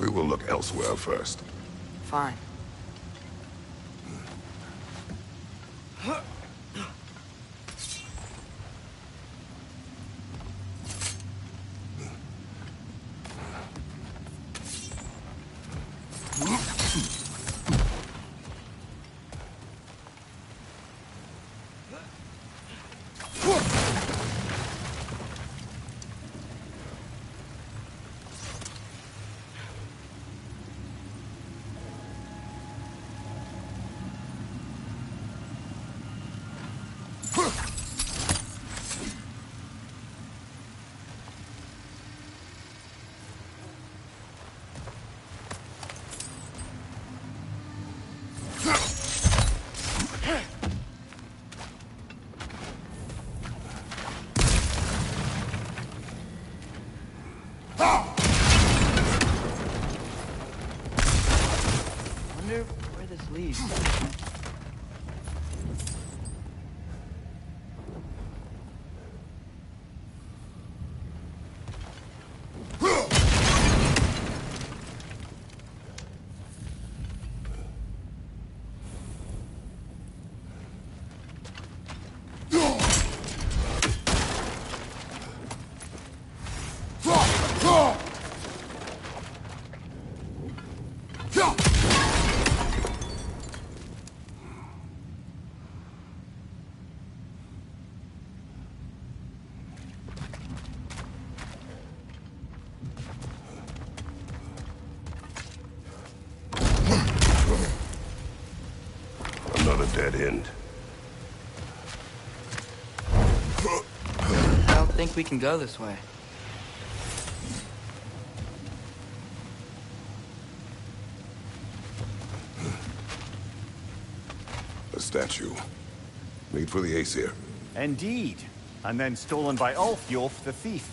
We will look elsewhere first. Fine. Wonder where this leads. Another dead end. I don't think we can go this way. A statue. Made for the Aesir. Indeed. And then stolen by Ulfjolf the thief.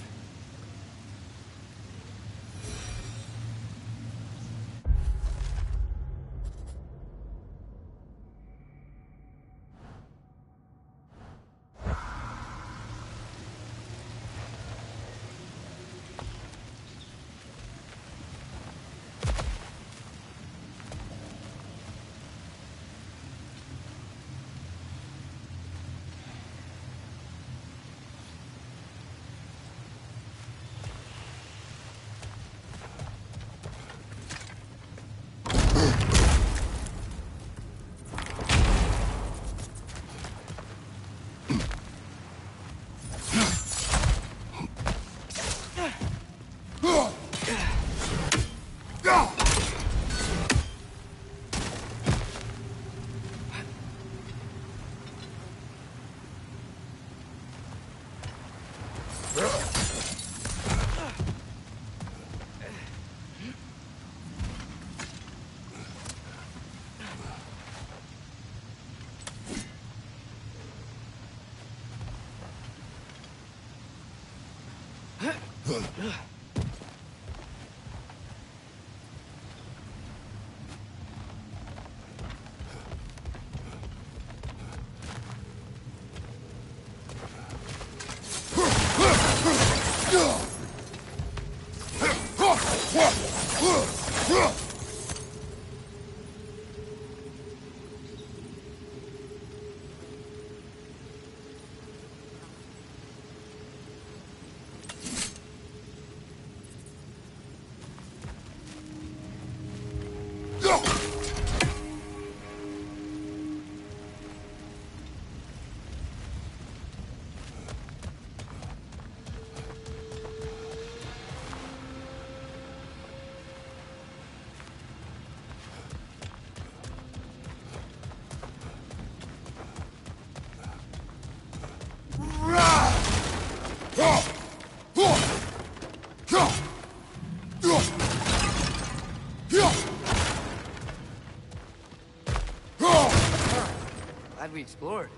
Glad we explored.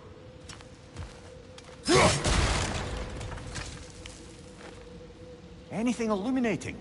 Anything illuminating?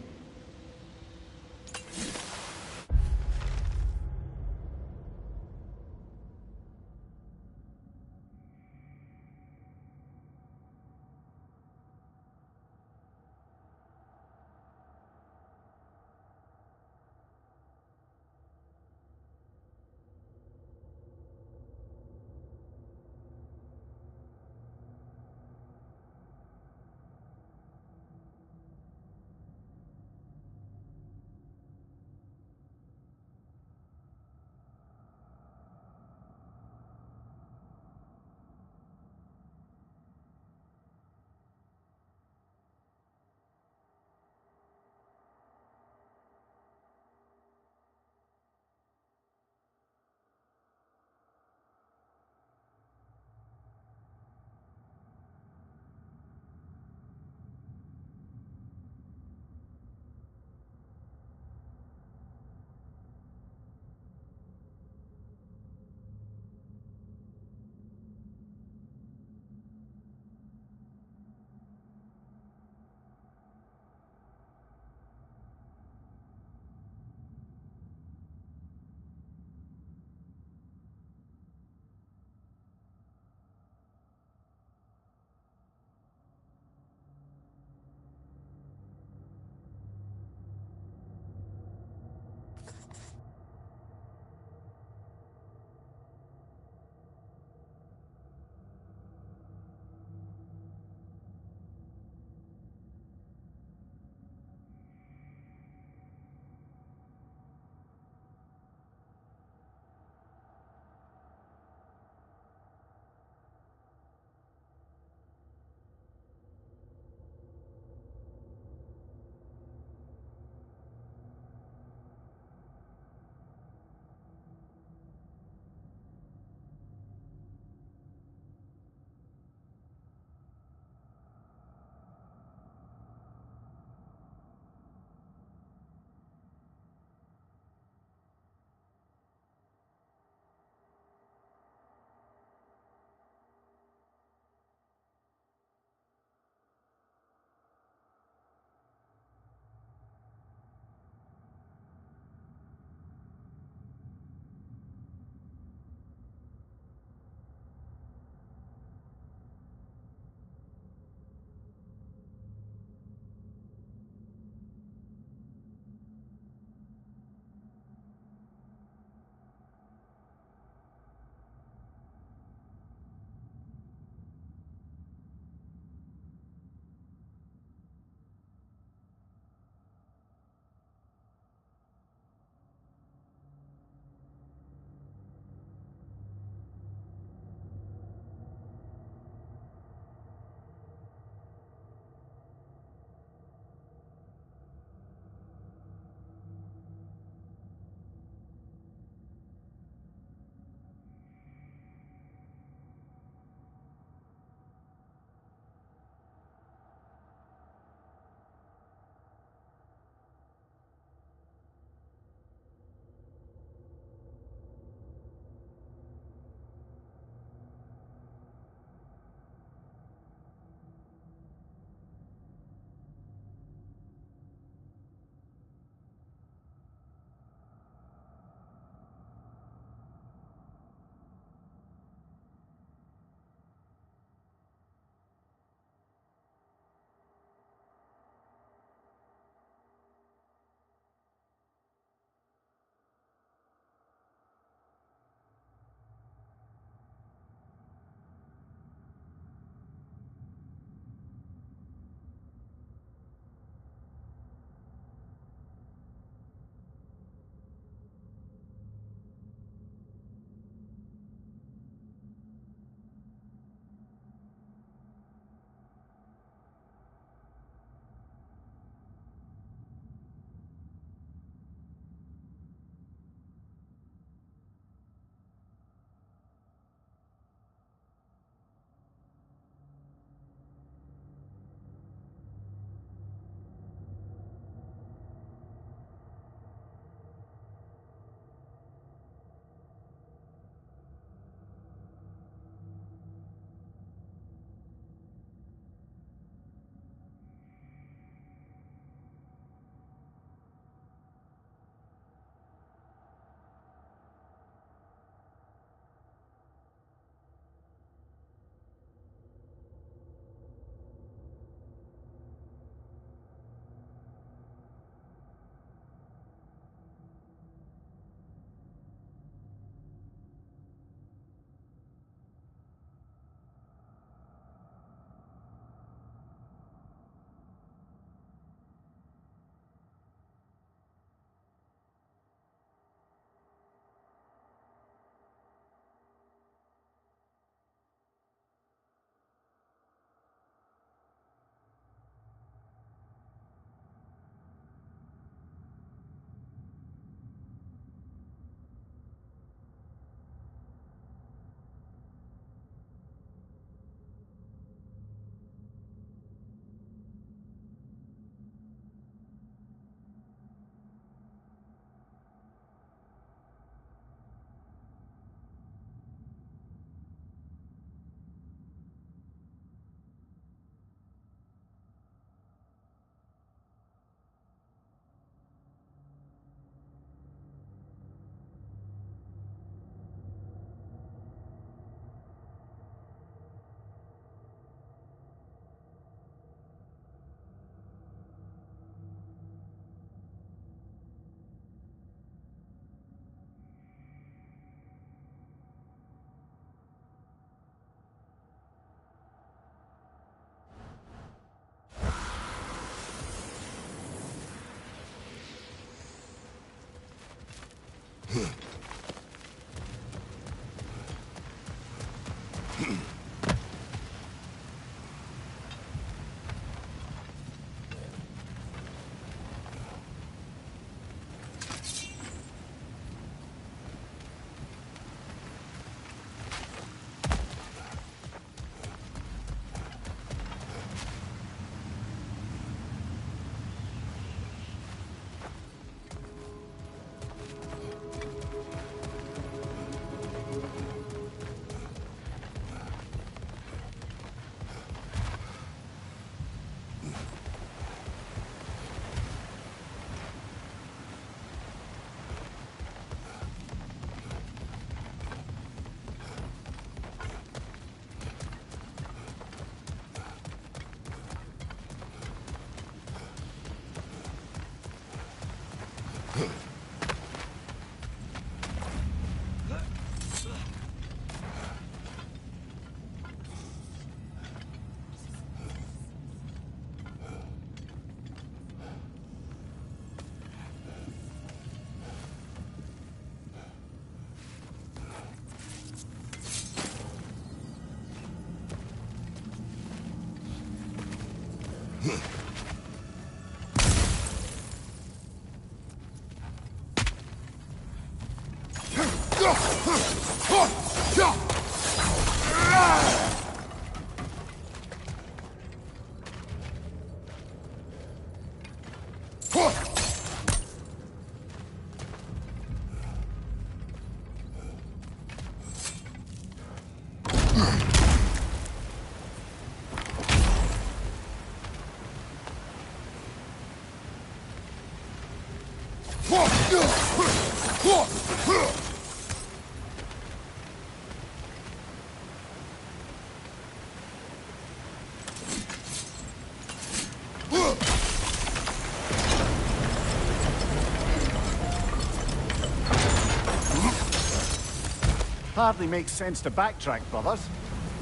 Hardly makes sense to backtrack, brothers.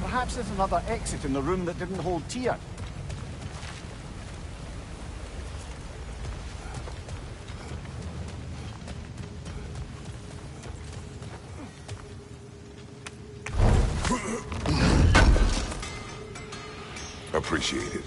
Perhaps there's another exit in the room that didn't hold Tia. Appreciate it.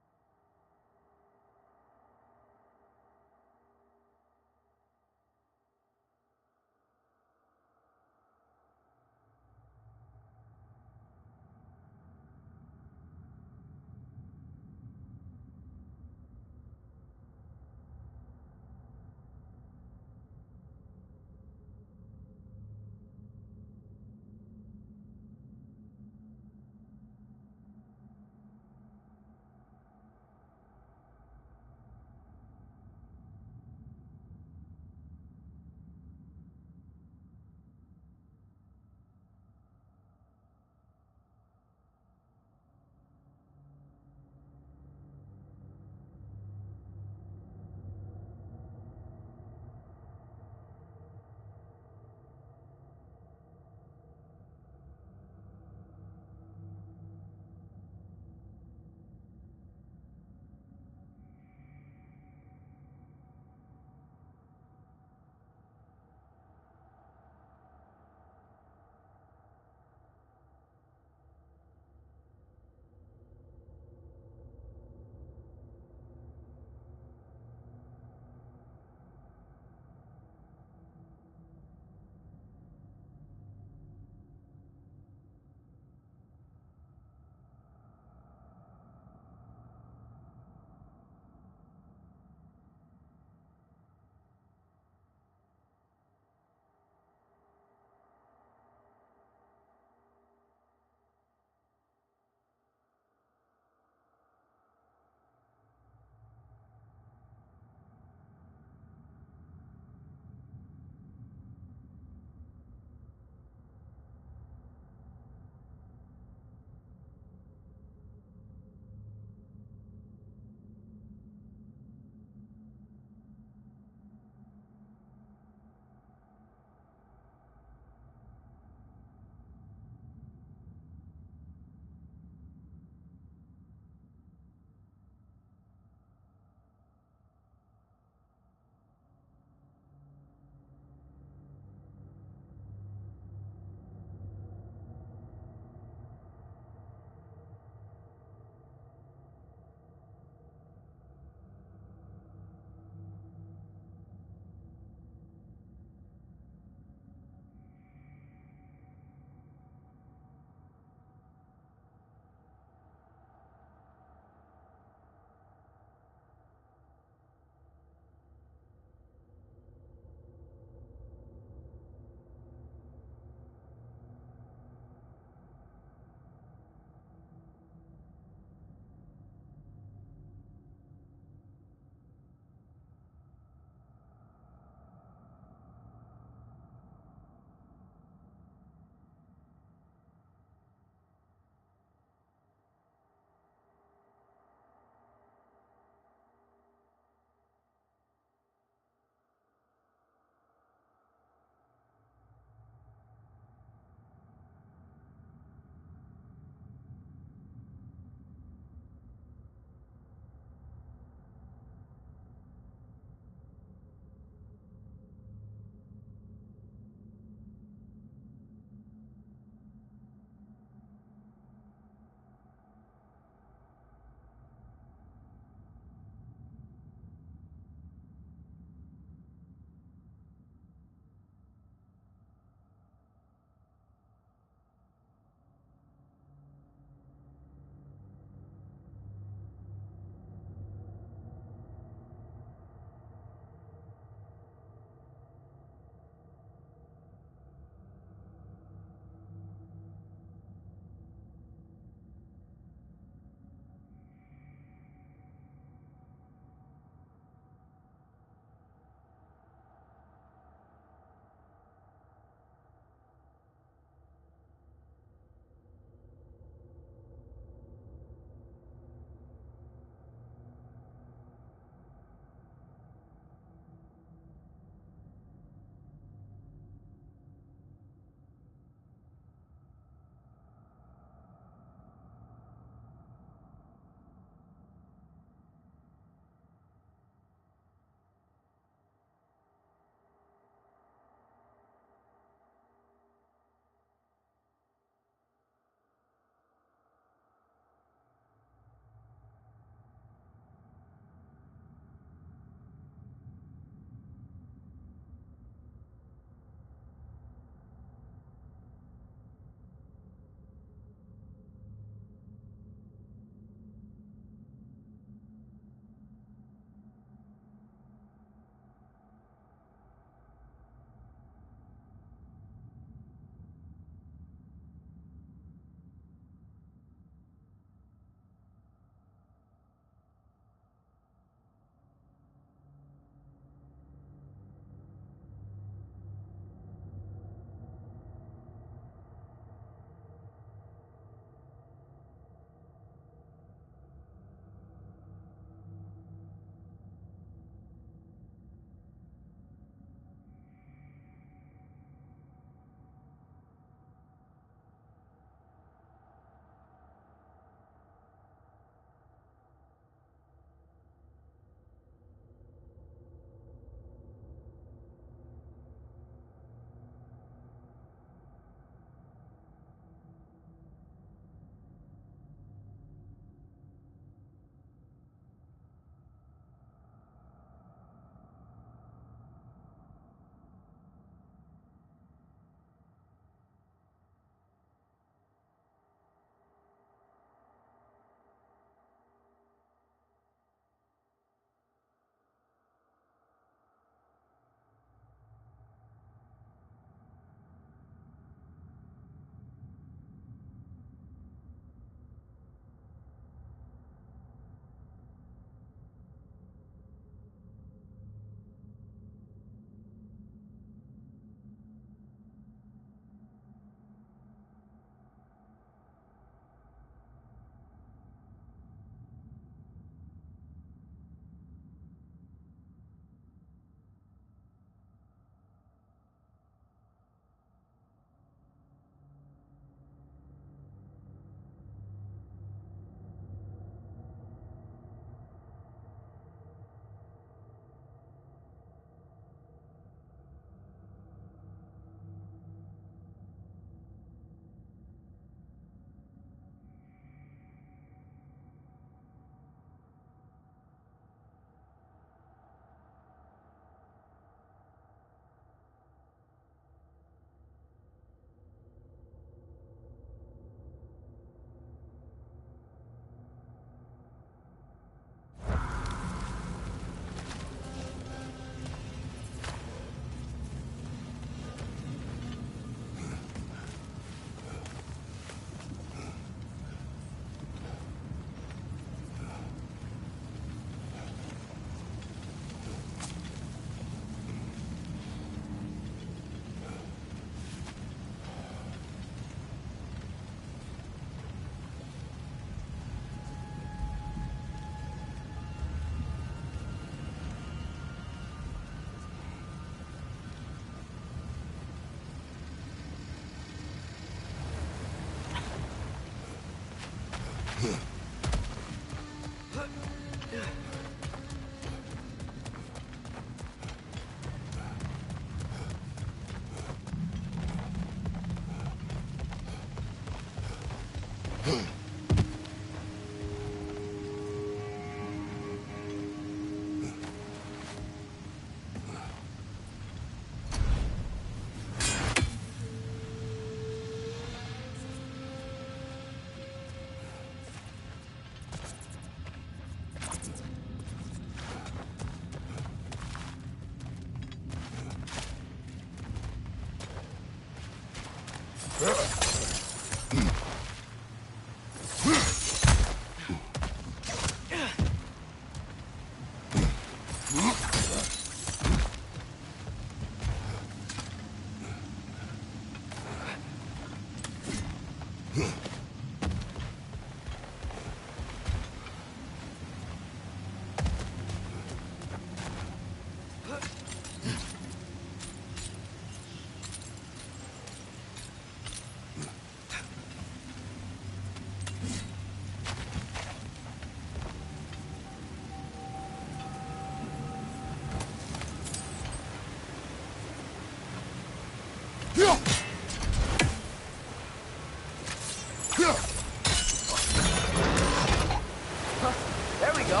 There we go. I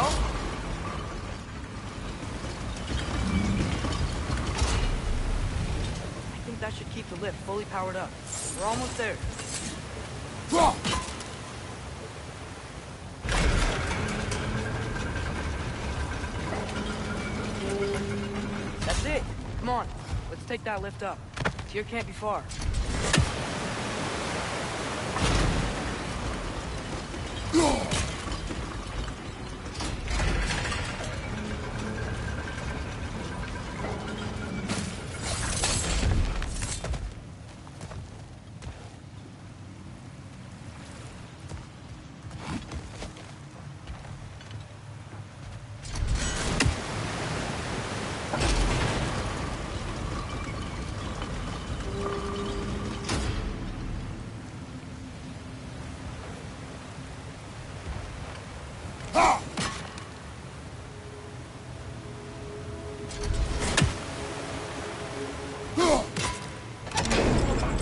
think that should keep the lift fully powered up. We're almost there. That's it. Come on. Let's take that lift up. Here can't be far.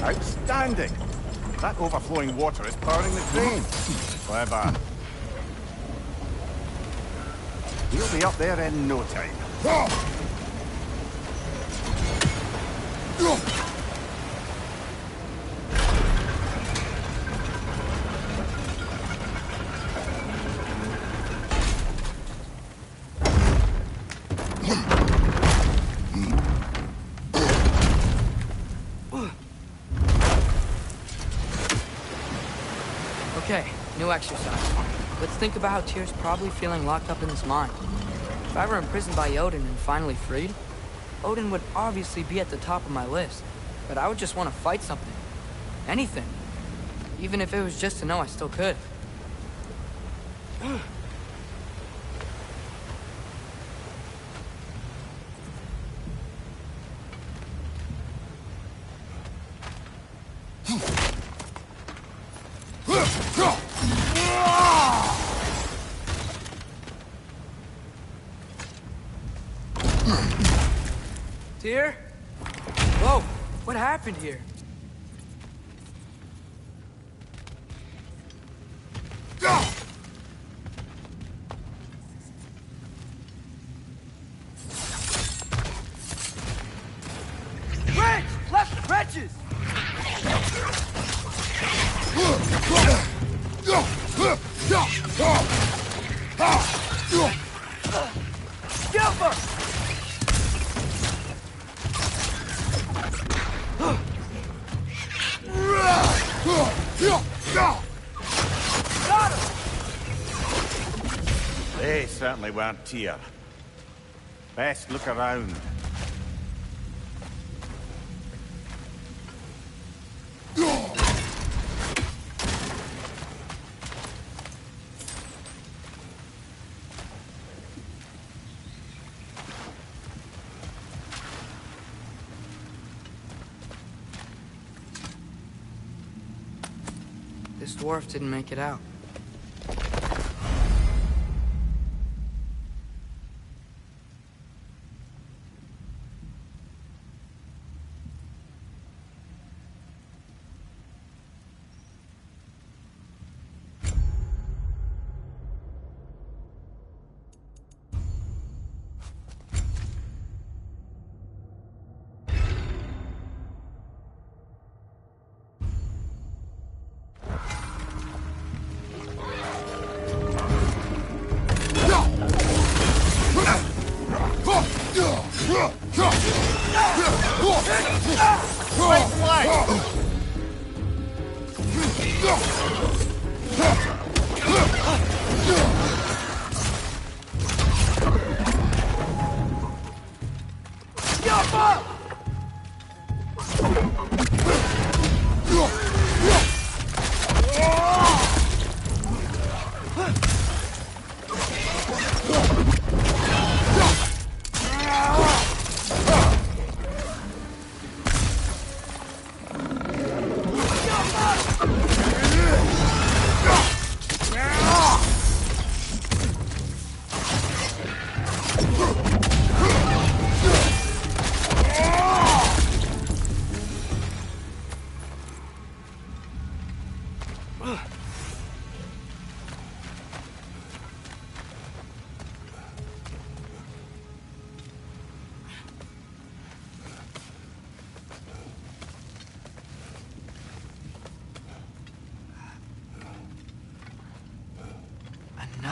Outstanding! That overflowing water is powering the train. Clever. We'll be up there in no time. Okay, new exercise. Let's think about how Tyr's probably feeling locked up in this mine. If I were imprisoned by Odin and finally freed, Odin would obviously be at the top of my list. But I would just want to fight something. Anything. Even if it was just to know I still could. Tyr? Whoa, what happened here? Wrench! Left wrenches! Skipper! Got him! They certainly weren't Tyr. Best look around. This dwarf didn't make it out.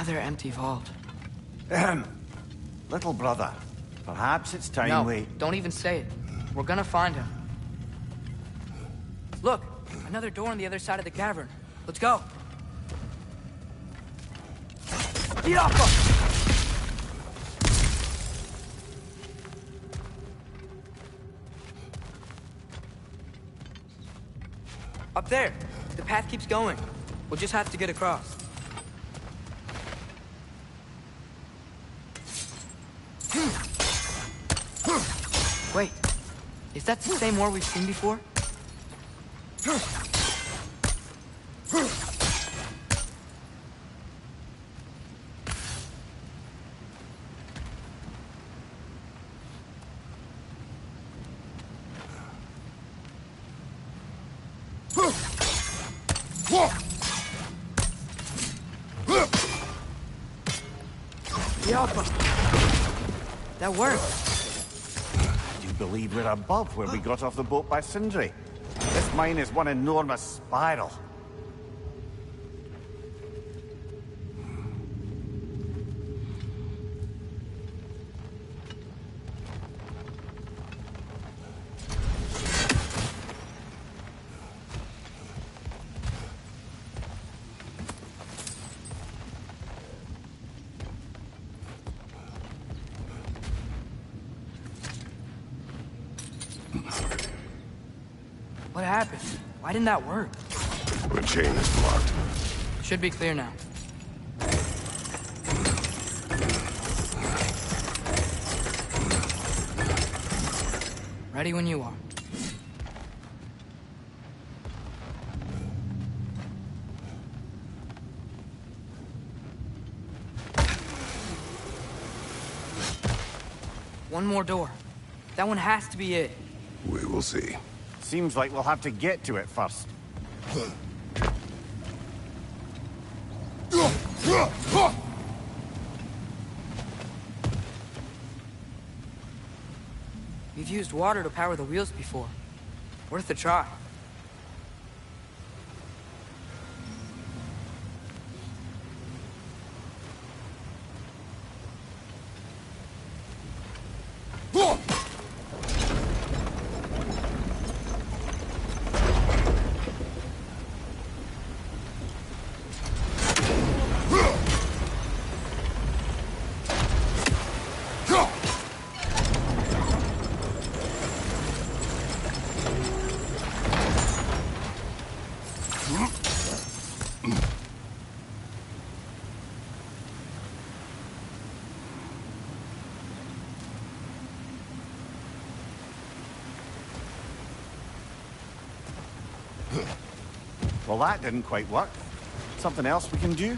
Another empty vault. Little brother, perhaps it's time No, we... don't even say it. We're gonna find him. Look, another door on the other side of the cavern. Let's go. Up there. The path keeps going. We'll just have to get across. Wait. Is that the same war we've seen before? That worked. Do you believe we're above where we got off the boat by Sindri? This mine is one enormous spiral. What happened? Why didn't that work? The chain is blocked. Should be clear now. Ready when you are. One more door. That one has to be it. We will see. Seems like we'll have to get to it first. We've used water to power the wheels before. Worth a try. Well, that didn't quite work. Something else we can do?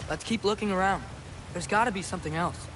Let's keep looking around. There's gotta be something else.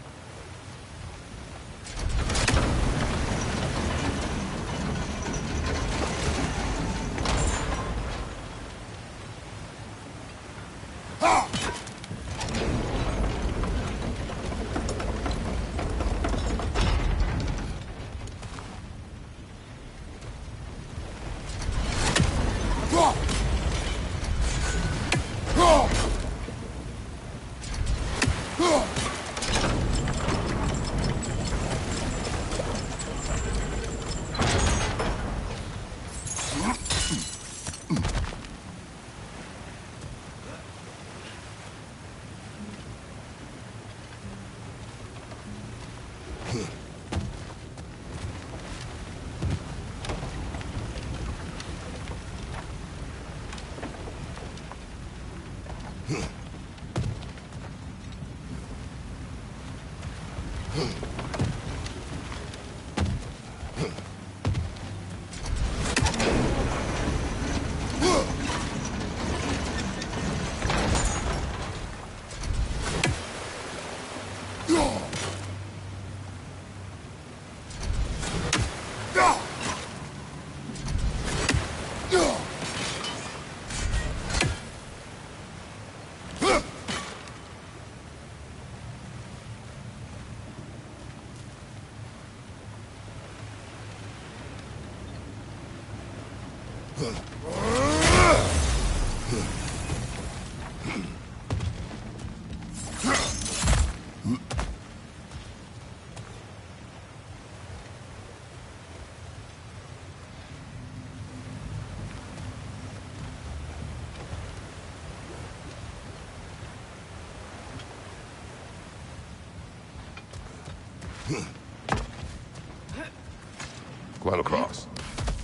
Climb across.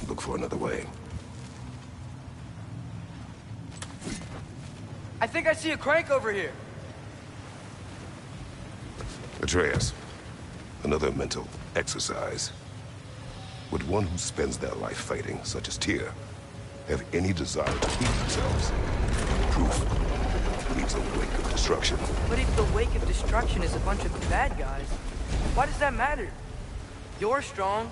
Look for another way. I think I see a crank over here. Atreus, another mental exercise. Would one who spends their life fighting, such as Tyr, have any desire to heal themselves? Proof leaves a wake of destruction. But if the wake of destruction is a bunch of bad guys, why does that matter? You're strong,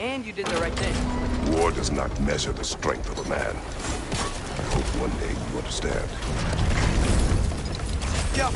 and you did the right thing. War does not measure the strength of a man. I hope one day you understand. Yo!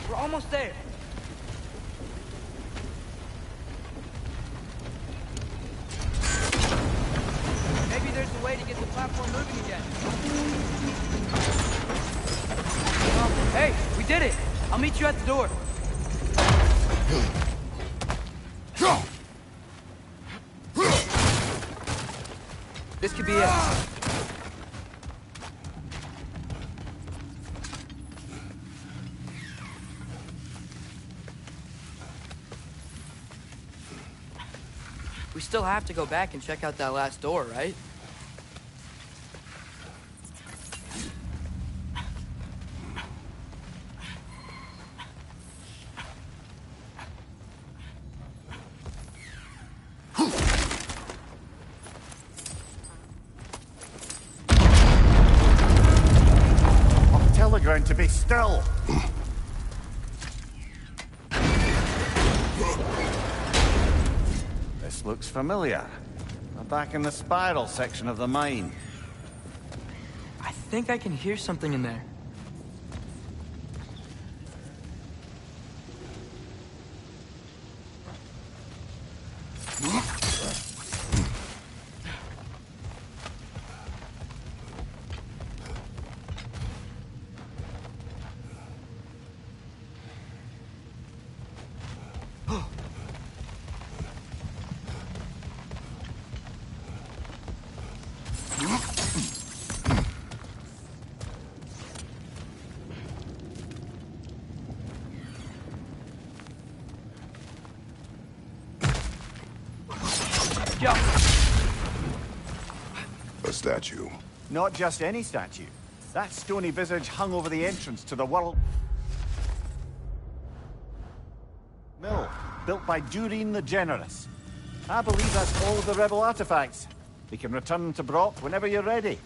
We're almost there. Maybe there's a way to get the platform moving again. Hey, we did it! I'll meet you at the door. This could be it. We still have to go back and check out that last door, right? Tell the ground to be still. This looks familiar. We're back in the spiral section of the mine. I think I can hear something in there. Yo! A statue. Not just any statue. That stony visage hung over the entrance to the world mill, built by Durin the Generous. I believe that's all of the rebel artifacts. We can return them to Brock whenever you're ready.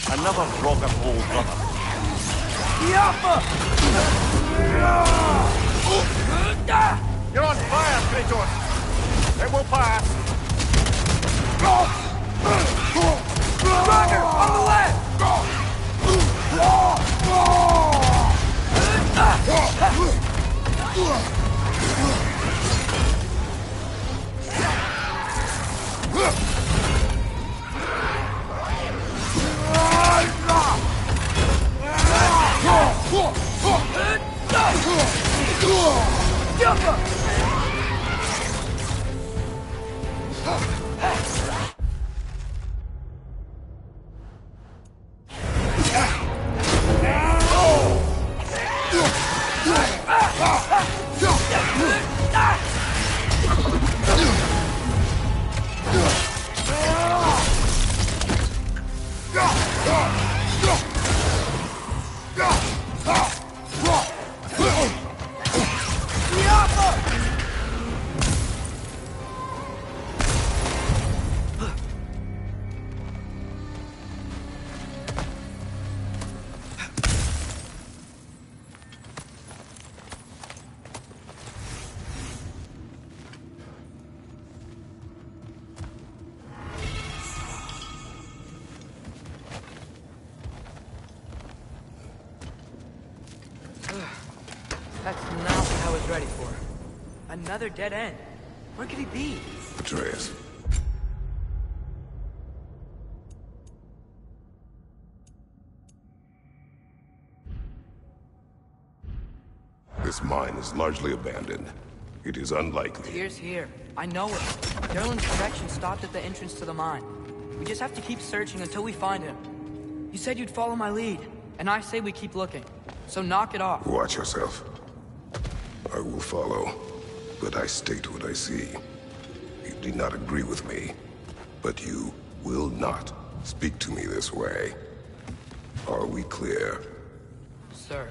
Another rocket hole, brother. You're on fire, Kratos! It will pass! Roger! On the left! That's not what I was ready for. Another dead end. Where could he be? Atreus. This mine is largely abandoned. It is unlikely. Tyr's here. I know it. Derlin's direction stopped at the entrance to the mine. We just have to keep searching until we find him. You said you'd follow my lead, and I say we keep looking. So knock it off. Watch yourself. I will follow, but I state what I see. You do not agree with me, but you will not speak to me this way. Are we clear? Sir.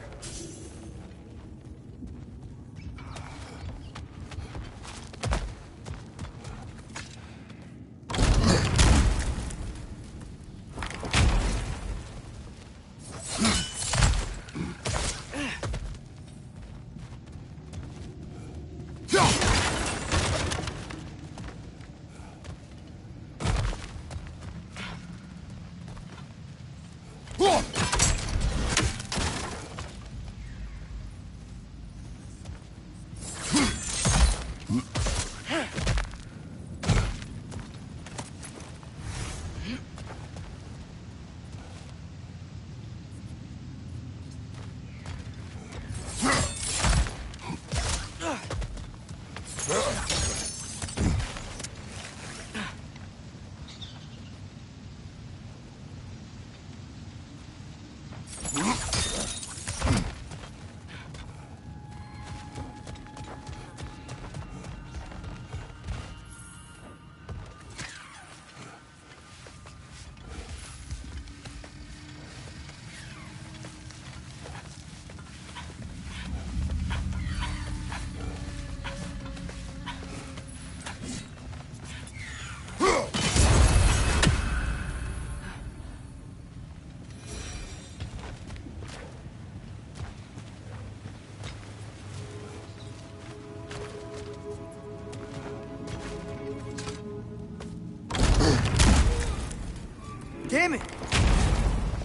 Damn it!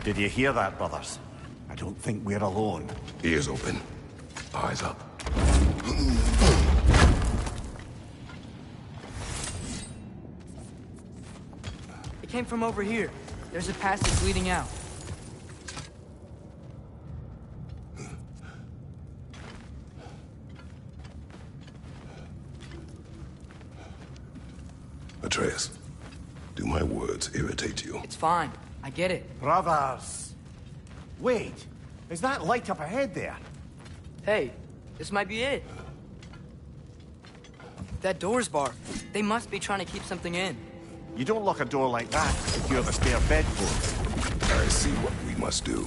Did you hear that, brothers? I don't think we're alone. Ears open. Eyes up. It came from over here. There's a passage leading out. Atreus, do my words irritate you? It's fine. I get it. Brothers! Wait! Is that light up ahead there? Hey, this might be it. That door's barred. They must be trying to keep something in. You don't lock a door like that if you're the spare bedpost. I see what we must do.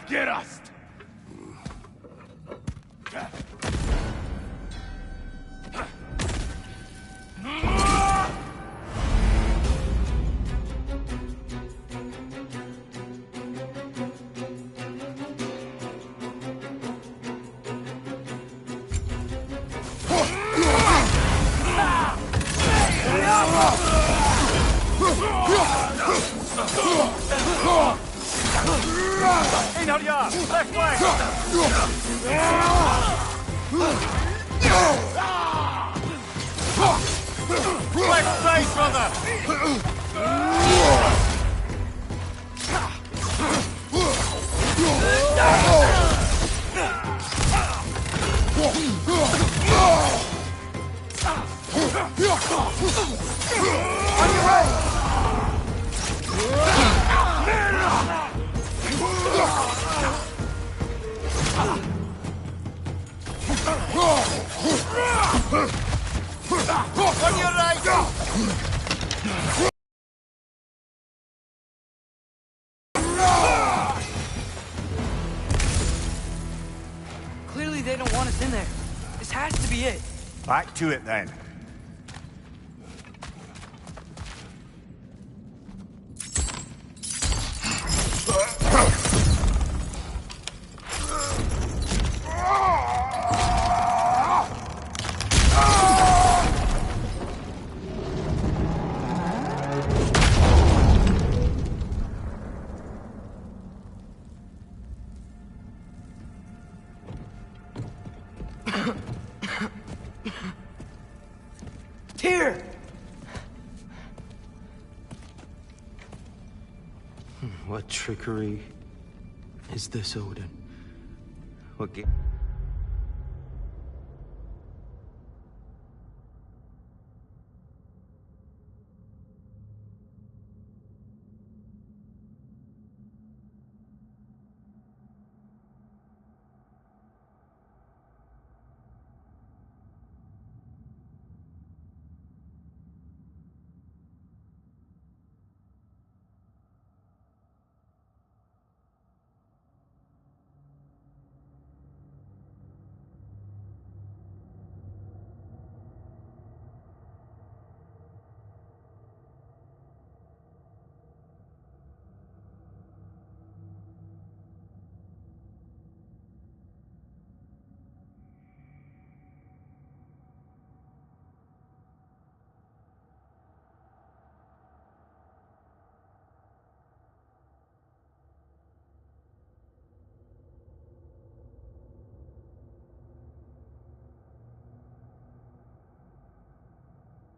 Gerast! In her yard! Left flank! Left side, brother! On your right! On your right! Clearly they don't want us in there. This has to be it. Back to it then. Here! What trickery is this, Odin? What game?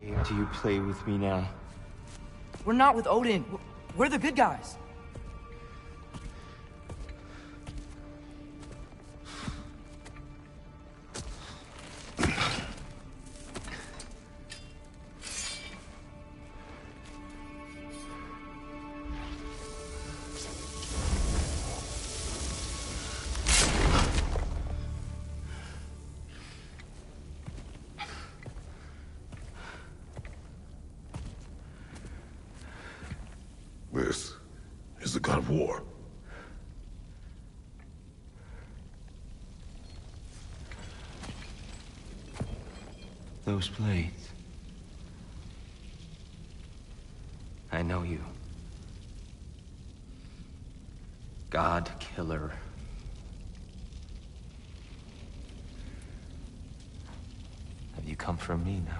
Game do you play with me now? We're not with Odin. We're the good guys. This is the god of war. Those blades. I know you. God killer. Have you come for me now?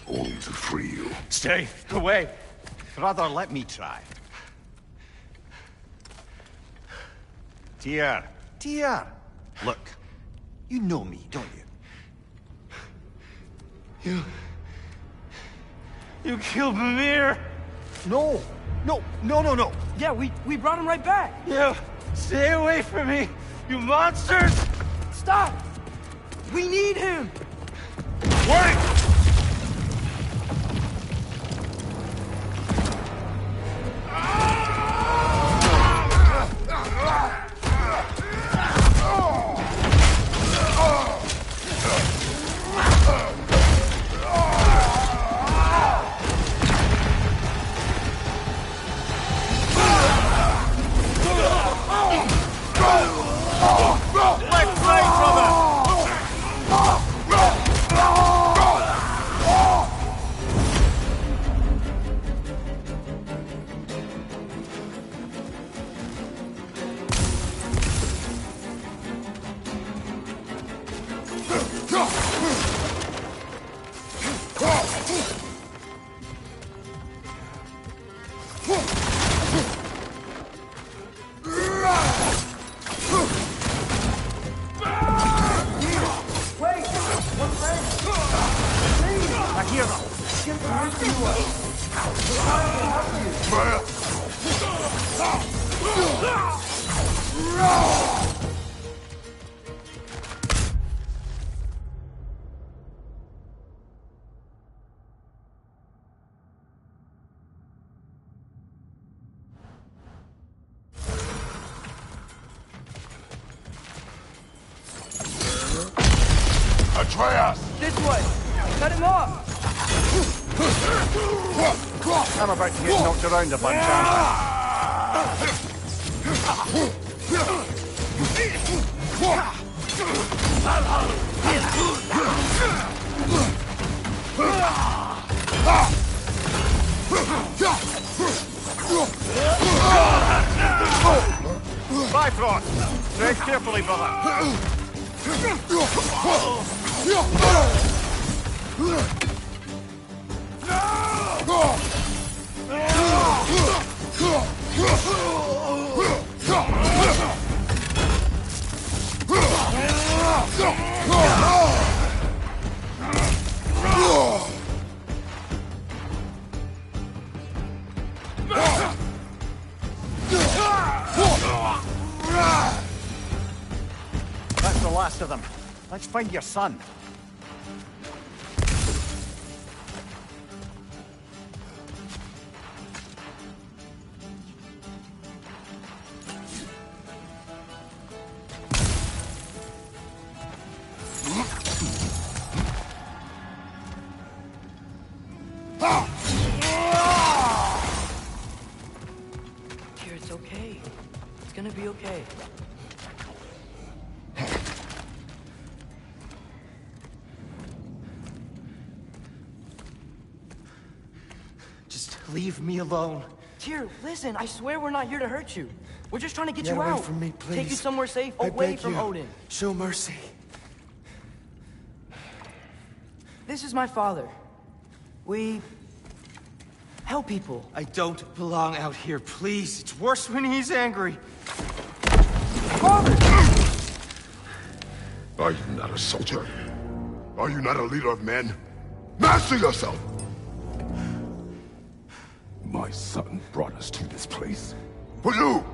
Only to free you. Stay away! Brother, let me try. Tyr! Tyr! Look, you know me, don't you? You killed Mimir! No! No! No, no, no! Yeah, we brought him right back. You stay away from me, you monsters! Stop! We need him! Wait! Left, right, brother! Atreus! This way! Cut him off! I'm about to get knocked around a bunch, aren't I? Bifrost! Tread carefully, brother. That's the last of them. Let's find your son. Here, it's okay. It's gonna be okay. Just leave me alone. Tyr, listen, I swear we're not here to hurt you. We're just trying to get Get you away out. from me, please. Take you somewhere safe, I away beg from you. Odin. Show mercy. This is my father. We help people. I don't belong out here, please. It's worse when he's angry. Father! Are you not a soldier? Are you not a leader of men? Master yourself! My son brought us to this place. For you!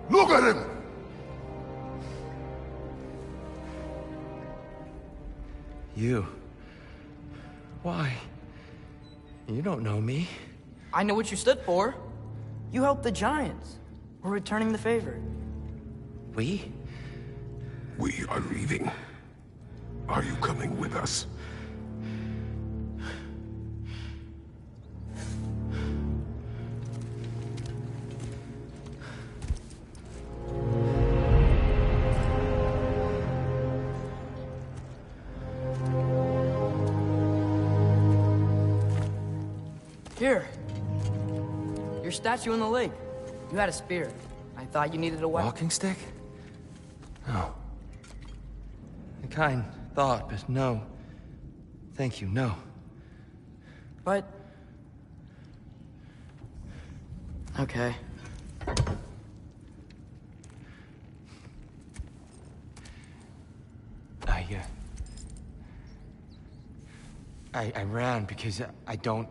Look at him! You. Why? You don't know me. I know what you stood for. You helped the Giants. We're returning the favor. We? We are leaving. Are you coming with us? Here. Your statue in the lake. You had a spear. I thought you needed a weapon. Walking stick? No. A kind thought, but no. Thank you, no. But... okay. I ran because I don't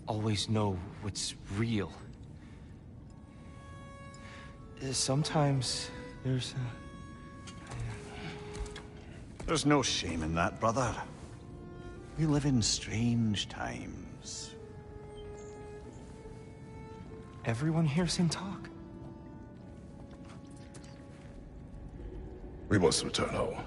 always know what's real. Sometimes there's There's no shame in that, brother. We live in strange times. Everyone hears him talk. We must return home.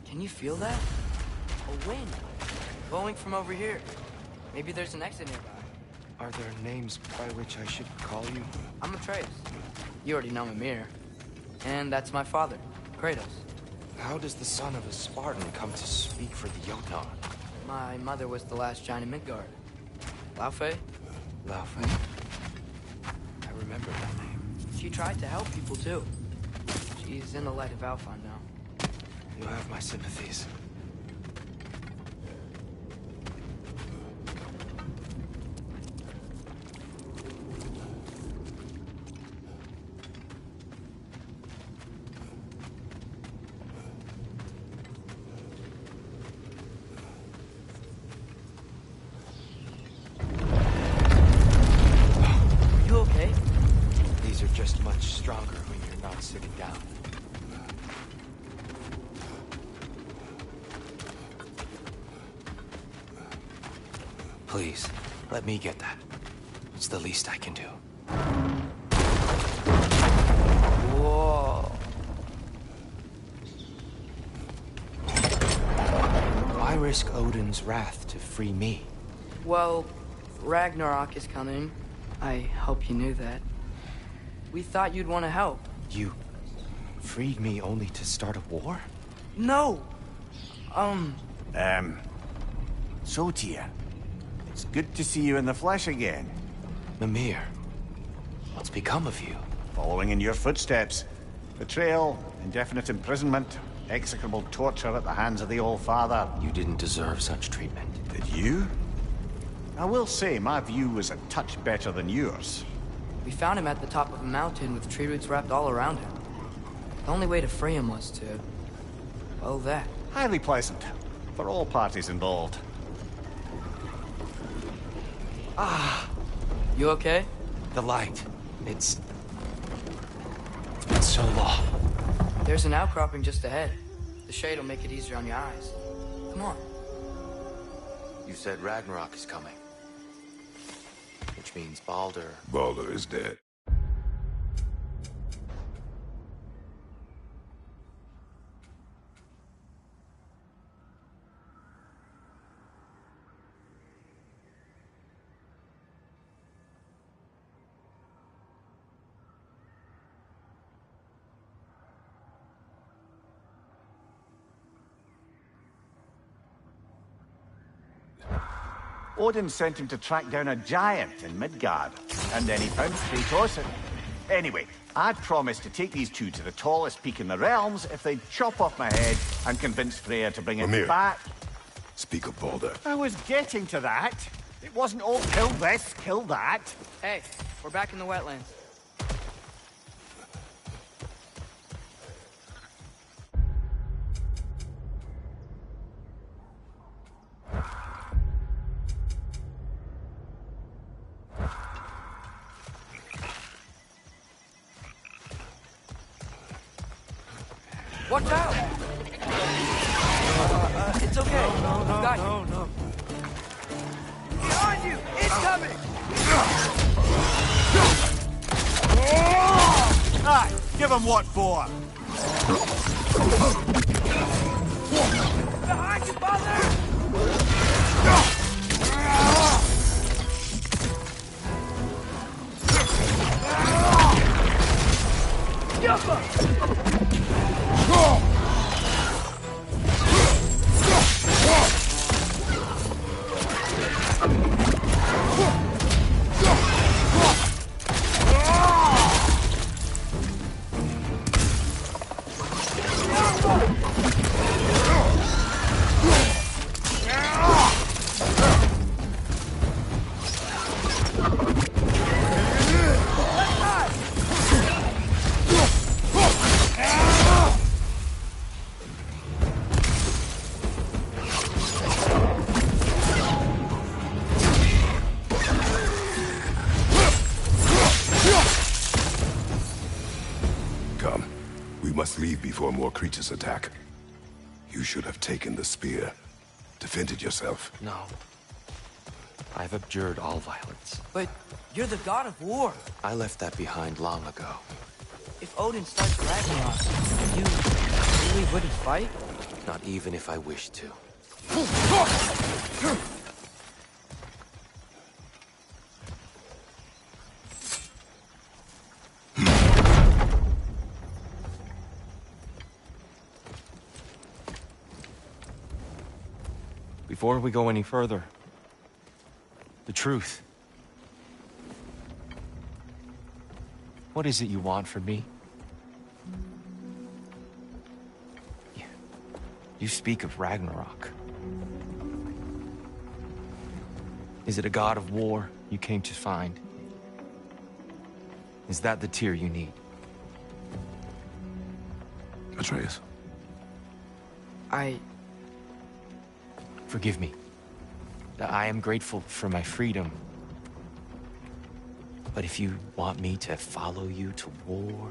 Can you feel that? A wind. Blowing from over here. Maybe there's an exit nearby. Are there names by which I should call you? I'm Atreus. You already know Mimir. And that's my father, Kratos. How does the son of a Spartan come to speak for the Jotnar? My mother was the last giant in Midgard. Laufey? Laufey. I remember that name. She tried to help people too. She's in the light of Alphon now. You have my sympathies. sit it down. Please, let me get that. It's the least I can do. Whoa. Why risk Odin's wrath to free me? Well, Ragnarok is coming. I hope you knew that. We thought you'd want to help. You freed me only to start a war? No! So, Tyr, it's good to see you in the flesh again. Mimir, what's become of you? Following in your footsteps. Betrayal, indefinite imprisonment, execrable torture at the hands of the Old Father. You didn't deserve such treatment. Did you? I will say, my view was a touch better than yours. We found him at the top of a mountain with tree roots wrapped all around him. The only way to free him was to... well, that. Highly pleasant. For all parties involved. You okay? The light. It's been so long. There's an outcropping just ahead. The shade will make it easier on your eyes. Come on. You said Ragnarok is coming. Which means Baldur... Baldur is dead. Odin sent him to track down a giant in Midgard, and then he found Kratos. Anyway, I'd promised to take these two to the tallest peak in the realms if they'd chop off my head and convince Freya to bring it Mimir. back. Speak of Baldur. I was getting to that. It wasn't all kill this, kill that. Hey, we're back in the wetlands. Watch out! It's okay. We've got you. No. Behind you! It's coming! Aye, give him what for. Behind you, Baldur! Come. We must leave before more creatures attack. You should have taken the spear. Defended yourself. No. I've abjured all violence. But you're the god of war. I left that behind long ago. If Odin starts Ragnarok, you really wouldn't fight? Not even if I wished to. Before we go any further, the truth. What is it you want from me? You speak of Ragnarok. Is it a god of war you came to find? Is that the Tyr you need? Atreus. Forgive me. I am grateful for my freedom. But if you want me to follow you to war,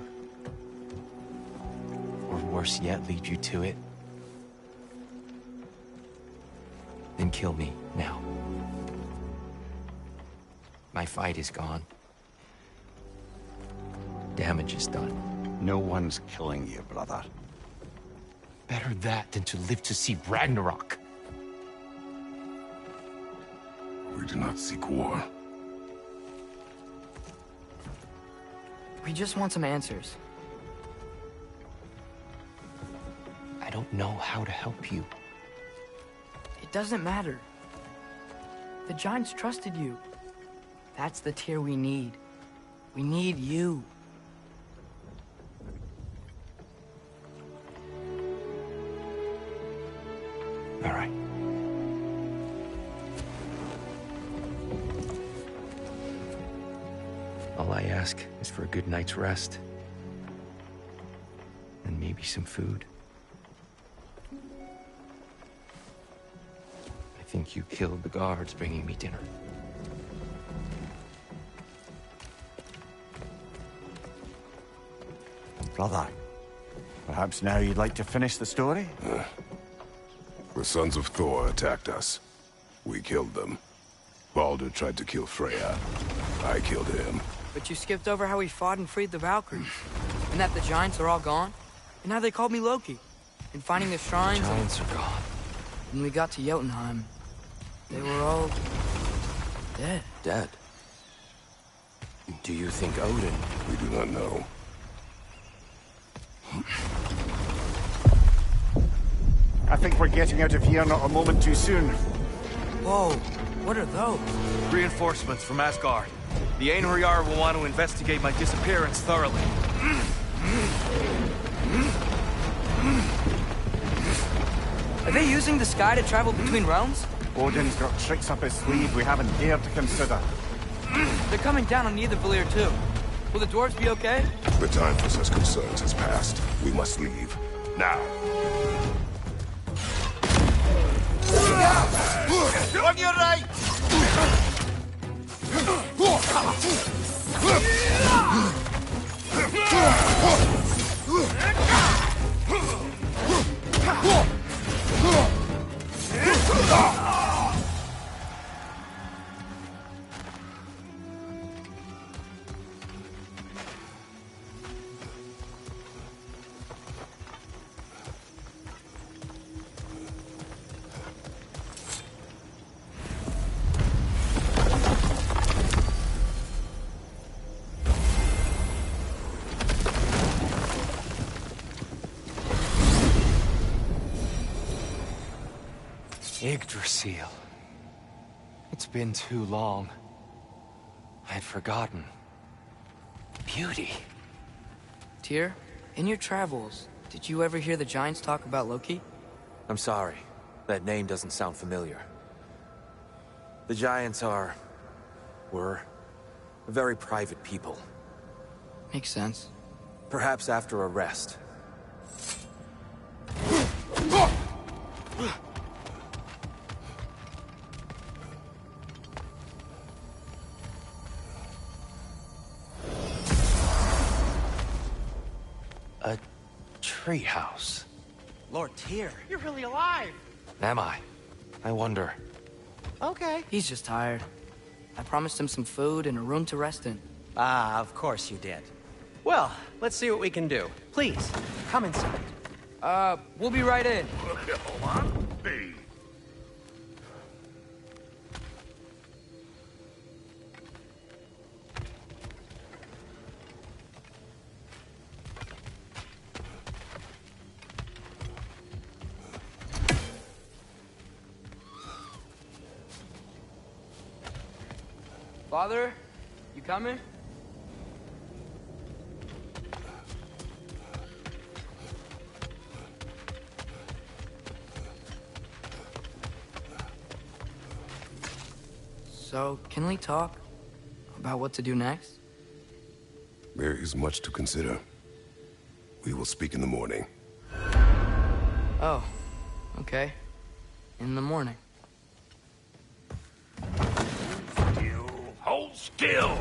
worse yet, lead you to it, then kill me now. My fight is gone. Damage is done. No one's killing you, brother. Better that than to live to see Ragnarok. We do not seek war. We just want some answers. I don't know how to help you. It doesn't matter. The Giants trusted you. That's the Tyr we need. We need you. All right. All I ask is for a good night's rest. And maybe some food. I think you killed the guards bringing me dinner. Brother, perhaps now you'd like to finish the story? The sons of Thor attacked us. We killed them. Baldur tried to kill Freya. I killed him. But you skipped over how we fought and freed the Valkyries. And that the Giants are all gone. And how they called me Loki. And finding the shrines. Giants are gone. When we got to Jotunheim, they were all dead. Dead? Do you think Odin? We do not know. I think we're getting out of here not a moment too soon. Whoa, what are those? Reinforcements from Asgard. The Einherjar will want to investigate my disappearance thoroughly. Are they using the sky to travel between realms? Odin's got tricks up his sleeve we haven't dared to consider. They're coming down on Nidavellir too. Will the dwarves be okay? The time for such concerns has passed. We must leave. Now. On your right! Yggdrasil. It's been too long. I'd forgotten. Beauty. Tyr, in your travels, did you ever hear the Giants talk about Loki? I'm sorry. That name doesn't sound familiar. The Giants were very private people. Makes sense. Perhaps after a rest. A treehouse. Lord Tyr, you're really alive. Am I? I wonder. Okay. He's just tired. I promised him some food and a room to rest in. Ah, of course you did. Well, let's see what we can do. Please, come inside. We'll be right in. Father, you coming? So, can we talk about what to do next? There is much to consider. We will speak in the morning. Oh, okay. In the morning. Hold still!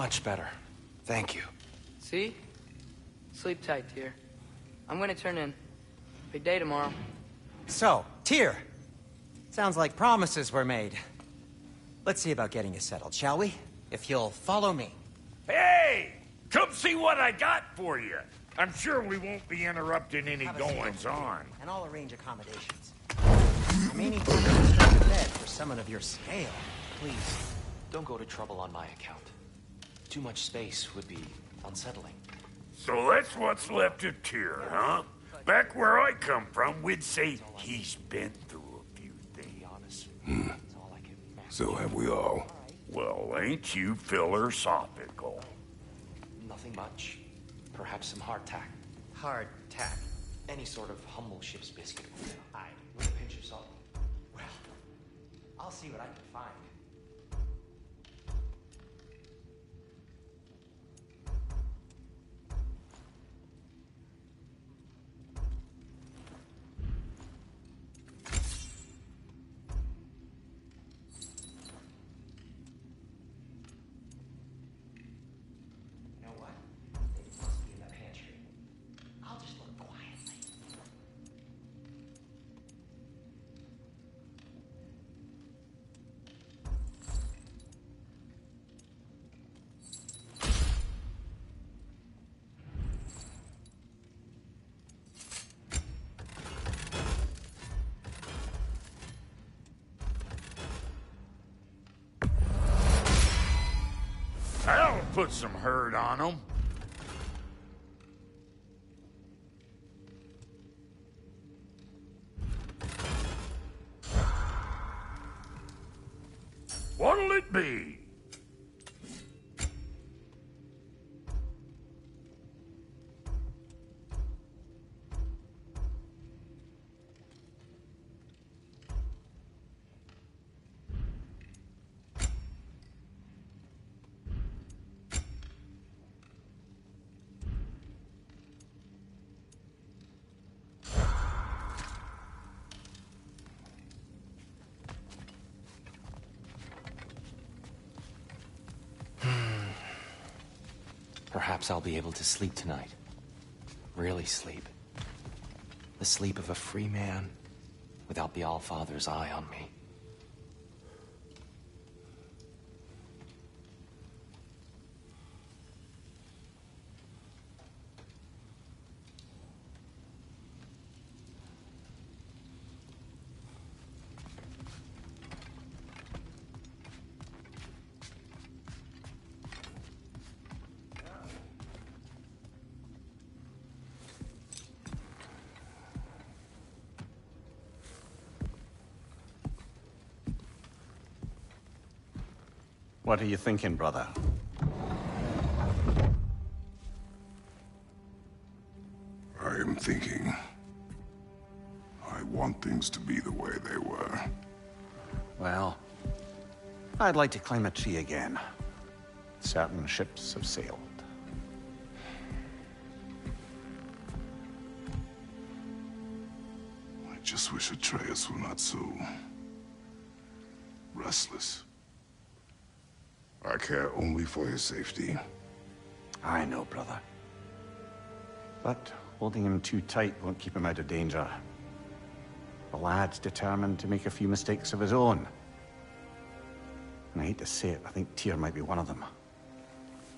Much better. Thank you. See? Sleep tight, Tyr. I'm gonna turn in. Big day tomorrow. So, Tyr. Sounds like promises were made. Let's see about getting you settled, shall we? If you'll follow me. Hey! Come see what I got for you. I'm sure we won't be interrupting any goings-on. And I'll arrange accommodations. I may need to construct a bed for someone of your scale. Please, don't go to trouble on my account. Too much space would be unsettling. So that's what's left of Tyr, huh? Back where I come from, we'd say he's been through a few things. So have we all. Well, ain't you philosophical? Nothing much. Perhaps some hardtack. Hard tack. Any sort of humble ship's biscuit will do. Aye, with a pinch of salt. Well, I'll see what I can find. You know what? They must be in the pantry. I'll just look quietly. That'll put some hurt on him. What'll it be? Perhaps I'll be able to sleep tonight. Really sleep. The sleep of a free man without the Allfather's eye on me. What are you thinking, brother? I am thinking. I want things to be the way they were. Well, I'd like to climb a tree again. Certain ships have sailed. I just wish Atreus were not so restless. I care only for his safety. I know, brother. But holding him too tight won't keep him out of danger. The lad's determined to make a few mistakes of his own. And I hate to say it, I think Tyr might be one of them.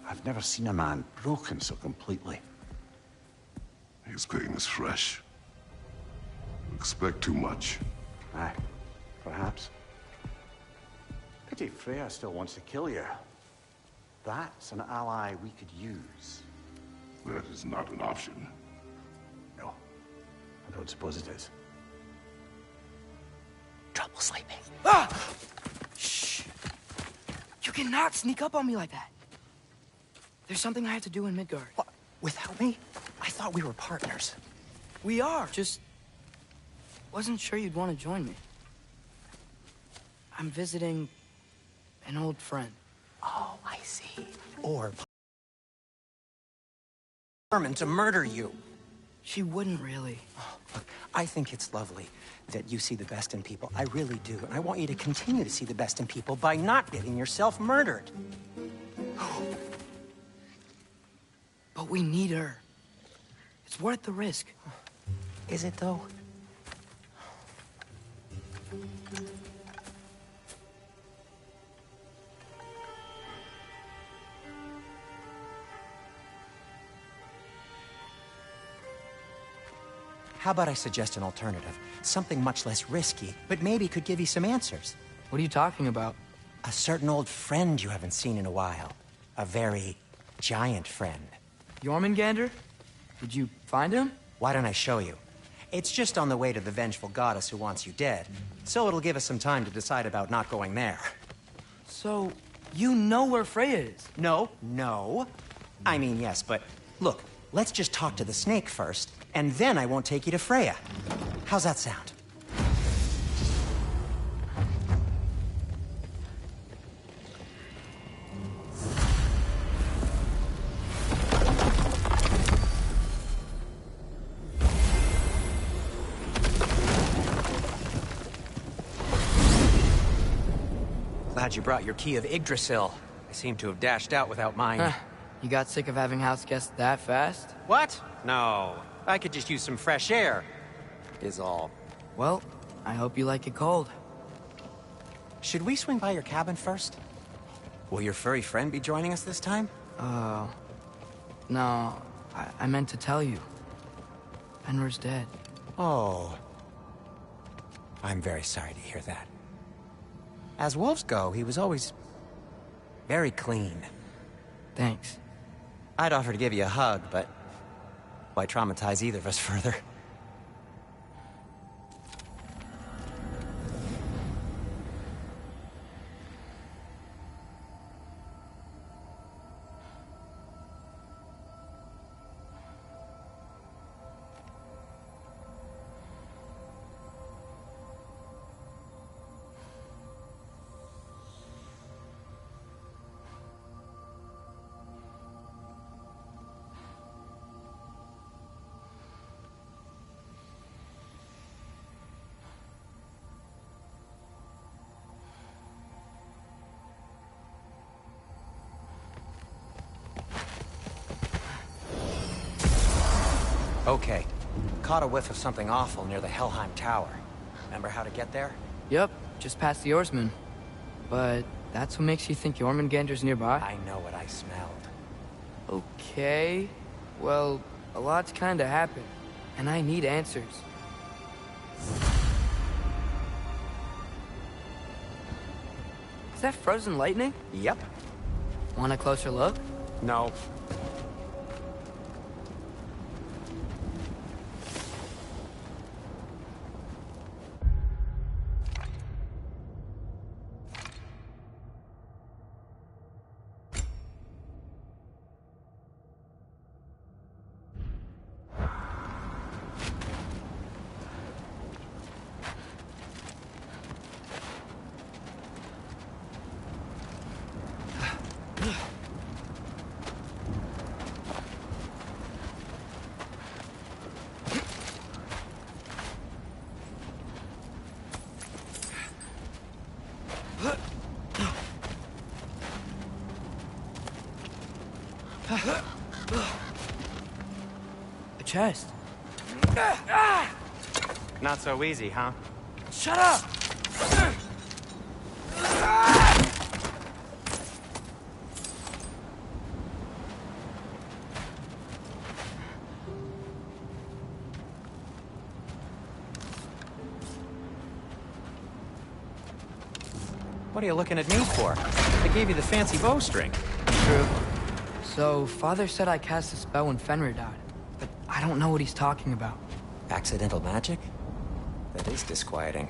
I've never seen a man broken so completely. His pain is fresh. You expect too much. Aye, perhaps. Pity Freya still wants to kill you. That's an ally we could use. That is not an option. No, I don't suppose it is. Trouble sleeping. Ah! Shh! You cannot sneak up on me like that. There's something I have to do in Midgard. What? Without me? I thought we were partners. We are. Just wasn't sure you'd want to join me. I'm visiting an old friend. Oh, I see. Or determined to murder you. She wouldn't really. Oh, look, I think it's lovely that you see the best in people. I really do. And I want you to continue to see the best in people by not getting yourself murdered. But we need her. It's worth the risk. Is it, though? How about I suggest an alternative? Something much less risky, but maybe could give you some answers. What are you talking about? A certain old friend you haven't seen in a while. A very giant friend. Jormungandr? Did you find him? Why don't I show you? It's just on the way to the vengeful goddess who wants you dead. So it'll give us some time to decide about not going there. So, you know where Freya is? No. I mean, yes, but look, let's just talk to the snake first, and then I won't take you to Freya. How's that sound? Glad you brought your key of Yggdrasil. I seem to have dashed out without mine. You got sick of having house guests that fast? What? No. I could just use some fresh air, is all. Well, I hope you like it cold. Should we swing by your cabin first? Will your furry friend be joining us this time? No. I meant to tell you. Fenrir's dead. Oh. I'm very sorry to hear that. As wolves go, he was always very clean. Thanks. I'd offer to give you a hug, but why traumatize either of us further? Okay. Caught a whiff of something awful near the Helheim Tower. Remember how to get there? Yep, just past the oarsman. But that's what makes you think Jormungandr's nearby? I know what I smelled. Okay. Well, a lot's kinda happened. And I need answers. Is that frozen lightning? Yep. Want a closer look? No. A chest. Not so easy, huh? Shut up! What are you looking at me for? I gave you the fancy bowstring. True. So, Father said I cast a spell when Fenrir died, but I don't know what he's talking about. Accidental magic? That is disquieting.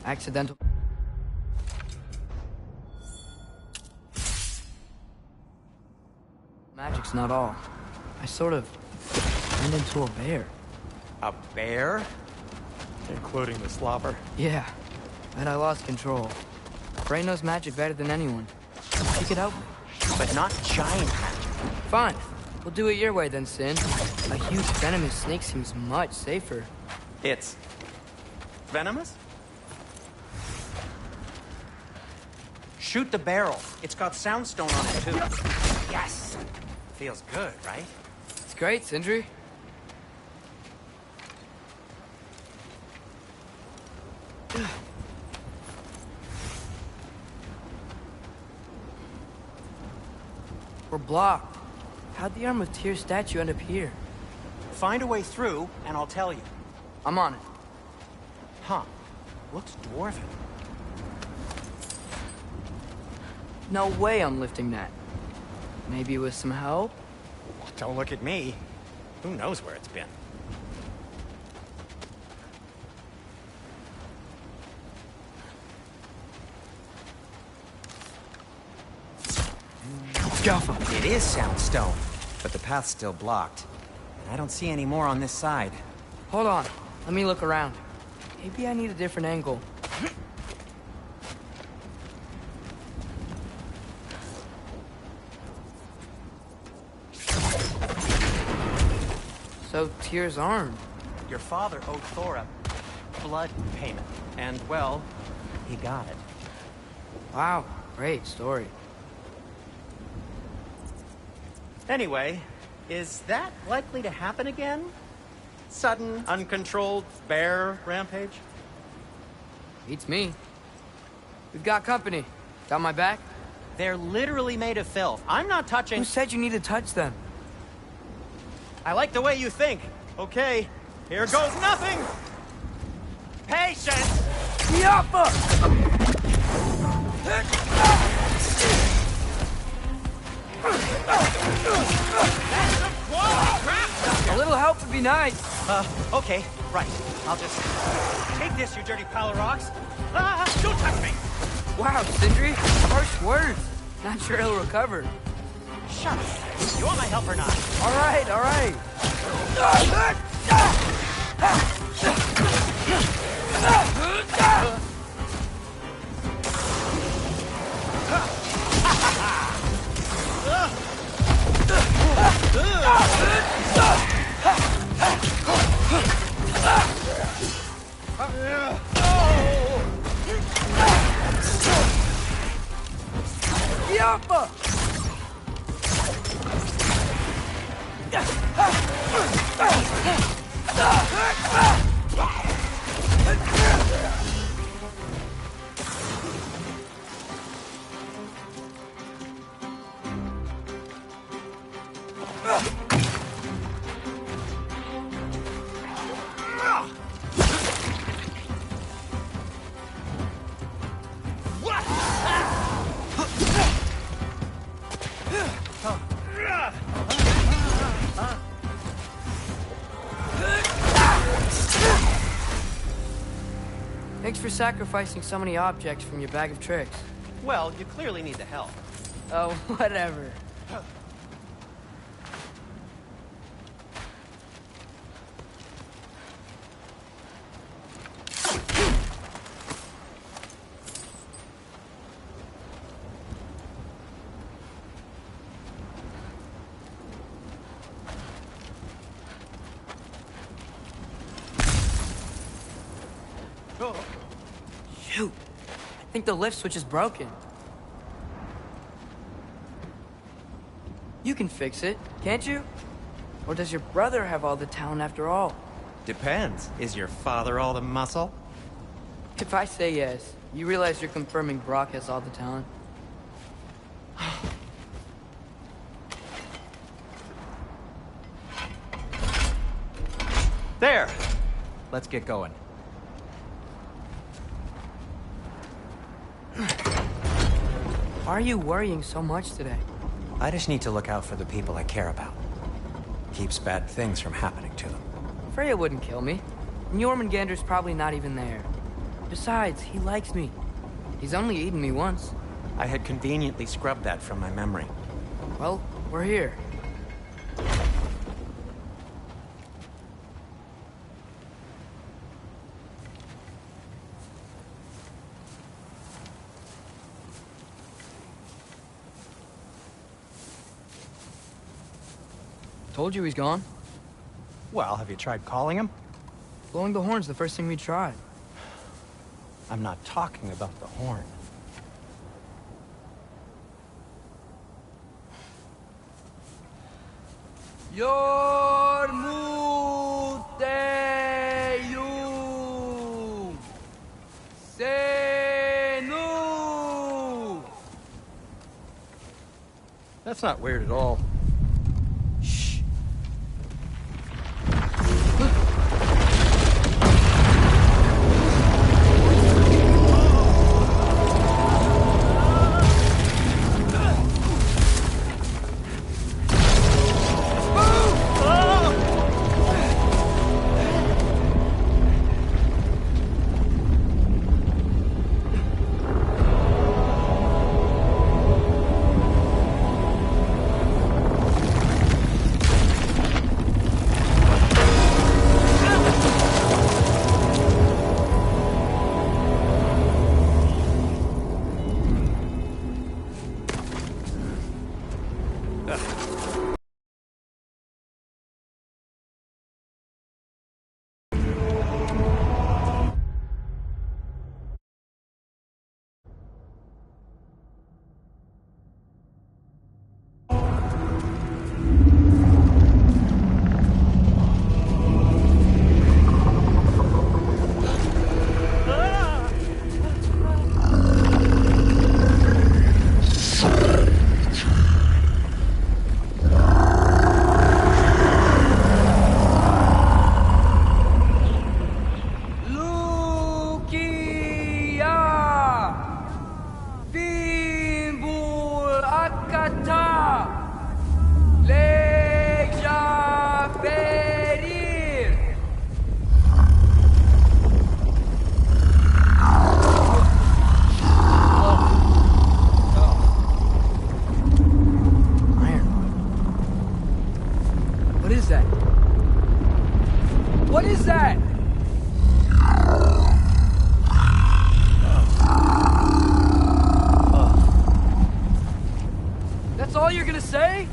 Accidental... Magic's not all. I sort of turned into a bear. A bear? Including the slobber? Yeah, but I lost control. Frey knows magic better than anyone. She could help me. But not giant magic. Fine. We'll do it your way then, Sin. A huge venomous snake seems much safer. It's... venomous? Shoot the barrel. It's got soundstone on it, too. Yes! Feels good, right? It's great, Sindri. We're blocked. How'd the Arm of Tyr statue end up here? Find a way through, and I'll tell you. I'm on it. Huh. Looks dwarven. No way I'm lifting that. Maybe with some help? Don't look at me. Who knows where it's been? Jaffa! It is soundstone, but the path's still blocked. And I don't see any more on this side. Hold on. Let me look around. Maybe I need a different angle. So, Tyr's armed. Your father owed Thor a blood payment. And, well, he got it. Wow, great story. Anyway, is that likely to happen again? Sudden, uncontrolled bear rampage? Beats me. We've got company. Got my back? They're literally made of filth. I'm not touching... Who said you need to touch them? I like the way you think. Okay, here goes nothing! Patience! Jaffa! A little help would be nice. Okay, right. I'll just... Take this, you dirty pile of rocks! Ah, don't touch me! Wow, Sindri, harsh words. Not sure he'll recover. Shut up! You want my help or not? All right, all right. Jaffa! Thanks for sacrificing so many objects from your bag of tricks. Well, you clearly need the help. Oh, whatever. Shoot! I think the lift switch is broken. You can fix it, can't you? Or does your brother have all the talent after all? Depends. Is your father all the muscle? If I say yes, you realize you're confirming Brock has all the talent? There! Let's get going. Why are you worrying so much today? I just need to look out for the people I care about. Keeps bad things from happening to them. Freya wouldn't kill me. And Jormungandr's probably not even there. Besides, he likes me. He's only eaten me once. I had conveniently scrubbed that from my memory. Well, we're here. Told you he's gone. Well, have you tried calling him? Blowing the horn's the first thing we tried. I'm not talking about the horn. Yormuteyu Senu. That's not weird at all. Shh. What is that? What is that? That's all you're gonna say?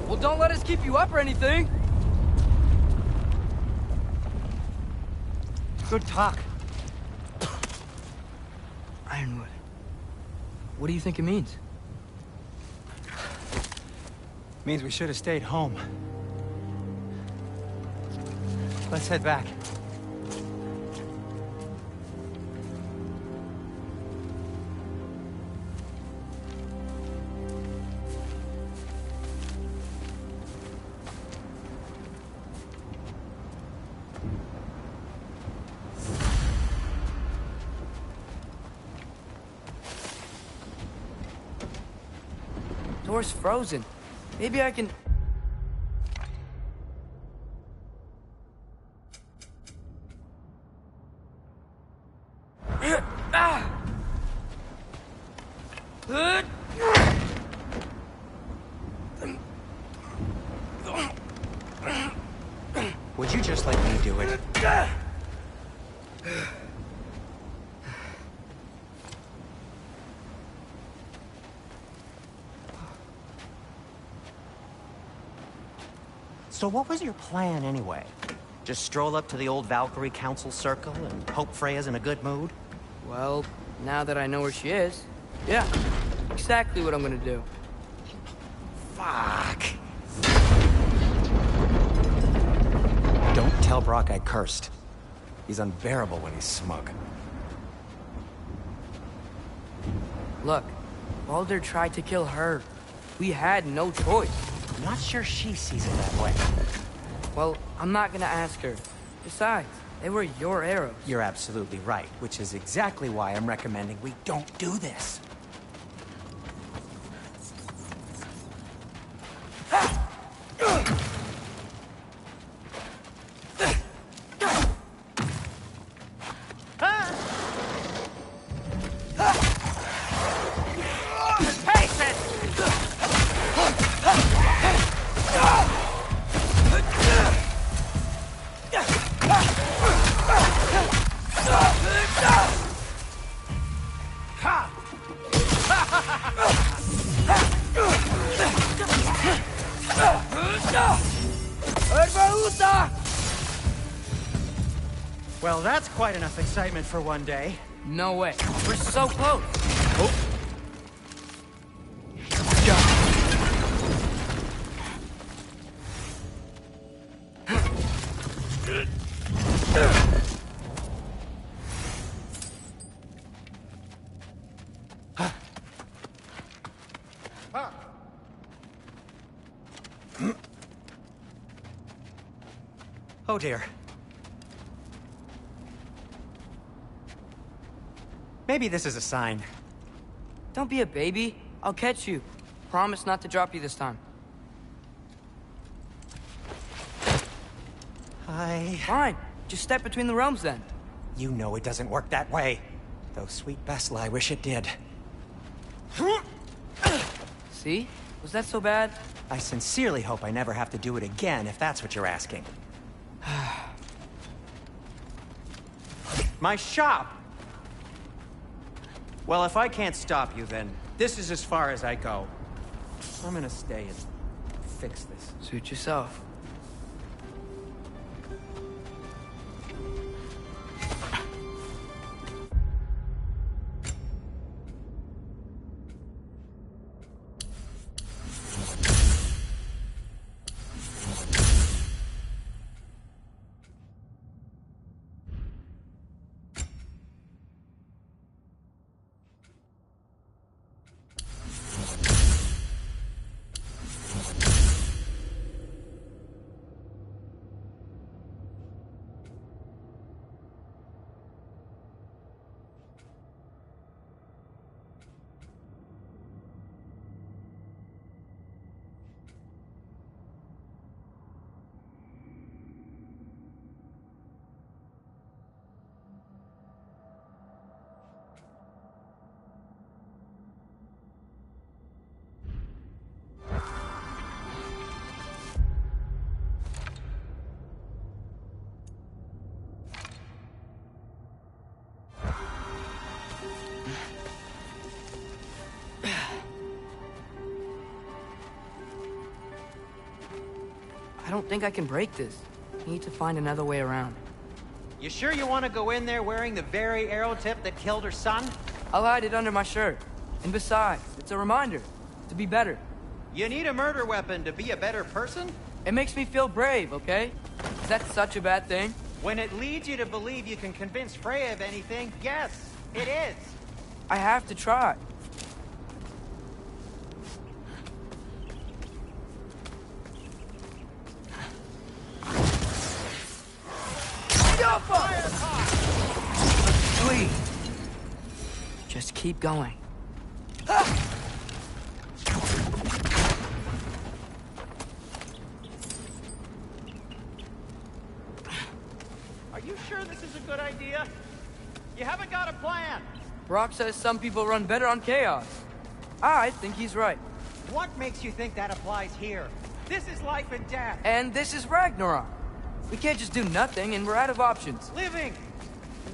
Well, don't let us keep you up or anything. Good talk. Ironwood. What do you think it means? Means we should have stayed home. Let's head back. Door's frozen. Maybe I can... Would you just let me do it? So what was your plan anyway? Just stroll up to the old Valkyrie Council Circle and hope Freya's in a good mood? Well, now that I know where she is, yeah, exactly what I'm gonna do. Fuck. Don't tell Brock I cursed. He's unbearable when he's smug. Look, Baldur tried to kill her. We had no choice. I'm not sure she sees it that way. Well, I'm not gonna ask her. Besides, they were your arrows. You're absolutely right, which is exactly why I'm recommending we don't do this. Well, that's quite enough excitement for one day. No way. We're so close. Oh dear. Maybe this is a sign. Don't be a baby. I'll catch you. Promise not to drop you this time. Fine. Just step between the realms then. You know it doesn't work that way. Though sweet Bessel, I wish it did. See? Was that so bad? I sincerely hope I never have to do it again, if that's what you're asking. My shop! Well, if I can't stop you, then this is as far as I go. I'm gonna stay and fix this. Suit yourself. I don't think I can break this. I need to find another way around. You sure you want to go in there wearing the very arrow tip that killed her son? I'll hide it under my shirt. And besides, it's a reminder to be better. You need a murder weapon to be a better person? It makes me feel brave, okay? Is that such a bad thing? When it leads you to believe you can convince Freya of anything, yes, it is. I have to try. Please. Just keep going. Are you sure this is a good idea? You haven't got a plan. Brock says some people run better on chaos. I think he's right. What makes you think that applies here? This is life and death. And this is Ragnarok. We can't just do nothing, and we're out of options. Living!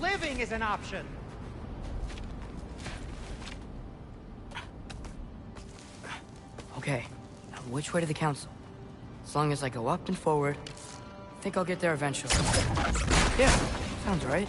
Living is an option. Okay, now which way to the council? As long as I go up and forward, I think I'll get there eventually. Yeah, sounds right.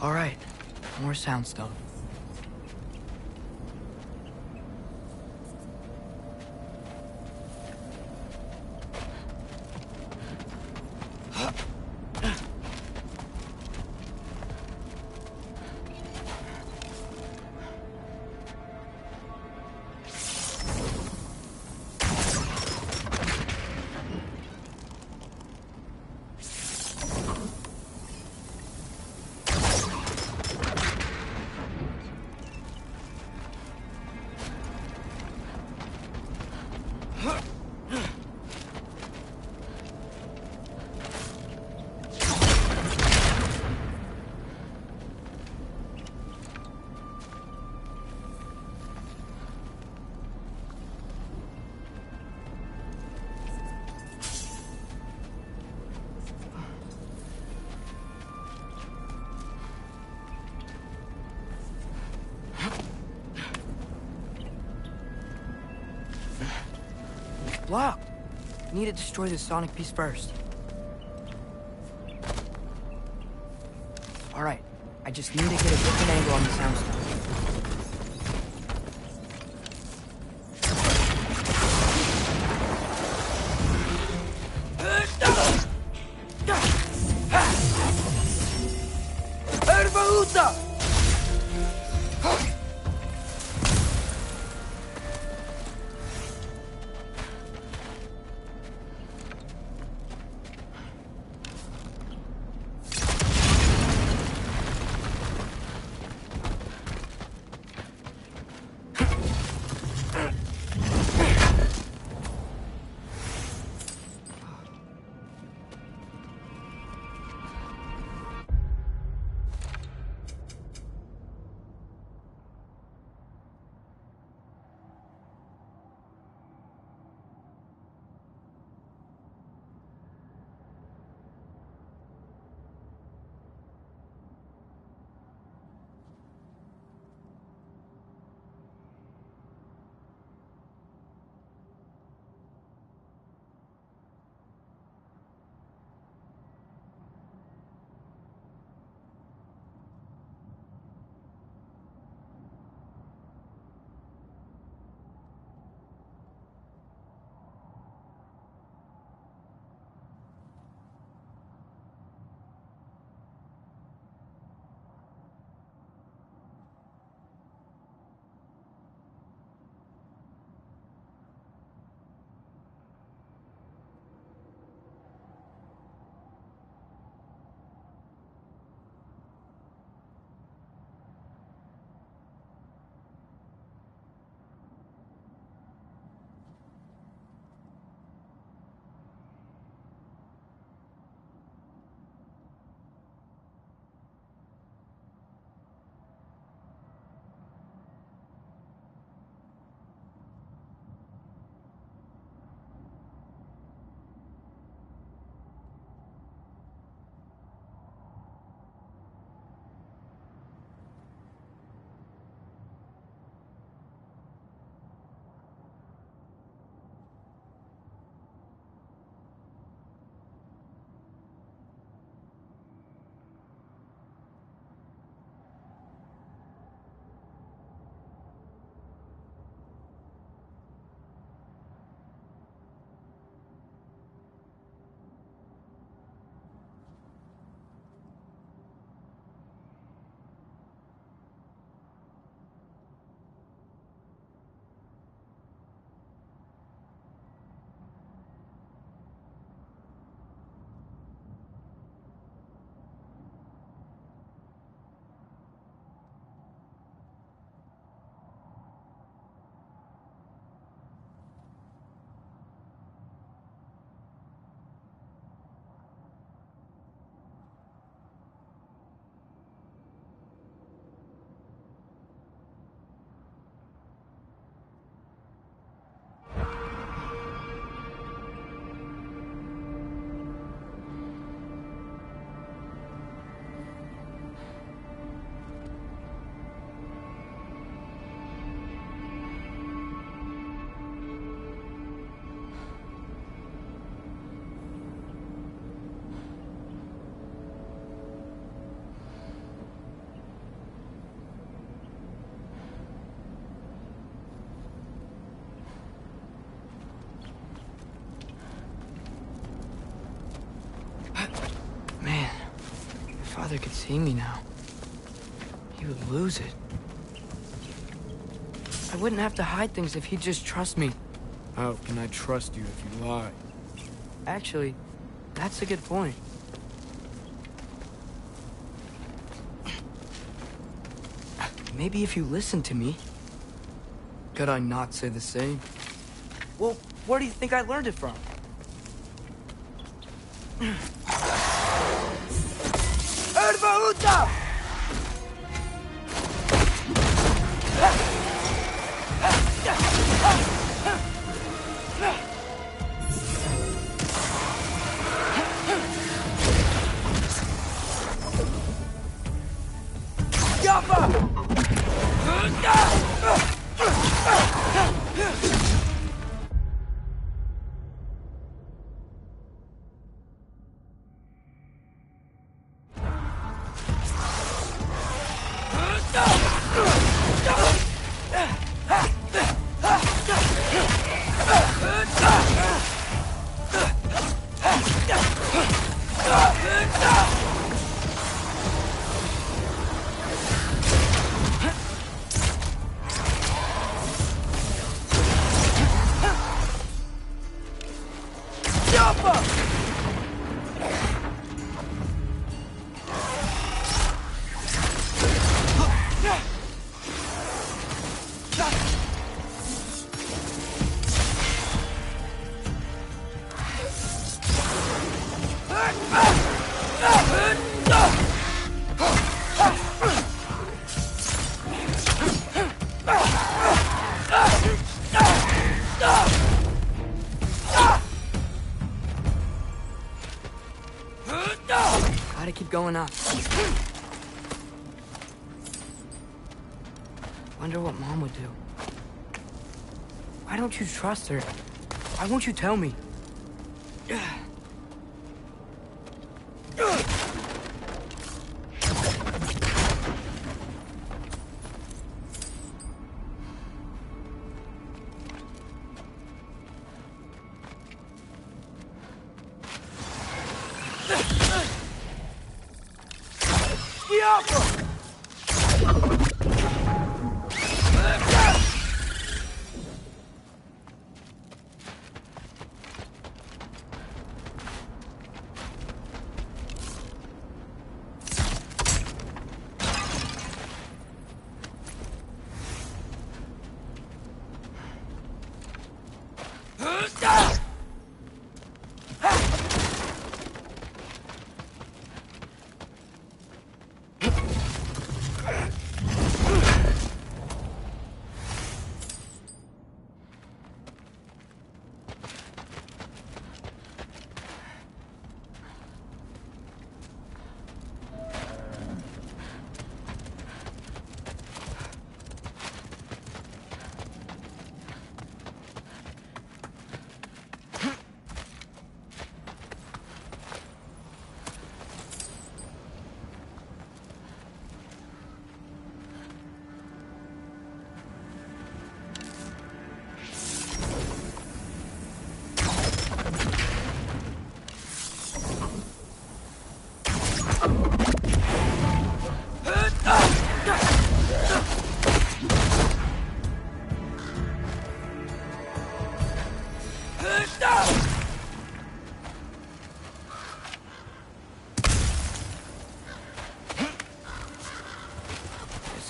All right, more soundstone. locked. I need to destroy the sonic piece first. Alright, I just need to get a different angle on the soundstone. Father could see me now. He would lose it. I wouldn't have to hide things if he'd just trust me. How can I trust you if you lie? Actually, that's a good point. Maybe if you listen to me. Could I not say the same? Well, where do you think I learned it from? Erva Uta! keep going up. Wonder what Mom would do. Why don't you trust her? Why won't you tell me?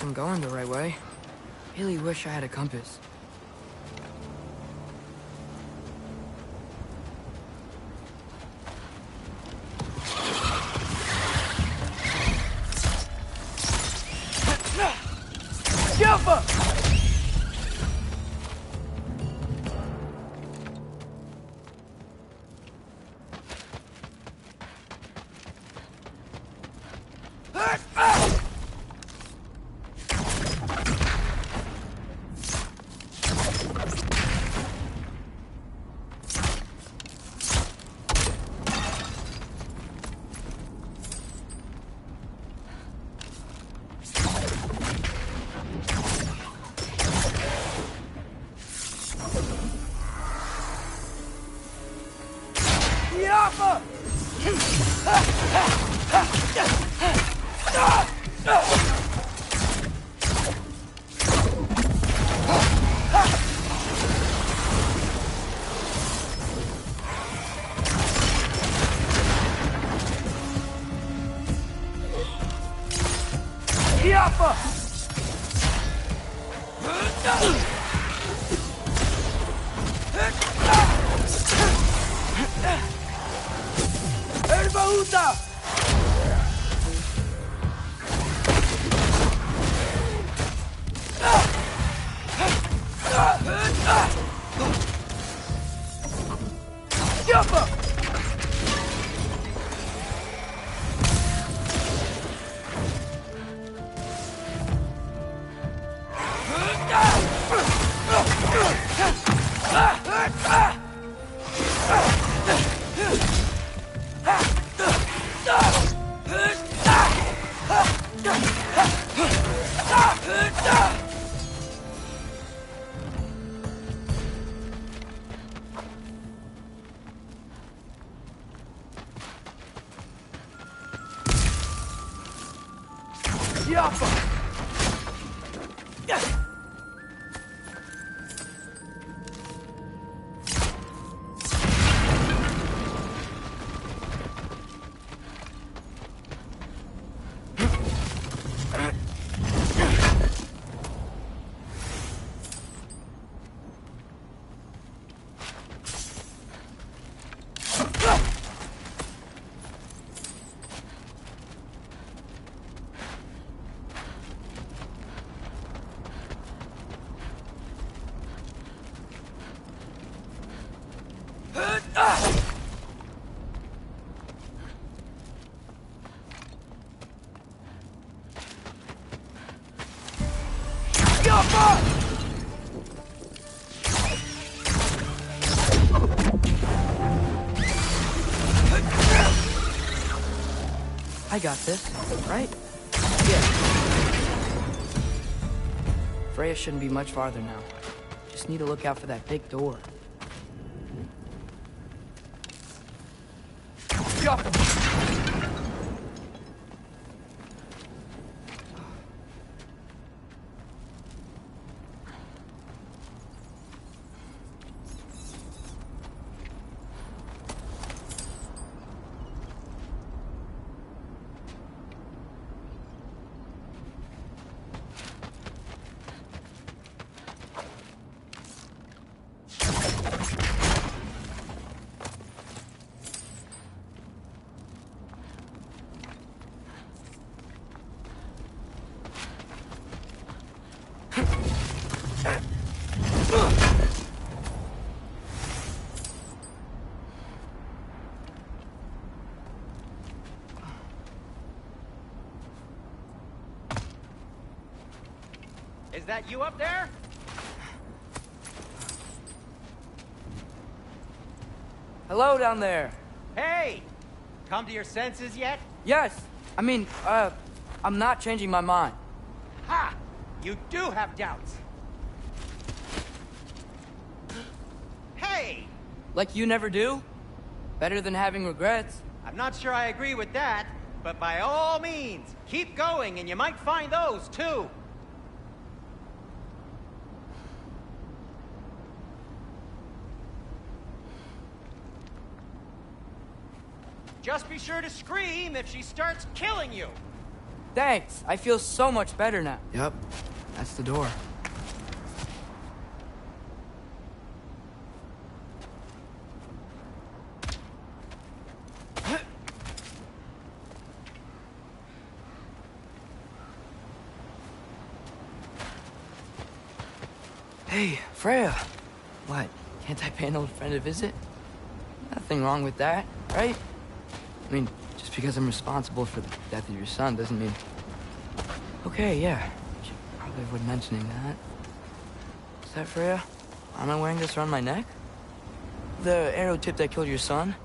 I'm going the right way. Really wish I had a compass. Jumper! I got this, right? Yeah. Freya shouldn't be much farther now. Just need to look out for that big door. Yup! Is that you up there? Hello down there. Hey! Come to your senses yet? Yes. I mean, I'm not changing my mind. Ha! You do have doubts. Hey! Like you never do? Better than having regrets. I'm not sure I agree with that, but by all means, keep going and you might find those too. Just be sure to scream if she starts killing you. Thanks. I feel so much better now. Yep. That's the door. Hey, Freya. What? Can't I pay an old friend a visit? Nothing wrong with that, right? I mean, just because I'm responsible for the death of your son doesn't mean... Okay, yeah. Should probably avoid mentioning that. Is that Freya? Am I wearing this around my neck? The arrow tip that killed your son?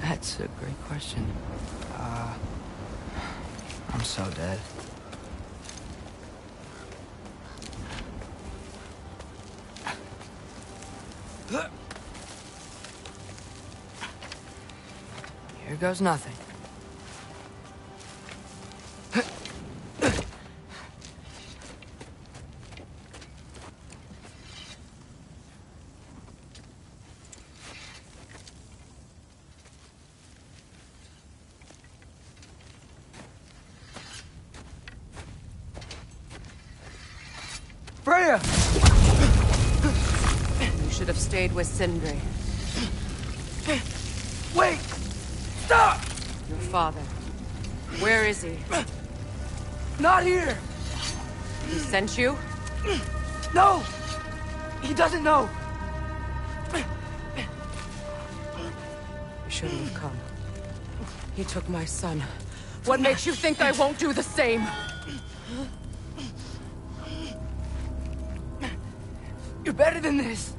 That's a great question. I'm so dead. Here goes nothing. Freya! You should have stayed with Sindri. Wait! Stop! Your father. Where is he? Not here! He sent you? No! He doesn't know! You shouldn't have come. He took my son. What makes you think I won't do the same? You're better than this!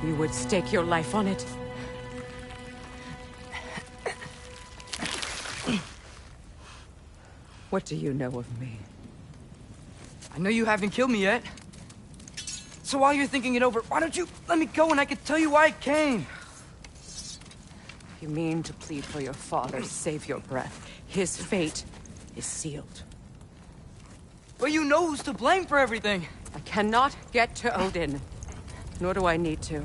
You would stake your life on it? What do you know of me? I know you haven't killed me yet. So while you're thinking it over, why don't you let me go and I can tell you why I came? You mean to plead for your father, save your breath. His fate is sealed. But you know who's to blame for everything. I cannot get to Odin. Nor do I need to.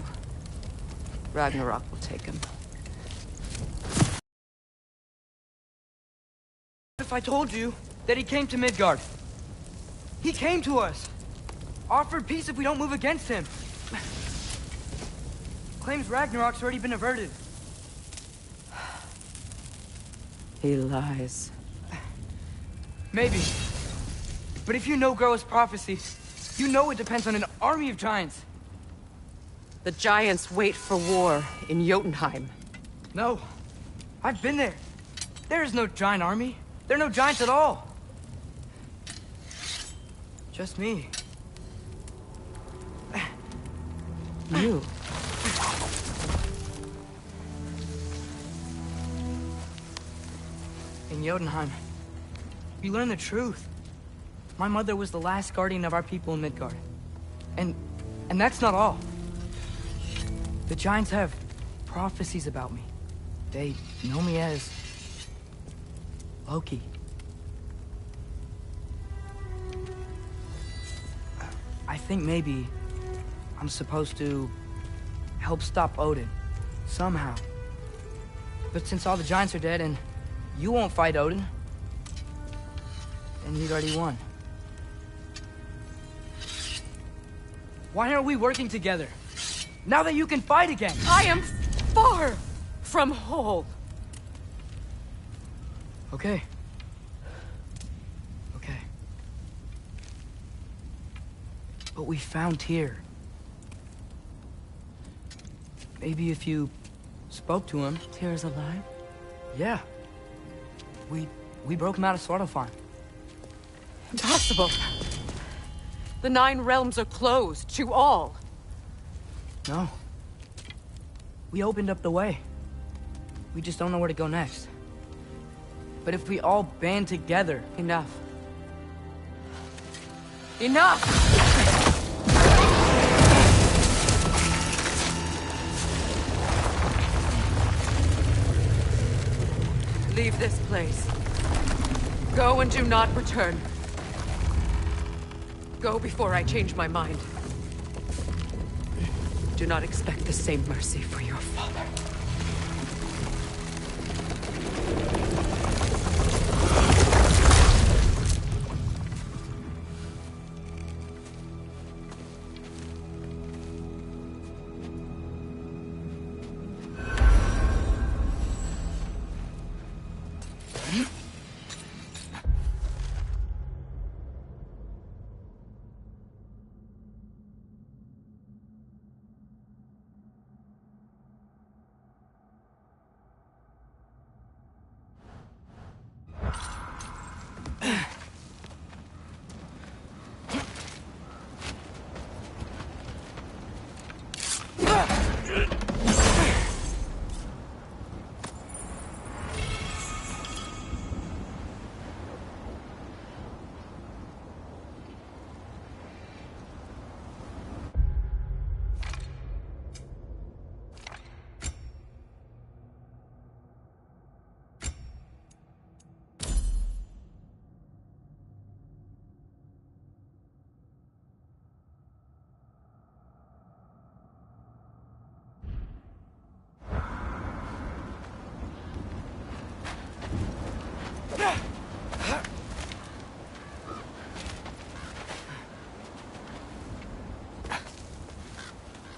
Ragnarok will take him. What if I told you that he came to Midgard? He came to us. Offered peace if we don't move against him. Claims Ragnarok's already been averted. He lies. Maybe. But if you know Groa's prophecy, you know it depends on an army of giants. The Giants wait for war in Jotunheim. No. I've been there. There is no giant army. There are no giants at all. Just me. You. In Jotunheim, we learn the truth. My mother was the last guardian of our people in Midgard. And that's not all. The Giants have prophecies about me. They know me as Loki. I think maybe I'm supposed to help stop Odin, somehow. But since all the Giants are dead and you won't fight Odin, then you'd already won. Why aren't we working together? Now that you can fight again! I am far from whole. Okay. Okay. But we found Tyr. Maybe if you spoke to him... Tyr's alive? Yeah. We broke him out of Svartalfheim. Impossible. The 9 realms are closed to all. No. We opened up the way. We just don't know where to go next. But if we all band together... Enough. Enough! Leave this place. Go and do not return. Go before I change my mind. Do not expect the same mercy for your father.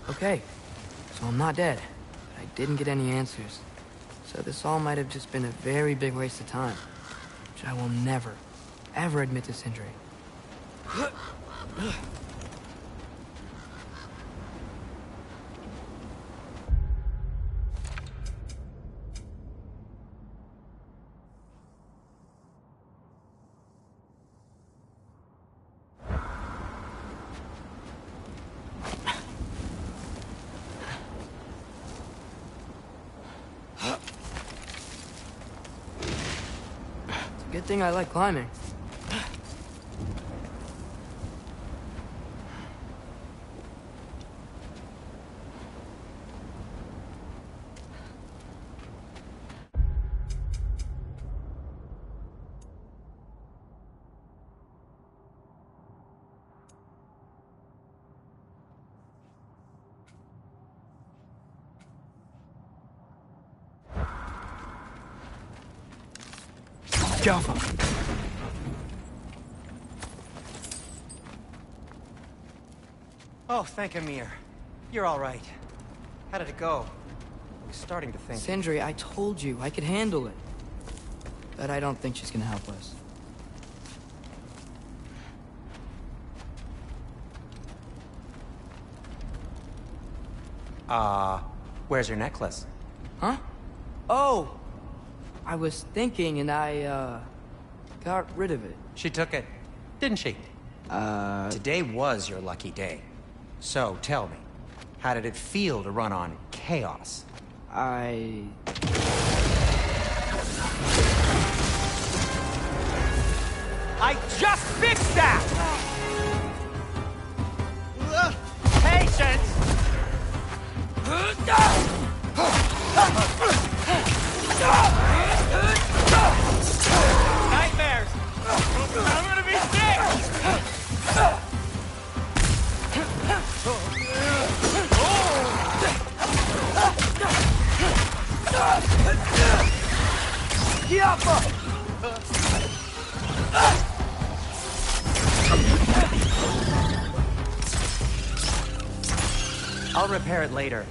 Okay, so I'm not dead, but I didn't get any answers. So this all might have just been a very big waste of time, which I will never, ever admit to Sindri. Good thing I like climbing. Java. Oh, thank Amir. You're all right. How did it go? I was starting to think... Sindri, I told you I could handle it. But I don't think she's gonna help us. Where's your necklace? Huh? Oh! I was thinking and I, got rid of it. She took it, didn't she? Today was your lucky day. So, tell me, how did it feel to run on chaos? I just fixed that! Patience! Nightmares! I'm gonna be sick! I'll repair it later.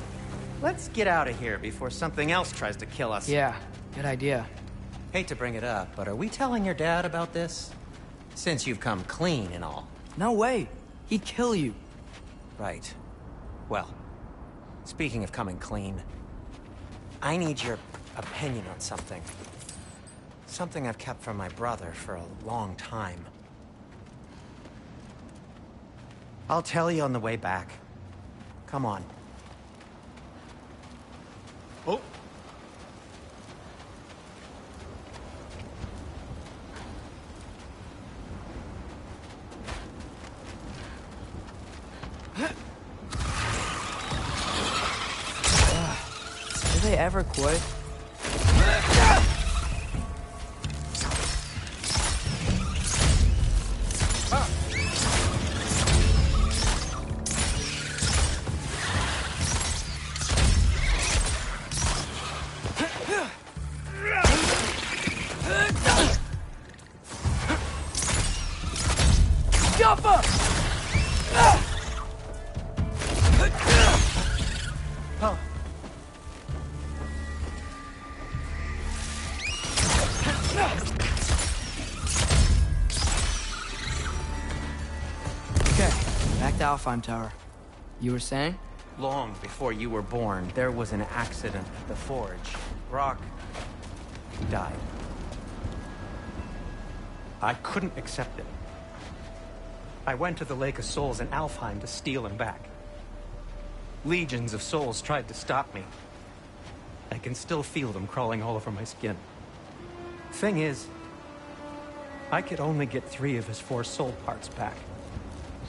Let's get out of here before something else tries to kill us. Yeah, good idea. Hate to bring it up, but are we telling your dad about this? Since you've come clean and all. No way. He'd kill you. Right. Well, speaking of coming clean, I need your opinion on something. Something I've kept from my brother for a long time. I'll tell you on the way back. Come on. Oh. Do they ever quit? Alfheim Tower. You were saying? Long before you were born, there was an accident at the forge. Brock died. I couldn't accept it. I went to the Lake of Souls in Alfheim to steal him back. Legions of souls tried to stop me. I can still feel them crawling all over my skin. Thing is, I could only get 3 of his 4 soul parts back.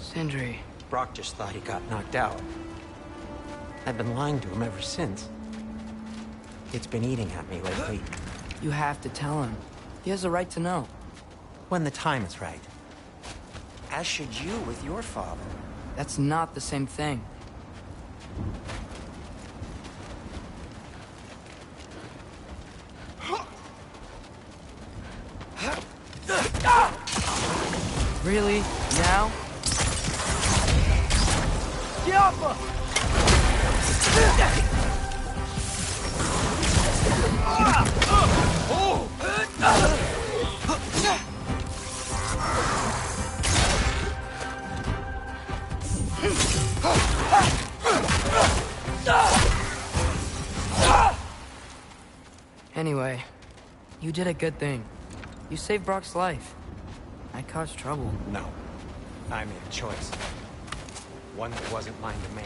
Sindri. Brock just thought he got knocked out. I've been lying to him ever since. It's been eating at me lately. You have to tell him. He has a right to know. When the time is right. As should you with your father. That's not the same thing. Really? Now? Anyway, you did a good thing. You saved Brock's life. I caused trouble. No. I made a choice. One that wasn't mine to make.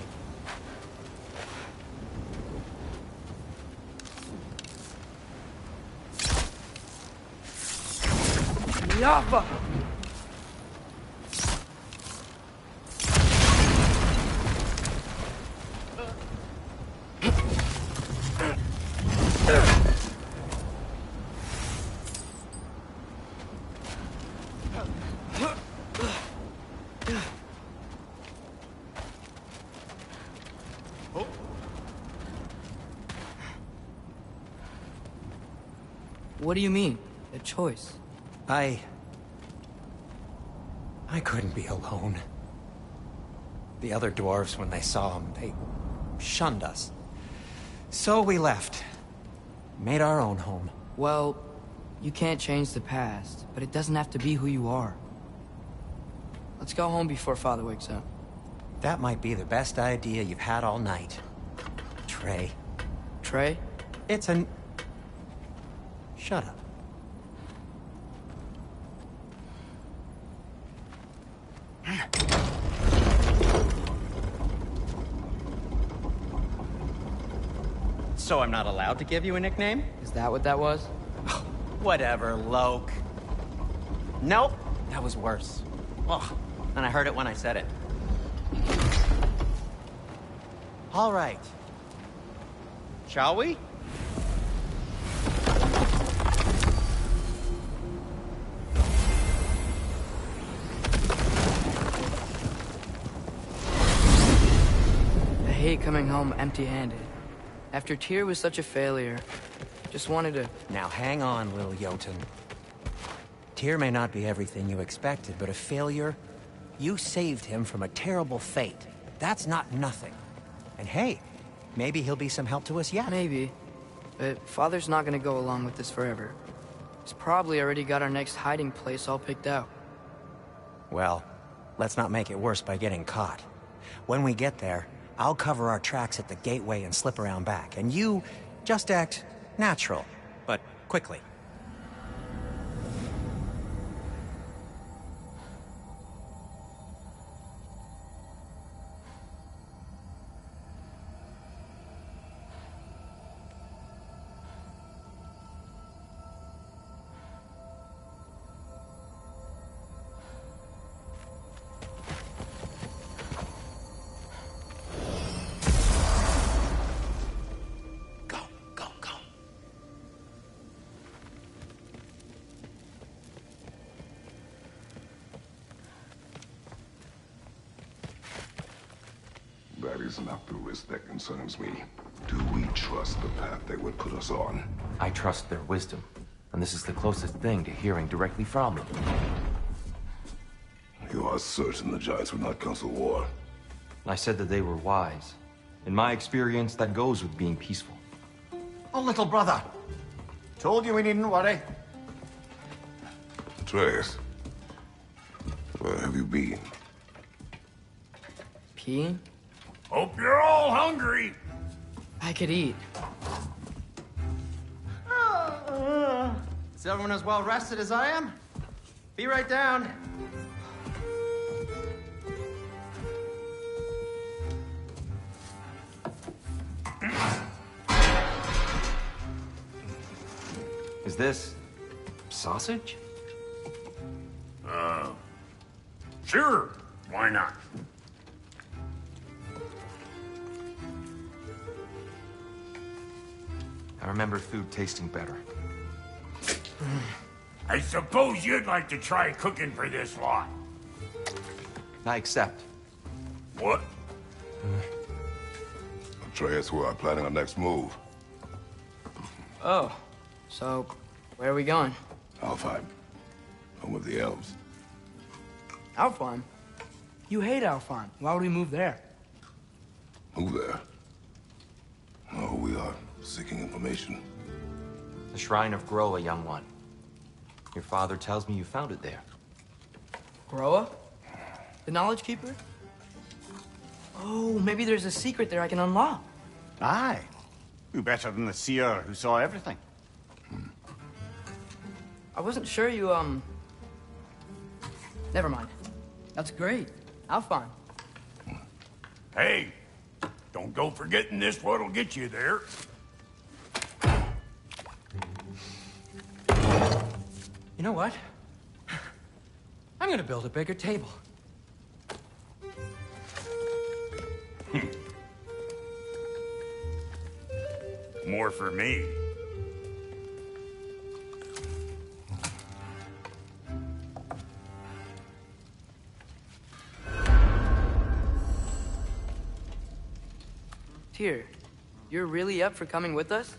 Yappa! What do you mean? A choice? I couldn't be alone. The other dwarves, when they saw him, they shunned us. So we left. Made our own home. Well, you can't change the past, but it doesn't have to be who you are. Let's go home before Father wakes up. That might be the best idea you've had all night. Trey. Trey? It's an... Shut up. So I'm not allowed to give you a nickname? Is that what that was? Whatever, Loke. Nope, that was worse. Ugh, and I heard it when I said it. All right. Shall we? I hate coming home empty-handed. After Tyr was such a failure, just wanted to... Now hang on, little Jotun. Tyr may not be everything you expected, but a failure? You saved him from a terrible fate. That's not nothing. And hey, maybe he'll be some help to us yet. Maybe. But Father's not gonna go along with this forever. He's probably already got our next hiding place all picked out. Well, let's not make it worse by getting caught. When we get there, I'll cover our tracks at the gateway and slip around back, and you just act natural, but quickly. That is not the risk that concerns me. Do we trust the path they would put us on? I trust their wisdom, and this is the closest thing to hearing directly from them. You are certain the Giants would not counsel war? I said that they were wise. In my experience, that goes with being peaceful. Oh, little brother. Told you we needn't worry. Atreus, where have you been? Peeing? Hope you're all hungry. I could eat. Is everyone as well rested as I am? Be right down. Is this... sausage? Sure. Why not? I remember food tasting better. I suppose you'd like to try cooking for this lot. I accept. What? Atreus, we are planning our next move. Oh, so where are we going? Alfheim, home of the elves. Alfheim? You hate Alfheim. Why would we move there? Move there? No, we are seeking information. The Shrine of Groa, young one. Your father tells me you found it there. Groa? The Knowledge Keeper? Oh, maybe there's a secret there I can unlock. Aye. Who better than the seer who saw everything? I wasn't sure you, Never mind. That's great. Alfheim. Hey, don't go forgetting this what'll get you there. You know what? I'm gonna build a bigger table. More for me. Tyr, you're really up for coming with us?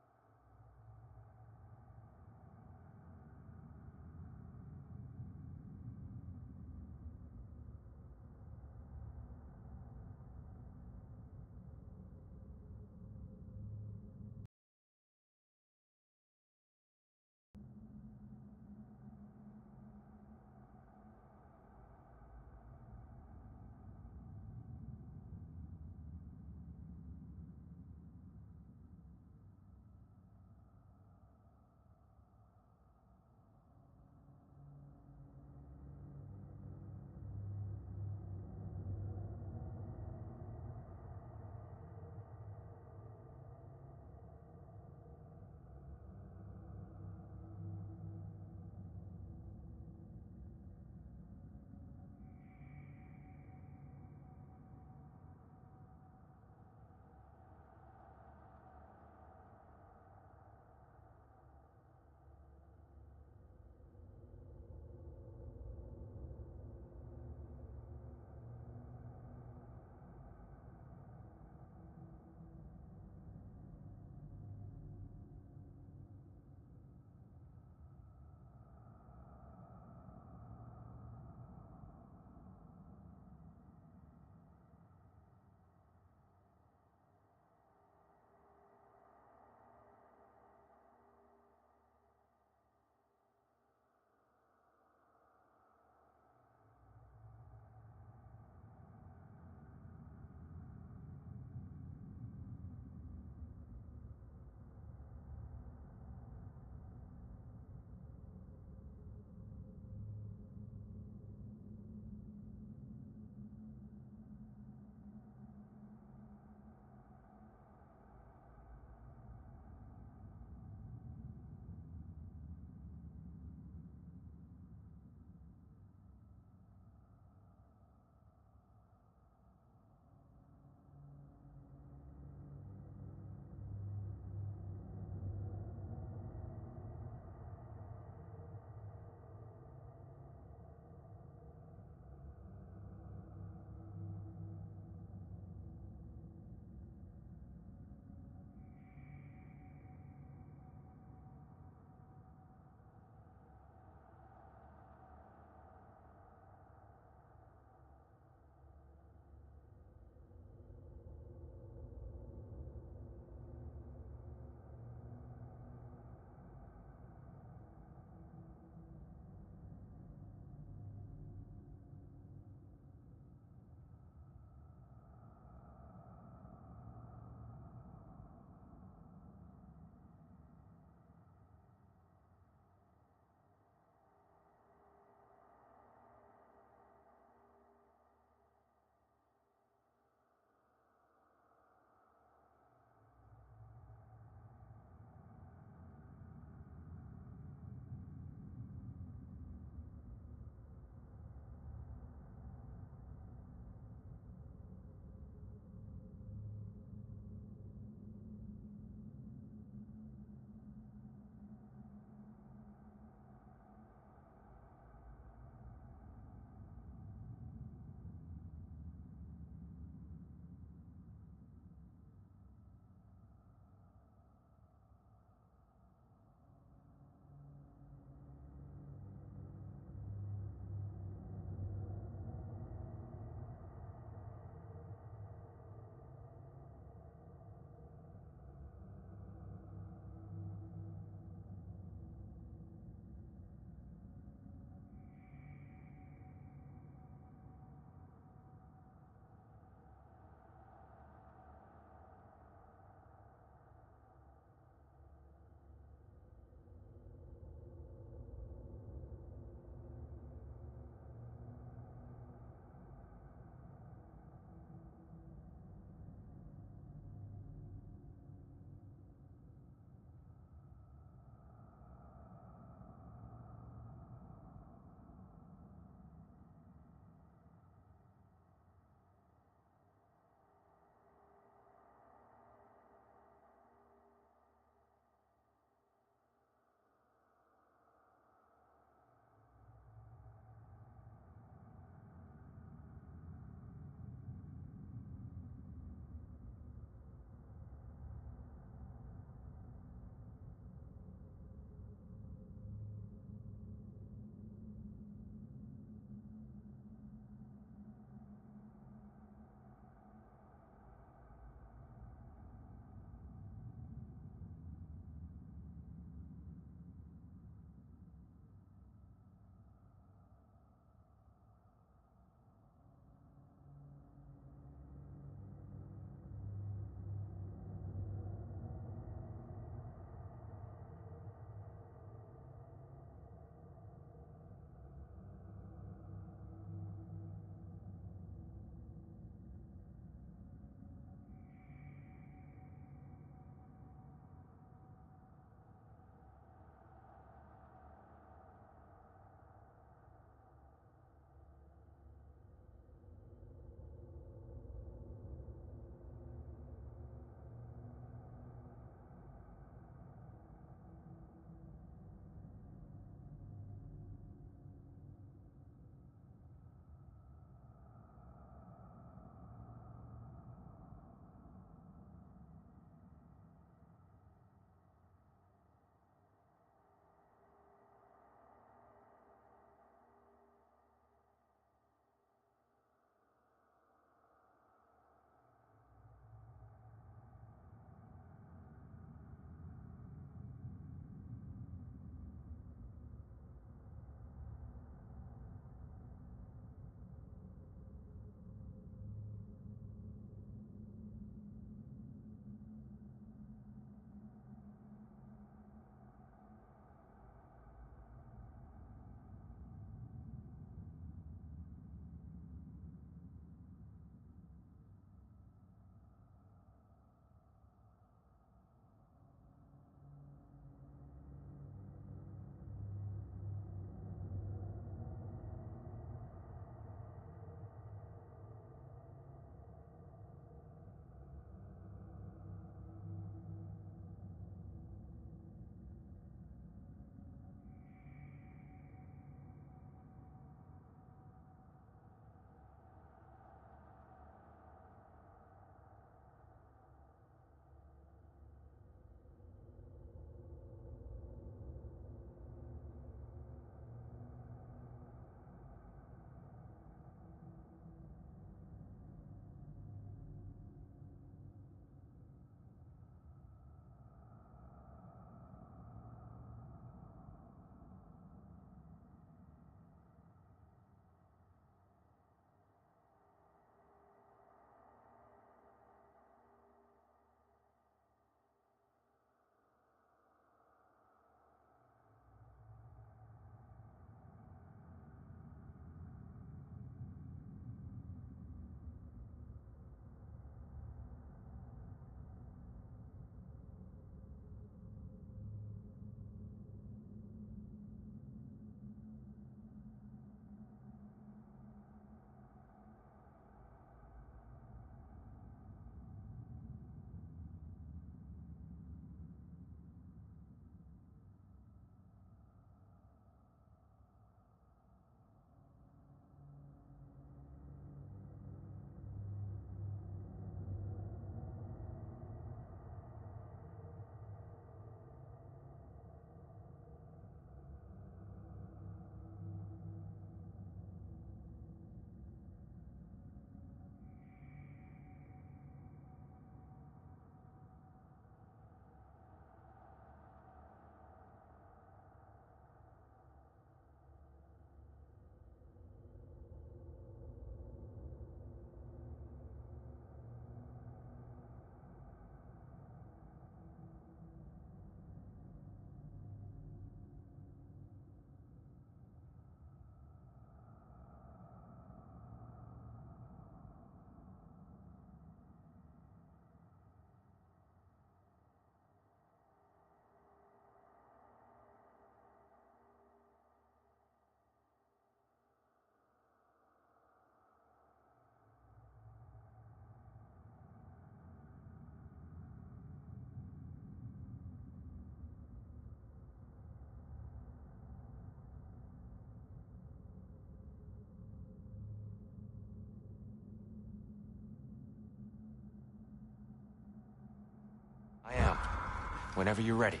whenever you're ready.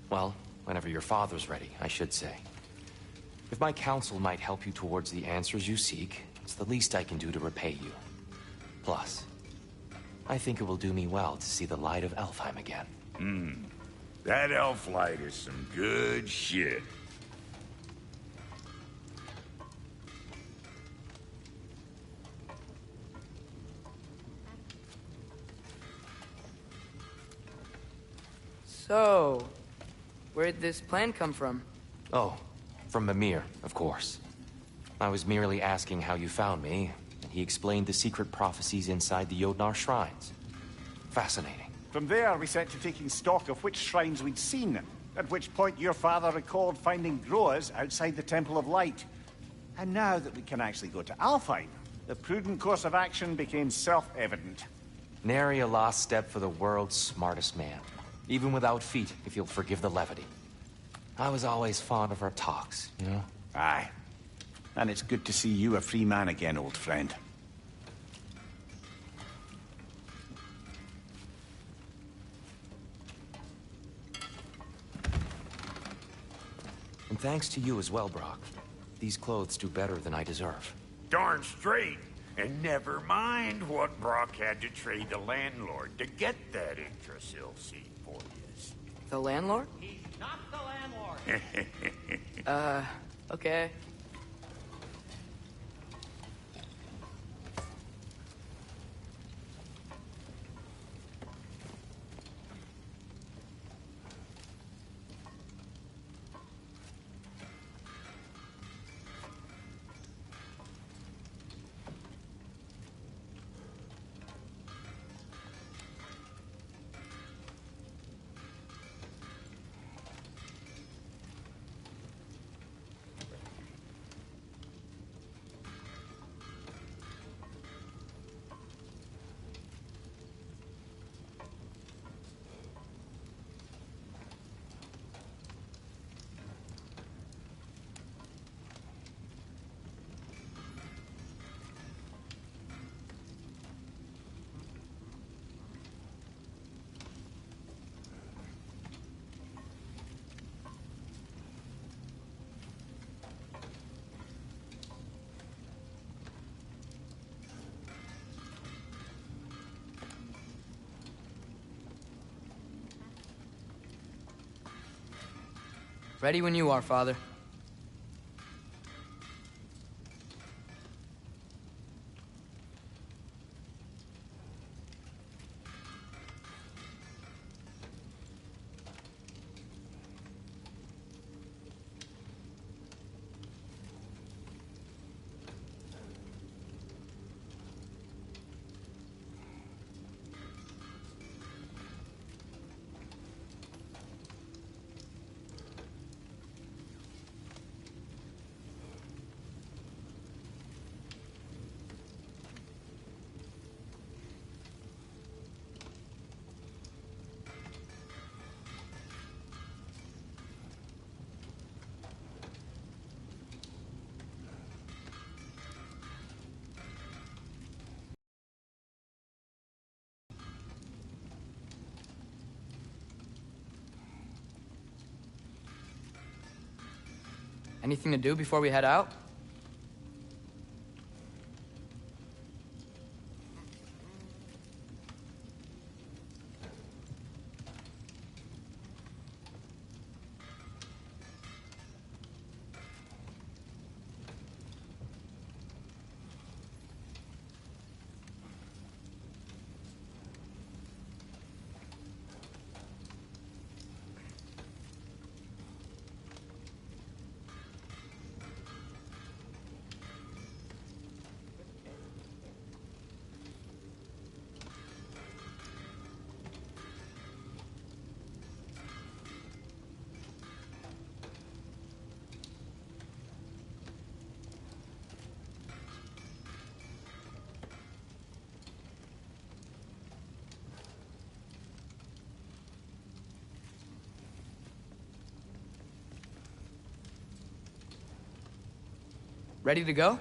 Well, whenever your father's ready, I should say. If my counsel might help you towards the answers you seek, it's the least I can do to repay you. Plus, I think it will do me well to see the light of Elfheim again. That elf light is some good shit. So, where'd this plan come from? Oh, from Mimir, of course. I was merely asking how you found me, and he explained the secret prophecies inside the Jotnar shrines. Fascinating. From there, we set to taking stock of which shrines we'd seen, at which point your father recalled finding growers outside the Temple of Light. And now that we can actually go to Alfheim, the prudent course of action became self-evident. Nary a lost step for the world's smartest man. Even without feet, if you'll forgive the levity. I was always fond of our talks, you know? Aye. And it's good to see you a free man again, old friend. And thanks to you as well, Brock. These clothes do better than I deserve. Darn straight. And never mind what Brock had to trade the landlord to get that Yggdrasil seed for you. The landlord? He's not the landlord. Okay. Ready when you are, Father. Anything to do before we head out? Ready to go?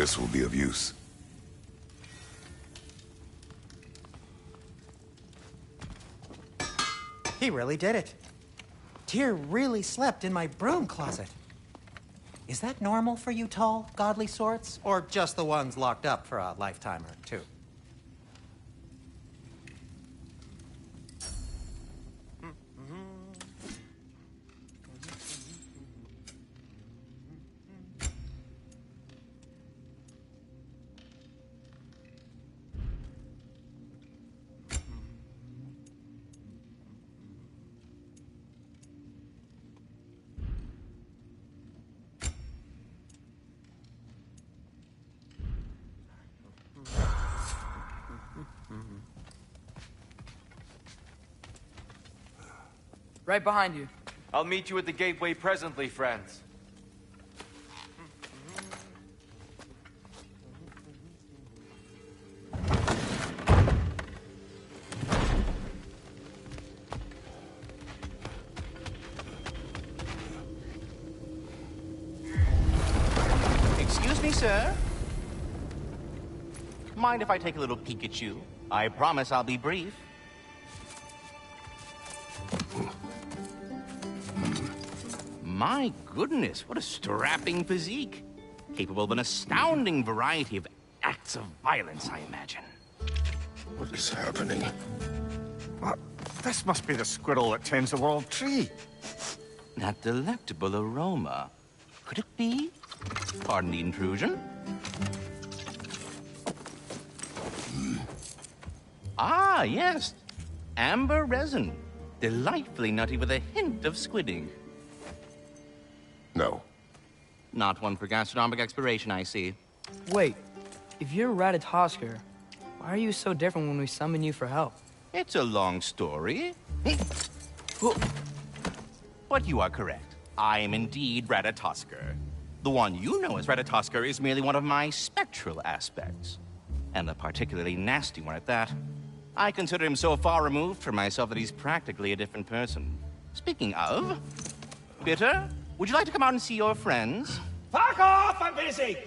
bliss will be of use. He really did it. Tyr really slept in my broom closet. Is that normal for you tall, godly sorts? Or just the ones locked up for a lifetime or two? Right behind you. I'll meet you at the gateway presently, friends. Excuse me, sir. Mind if I take a little peek at you? I promise I'll be brief. My goodness, what a strapping physique. Capable of an astounding variety of acts of violence, I imagine. What is happening? What? This must be the squirrel that tends the world tree. That delectable aroma. Could it be? Pardon the intrusion. Ah, yes. Amber resin. Delightfully nutty with a hint of squidding. No. Not one for gastronomic exploration, I see. Wait, if you're Ratatosker, why are you so different when we summon you for help? It's a long story. But you are correct. I am indeed Ratatosker. The one you know as Ratatosker is merely one of my spectral aspects. And a particularly nasty one at that. I consider him so far removed from myself that he's practically a different person. Speaking of... Bitter, would you like to come out and see your friends? Fuck off! I'm busy!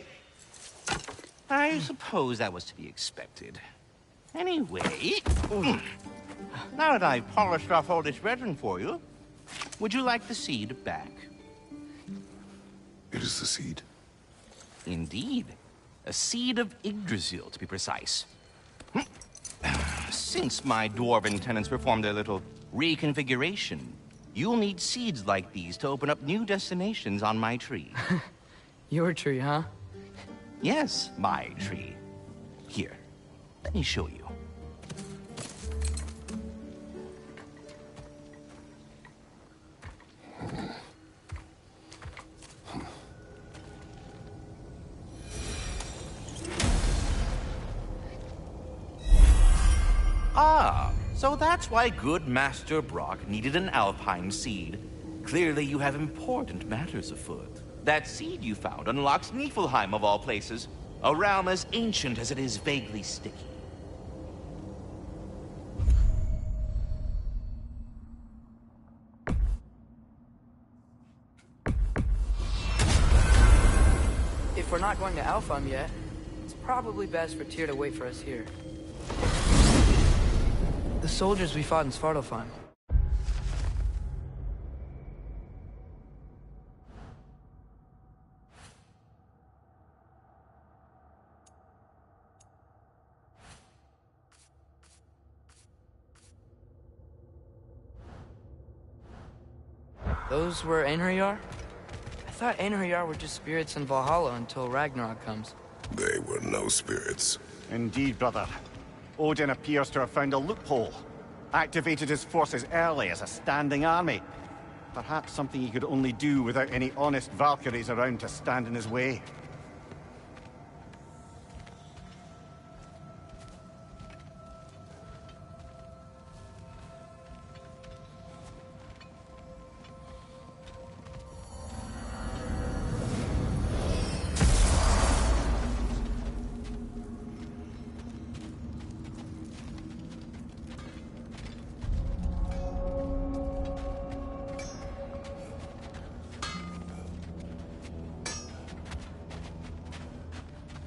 I suppose that was to be expected. Anyway... Now that I've polished off all this resin for you, would you like the seed back? It is the seed? Indeed. A seed of Yggdrasil, to be precise. Since my dwarven tenants performed their little reconfiguration, you'll need seeds like these to open up new destinations on my tree. Your tree, huh? Yes, my tree. Here, let me show you. Ah, so that's why good Master Brock needed an Alpine seed. Clearly you have important matters afoot. That seed you found unlocks Niflheim of all places, a realm as ancient as it is vaguely sticky. If we're not going to Alfheim yet, it's probably best for Tyr to wait for us here. The soldiers we fought in Svartalfheim. Those were Einherjar? I thought Einherjar were just spirits in Valhalla until Ragnarok comes. They were no spirits. Indeed, brother. Odin appears to have found a loophole. Activated his forces early as a standing army. Perhaps something he could only do without any honest Valkyries around to stand in his way.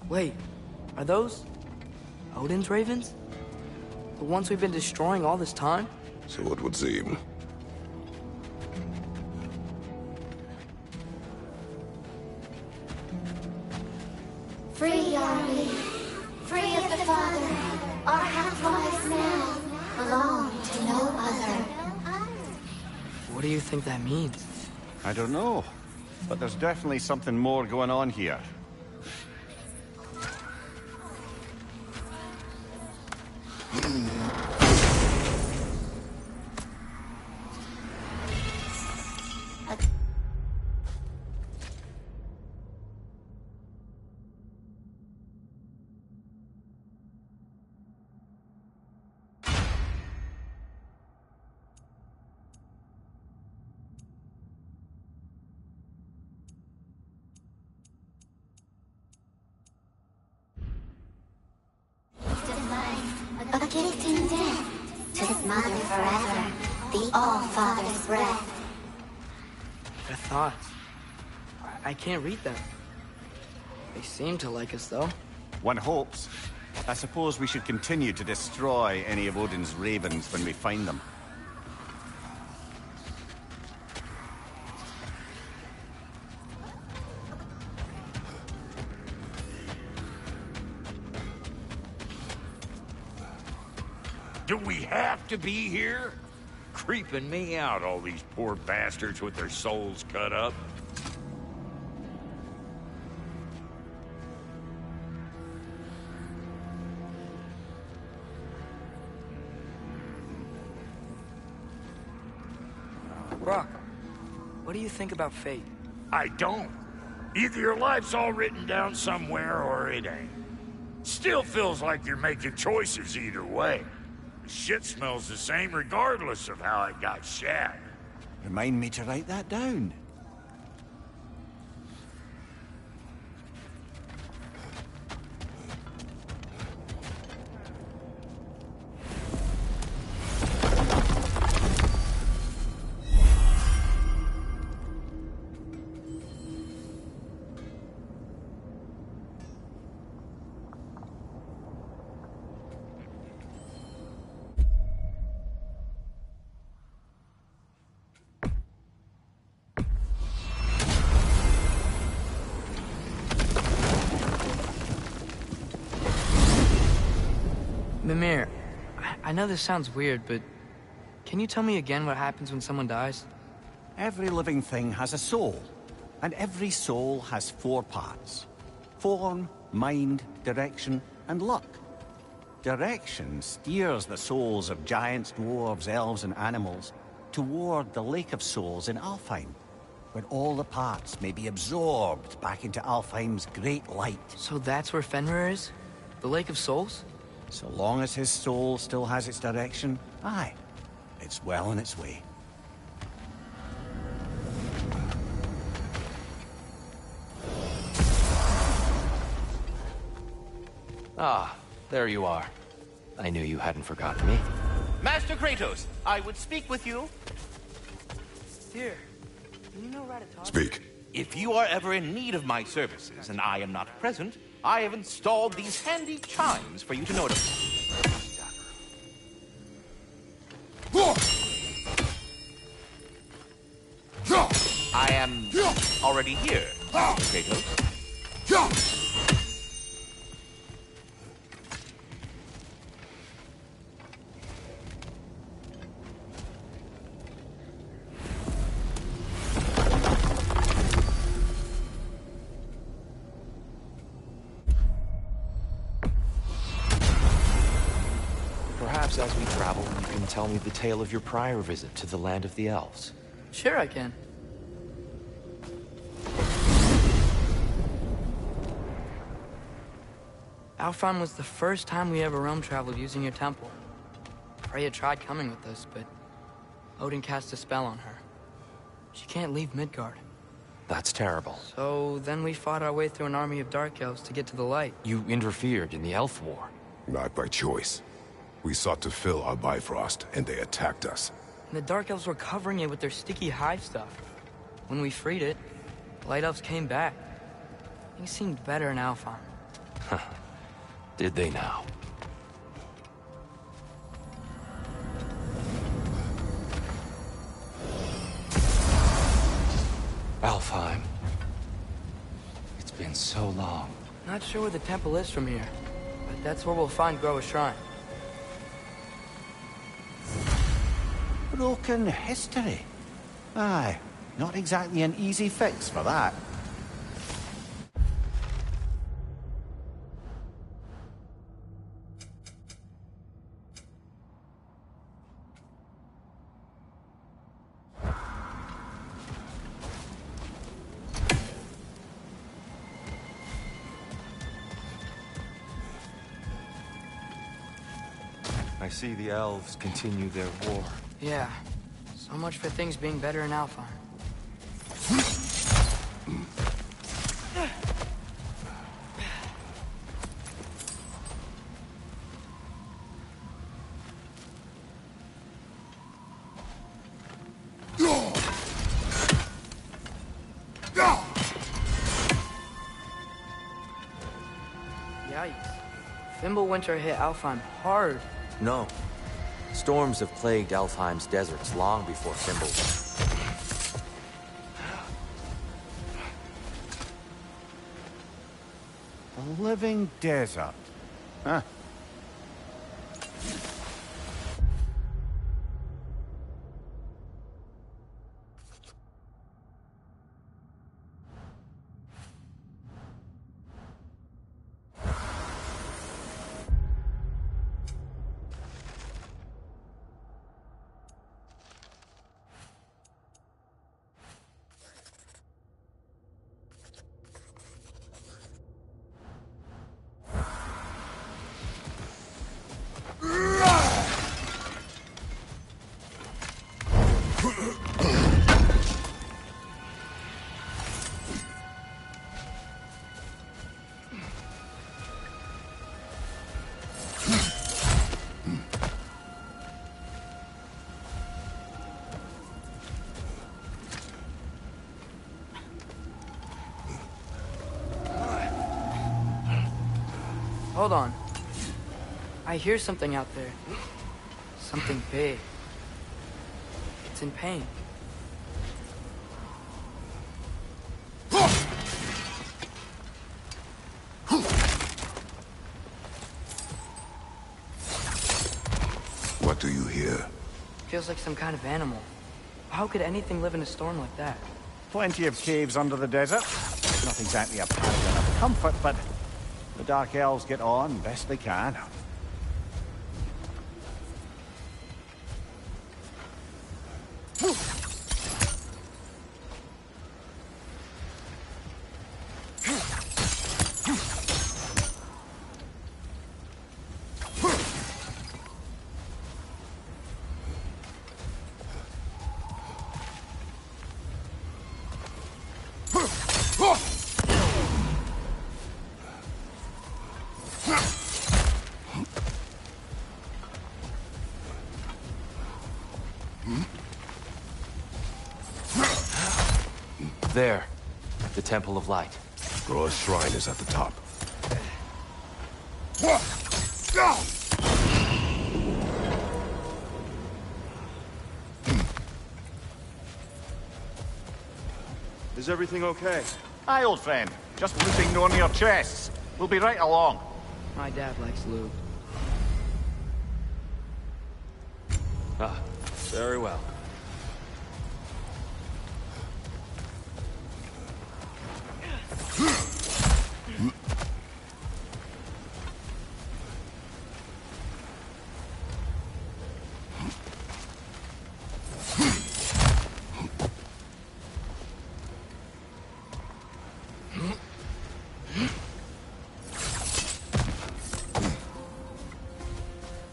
Wait, are those Odin's ravens? The ones we've been destroying all this time? So it would seem. Free are we, free of the Father. Our half-lives now belong to no other. What do you think that means? I don't know, but there's definitely something more going on here. A gift in death to his mother forever. The All-Father's breath. Their thoughts. I can't read them. They seem to like us, though. One hopes. I suppose we should continue to destroy any of Odin's ravens when we find them. Do we have to be here? Creeping me out, all these poor bastards with their souls cut up. Brock, what do you think about fate? I don't. Either your life's all written down somewhere or it ain't. Still feels like you're making choices either way. Shit smells the same regardless of how it got shat. Remind me to write that down. Mimir, I know this sounds weird, but can you tell me again what happens when someone dies? Every living thing has a soul, and every soul has 4 parts. Form, mind, direction, and luck. Direction steers the souls of giants, dwarves, elves, and animals toward the Lake of Souls in Alfheim, where all the parts may be absorbed back into Alfheim's great light. So that's where Fenrir is? The Lake of Souls? So long as his soul still has its direction, aye, it's well on its way. Ah, there you are. I knew you hadn't forgotten me. Master Kratos, I would speak with you. Here, do you know Ratatouille? Speak. If you are ever in need of my services and I am not present, I have installed these handy chimes for you to notify. I am already here, Kratos. Perhaps as we travel, you can tell me the tale of your prior visit to the land of the elves. Sure I can. Alfheim was the first time we ever realm traveled using your temple. Freya tried coming with us, but Odin cast a spell on her. She can't leave Midgard. That's terrible. So then we fought our way through an army of dark elves to get to the light. You interfered in the elf war. Not by choice. We sought to fill our Bifrost, and they attacked us. And the dark elves were covering it with their sticky hive stuff. When we freed it, the light elves came back. Things seemed better in Alfheim. Did they now? Alfheim. It's been so long. Not sure where the temple is from here, but that's where we'll find Groa's shrine. Broken history. Aye, not exactly an easy fix for that. I see the elves continue their war. Yeah, so much for things being better in Alfheim. Yikes. Fimbulwinter hit Alfheim hard. No. Storms have plagued Alfheim's deserts long before Fimbul. A living desert. Huh. Hold on. I hear something out there. Something big. It's in pain. What do you hear? Feels like some kind of animal. How could anything live in a storm like that? Plenty of caves under the desert. Not exactly a pattern of comfort, but the Dark Elves get on best they can. There. The Temple of Light. Groa's shrine is at the top. Is everything okay? Aye, old friend. Just looping on your chests. We'll be right along. My dad likes lube. Ah, very well.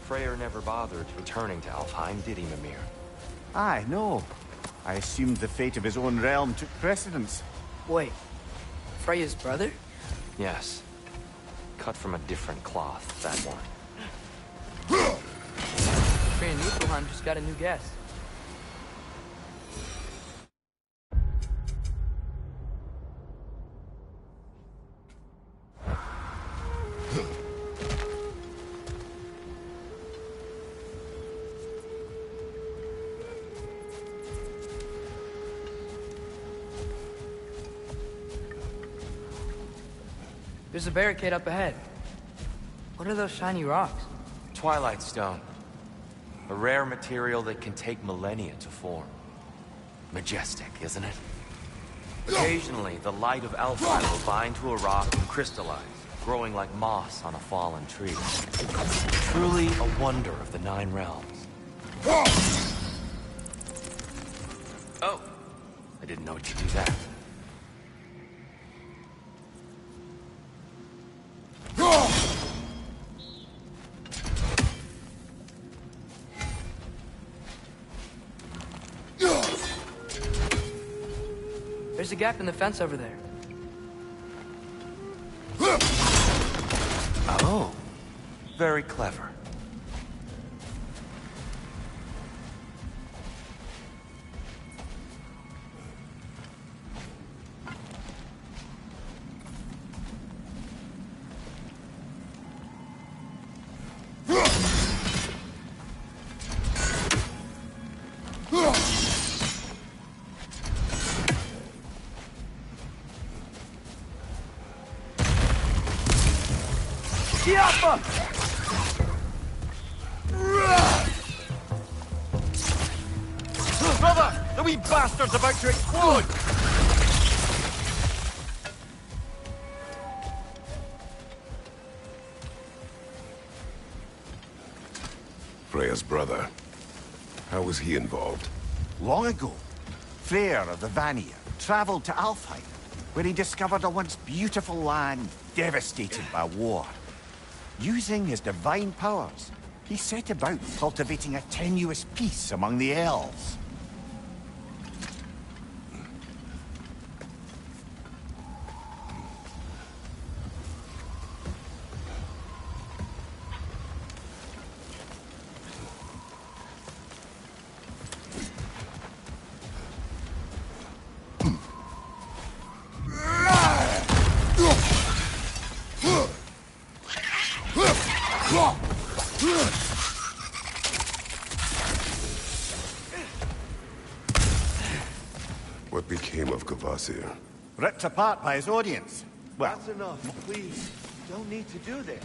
Freyr never bothered returning to Alfheim, did he, Mimir? Aye, no. I assumed the fate of his own realm took precedence. Wait. Freya's brother? Yes. Cut from a different cloth, that one. Freya Niflheim just got a new guest. There's a barricade up ahead. What are those shiny rocks? Twilight Stone. A rare material that can take millennia to form. Majestic, isn't it? Occasionally, the light of Alfheim will bind to a rock and crystallize, growing like moss on a fallen tree. Truly a wonder of the Nine Realms. Oh, I didn't know you'd do that. There's a gap in the fence over there. Oh, very clever. Brother! The wee bastard's about to explode! Freya's brother. How was he involved? Long ago, Freyr of the Vanir traveled to Alfheim, where he discovered a once beautiful land devastated by war. Using his divine powers, he set about cultivating a tenuous peace among the elves. What became of Kvasir? Ripped apart by his audience. Well, That's enough, please. You don't need to do this.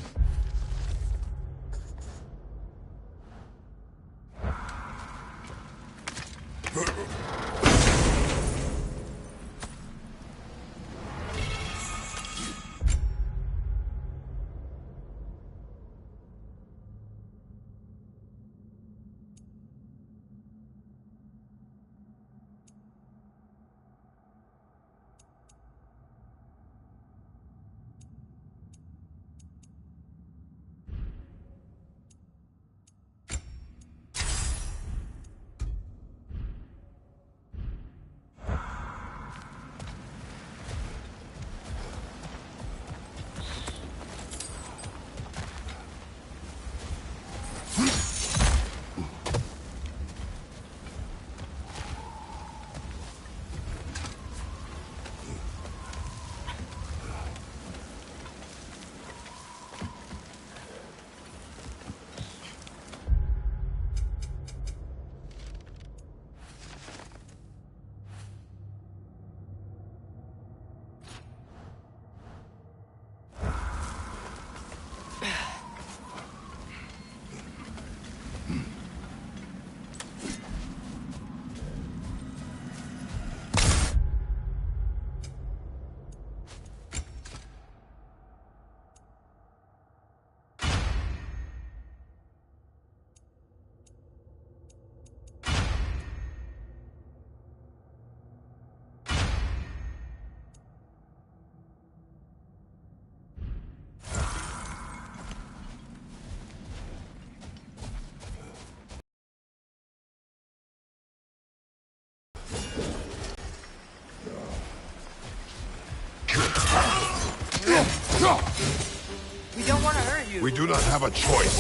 We don't want to hurt you. We do not have a choice.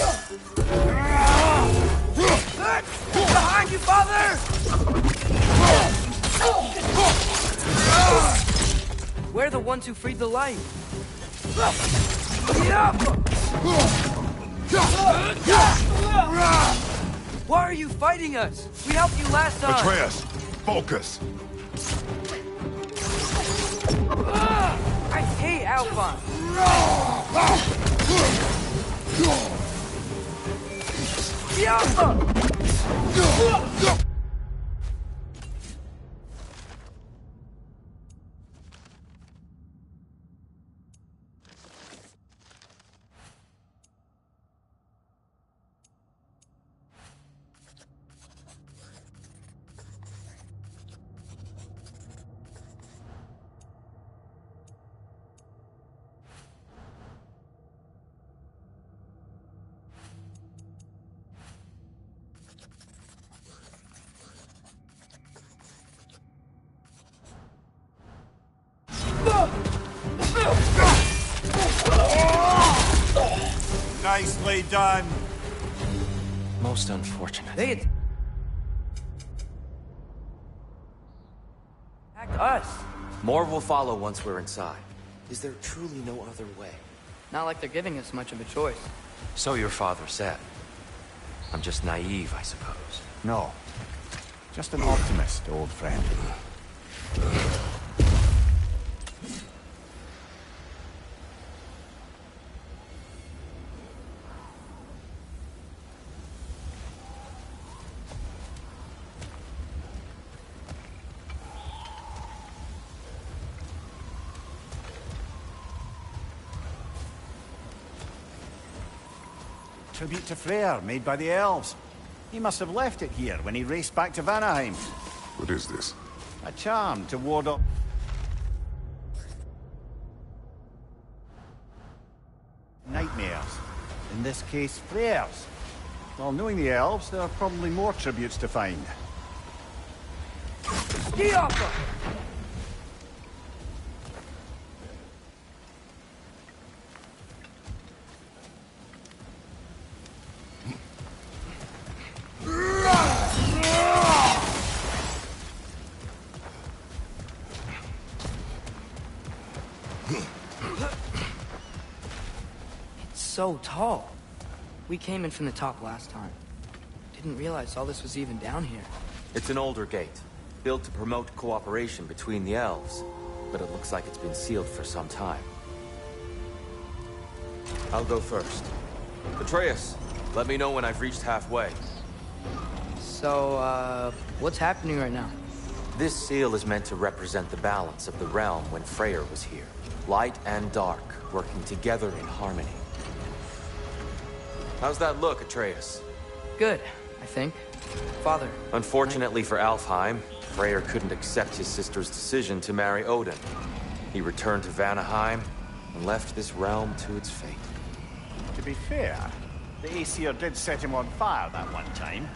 Behind you, father! We're the ones who freed the light. Why are you fighting us? We helped you last time. Atreus, focus. I hate Alphonse. Nicely done. Most unfortunate. They attacked us. More will follow once we're inside. Is there truly no other way? Not like they're giving us much of a choice. So your father said. I'm just naive, I suppose. No. Just an optimist, old friend. Tribute to Freyr, made by the elves. He must have left it here when he raced back to Vanaheim. What is this? A charm to ward off nightmares. In this case, Freyr's. Well, knowing the elves, there are probably more tributes to find. Ski off! So tall. We came in from the top last time. Didn't realize all this was even down here. It's an older gate, built to promote cooperation between the elves, but it looks like it's been sealed for some time. I'll go first. Atreus, let me know when I've reached halfway. So, what's happening right now? This seal is meant to represent the balance of the realm when Freyr was here. Light and dark, working together in harmony. How's that look, Atreus? Good, I think. Father. Unfortunately for Alfheim, Freyr couldn't accept his sister's decision to marry Odin. He returned to Vanaheim and left this realm to its fate. To be fair, the Aesir did set him on fire that one time.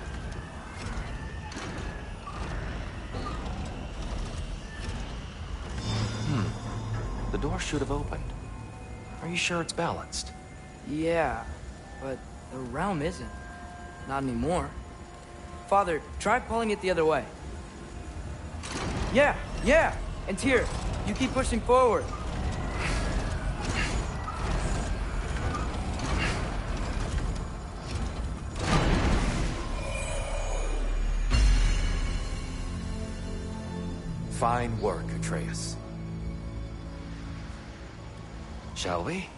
The door should have opened. Are you sure it's balanced? Yeah, but the realm isn't. Not anymore. Father, try pulling it the other way. Yeah! And Tyr, you keep pushing forward. Fine work, Atreus. Shall we?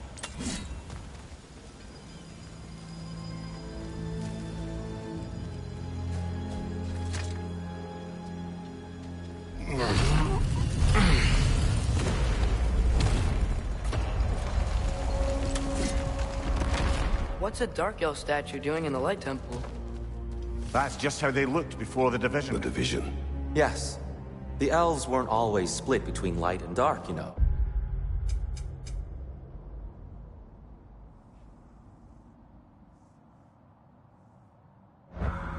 What's a Dark Elf statue doing in the Light Temple? That's just how they looked before the division. The division? Yes. The elves weren't always split between light and dark, you know.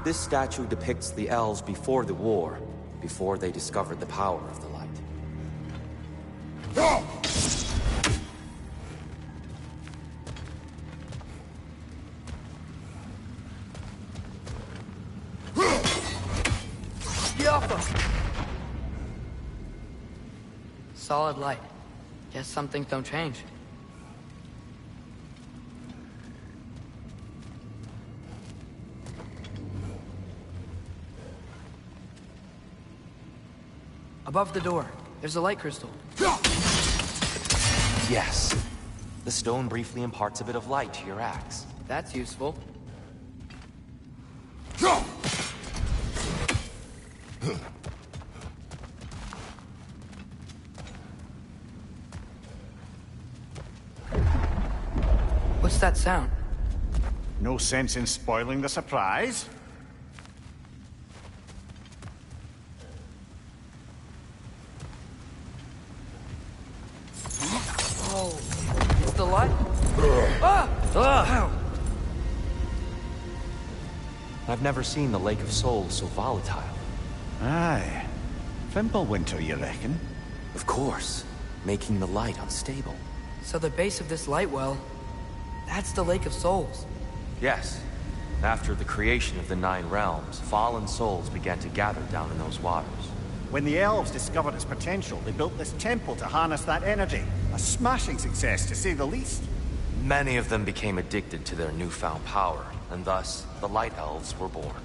This statue depicts the elves before the war, before they discovered the power of the light. Solid light. Guess some things don't change. Above the door, there's a light crystal. Yes. The stone briefly imparts a bit of light to your axe. That's useful. What's that sound? No sense in spoiling the surprise. Oh, it's the light? Ah! I've never seen the Lake of Souls so volatile. Aye. Fimbulwinter, you reckon? Of course, making the light unstable. So the base of this light well, that's the Lake of Souls. Yes. After the creation of the Nine Realms, fallen souls began to gather down in those waters. When the elves discovered its potential, they built this temple to harness that energy. A smashing success, to say the least. Many of them became addicted to their newfound power, and thus, the Light Elves were born.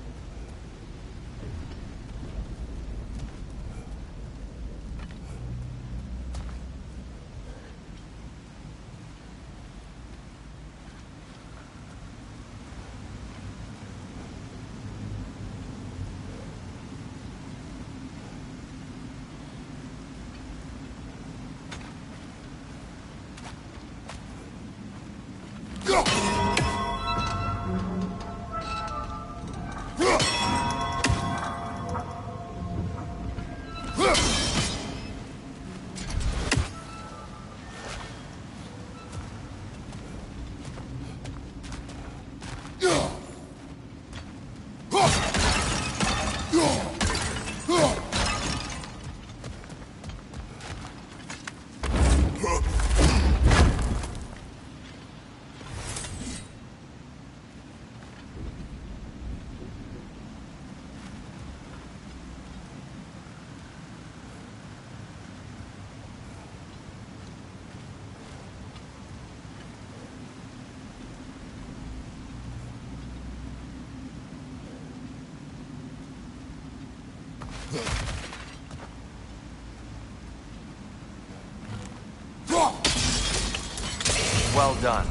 Well done.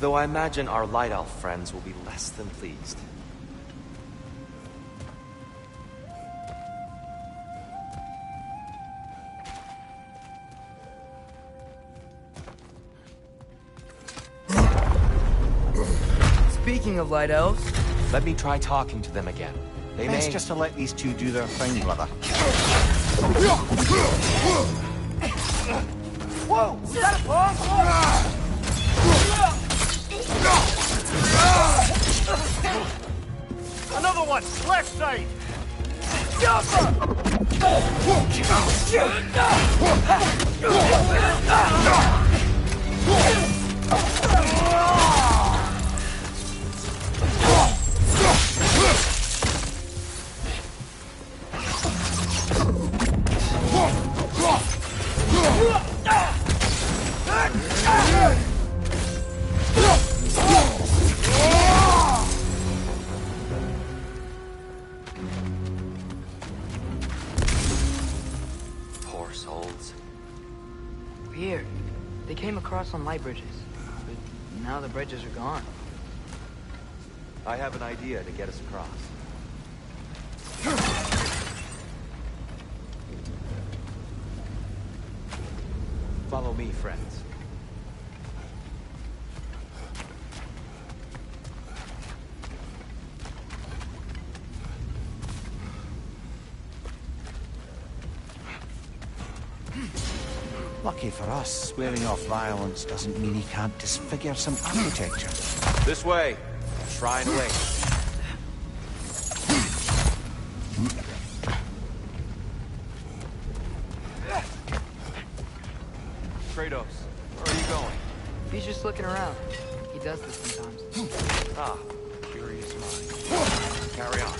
Though I imagine our Light Elf friends will be less than pleased. Speaking of Light Elves... Let me try talking to them again. They Best may... just to let these two do their thing, brother. Whoa! Is that a bomb? Another one! Left side! Poor souls. Weird. They came across on light bridges. But now the bridges are gone. I have an idea to get us across. Follow me, friends. Lucky for us, swearing off violence doesn't mean he can't disfigure some architecture. This way. Shrine away. Kratos, where are you going? He's just looking around. He does this sometimes. Ah, curious mind. Carry on.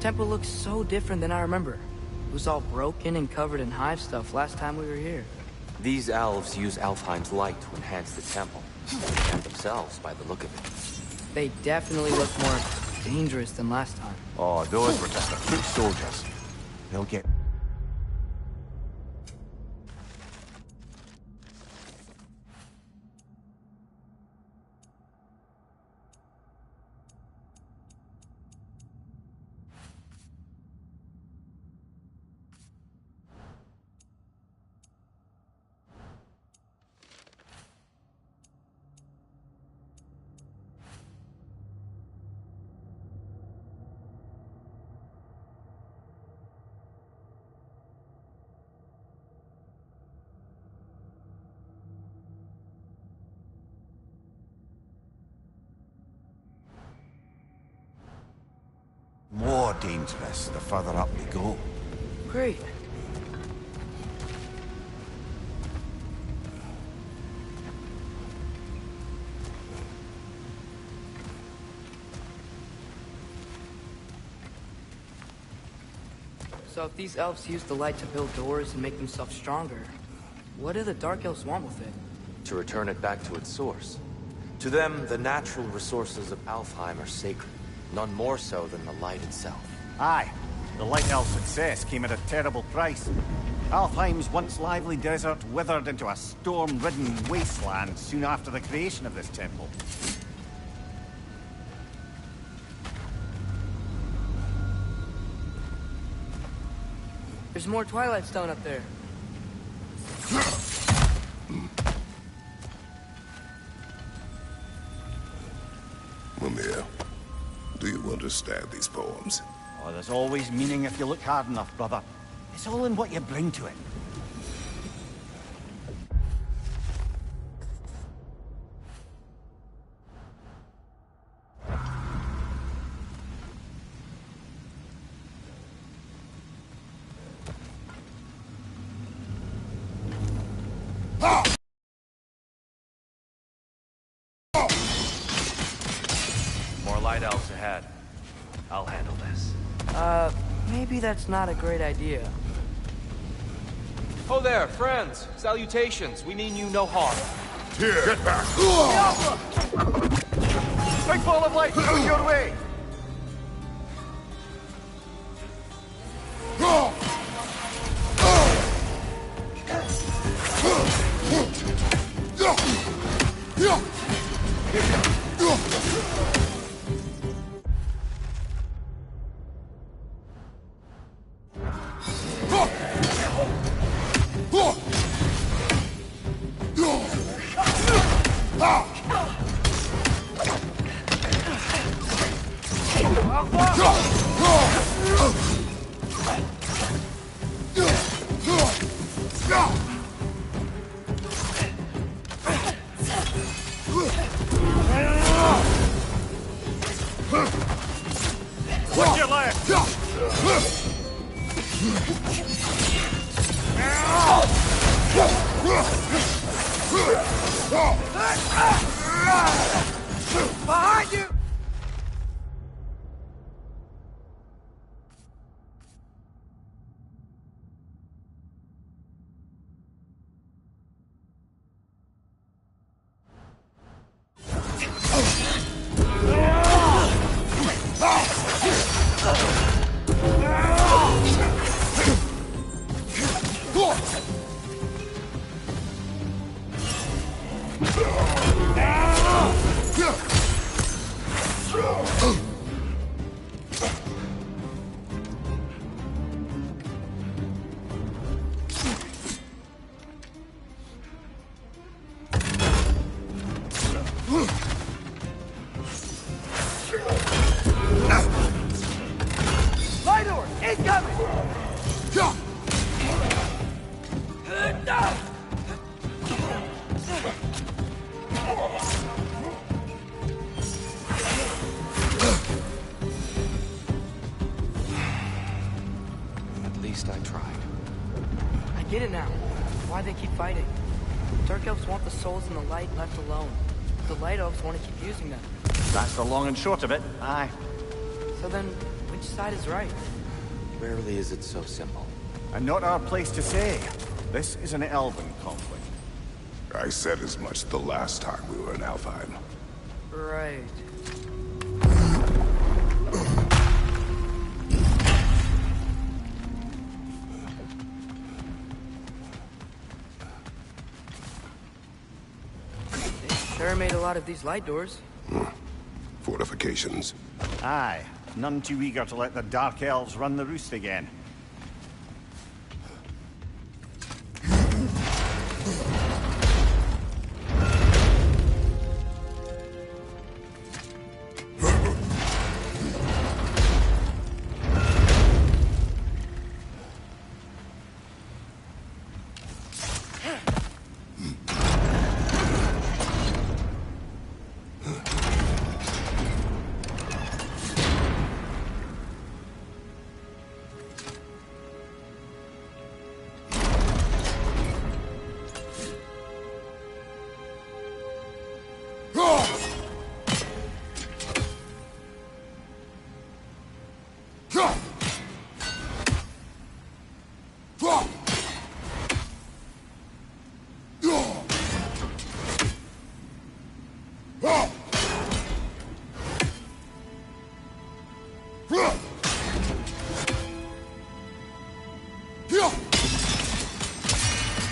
temple looks so different than I remember. It was all broken and covered in hive stuff last time we were here. These elves use Alfheim's light to enhance the temple. And themselves, by the look of it. They definitely look more dangerous than last time. Oh, those were just the foot soldiers. They'll get... more dangerous the further up we go. Great. So if these elves use the light to build doors and make themselves stronger, what do the Dark Elves want with it? To return it back to its source. To them, the natural resources of Alfheim are sacred. None more so than the light itself. Aye. The Light Elf's success came at a terrible price. Alfheim's once lively desert withered into a storm-ridden wasteland soon after the creation of this temple. There's more Twilight Stone up there. Mimir, do you understand these poems? Oh, there's always meaning if you look hard enough, brother. It's all in what you bring to it. More light elves ahead. I'll handle this. Maybe that's not a great idea. Oh there, friends. Salutations. We mean you no harm. Here! Get back! Big ball of light coming your way! What's your left? Behind you! At least I tried. I get it now. Why they keep fighting. Dark Elves want the souls in the light left alone. The Light Elves want to keep using them. That's the long and short of it. Aye. So then, we Which side is right? Rarely is it so simple. And not our place to say. This is an elven conflict. I said as much the last time we were in Alfheim. Right. They sure made a lot of these light doors. Fortifications. Aye, none too eager to let the Dark Elves run the roost again.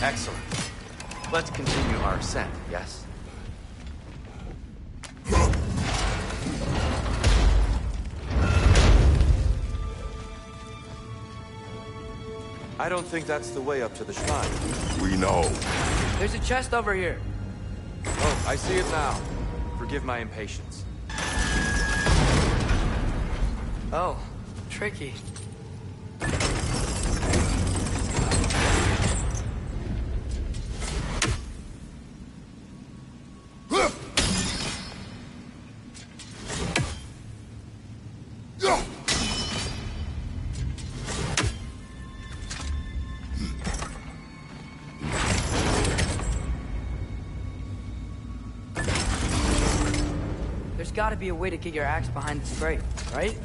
Excellent. Let's continue our ascent, yes? I don't think that's the way up to the shrine. We know. There's a chest over here. Oh, I see it now. Forgive my impatience. Oh, tricky. There's gotta be a way to get your axe behind this grate, right?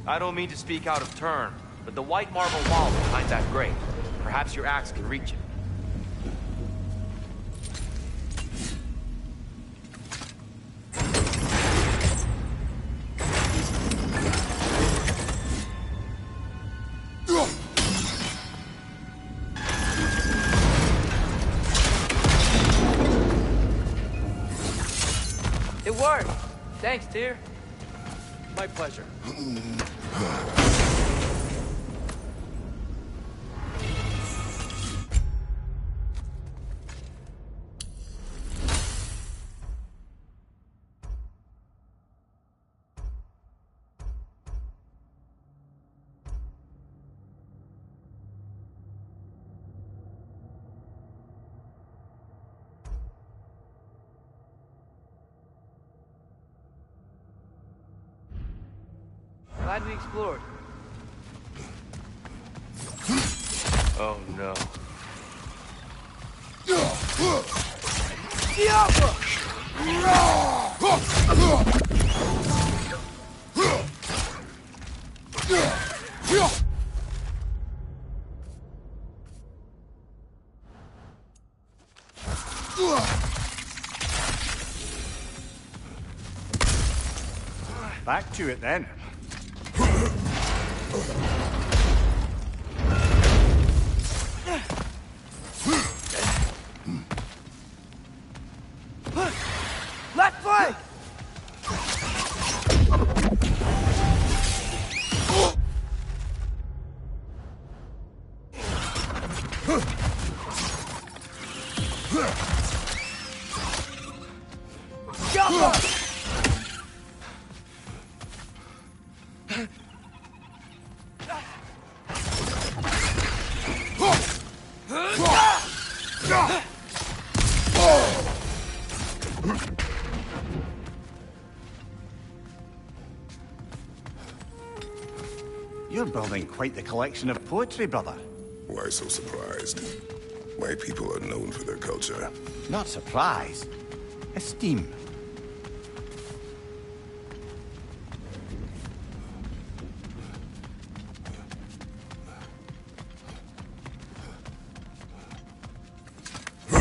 I don't mean to speak out of turn, but the white marble wall behind that grate. Perhaps your axe can reach it. It worked! Thanks, dear. My pleasure. Glad we explored. Oh no. Back to it then. You're building quite the collection of poetry, brother. Why so surprised? My people are known for their culture. Not surprise. Esteem. I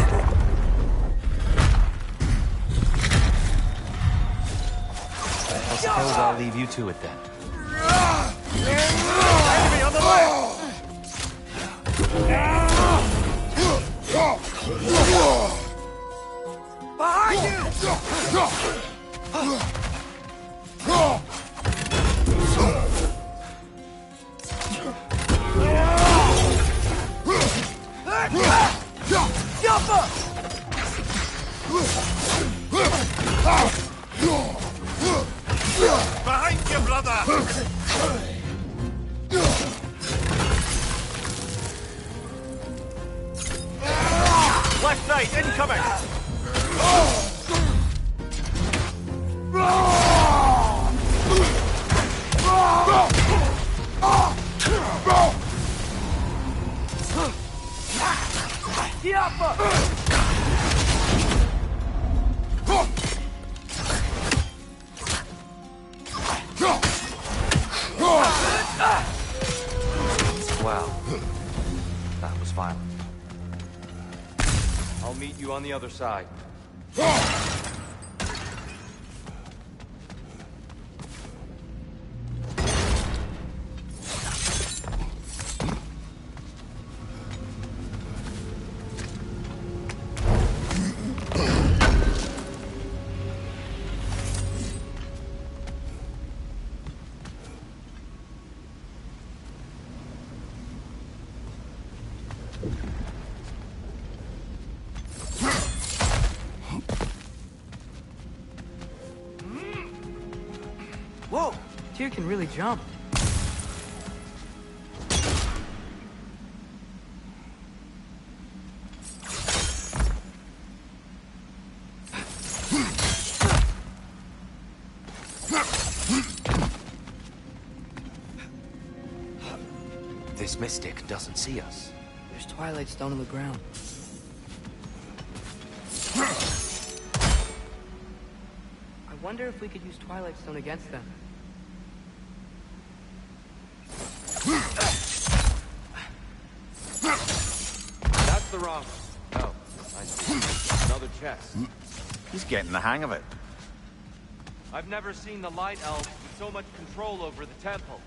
suppose I'll leave you to it then. Enemy on the left! Behind Behind you, brother! Left side, incoming! Wow. That was violent. I'll meet you on the other side. Whoa! Tyr can really jump. This mystic doesn't see us. There's Twilight Stone on the ground. I wonder if we could use Twilight Stone against them. That's the wrong one. Oh, I see. Another chest. He's getting the hang of it. I've never seen the Light Elves with so much control over the temple.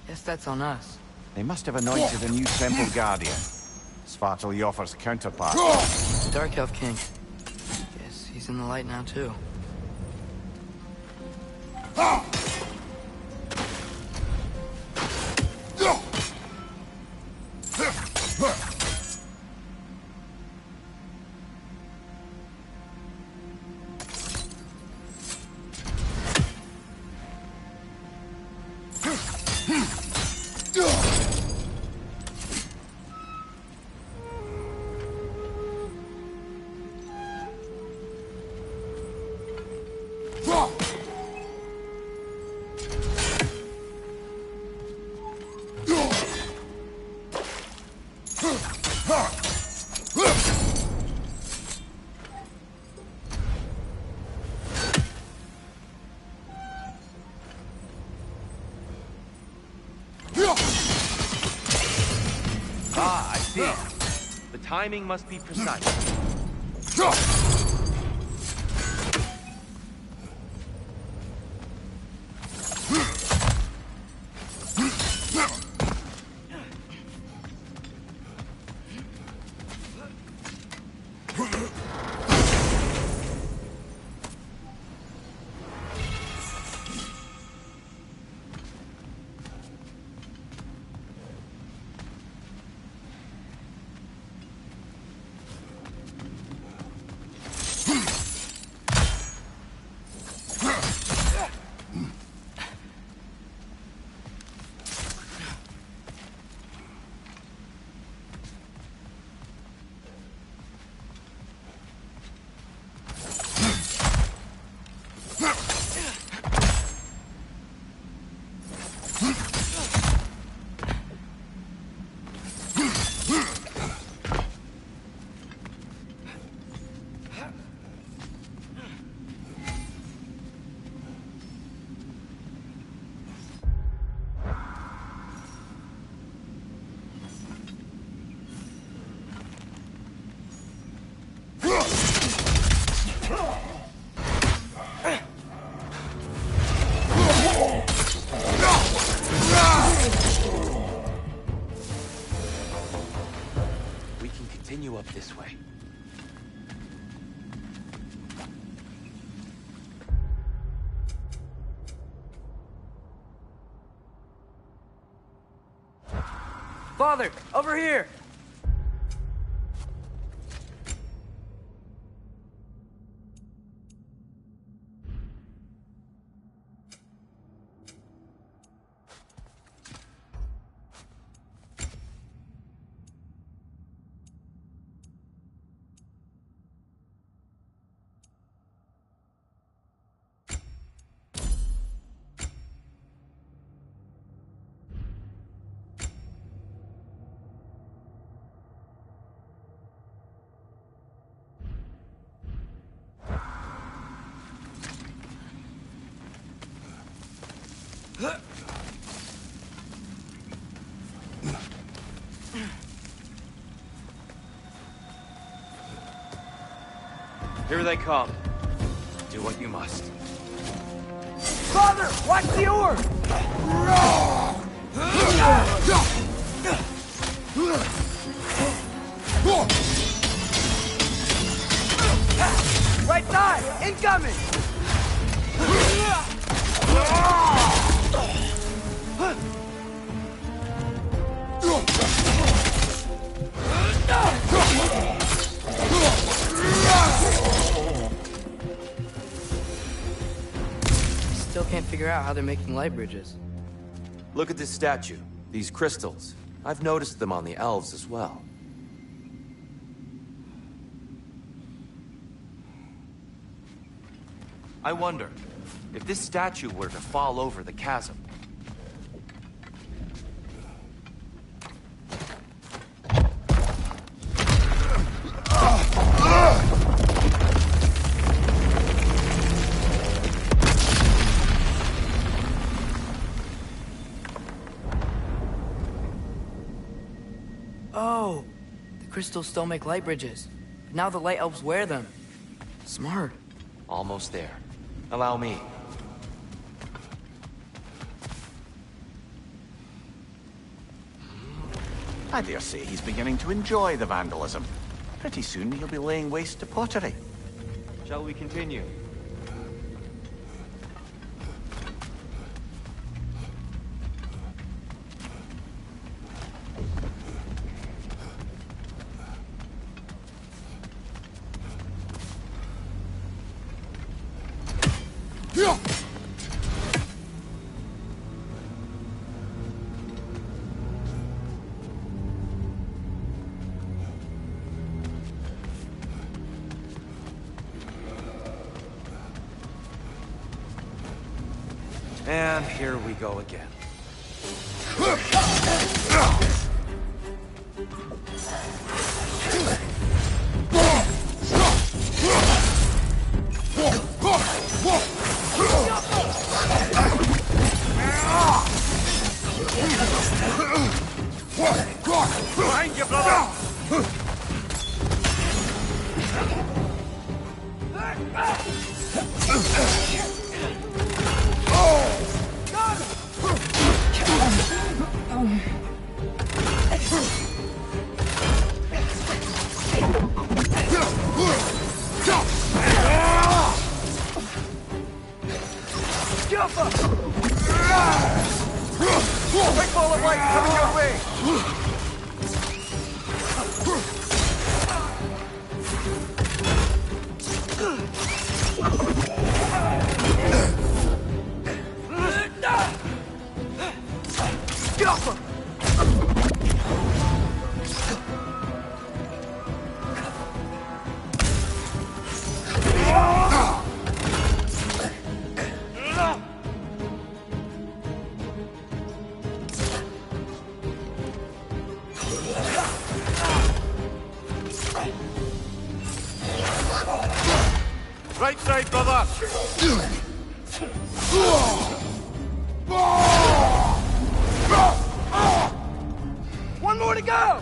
Guess that's on us. They must have anointed a new temple guardian. Svartal Joffer's counterpart. Dark Elf King. Guess he's in the light now, too. Ah, I see. The timing must be precise. Father, over here! Here they come. Do what you must. Father, watch the orb! Right side! Incoming! Still can't figure out how they're making light bridges. Look at this statue. These crystals. I've noticed them on the elves as well. I wonder, if this statue were to fall over the chasm... Oh, the crystals still make light bridges. But now the light elves wear them. Smart. Almost there. Allow me. I dare say he's beginning to enjoy the vandalism. Pretty soon he'll be laying waste to pottery. Shall we continue? And here we go again. Behind you, brother! Quick ball of light coming your way! Get off him! Right side, brother! One more to go!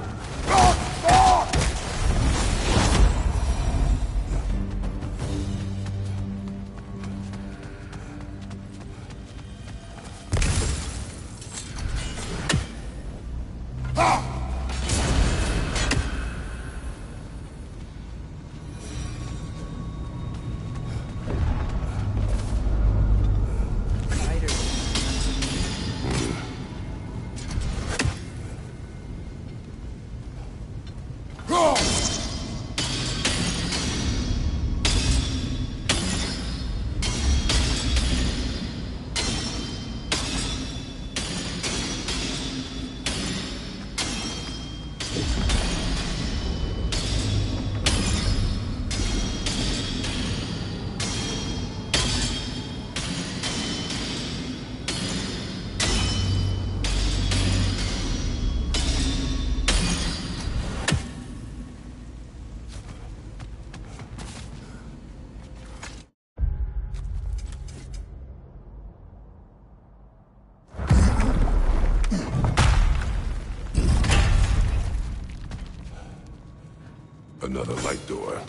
Another light door.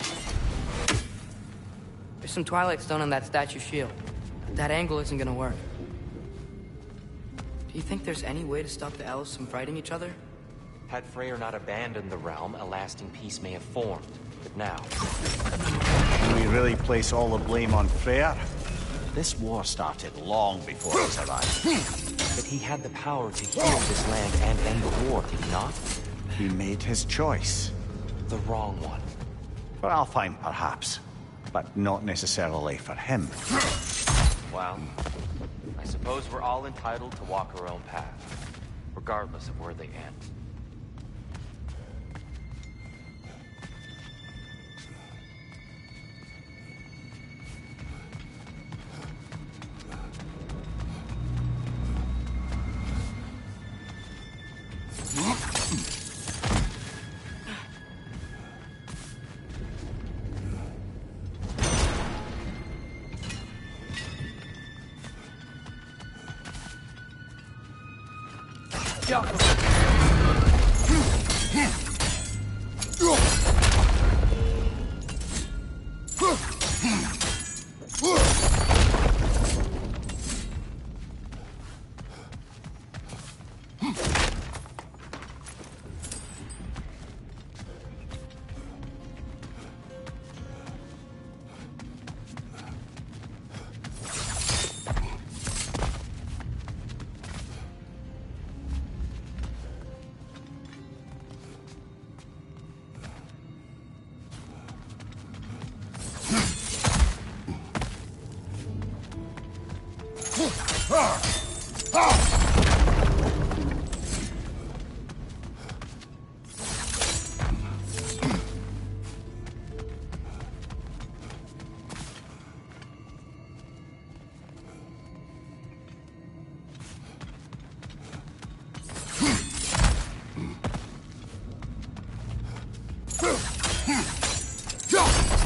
There's some Twilight Stone on that statue's shield. That angle isn't gonna work. Do you think there's any way to stop the elves from fighting each other? Had Freyr not abandoned the realm, a lasting peace may have formed. But now... Can we really place all the blame on Freyr? This war started long before his arrival. But he had the power to heal this land and end the war, did he not? He made his choice. The wrong one. For Alfheim, perhaps. But not necessarily for him. Well, I suppose we're all entitled to walk our own path, regardless of where they end.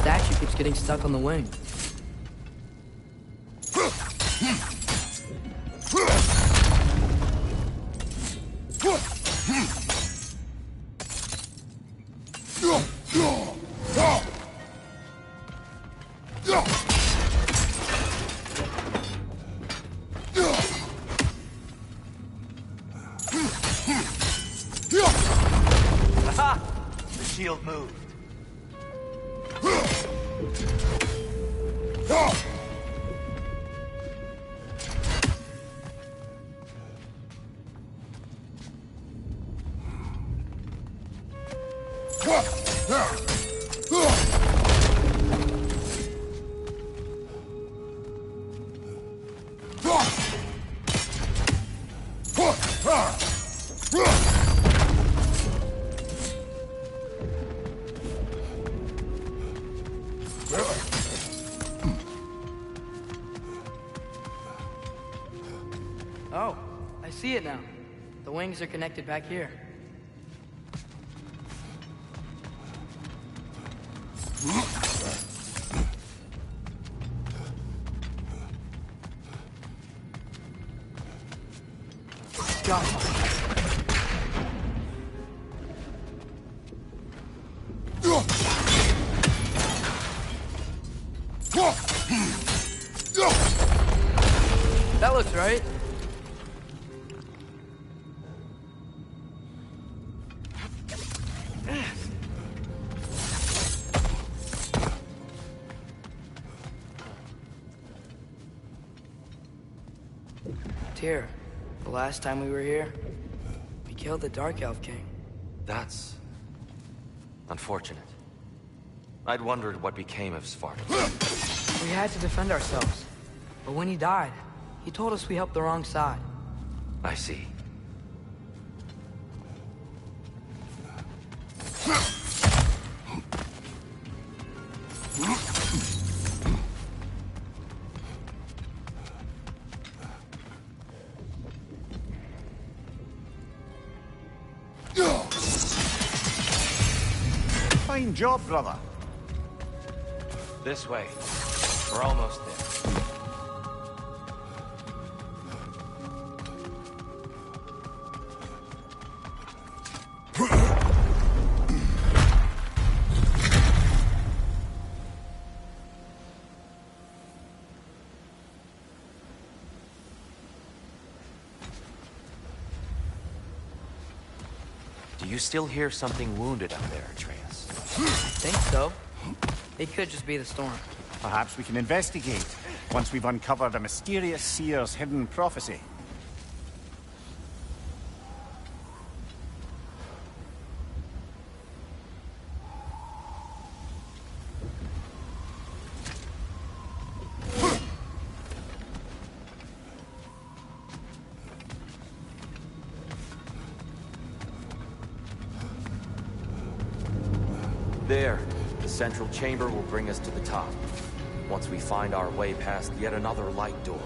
Statue keeps getting stuck on the wing. Aha! The shield moved. Oh, I see it now. The wings are connected back here. That looks right. Tyr, the last time we were here, we killed the Dark Elf King. That's... unfortunate. I'd wondered what became of Svartalf. We had to defend ourselves. But when he died, he told us we helped the wrong side. I see. Fine job, brother. This way. We're almost there. Do you still hear something wounded up there, Atreus? I think so. It could just be the storm. Perhaps we can investigate, once we've uncovered a mysterious seer's hidden prophecy. There. The central chamber will bring us to the top. Once we find our way past yet another light door.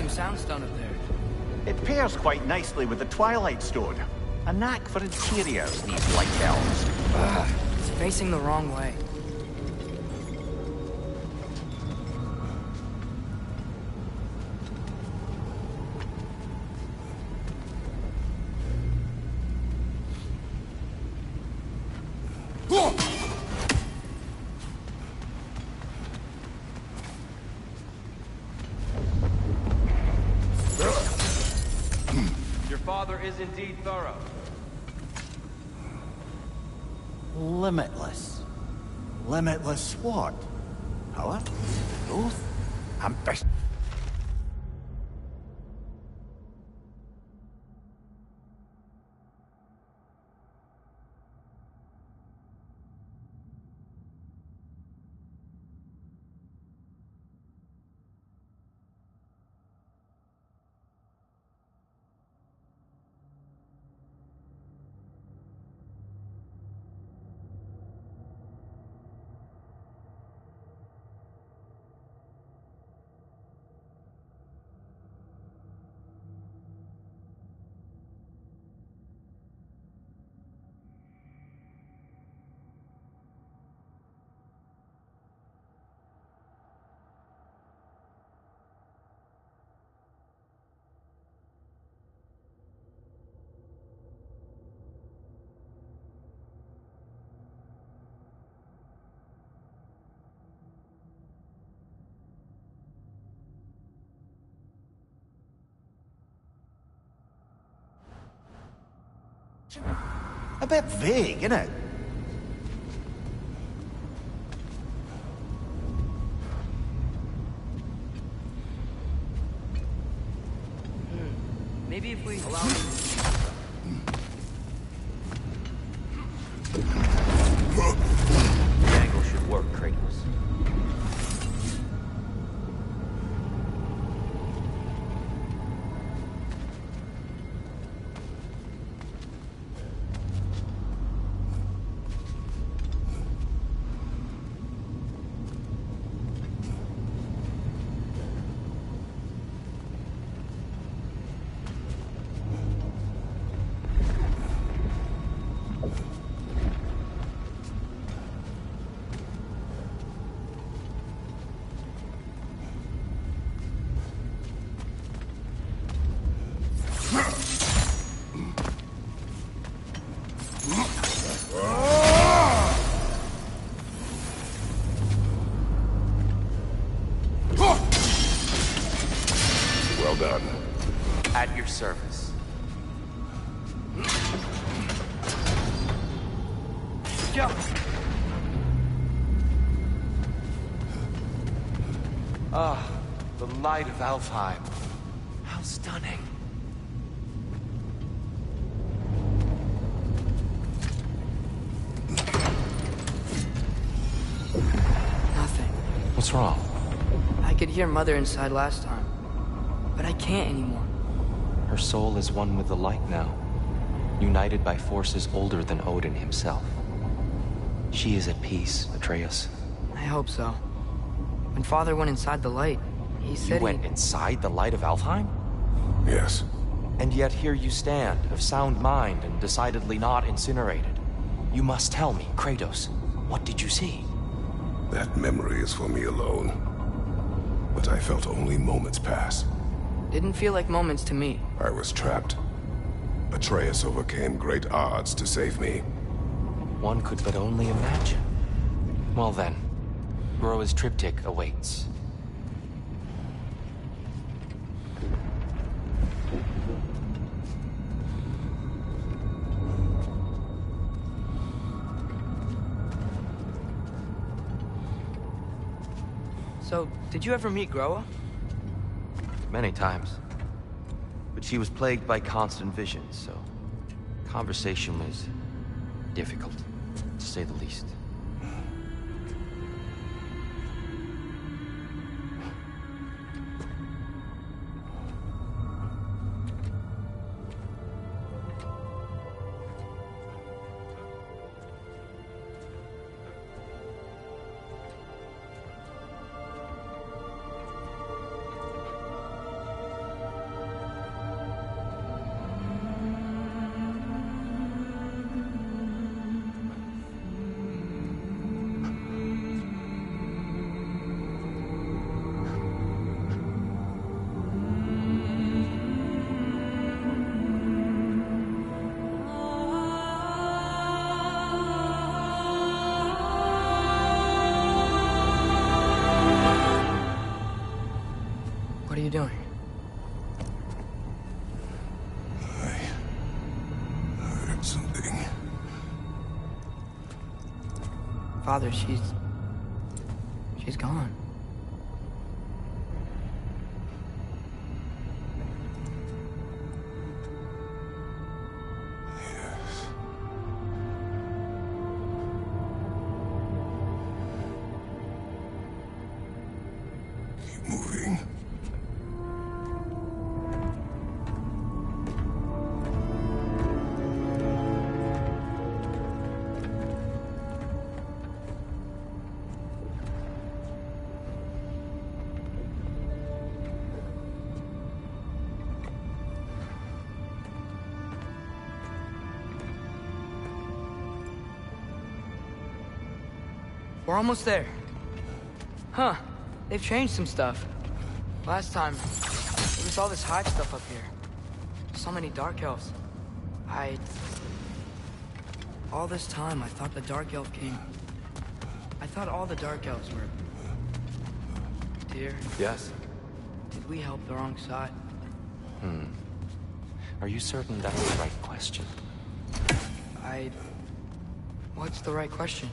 Soundstone up there. It pairs quite nicely with the Twilight Stone. A knack for interiors, these light elves. It's facing the wrong way. Is indeed thorough. Limitless. Limitless what? Power? Growth? Ambition? A bit vague, isn't it? Maybe if we allow The angle should work, Kratos. Well done. At your service. Jump! Ah, the light of Alfheim. How stunning. Nothing. What's wrong? I could hear Mother inside last time, but I can't anymore. Her soul is one with the light now, united by forces older than Odin himself. She is at peace, Atreus. I hope so. When Father went inside the light, he said You went inside the light of Alfheim? Yes. And yet here you stand, of sound mind and decidedly not incinerated. You must tell me, Kratos, what did you see? That memory is for me alone. But I felt only moments pass. Didn't feel like moments to me. I was trapped. Atreus overcame great odds to save me. One could but only imagine. Well then, Groa's triptych awaits. So, did you ever meet Groa? Many times. But she was plagued by constant visions, so conversation was difficult, to say the least. What are you doing? I heard something. Father, she's gone. Keep moving. We're almost there. Huh. They've changed some stuff. Last time, there was all this hive stuff up here. So many Dark Elves. All this time, I thought the Dark Elf King... I thought all the Dark Elves were... Dear, Yes? did we help the wrong side? Are you certain that's the right question? What's the right question?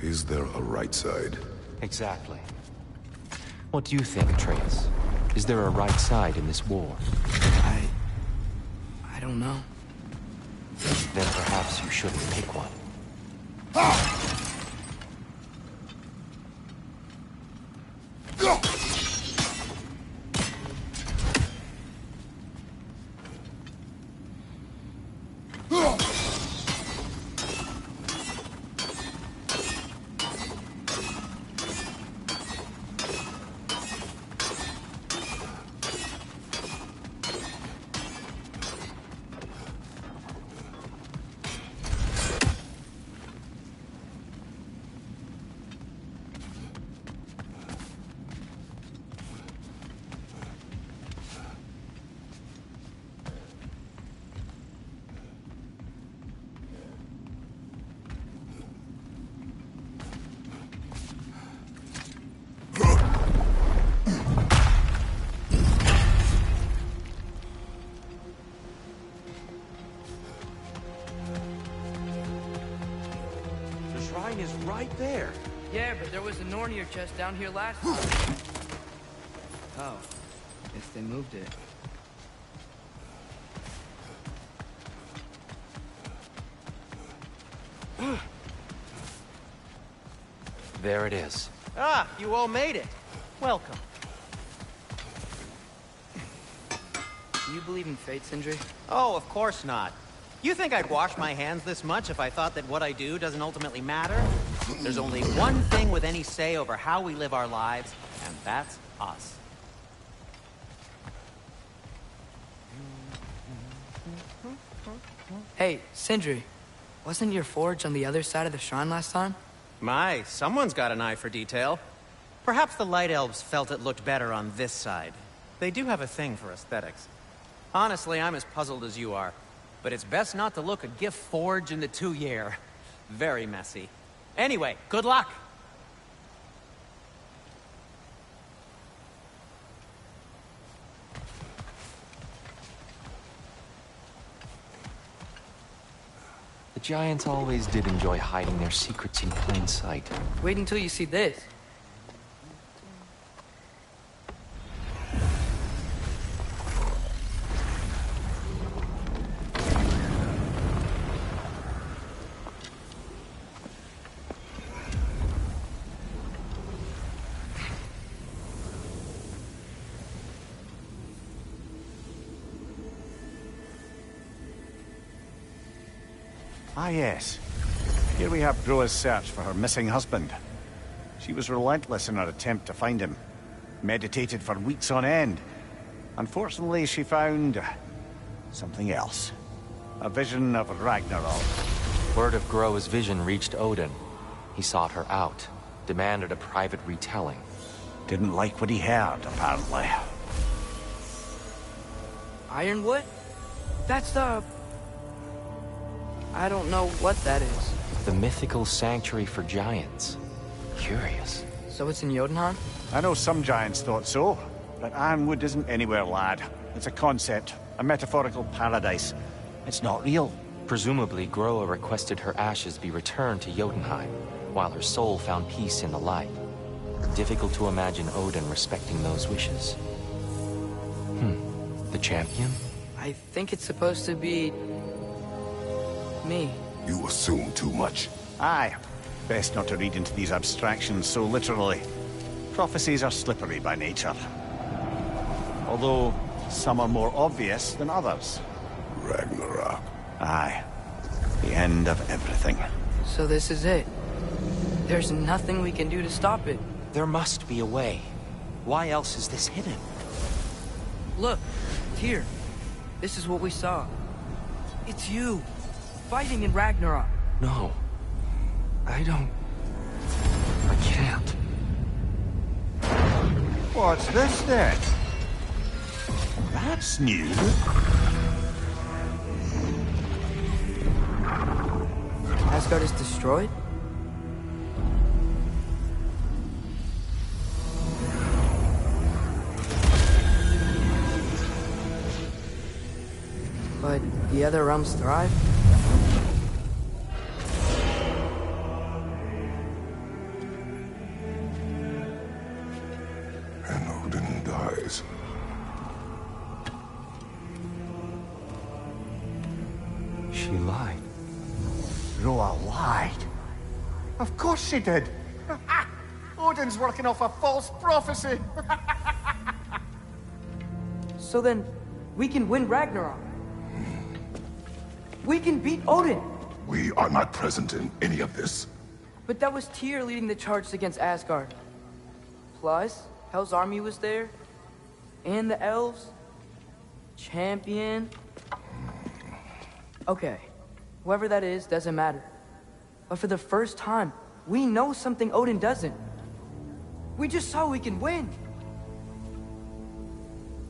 Is there a right side? Exactly. What do you think, Atreus? Is there a right side in this war? I don't know. Then perhaps you shouldn't pick one. Is right there. Yeah, but there was a Nornir chest down here last time. Oh, guess they moved it. There it is. Ah, you all made it. Welcome. Do you believe in fate, Sindri? Oh, of course not. You think I'd wash my hands this much if I thought that what I do doesn't ultimately matter? There's only one thing with any say over how we live our lives, and that's us. Hey, Sindri, wasn't your forge on the other side of the shrine last time? My, someone's got an eye for detail. Perhaps the Light Elves felt it looked better on this side. They do have a thing for aesthetics. Honestly, I'm as puzzled as you are. But it's best not to look a gift forge in the 2-year. Very messy. Anyway, good luck! The Giants always did enjoy hiding their secrets in plain sight. Wait until you see this. Ah, yes. Here we have Groa's search for her missing husband. She was relentless in her attempt to find him. Meditated for weeks on end. Unfortunately, she found something else. A vision of Ragnarok. Word of Groa's vision reached Odin. He sought her out, demanded a private retelling. Didn't like what he heard, apparently. Ironwood? That's the... I don't know what that is. The mythical sanctuary for giants. Curious. So it's in Jotunheim? I know some giants thought so, but Ironwood isn't anywhere, lad. It's a concept, a metaphorical paradise. It's not real. Presumably, Groa requested her ashes be returned to Jotunheim, while her soul found peace in the light. Difficult to imagine Odin respecting those wishes. The champion? I think it's supposed to be... me. You assume too much. Aye. Best not to read into these abstractions so literally. Prophecies are slippery by nature. Although, some are more obvious than others. Ragnarok. Aye. The end of everything. So this is it. There's nothing we can do to stop it. There must be a way. Why else is this hidden? Look, here. This is what we saw. It's you. Fighting in Ragnarok. No. I can't. What's this then? That's new. Asgard is destroyed? But the other realms thrive? And Odin dies. She lied. Groa lied. Of course she did. Odin's working off a false prophecy. So then, we can win Ragnarok. We can beat Odin. We are not present in any of this. But that was Tyr leading the charge against Asgard. Plus, Hell's army was there. And the elves. Champion. Okay. Whoever that is, doesn't matter. But for the first time, we know something Odin doesn't. We just saw we can win.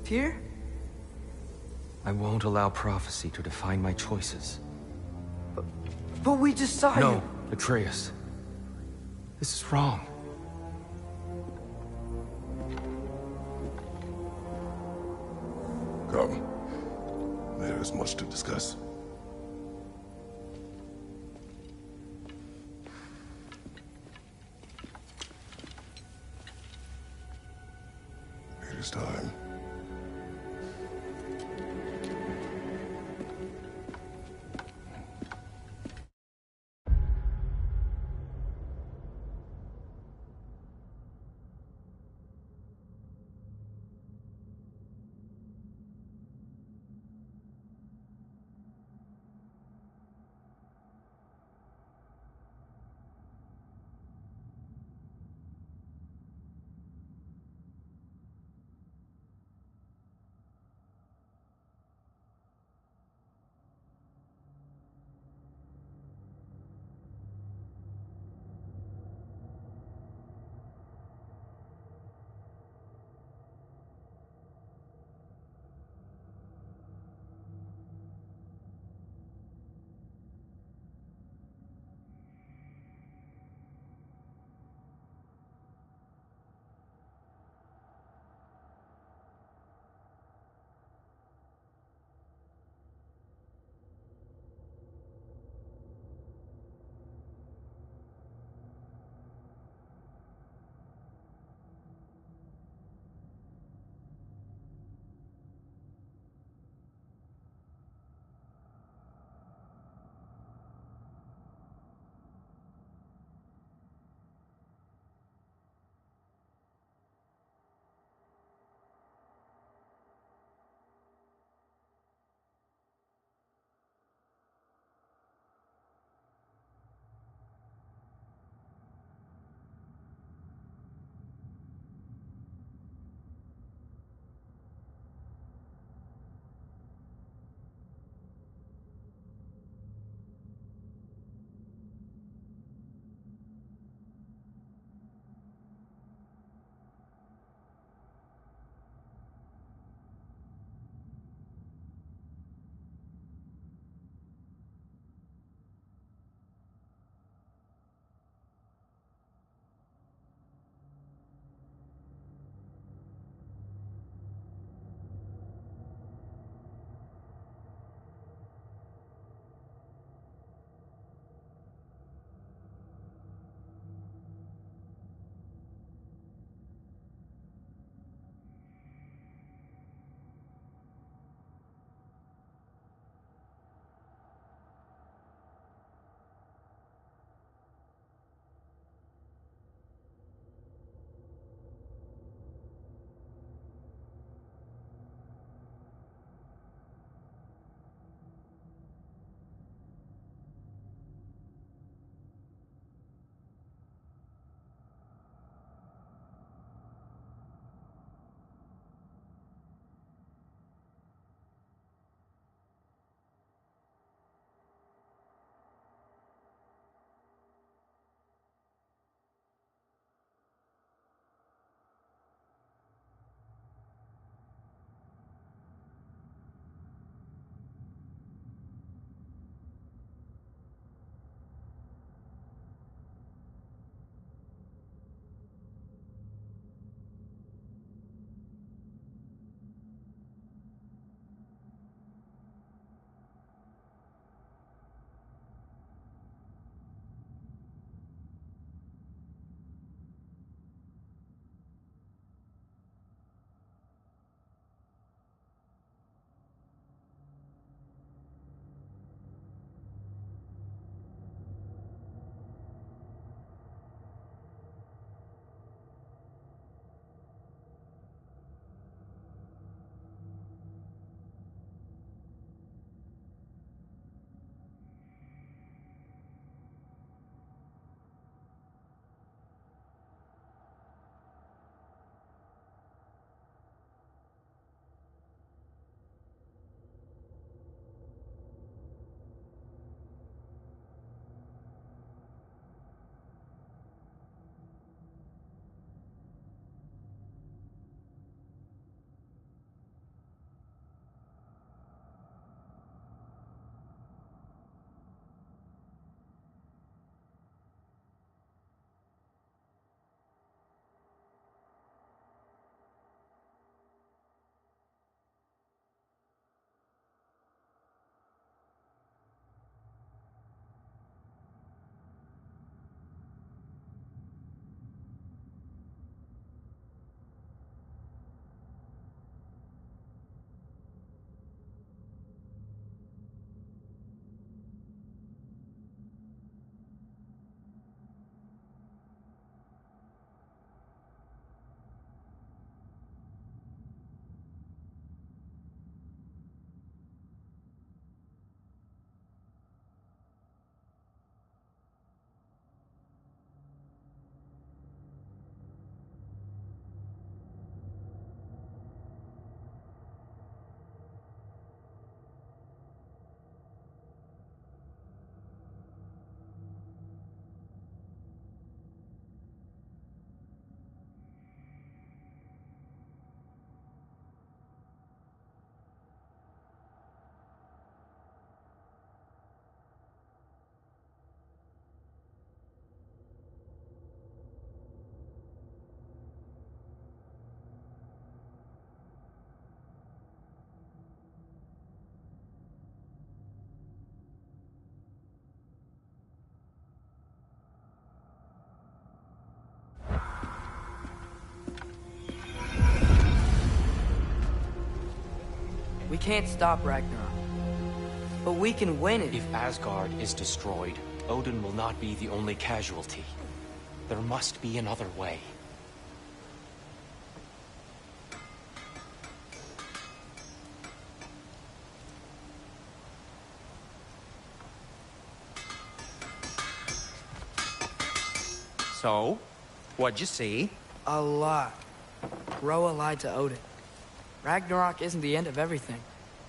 Tyr? I won't allow prophecy to define my choices. But we just saw you. No, Atreus. This is wrong. Come. There is much to discuss. It is time. We can't stop Ragnarok. But we can win it. If Asgard is destroyed, Odin will not be the only casualty. There must be another way. So, what'd you see? A lot. Roa lied to Odin. Ragnarok isn't the end of everything.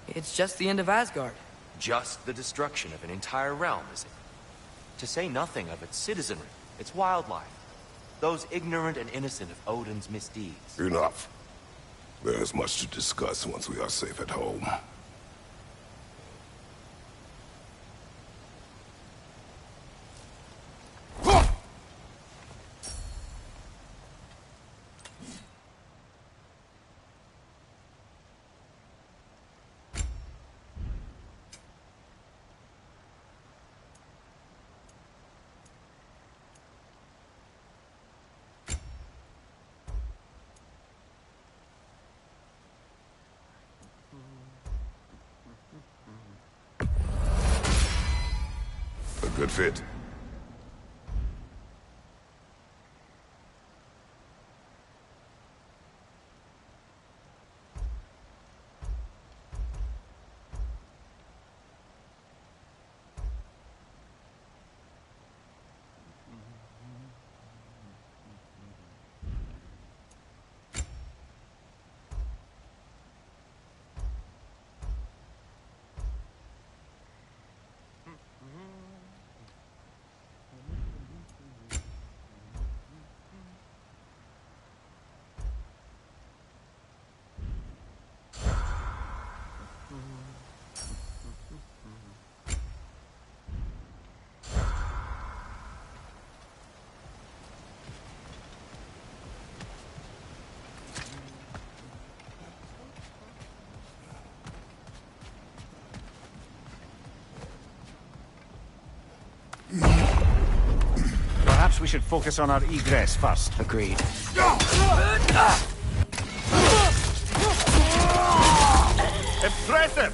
It's just the end of Asgard. Just the destruction of an entire realm, is it? To say nothing of its citizenry, its wildlife, those ignorant and innocent of Odin's misdeeds. Enough. There is much to discuss once we are safe at home. A good fit. Perhaps we should focus on our egress first. Agreed. Impressive!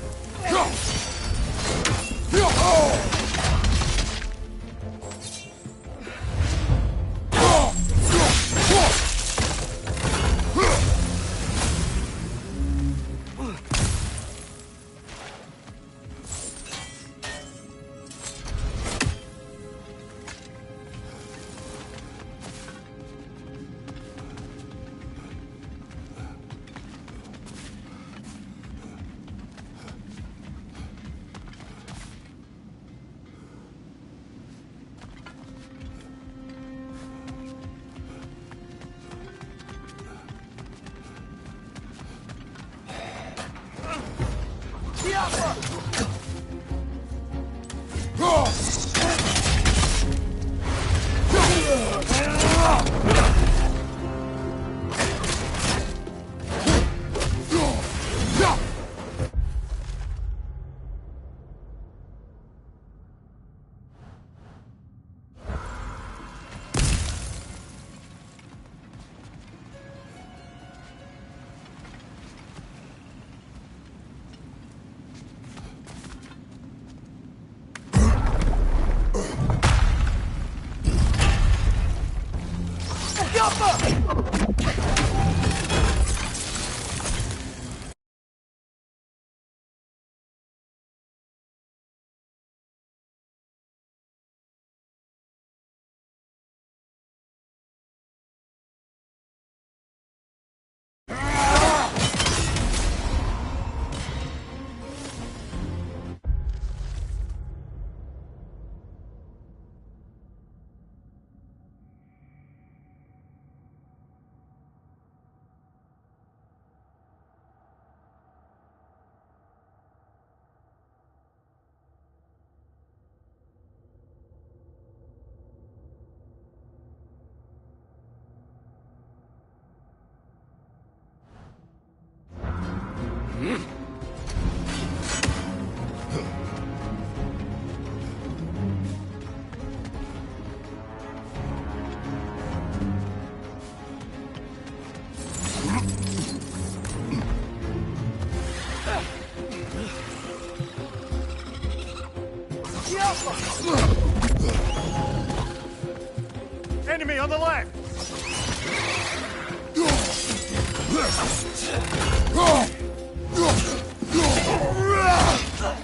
Enemy on the left!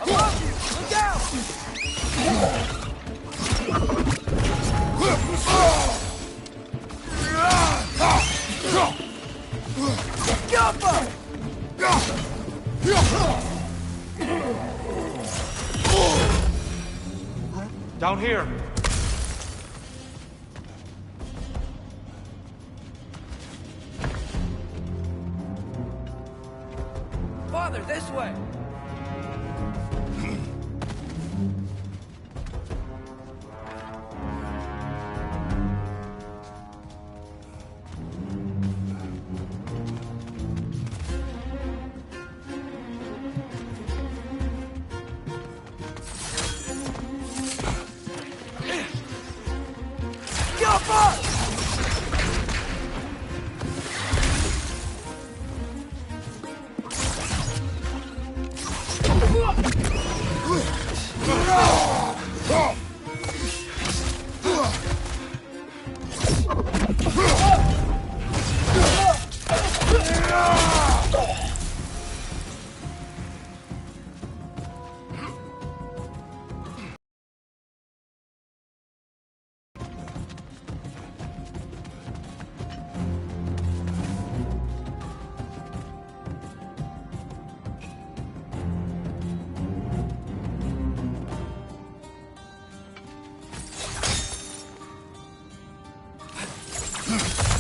Above you! Look out! Down here. Father, this way!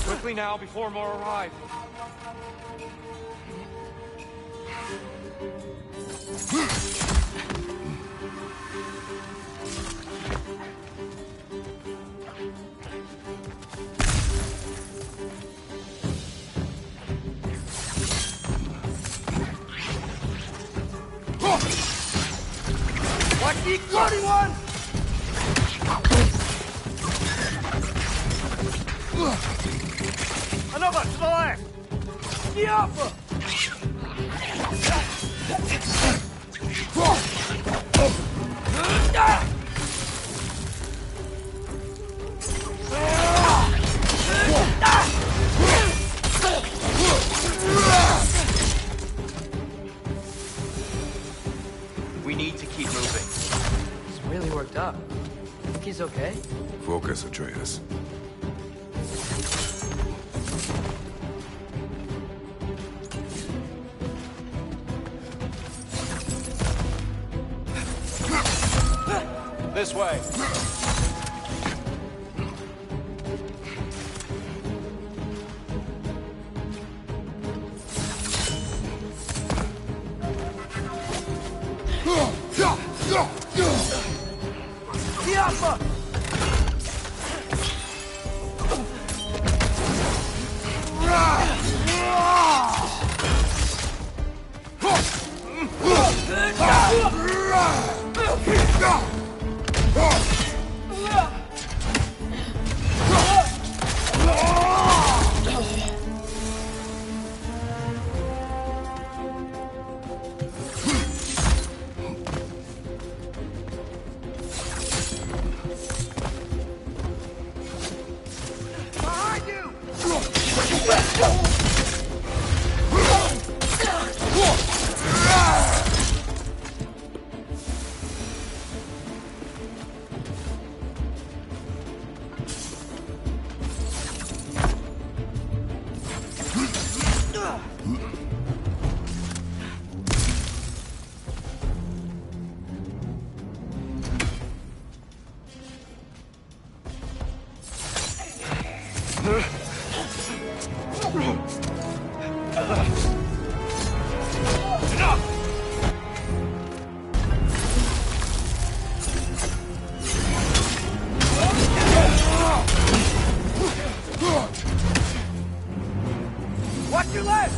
Quickly now, before more arrive. Watch the bloody one! Another to the left! The upper! We need to keep moving. He's really worked up. Think he's okay? Focus, Atreus. This way. The upper! Watch your left!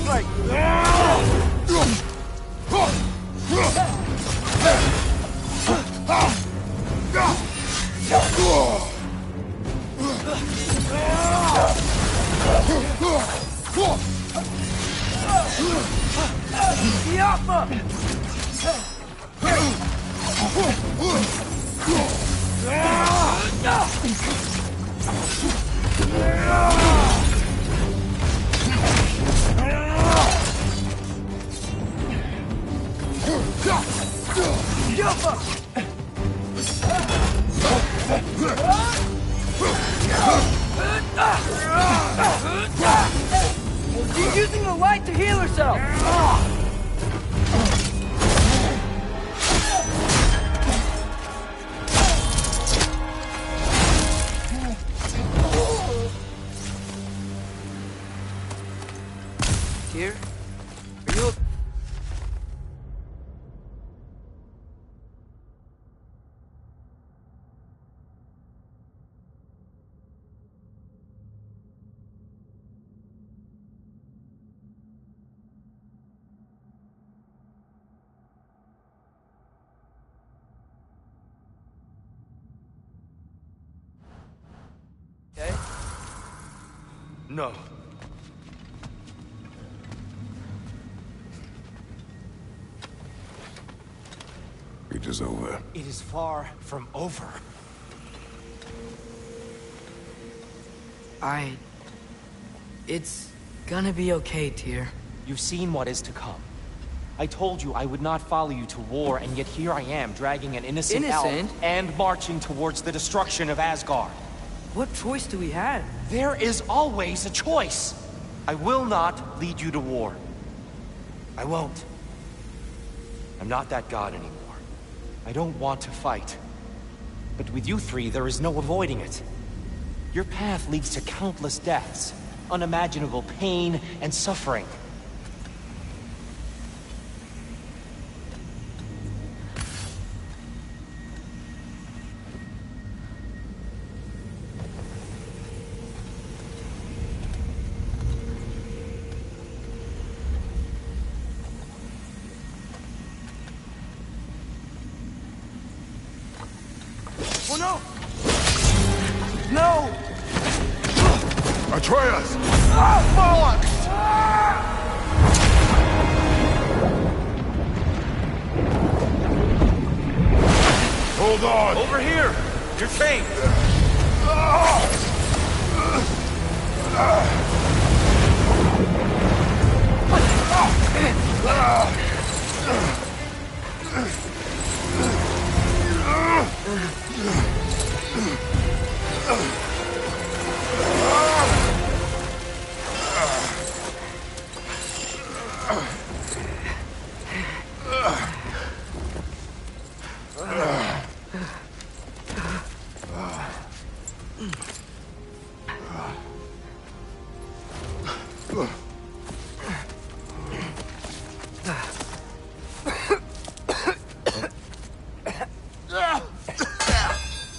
strike! She's using the light to heal herself! Dear, are you... Okay? No. It is over. It is far from over. It's gonna be okay, Tyr. You've seen what is to come. I told you I would not follow you to war, and yet here I am, dragging an innocent elf and marching towards the destruction of Asgard. What choice do we have? There is always a choice. I will not lead you to war. I won't. I'm not that god anymore. I don't want to fight. But with you three, there is no avoiding it. Your path leads to countless deaths, unimaginable pain and suffering. Oh no! No! Atreus! Hold on! Over here! You're chained!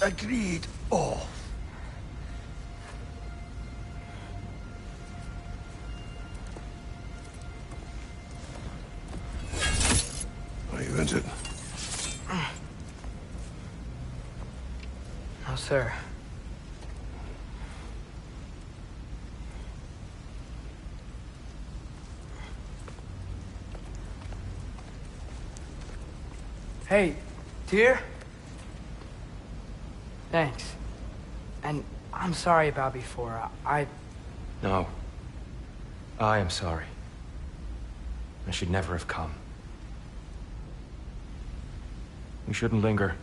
Agreed. Oh. Are you injured? No, sir. Hey, Tyr? Thanks. And I'm sorry about before. No. I am sorry. I should never have come. We shouldn't linger.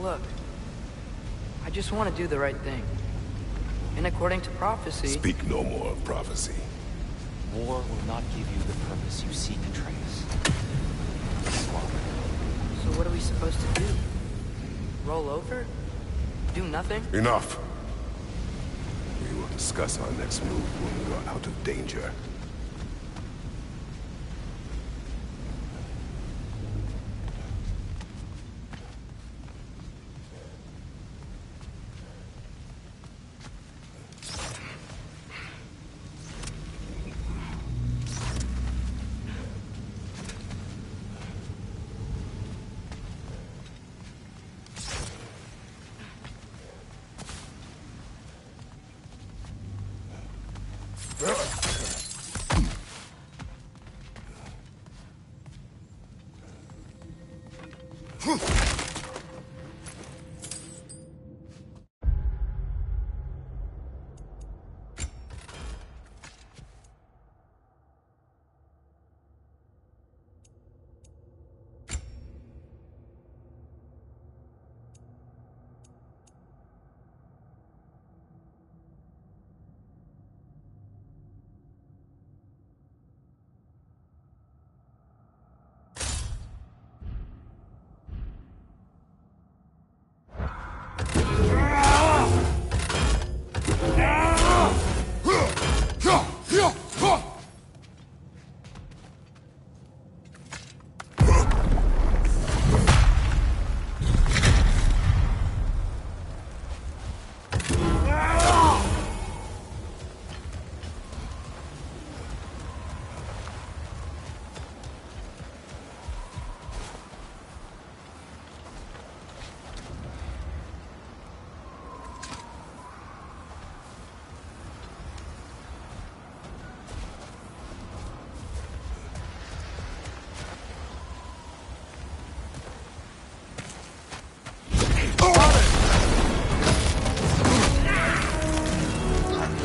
Look, I just want to do the right thing. And according to prophecy... Speak no more of prophecy. War will not give you the purpose you seek, Atreus. So what are we supposed to do? Roll over? Do nothing? Enough. We will discuss our next move when we are out of danger.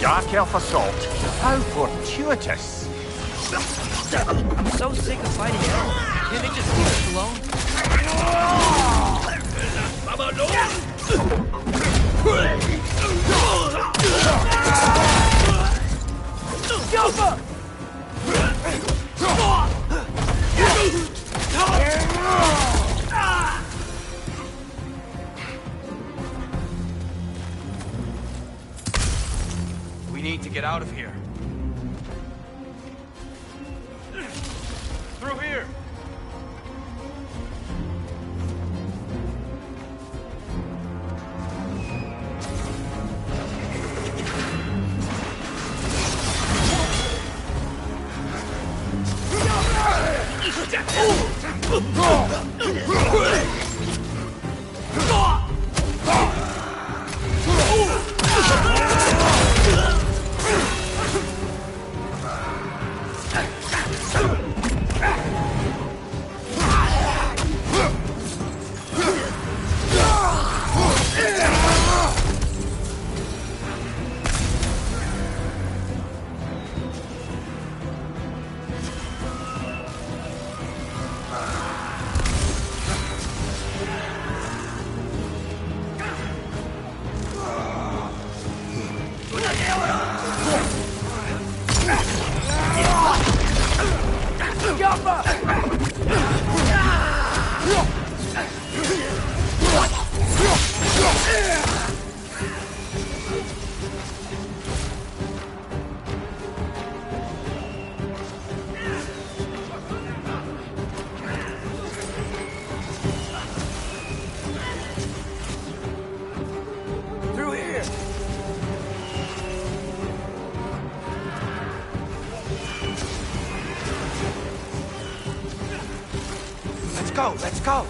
Dark Elf assault. How fortuitous. I'm so sick of fighting elves. Can't they just leave us alone? We need to get out of here. Through here! Let's go!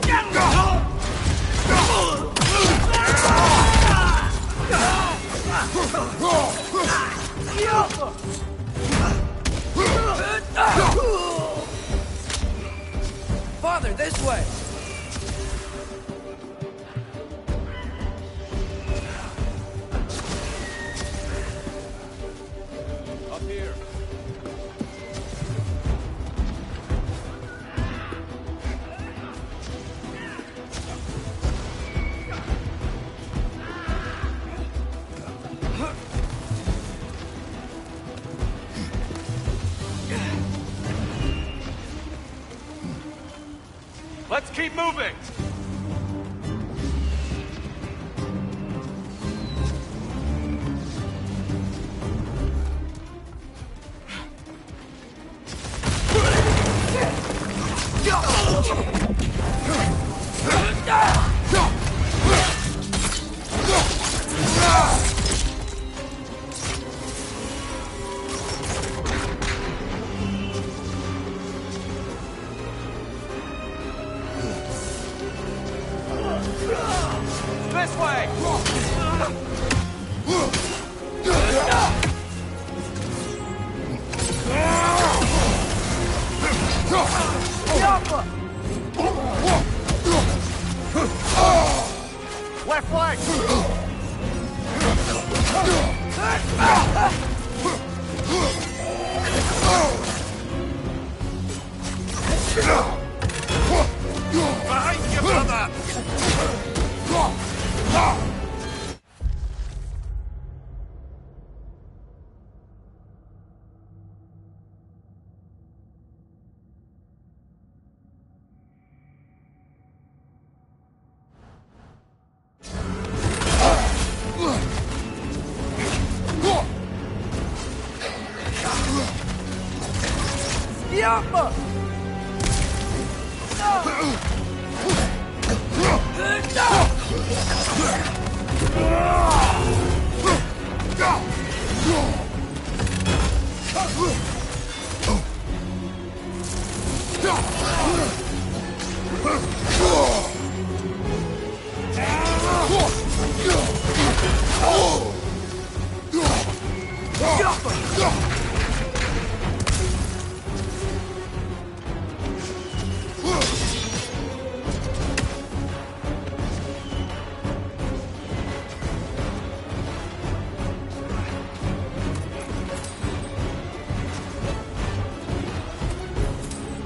Get Father, this way! Up here. Let's keep moving! This way! Left leg! Behind you, brother!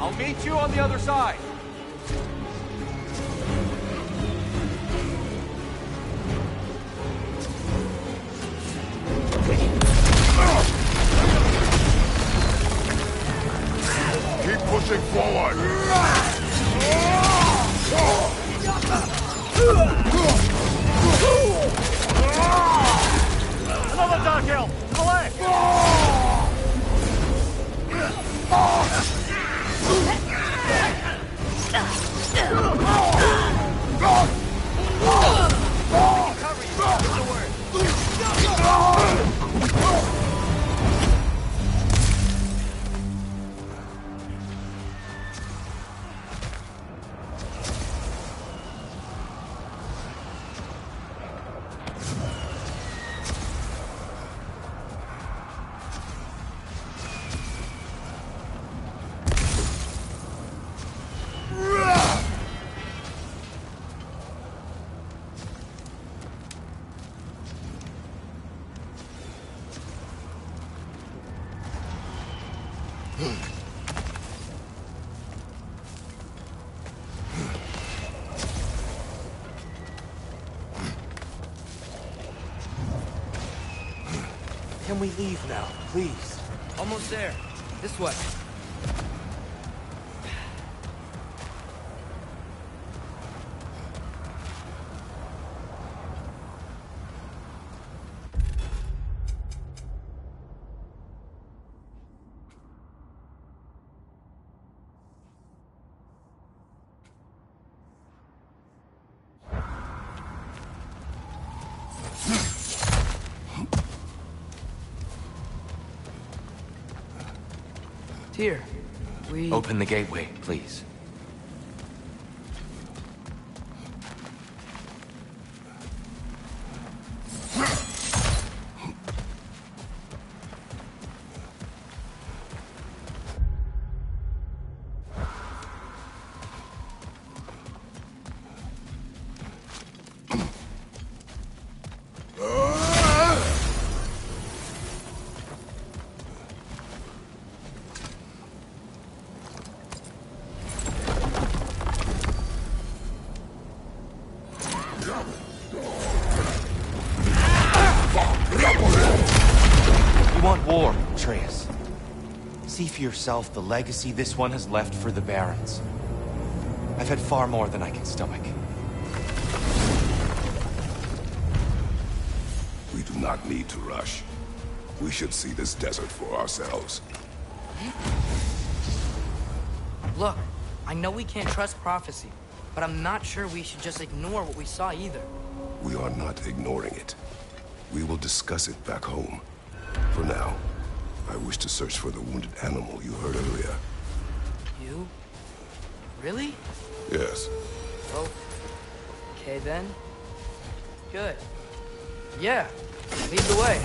I'll meet you on the other side. Keep pushing forward. Another dark elf! To the left! Can we leave now, please? Almost there. This way. Here, we... Open the gateway, please. You want war, Atreus. See for yourself the legacy this one has left for the Barons. I've had far more than I can stomach. We do not need to rush. We should see this desert for ourselves. Look, I know we can't trust prophecy, but I'm not sure we should just ignore what we saw either. We are not ignoring it. We will discuss it back home. For now, I wish to search for the wounded animal you heard earlier. You? Really? Yes. Oh. Okay then. Good. Yeah. Lead the way.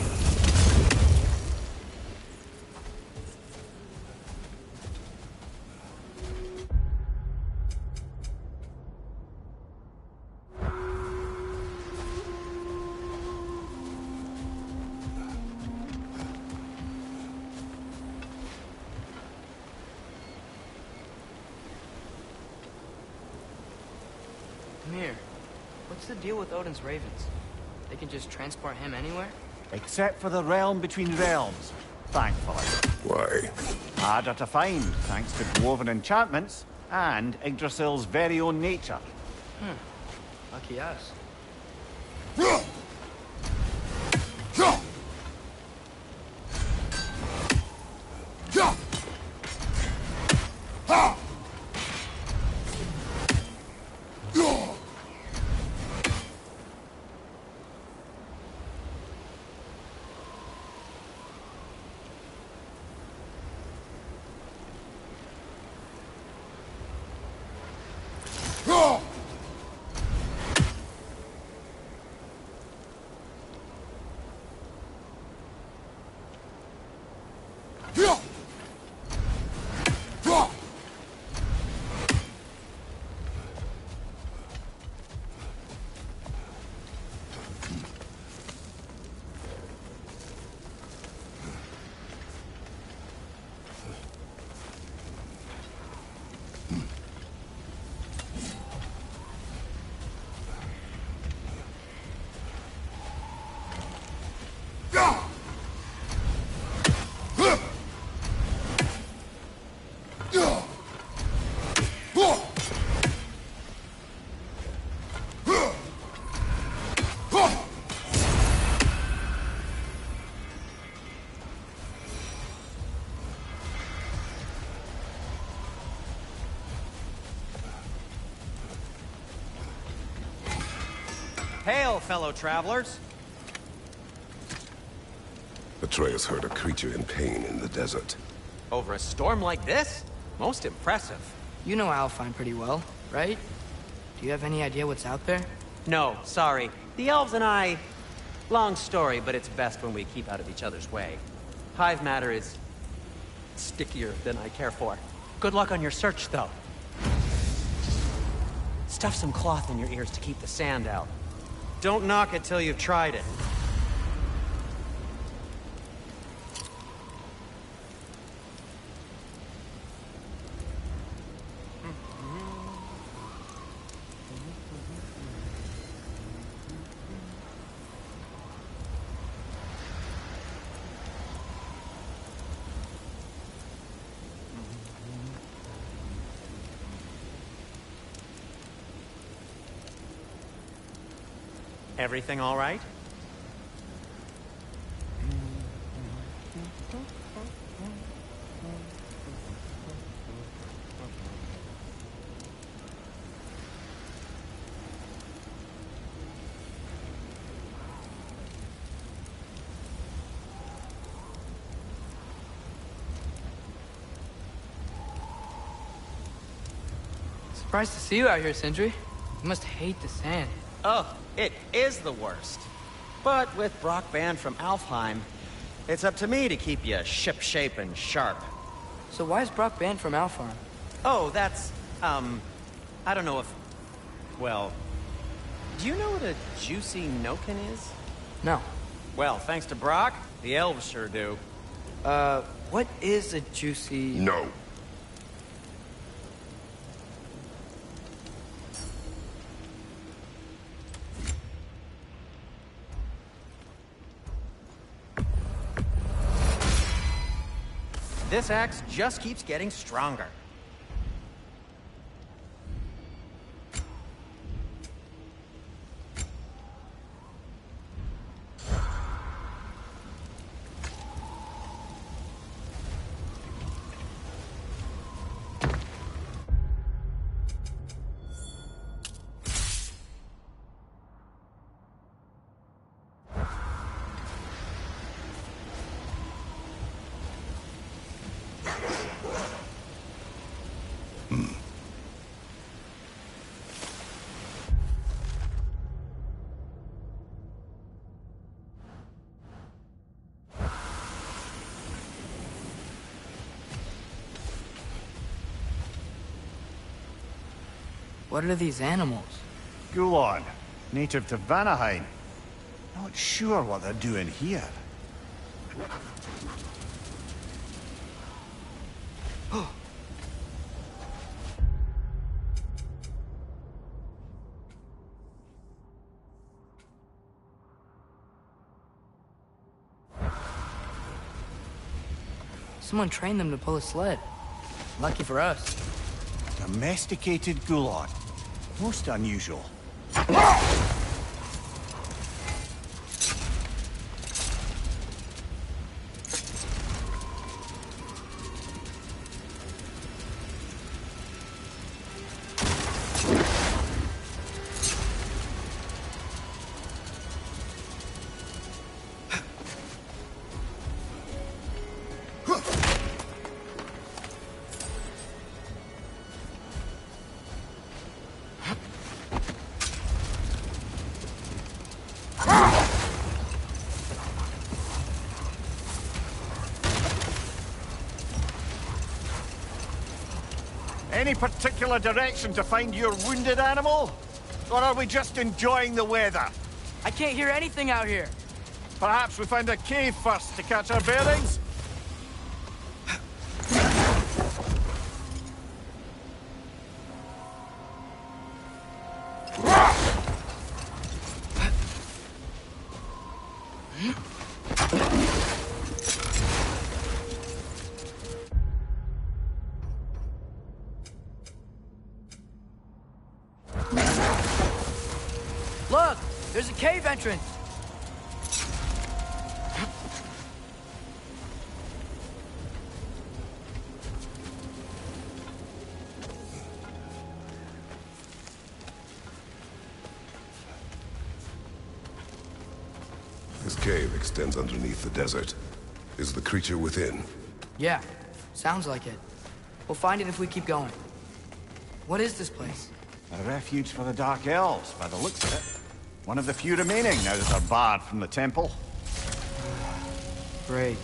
Mir, what's the deal with Odin's ravens? They can just transport him anywhere? Except for the realm between realms, thankfully. Why? Harder to find, thanks to dwarven enchantments and Yggdrasil's very own nature. Lucky us. Hail, fellow travelers. Atreus heard a creature in pain in the desert. Over a storm like this? Most impressive. You know Alfheim pretty well, right? Do you have any idea what's out there? No, sorry. The elves and I... Long story, but it's best when we keep out of each other's way. Hive matter is... stickier than I care for. Good luck on your search, though. Stuff some cloth in your ears to keep the sand out. Don't knock it till you've tried it. Everything all right? Surprised to see you out here, Sindri. You must hate the sand. Oh, it is the worst. But with Brock banned from Alfheim, it's up to me to keep you ship-shape and sharp. So why is Brock banned from Alfheim? Oh, that's, I don't know if... Well, do you know what a juicy Noken is? No. Well, thanks to Brock, the elves sure do. What is a juicy... No. This axe just keeps getting stronger. What are these animals? Gulon, native to Vanaheim. Not sure what they're doing here. Someone trained them to pull a sled. Lucky for us. Domesticated Gulon. Most unusual. Any particular direction to find your wounded animal? Or are we just enjoying the weather? I can't hear anything out here. Perhaps we find a cave first to catch our bearings? Look! There's a cave entrance! This cave extends underneath the desert. Is the creature within? Yeah, sounds like it. We'll find it if we keep going. What is this place? A refuge for the Dark Elves, by the looks of it. One of the few remaining now that they're barred from the temple. Great.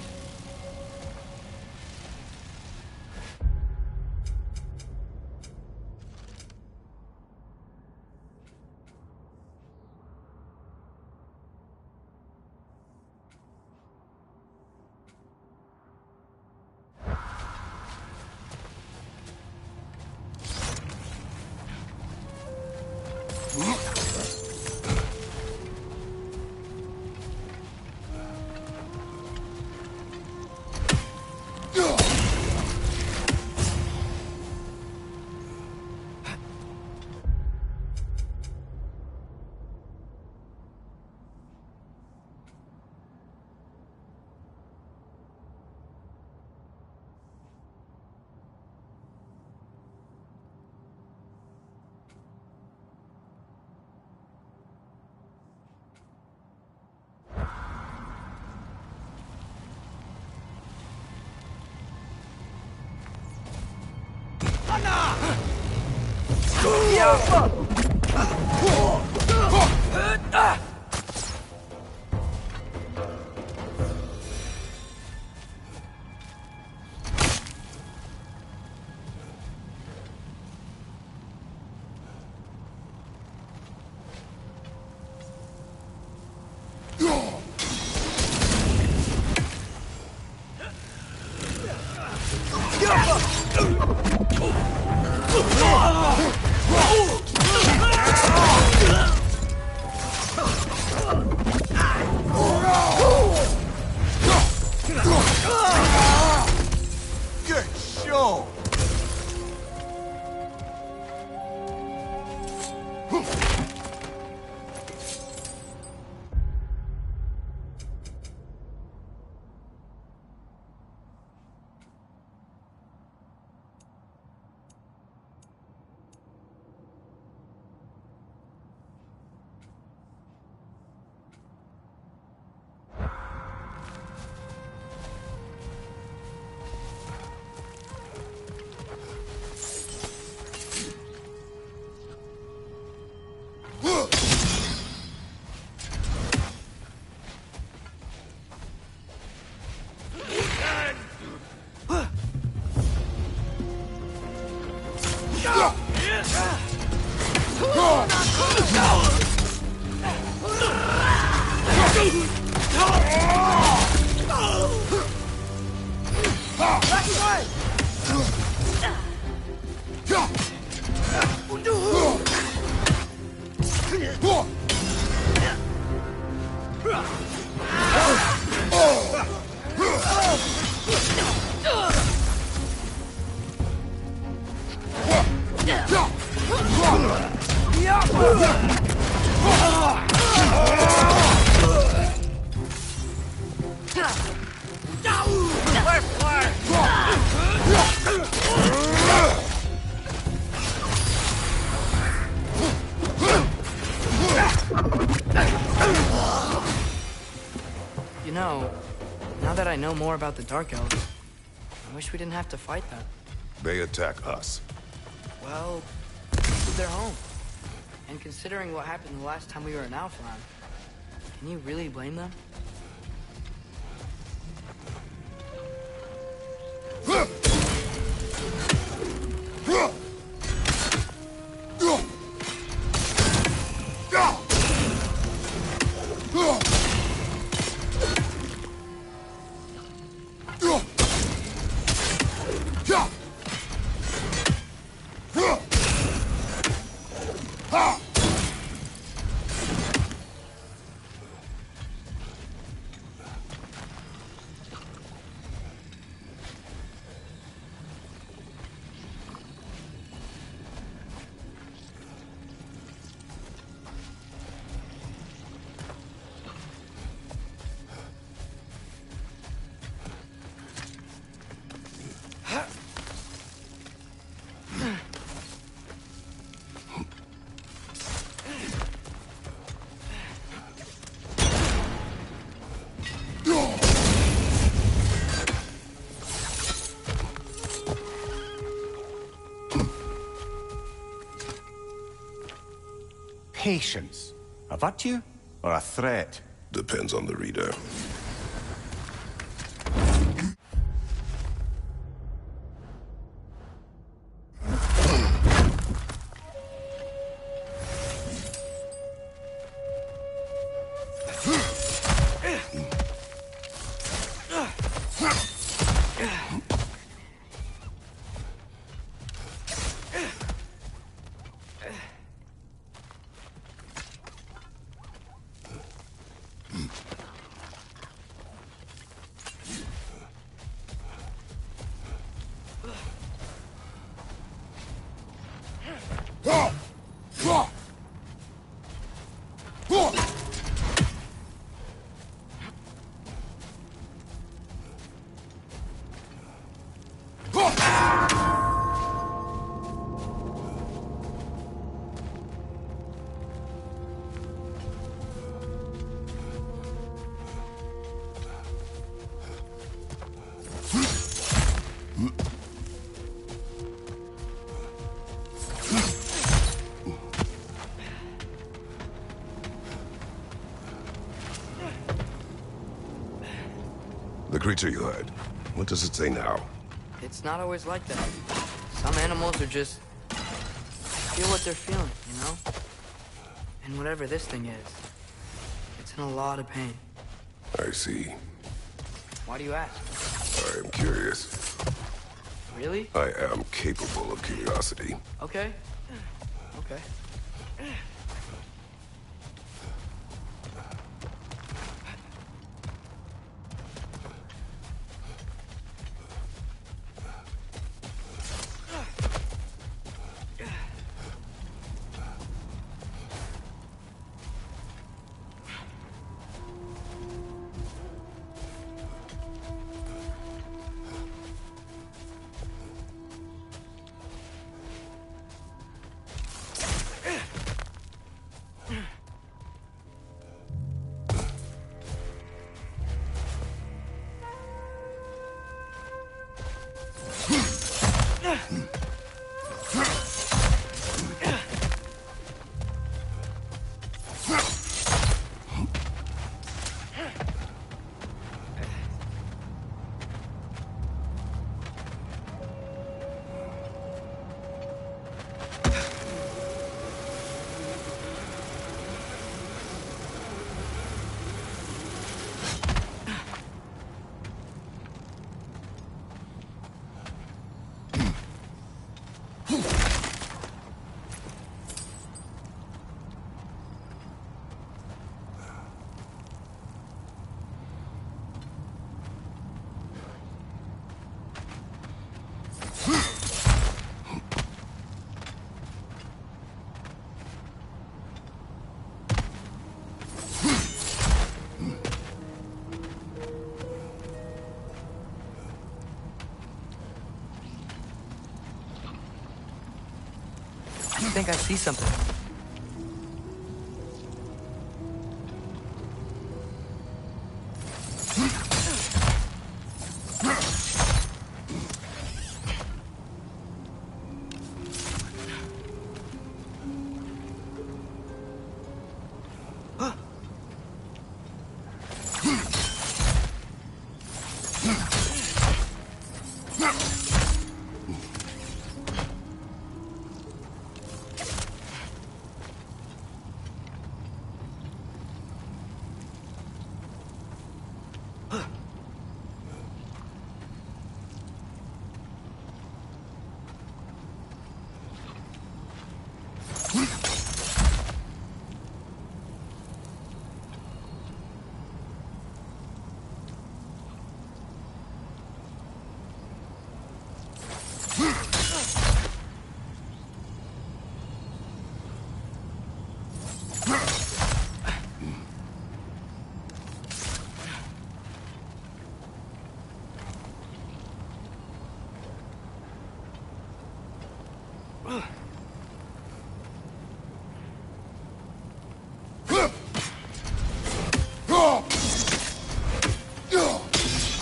You know, now that I know more about the Dark Elves, I wish we didn't have to fight them. They attack us. Well, this is their home. And considering what happened the last time we were in Alfheim, can you really blame them? Patience. A virtue or a threat? Depends on the reader. The creature you heard, what does it say now? It's not always like that. Some animals are just feel what they're feeling, you know? And whatever this thing is, it's in a lot of pain. I see. Why do you ask? I am curious. Really? I am capable of curiosity. Okay. Okay. think I see something.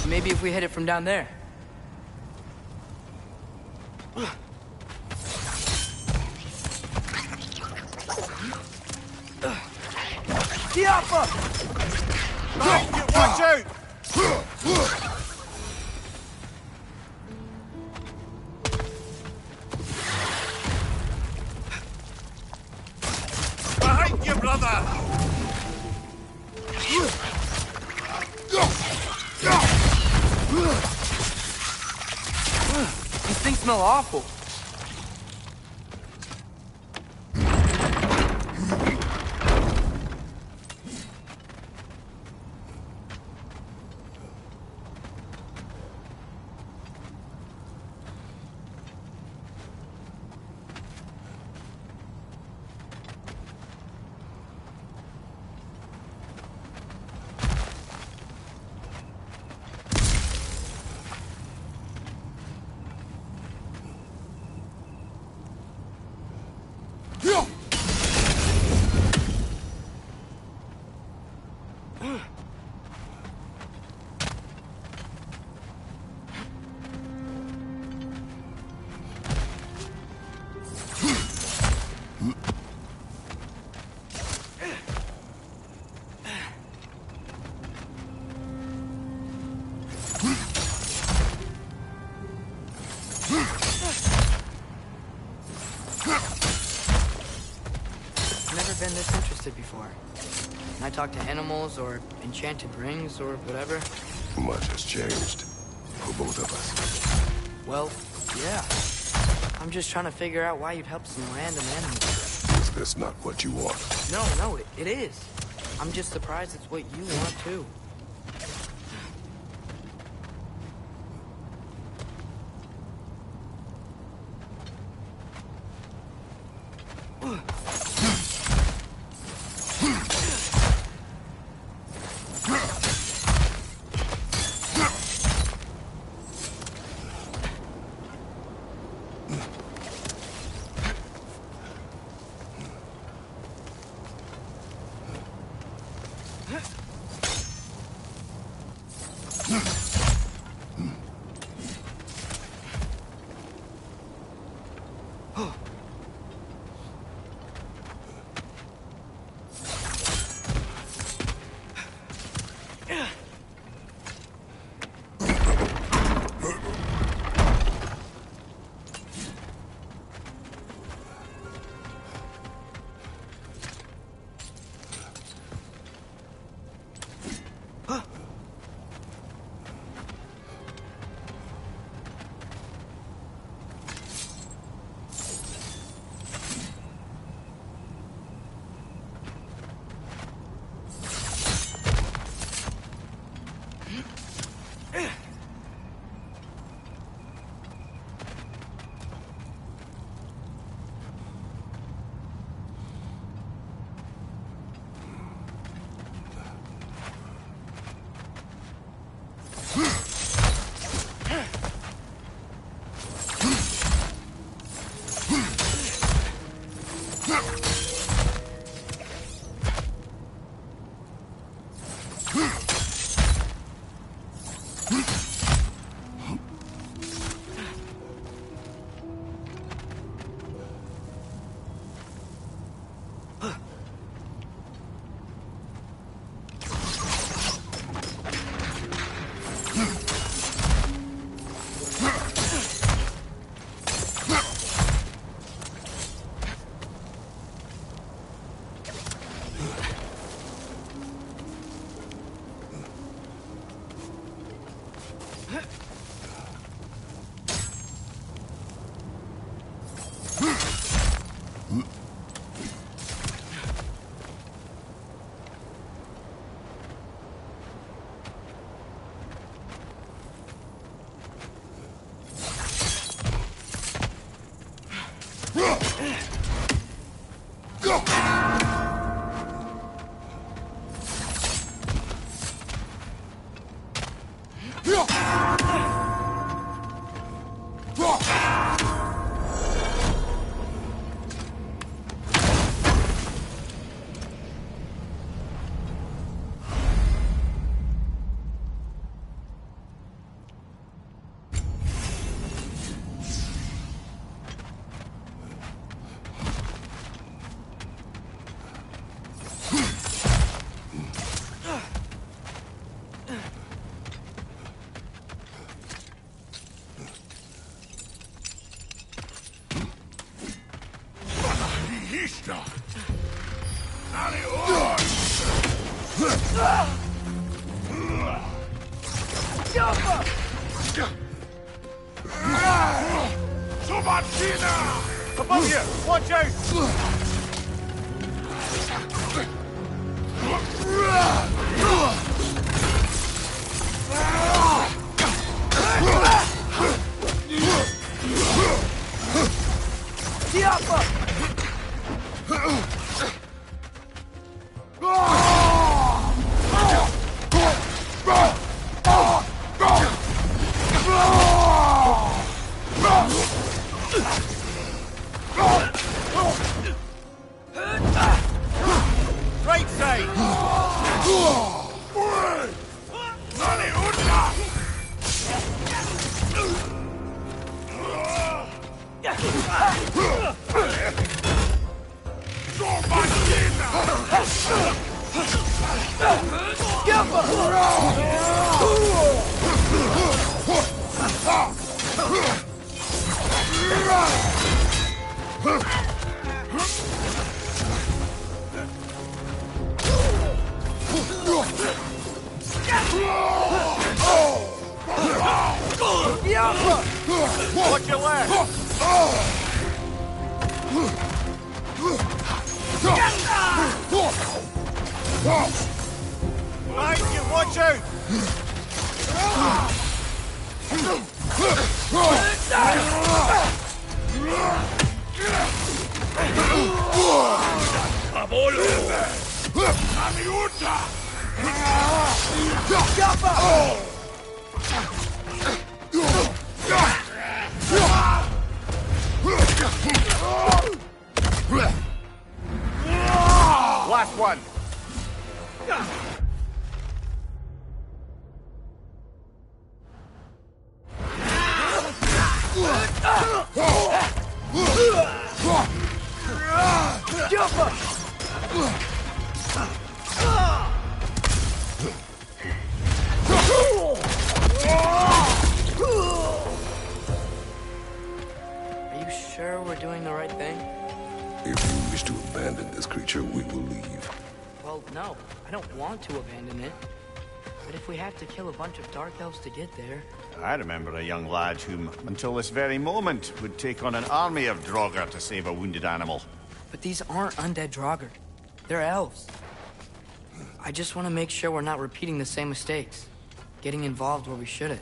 Maybe if we hit it from down there. Diapa! Watch out! Behind you, brother! These things smell awful. Been this interested before. When I talk to animals or enchanted rings or whatever. Much has changed for both of us. Well, yeah. I'm just trying to figure out why you'd help some random animals. Is this not what you want? No, it is. I'm just surprised it's what you want too. Above you! Watch out! Right side! Watch your left! Right, you watch out! Last one! Are you sure we're doing the right thing? If you wish to abandon this creature, we will leave. Well, no. I don't want to abandon it. But if we have to kill a bunch of Dark Elves to get there... I remember a young lad whom, until this very moment, would take on an army of Draugr to save a wounded animal. But these aren't undead Draugr. They're elves. I just want to make sure we're not repeating the same mistakes. Getting involved where we shouldn't.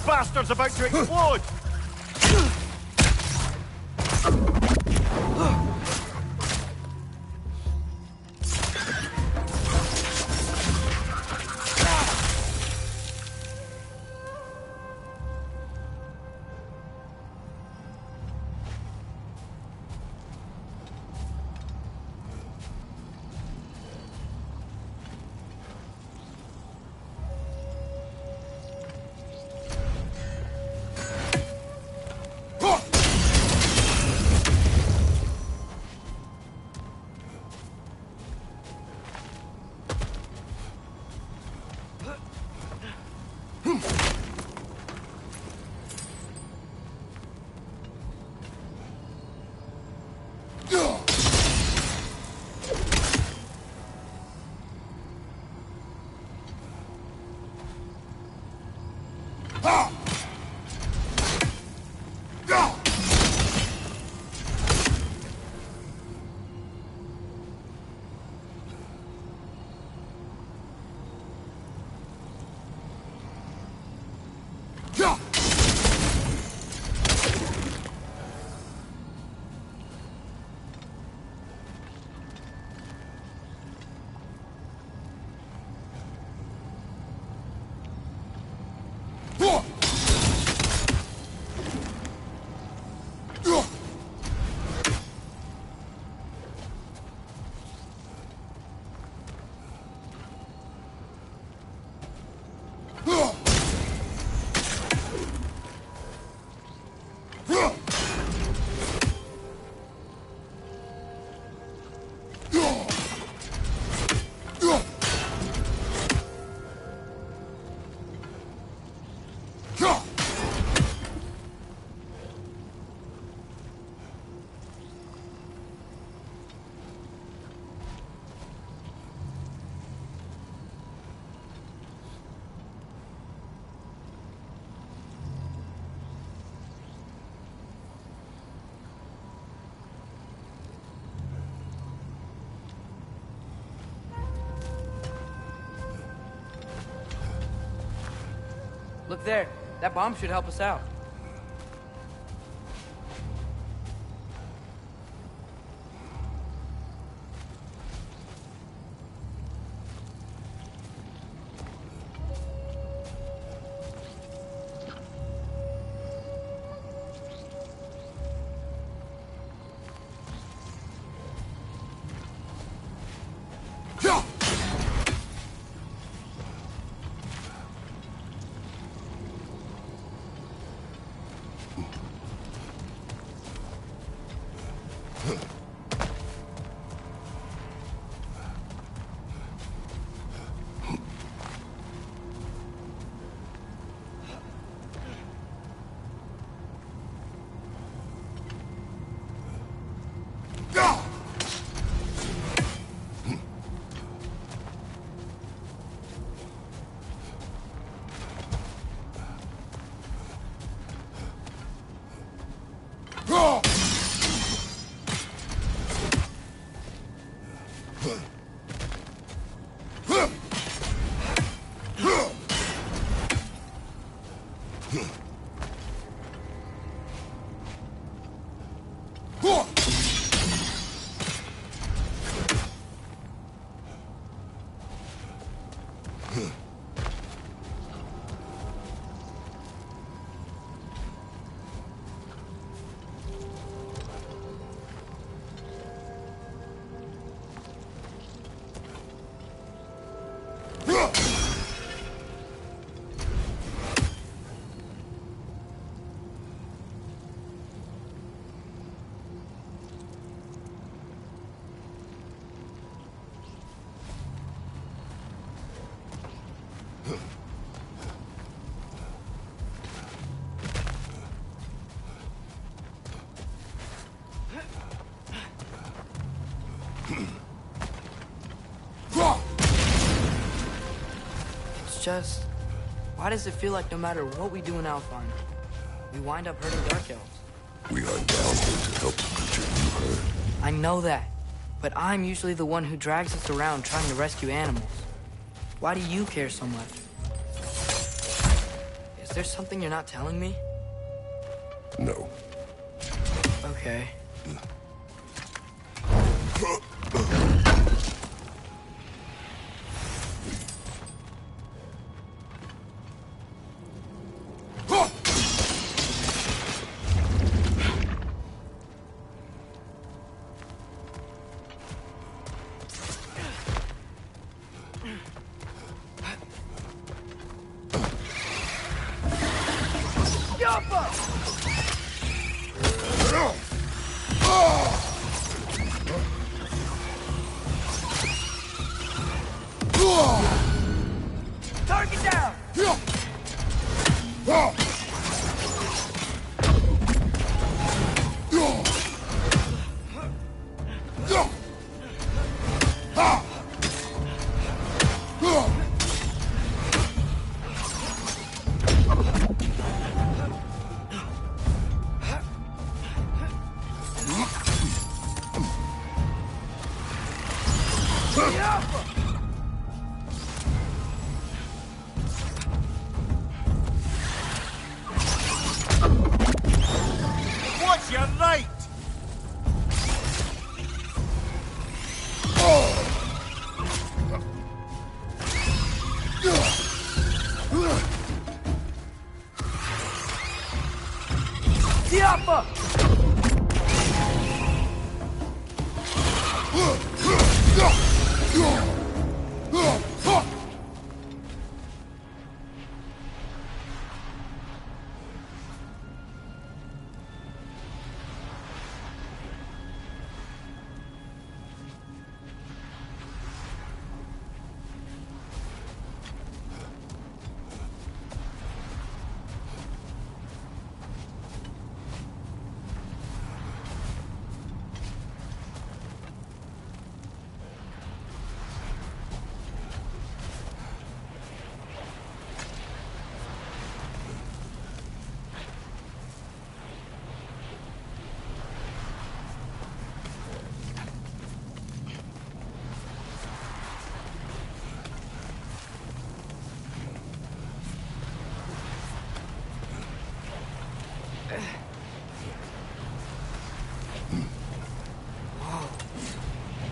bastard's about to explode! Look there. That bomb should help us out. Just, why does it feel like no matter what we do in Alfheim, we wind up hurting Dark Elves? We are down here to help the creature you hurt. I know that, but I'm usually the one who drags us around trying to rescue animals. Why do you care so much? Is Is there something you're not telling me? No. Okay. Target down! What's your right? Diapa!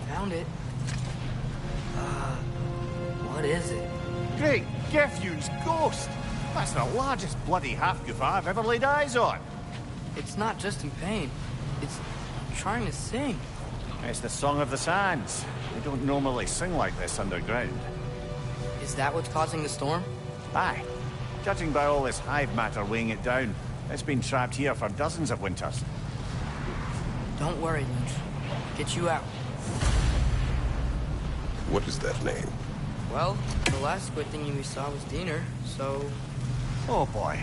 Found it. What is it? Great Geffune's ghost! That's the largest bloody half-goof I've ever laid eyes on. It's not just in pain. It's trying to sing. It's the Song of the Sands. They don't normally sing like this underground. Is that what's causing the storm? Aye. Judging by all this hive matter weighing it down, it's been trapped here for dozens of winters. Don't worry, Lynch. Get you out. What is that name? Well, the last squid thingy we saw was Diener, so... Oh boy.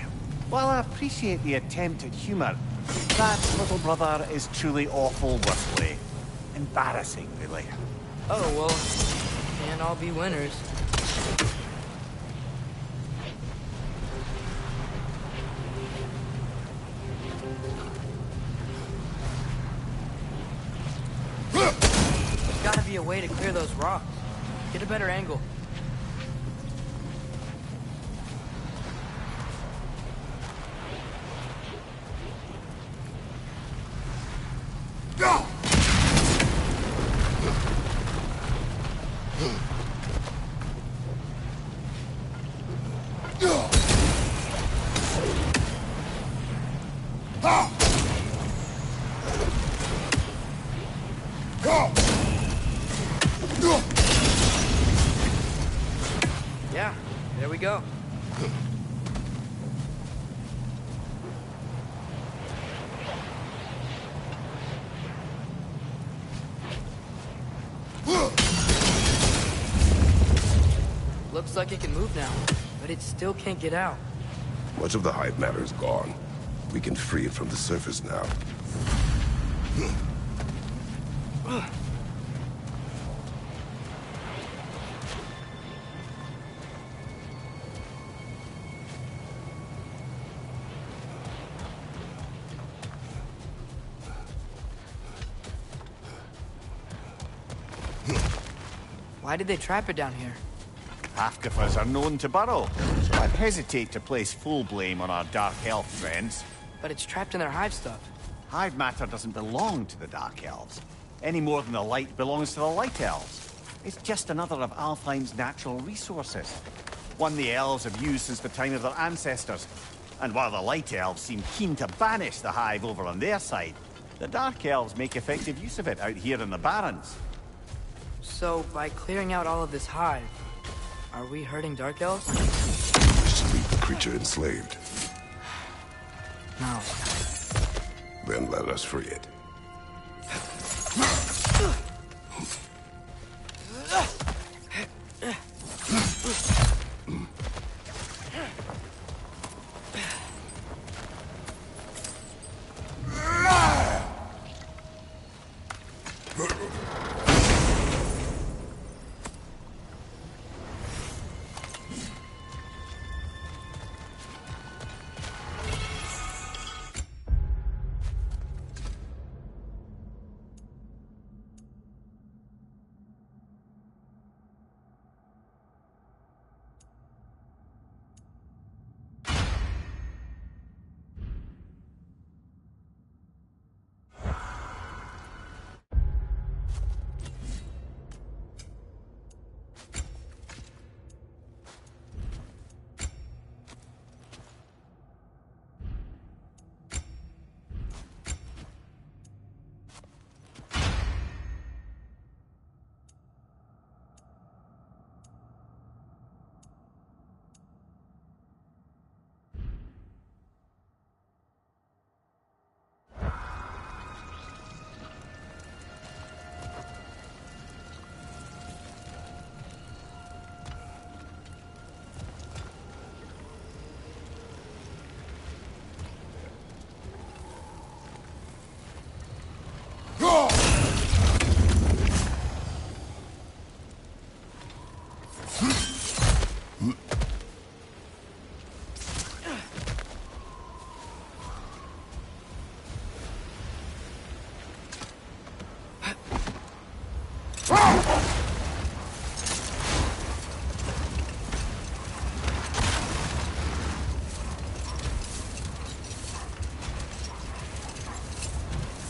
While I appreciate the attempt at humor, that little brother is truly awful worthily. Embarrassing, really. Oh, well, can't all be winners. There's gotta be a way to clear those rocks. Get a better angle. Yeah, there we go. Looks like it can move now, but it still can't get out. Much of the hive matter is gone. We can free it from the surface now. Why did they trap it down here? Half-goofers are known to burrow, so I'd hesitate to place full blame on our Dark Elf friends. But it's trapped in their hive stuff. Hive matter doesn't belong to the Dark Elves, any more than the light belongs to the Light Elves. It's just another of Alfheim's natural resources. One the elves have used since the time of their ancestors. And while the Light Elves seem keen to banish the hive over on their side, the Dark Elves make effective use of it out here in the Barrens. So, by clearing out all of this hive, are we hurting Dark Elves? Wish to leave the creature enslaved. No. Then let us free it.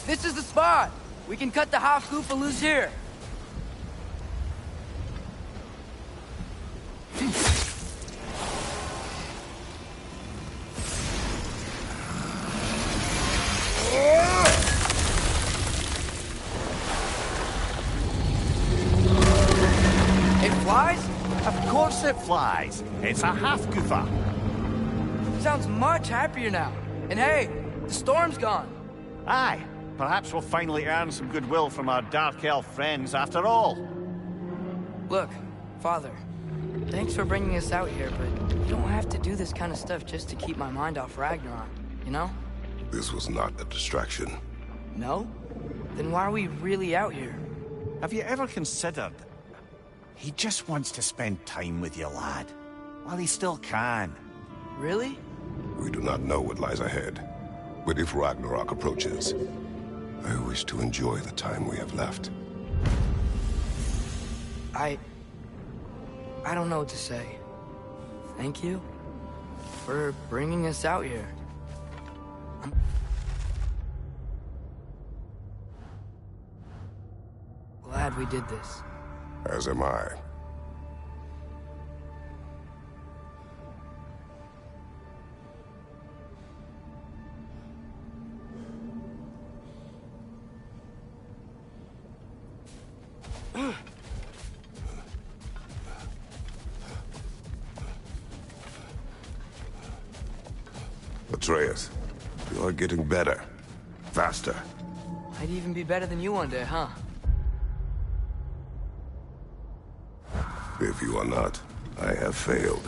This is the spot! We can cut the half goofa loose here. It flies? Of course it flies. It's a half goofa. Sounds much happier now. And hey, the storm's gone. Aye. Perhaps we'll finally earn some goodwill from our Dark Elf friends after all. Look, Father, thanks for bringing us out here, but you don't have to do this kind of stuff just to keep my mind off Ragnarok, you know? This was not a distraction. No? Then why are we really out here? Have you ever considered... He just wants to spend time with you, lad. While he still can. Really? We do not know what lies ahead. But if Ragnarok approaches, I wish to enjoy the time we have left. I don't know what to say. Thank you for bringing us out here. I'm glad we did this. As am I. Atreus, you are getting better. Faster. I'd even be better than you one day, huh? If you are not, I have failed.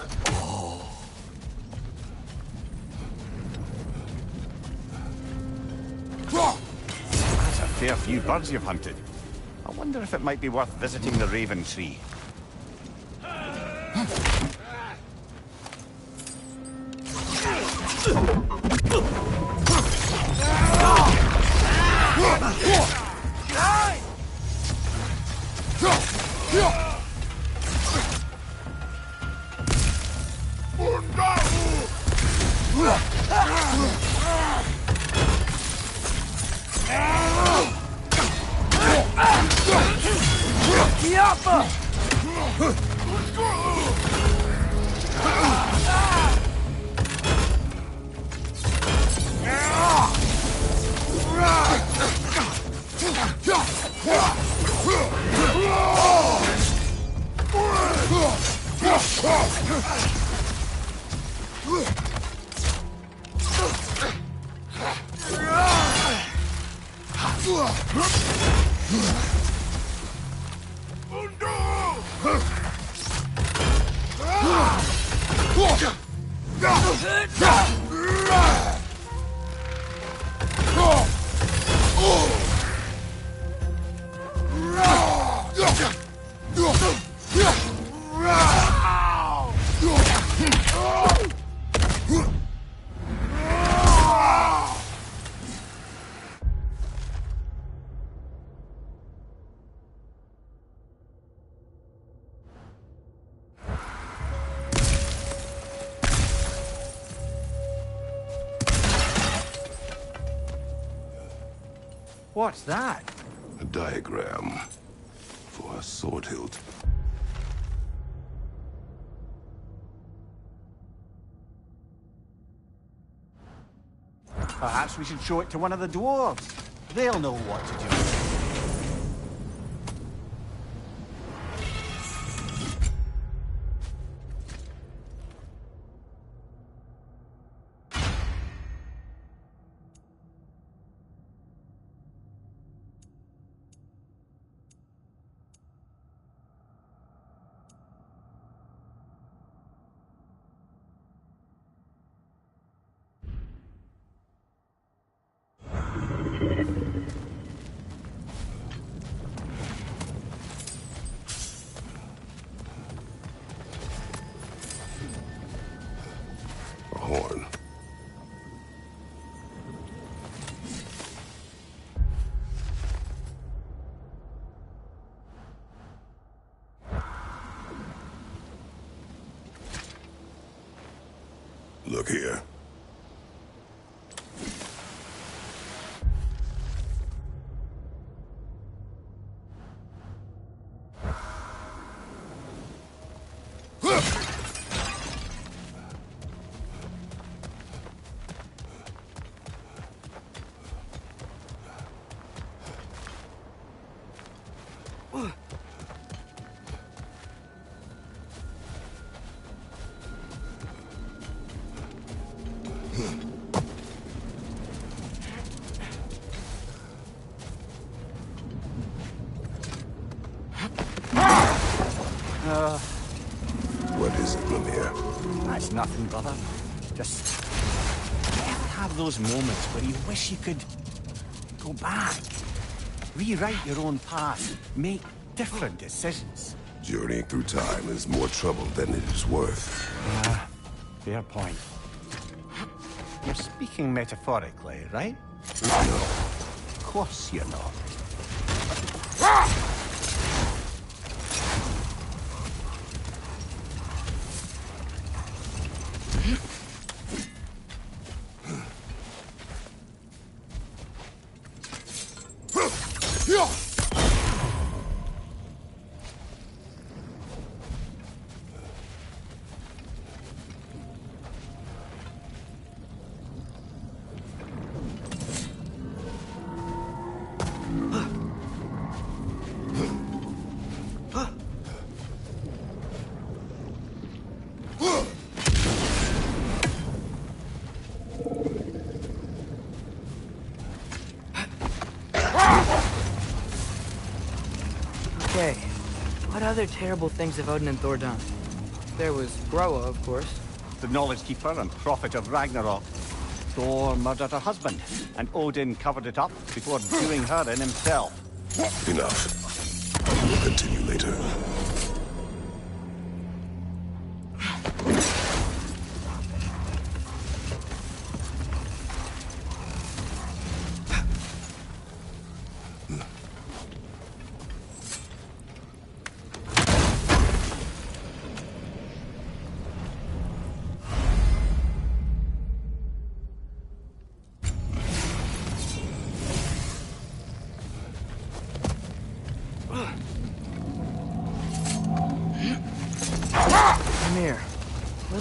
That's a fair few birds you've hunted. I wonder if it might be worth visiting the Raven Tree. Oh, What's that? A diagram for a sword hilt. Perhaps we should show it to one of the dwarves. They'll know what to do. A horn. Look here. What is it, Lemire? That's nothing, brother. Just... you ever have those moments where you wish you could go back, rewrite your own path, make different decisions? Journeying through time is more trouble than it is worth. Fair point. You're speaking metaphorically, right? No. Of course you're not. Okay, what other terrible things have Odin and Thor done? There was Groa, of course. The Knowledge Keeper and Prophet of Ragnarok. Thor murdered her husband, and Odin covered it up before doing her in himself. Enough. We'll continue later.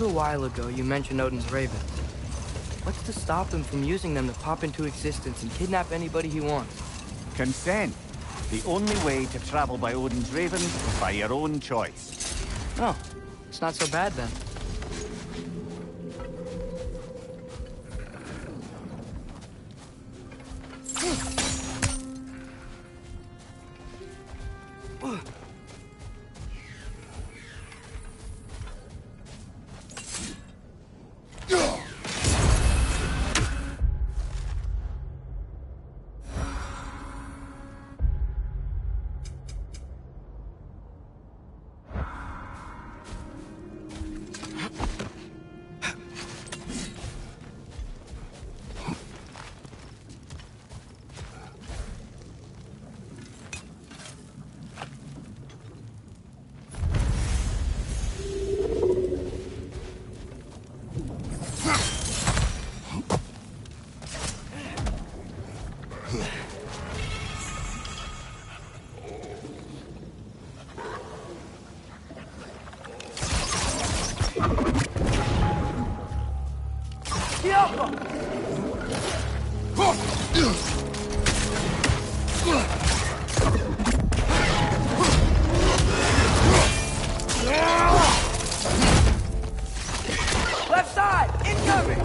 little while ago, you mentioned Odin's ravens. What's to stop him from using them to pop into existence and kidnap anybody he wants? Consent. The only way to travel by Odin's ravens is by your own choice. Oh, it's not so bad then. Left side, incoming!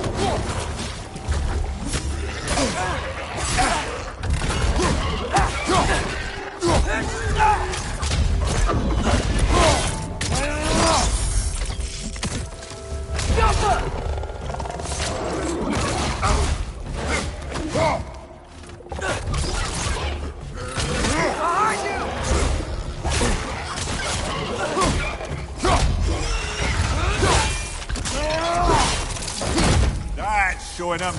That's showing him.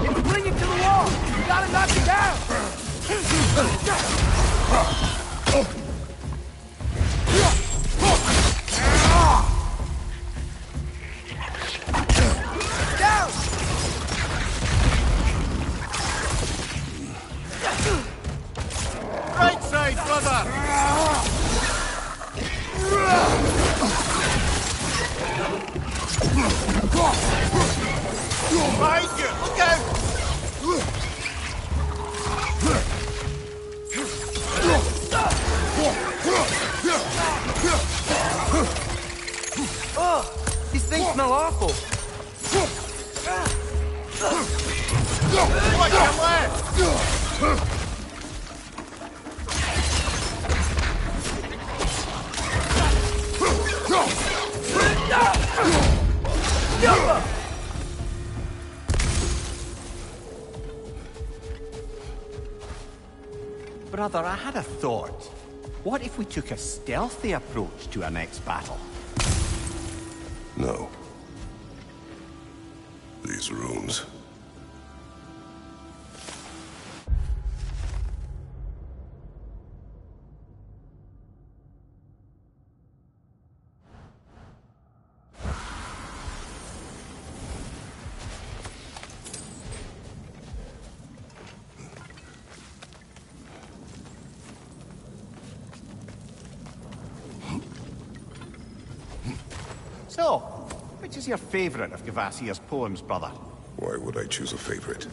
It's clinging to the wall! You gotta knock it down! Down! Right side, brother! Behind you! Look out! Oh, these things smell awful. Watch your left! Brother, I had a thought. What if we took a stealthy approach to our next battle? No. These runes. So, which is your favorite of Gavassia's poems, brother? Why would I choose a favorite?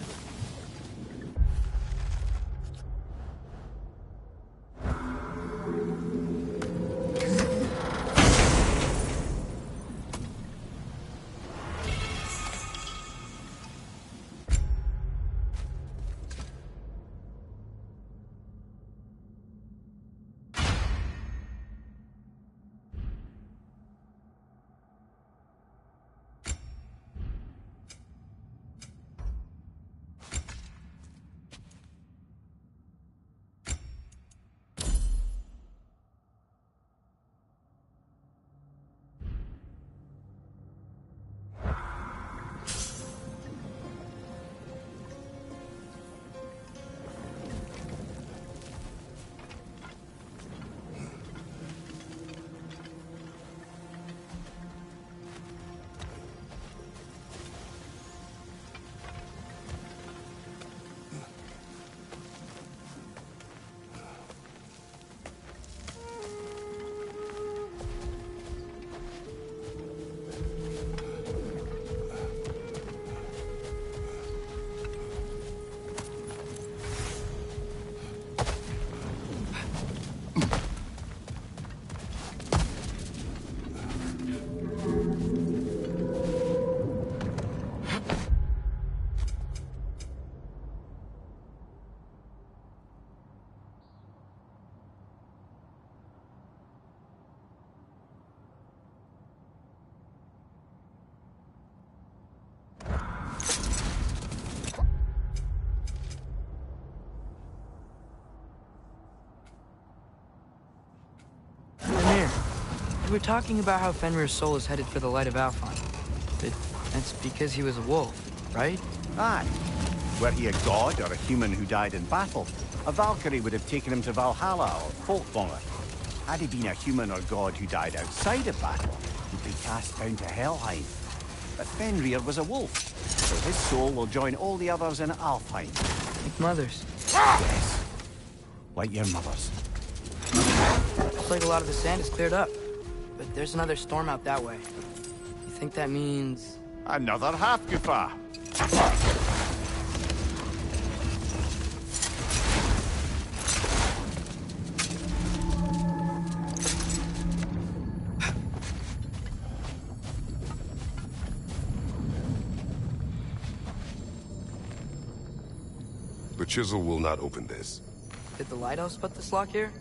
You were talking about how Fenrir's soul is headed for the light of Alfheim. That's because he was a wolf, right? Aye. Were he a god or a human who died in battle, a Valkyrie would have taken him to Valhalla or Folkmonger. Had he been a human or god who died outside of battle, he'd be cast down to Helheim. But Fenrir was a wolf, so his soul will join all the others in Alfheim. Like mothers. Yes. Like your mothers. Looks like a lot of the sand is cleared up. But there's another storm out that way. You think that means... Another half-goofa. The chisel will not open this. Did the Light Elves put this lock here?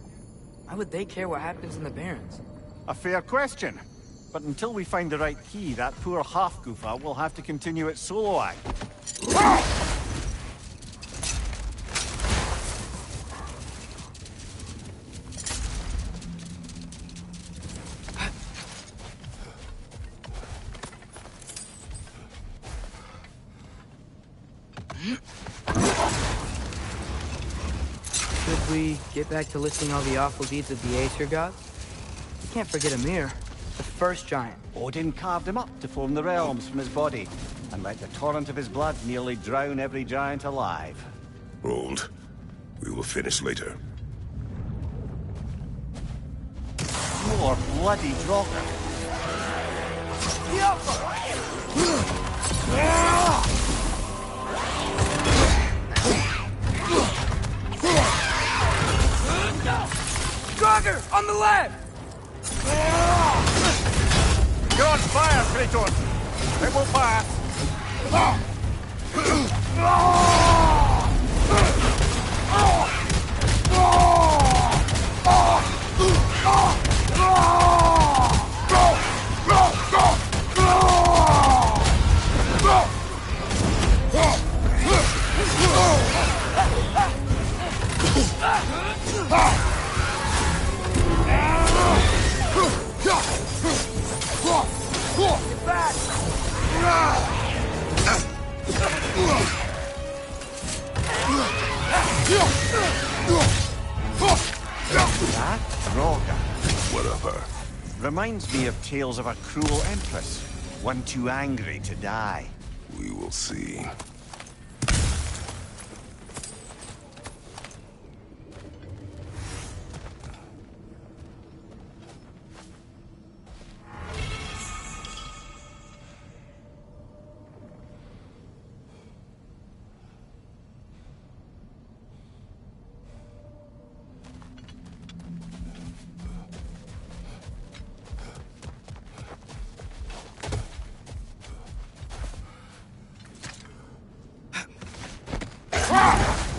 Why would they care what happens in the Barrens? A fair question. But until we find the right key, that poor half-goofa will have to continue its solo act. Should we get back to listing all the awful deeds of the Aesir gods? We can't forget Ymir, the first giant. Odin carved him up to form the realms from his body, and let the torrent of his blood nearly drown every giant alive. Hold. We will finish later. More bloody Draugr. Draugr, on the left! You're on fire, Kratos! It will pass! Get back! That Draugr. What of her? Reminds me of tales of a cruel empress, one too angry to die. We will see.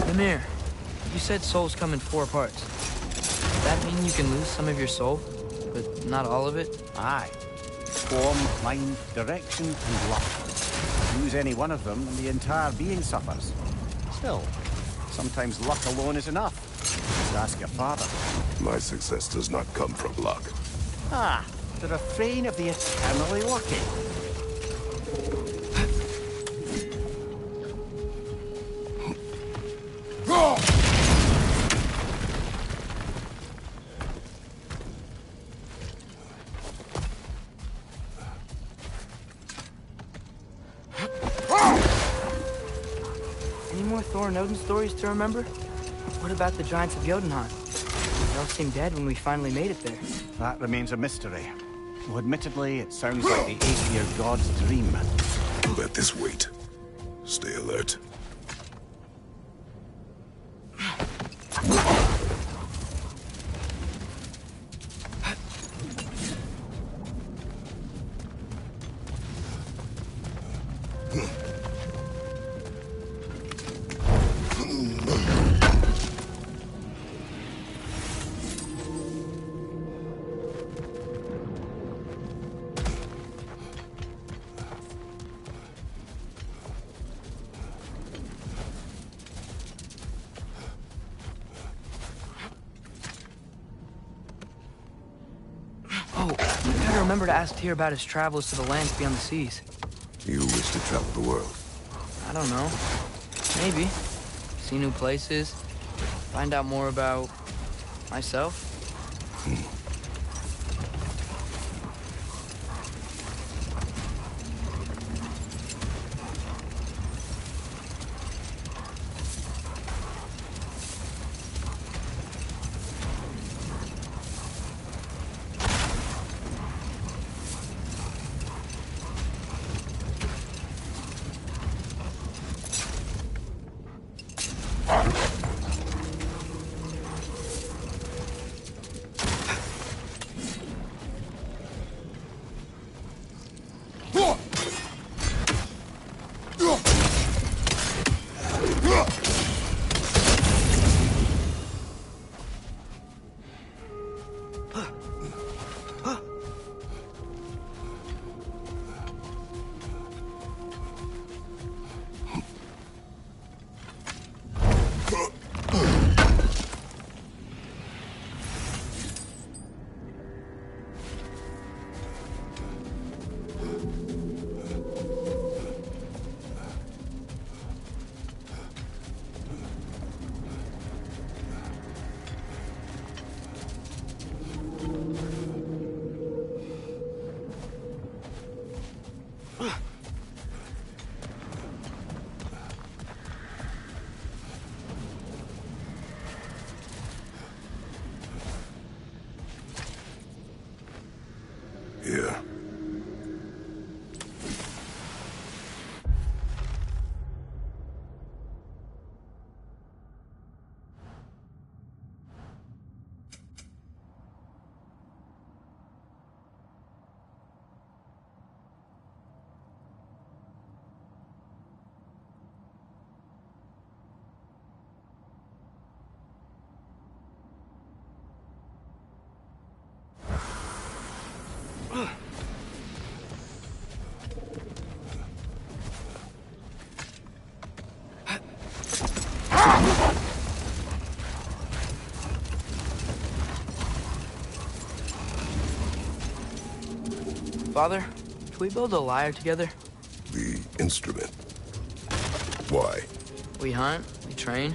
Ymir, you said souls come in 4 parts. Does that mean you can lose some of your soul, but not all of it? Aye. Form, mind, direction, and luck. Lose any one of them, and the entire being suffers. Still, sometimes luck alone is enough. Just ask your father. My success does not come from luck. Ah, the refrain of the eternally lucky. Any more Thor and Odin stories to remember? What about the giants of Jotunheim? They all seemed dead when we finally made it there. That remains a mystery. Though admittedly, it sounds like the Aesir god's dream. Let this wait. Stay alert. remember to ask Tyr about his travels to the lands beyond the seas. You wish to travel the world? I don't know. Maybe. See new places. Find out more about... myself. Yeah. Father, can we build a lyre together? The instrument. Why? We hunt, we train.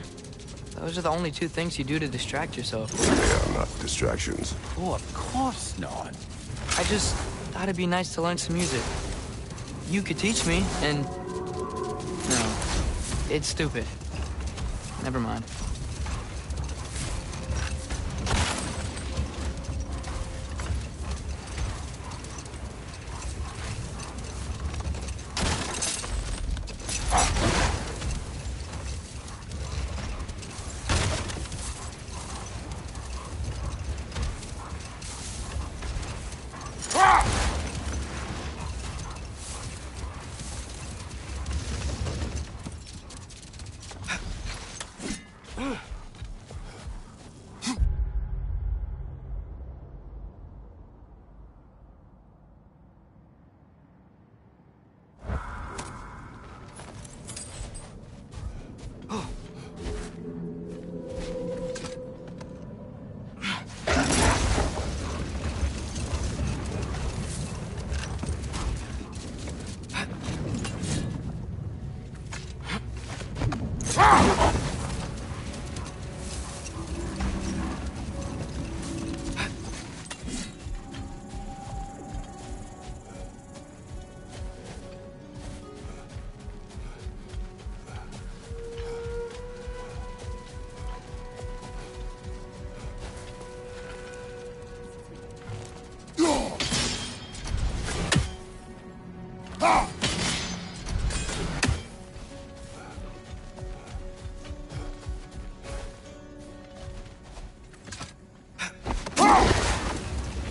Those are the only two things you do to distract yourself. They are not distractions. Oh, of course not. I just thought it'd be nice to learn some music. You could teach me, and... No, it's stupid. Never mind.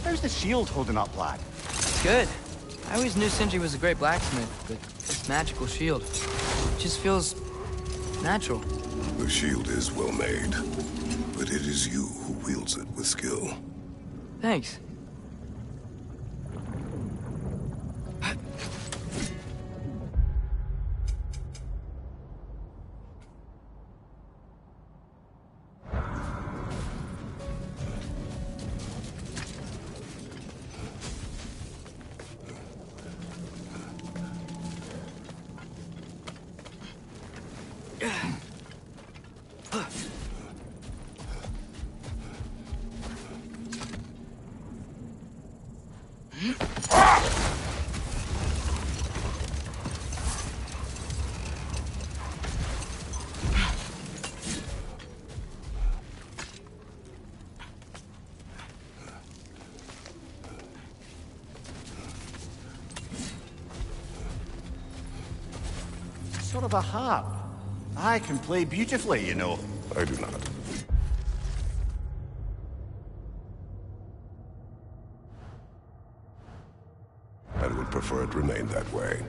How's the shield holding up, lad? Good. I always knew Sindri was a great blacksmith, but this magical shield just feels natural. The shield is well made, but it is you who wields it with skill. Thanks. Sort of a harp. I can play beautifully, you know. I do not. And would prefer it remain that way.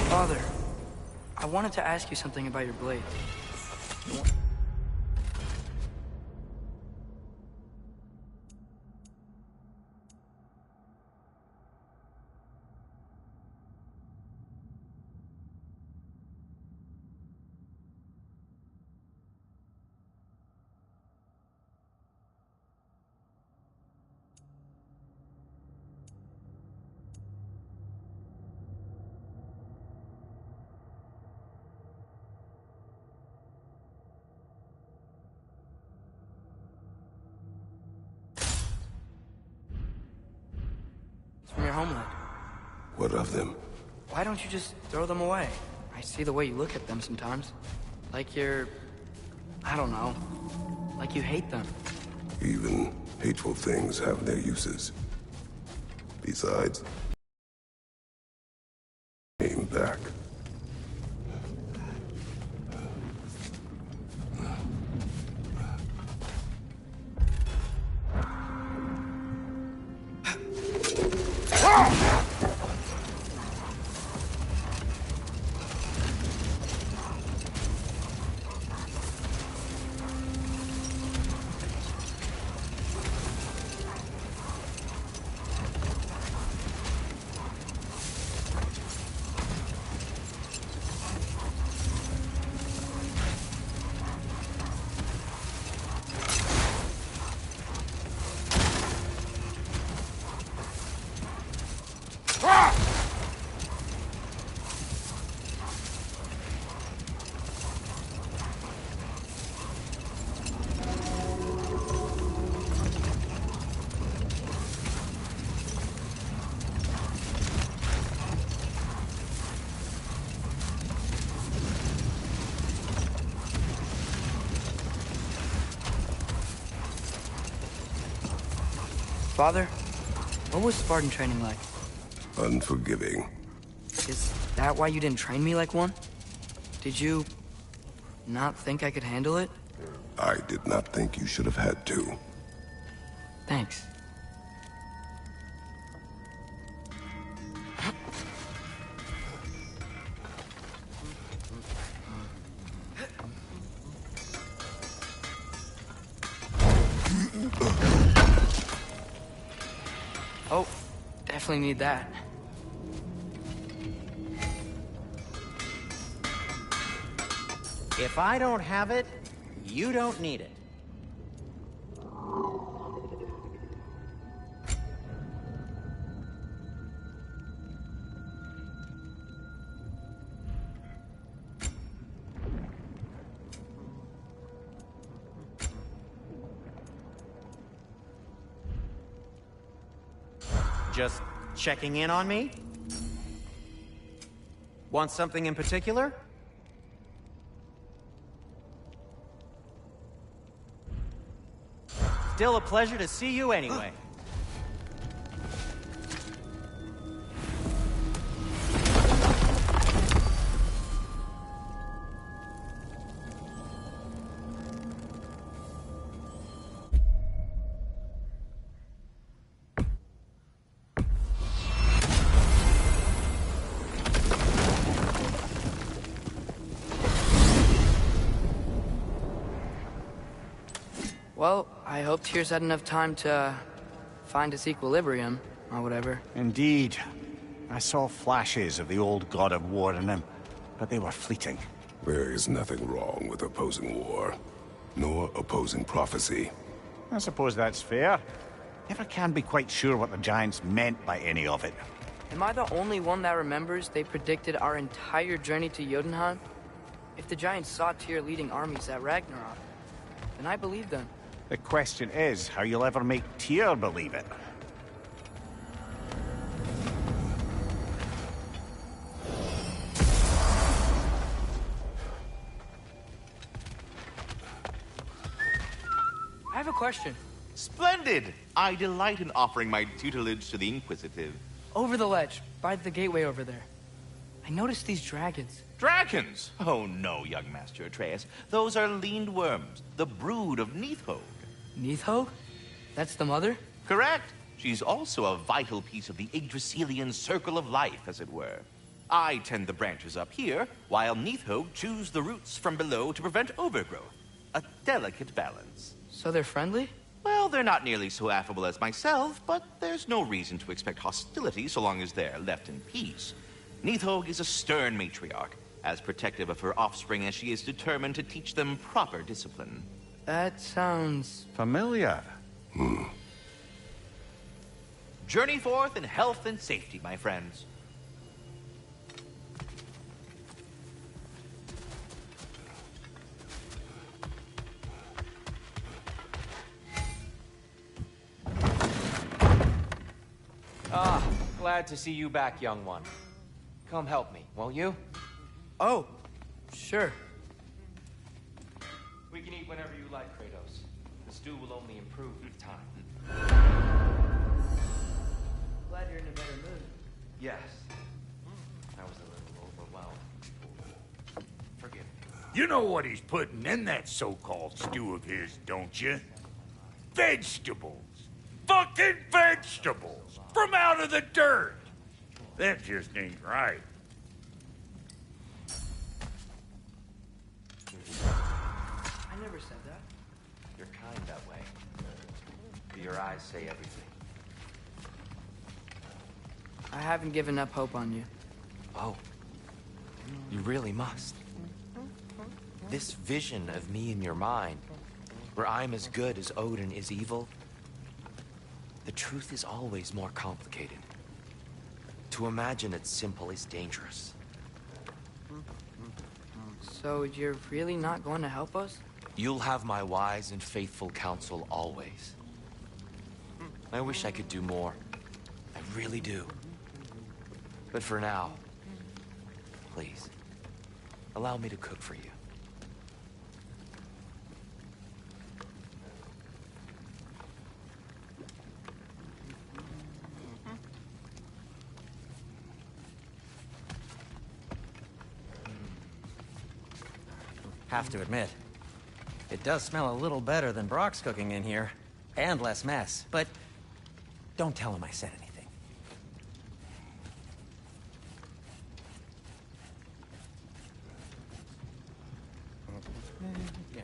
Father, I wanted to ask you something about your blade. From your homeland. What of them? Why don't you just throw them away? I see the way you look at them sometimes. Like you're... I don't know. Like you hate them. Even hateful things have their uses. Besides, aim back. Father, what was Spartan training like? Unforgiving. Is that why you didn't train me like one? Did you not think I could handle it? I did not think you should have had to. Thanks. Oh, definitely need that. If I don't have it, you don't need it. Just checking in on me? Want something in particular? Still a pleasure to see you anyway. Well, I hope Tears had enough time to find his equilibrium, or whatever. Indeed. I saw flashes of the old god of war in him, but they were fleeting. There is nothing wrong with opposing war, nor opposing prophecy. I suppose that's fair. Never can be quite sure what the Giants meant by any of it. Am I the only one that remembers they predicted our entire journey to Jotunheim? If the Giants saw Tyr leading armies at Ragnarok, then I believe them. The question is how you'll ever make Tyr believe it. I have a question. Splendid! I delight in offering my tutelage to the inquisitive. Over the ledge, by the gateway over there. I noticed these dragons. Dragons? Oh no, young Master Atreus. Those are leaned worms, the brood of Neithhog. Neithhog? That's the mother? Correct. She's also a vital piece of the Yggdrasilian circle of life, as it were. I tend the branches up here, while Neithhog chews the roots from below to prevent overgrowth. A delicate balance. So they're friendly? Well, they're not nearly so affable as myself, but there's no reason to expect hostility so long as they're left in peace. Neithhog is a stern matriarch, as protective of her offspring as she is determined to teach them proper discipline. That sounds... familiar. Journey forth in health and safety, my friends. Ah, glad to see you back, young one. Come help me, won't you? Oh, sure. We can eat whenever you like, Kratos. The stew will only improve with time. Glad you're in a better mood. Yes. I was a little overwhelmed. Forgive me. You know what he's putting in that so-called stew of his, don't you? Vegetables. Fucking vegetables! From out of the dirt! That just ain't right. I never said that. You're kind that way. Your eyes say everything. I haven't given up hope on you. Oh. You really must. This vision of me in your mind, where I'm as good as Odin is evil, the truth is always more complicated. To imagine it's simple is dangerous. So you're really not going to help us? You'll have my wise and faithful counsel always. I wish I could do more. I really do. But for now, please, allow me to cook for you. Have to admit, it does smell a little better than Brock's cooking in here. And less mess. But don't tell him I said anything. Yeah.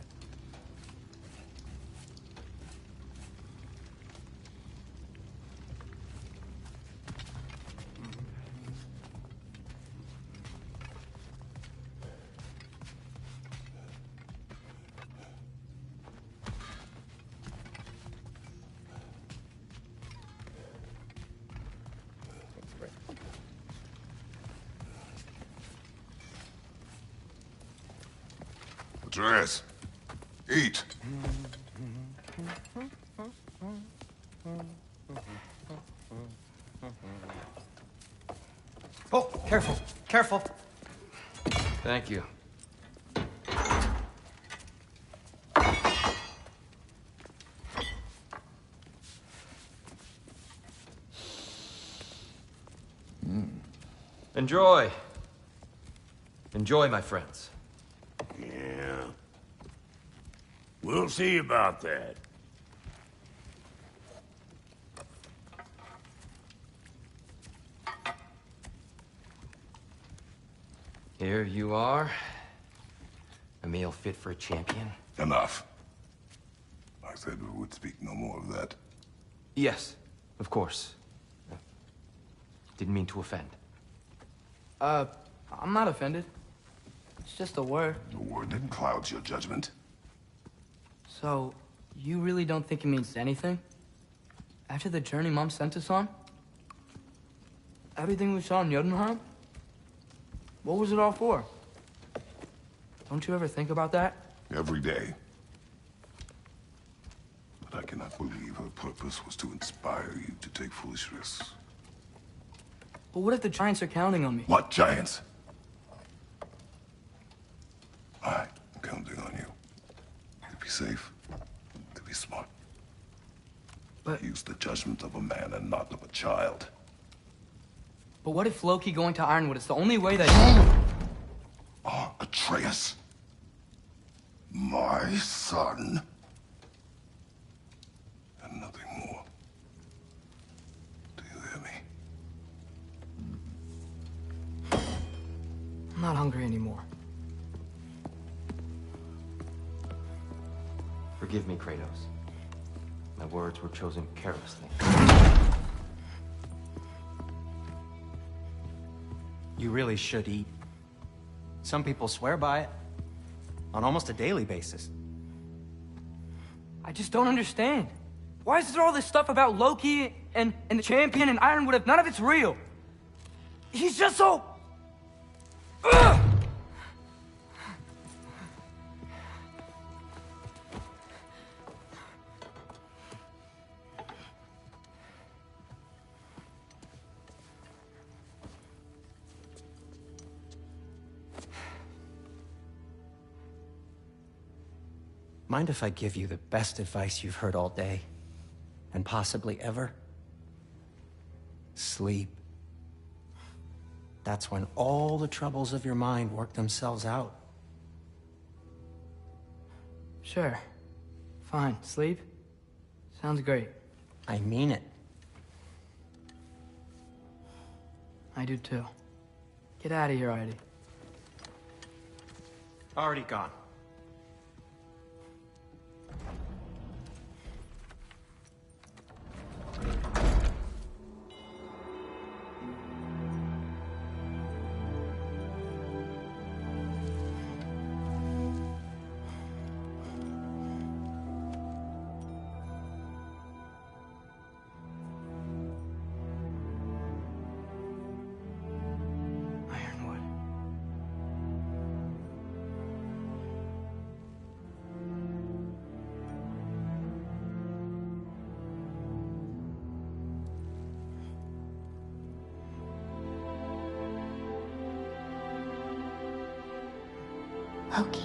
Atreus, eat. Oh, careful, careful. Thank you. Enjoy. Enjoy, my friends. Yeah. We'll see about that. Here you are. A meal fit for a champion. Enough. I said we would speak no more of that. Yes, of course. Didn't mean to offend. I'm not offended. It's just a word. The word that clouds your judgment. So, you really don't think it means anything? After the journey Mom sent us on? Everything we saw in Jotunheim? What was it all for? Don't you ever think about that? Every day. But I cannot believe her purpose was to inspire you to take foolish risks. But what if the Giants are counting on me? What Giants? I'm counting on you. To be safe, to be smart. But use the judgment of a man and not of a child. But what if Loki going to Ironwood is the only way that Atreus, my son, and nothing more. Do you hear me? I'm not hungry anymore. Forgive me, Kratos. My words were chosen carelessly. You really should eat. Some people swear by it. On almost a daily basis. I just don't understand. Why is there all this stuff about Loki and the champion and Ironwood if none of it's real? He's just so... Ugh! Mind if I give you the best advice you've heard all day? And possibly ever? Sleep. That's when all the troubles of your mind work themselves out. Sure. Fine. Sleep? Sounds great. I mean it. I do too. Get out of here already. Already gone. Loki.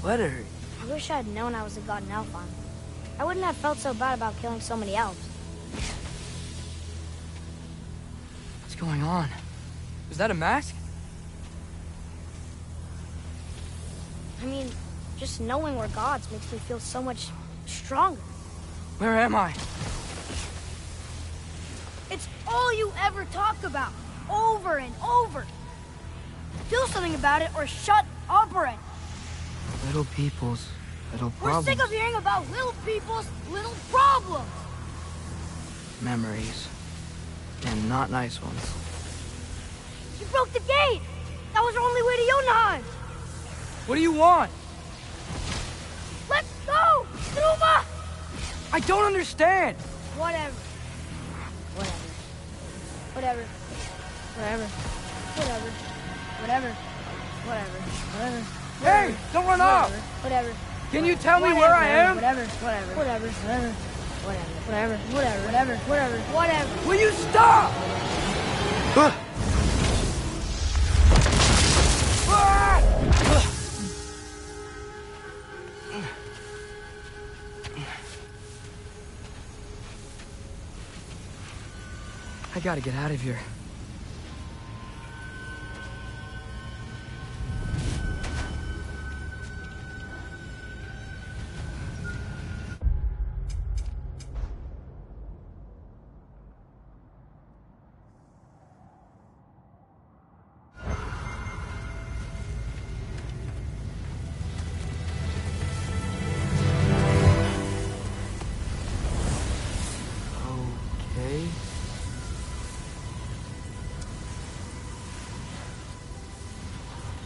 Letter. I wish I had known I was a god in Alfheim. I wouldn't have felt so bad about killing so many elves. What's going on? Is that a mask? I mean, just knowing we're gods makes me feel so much stronger. Where am I? It's all you ever talk about, over and over. Do something about it or shut up already. Little people's little We're problems. sick of hearing about little people's little problems. Memories. And not nice ones. You broke the gate. That was our only way to Jotunheim. What do you want? Let's go, Truma! I don't understand. Whatever. Whatever. Whatever. Whatever. Whatever. Whatever. Whatever. Whatever. Hey, don't run off! Whatever. Can you tell me where I am? Whatever. Whatever. Whatever. Whatever. Whatever. Whatever. Whatever. Whatever. Whatever. Will you stop? I gotta get out of here.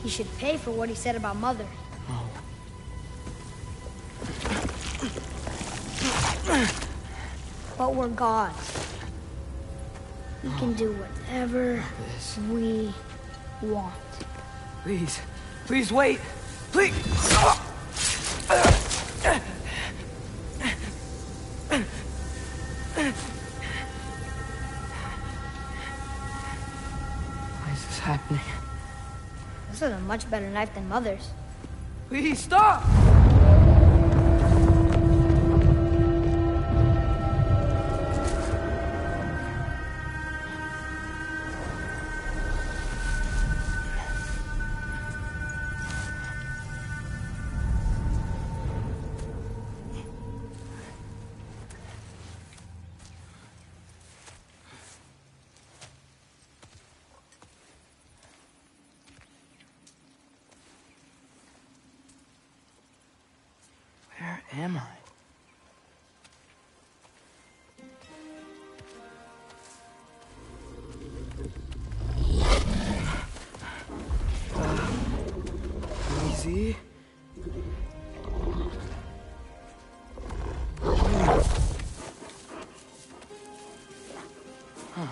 He should pay for what he said about Mother. Oh. But we're gods. We can do whatever we want. Please. Please wait. Please. Why is this happening? This is a much better knife than Mother's. Please stop! Where am I? Easy. Huh.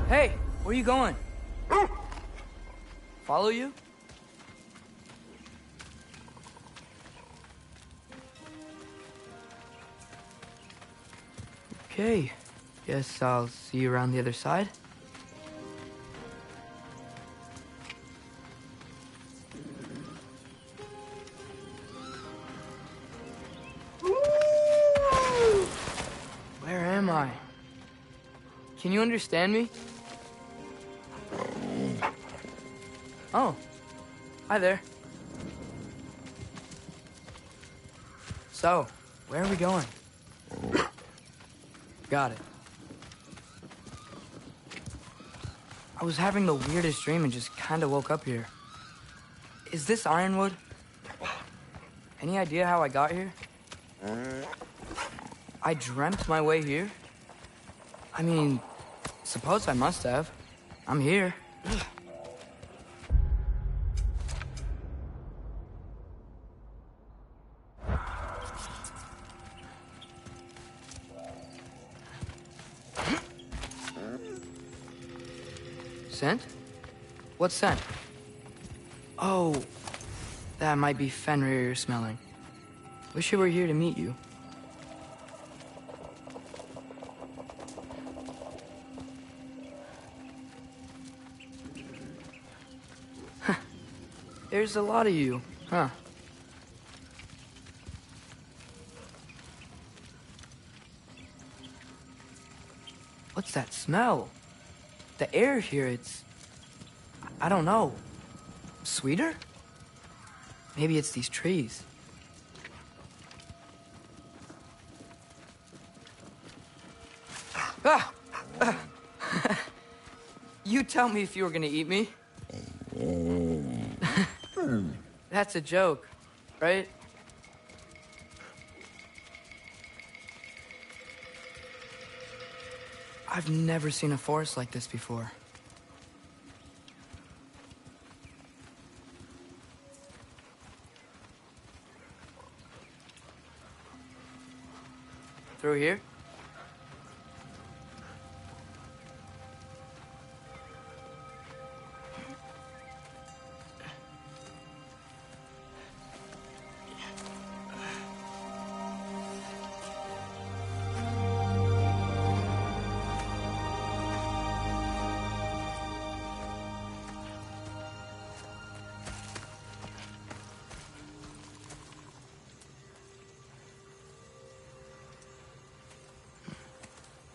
Hey, where you going? Follow you? Okay, guess I'll see you around the other side. Where am I? Can you understand me? Oh, hi there. So, where are we going? Got it. I was having the weirdest dream and just kind of woke up here. Is this Ironwood? Any idea how I got here? I dreamt my way here? I mean, suppose I must have. I'm here. Scent? What scent? Oh, that might be Fenrir you're smelling. Wish I were here to meet you. There's a lot of you, huh? What's that smell? The air here, I don't know. Sweeter? Maybe it's these trees. Ah! You tell me if you were gonna eat me. That's a joke, right? I've never seen a forest like this before. Through here?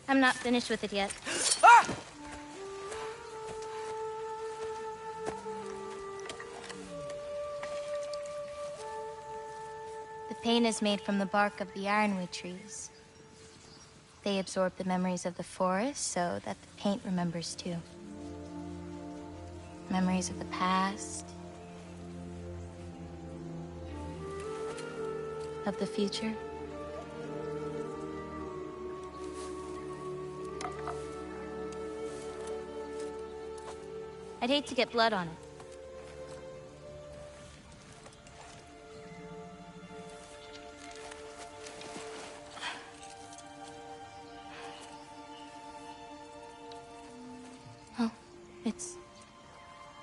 I'm not finished with it yet. Ah! The paint is made from the bark of the ironwood trees. They absorb the memories of the forest so that the paint remembers too. Memories of the past, of the future. I'd hate to get blood on it. Oh, it's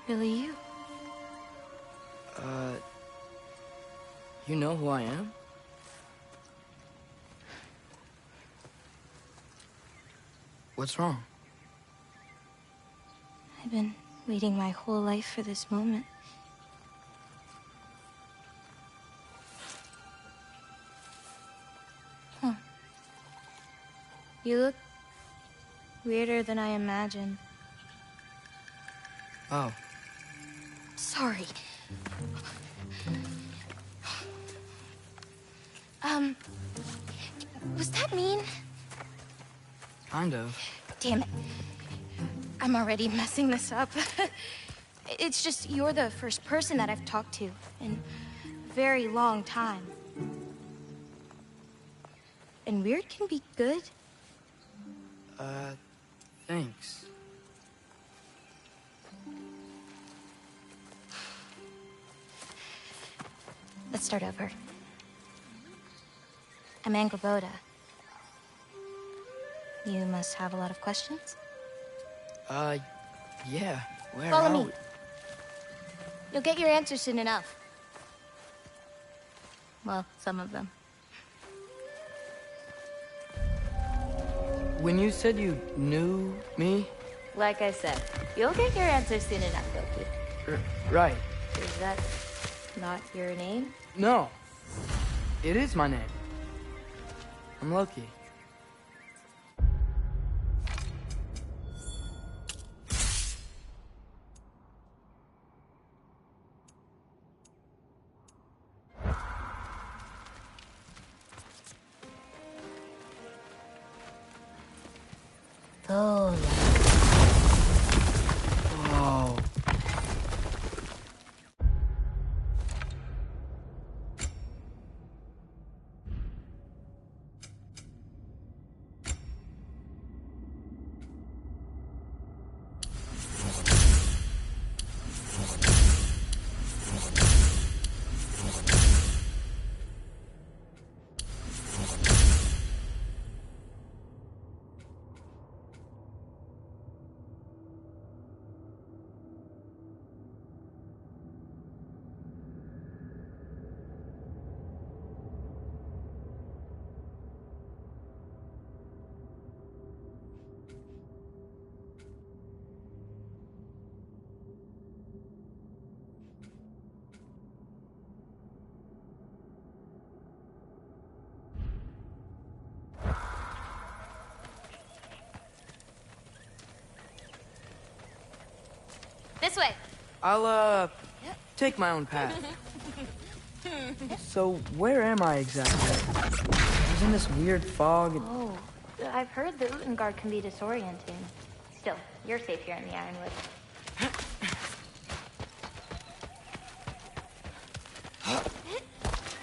really you. You know who I am? What's wrong? I've been waiting my whole life for this moment. Huh. You look weirder than I imagined. Oh. Sorry. Was that mean? Kind of. Damn it. I'm already messing this up. It's just you're the first person that I've talked to in a very long time. And weird can be good. Thanks. Let's start over. I'm Angrboda. You must have a lot of questions? Yeah. Where Follow are me. we? You'll get your answers soon enough. Well, some of them. When you said you knew me? Like I said, you'll get your answers soon enough, Loki. Right. Is that not your name? No. It is my name. I'm Loki. Oh. Whoa. This way. I'll, take my own path. So, where am I exactly? I was in this weird fog. Oh, I've heard the Utengard can be disorienting. Still, you're safe here in the Ironwood.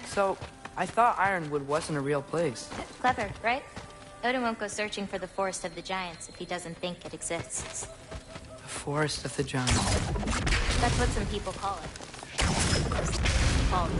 So, I thought Ironwood wasn't a real place. Clever, right? Odin won't go searching for the Forest of the Giants if he doesn't think it exists. The Forest of the Giants. That's what some people call it. Call it.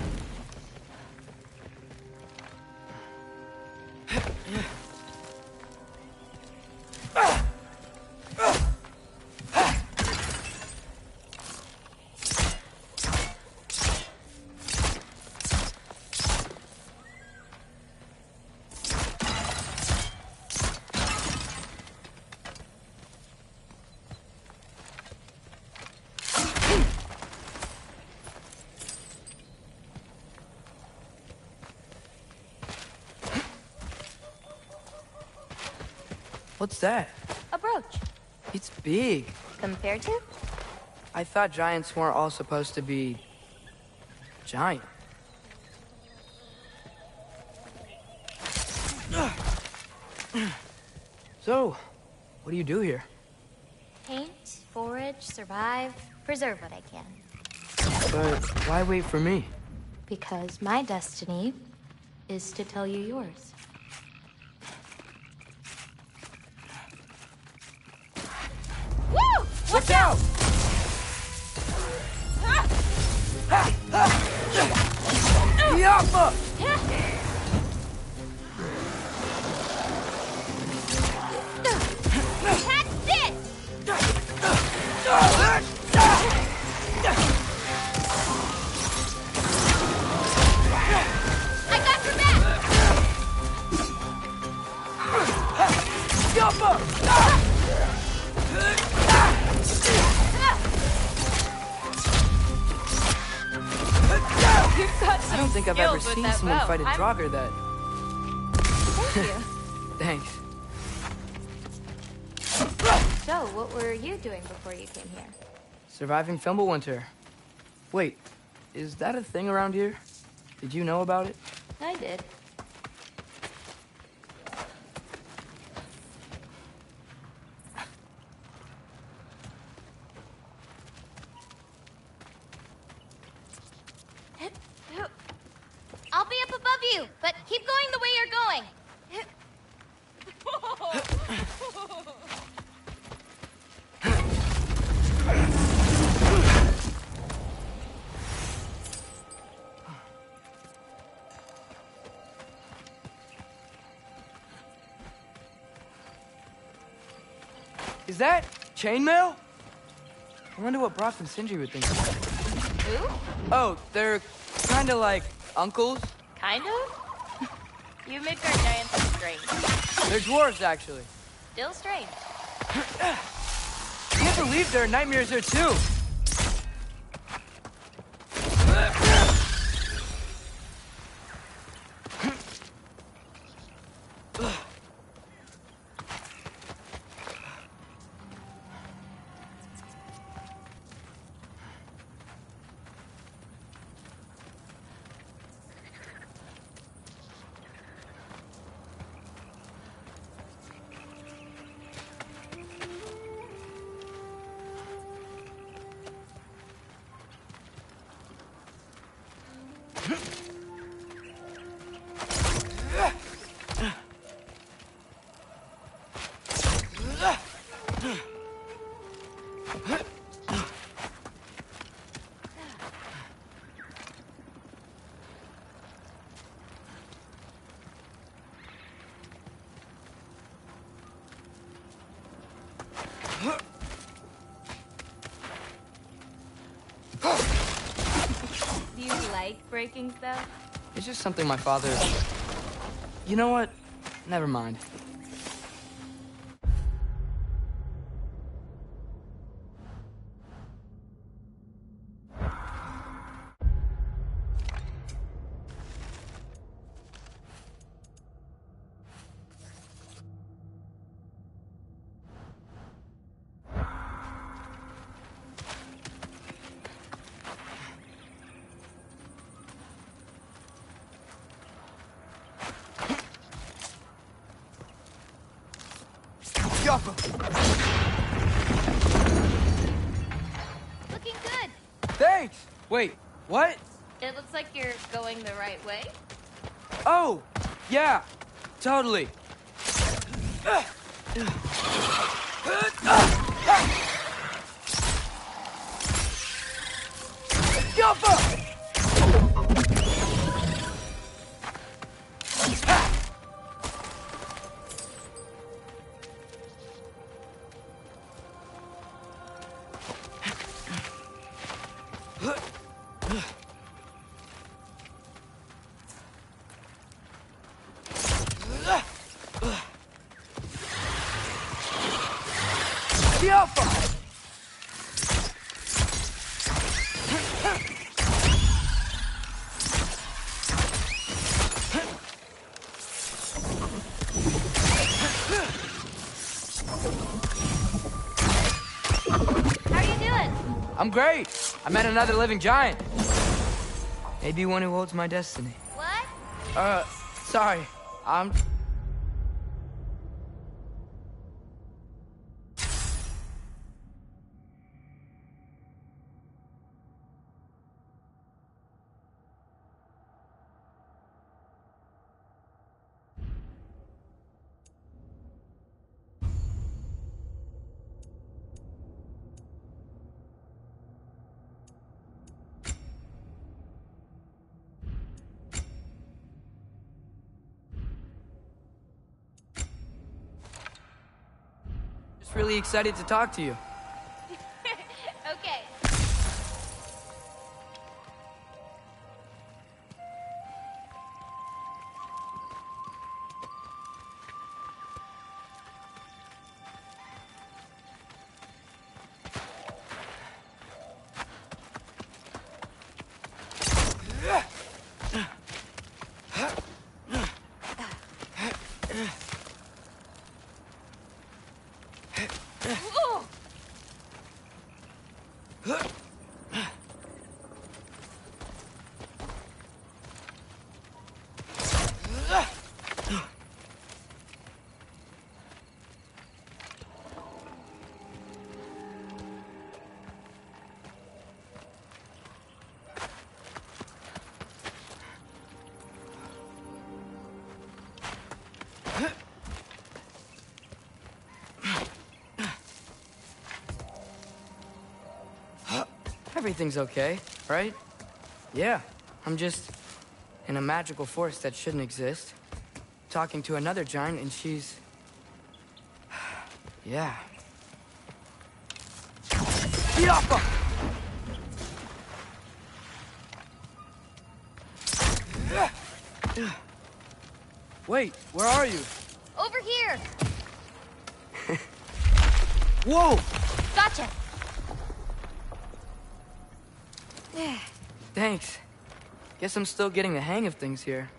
What's that? A brooch. It's big. Compared to? I thought giants weren't all supposed to be... giant. So, what do you do here? Paint, forage, survive, preserve what I can. But why wait for me? Because my destiny is to tell you yours. Woo! Watch out! Yappa! Catch this! I got your back! Yappa! I don't think I've ever seen someone fight a Draugr that... Thank you. Thanks. So, what were you doing before you came here? Surviving Fimbulwinter. Wait, is that a thing around here? Did you know about it? I did. I'll be up above you, but keep going the way you're going. Is that chainmail? I wonder what Brock and Sindri would think. Who? Oh, they're kind of like uncles. Kind of? You make our giants look strange. They're dwarves, actually. Still strange. You can't believe there are nightmares there, too. Do you like breaking stuff? It's just something my father... You know what? Never mind. Looking good. Thanks! Wait, what? It looks like you're going the right way. Oh, yeah, totally. Yappa! I'm great. I met another living giant. Maybe one who holds my destiny. What? Sorry. I'm... really excited to talk to you. Okay. Everything's okay, right? Yeah, I'm just in a magical force that shouldn't exist. Talking to another giant and she's... yeah. Get off him! Wait, where are you? Over here! Whoa! Gotcha! Thanks. Guess I'm still getting the hang of things here.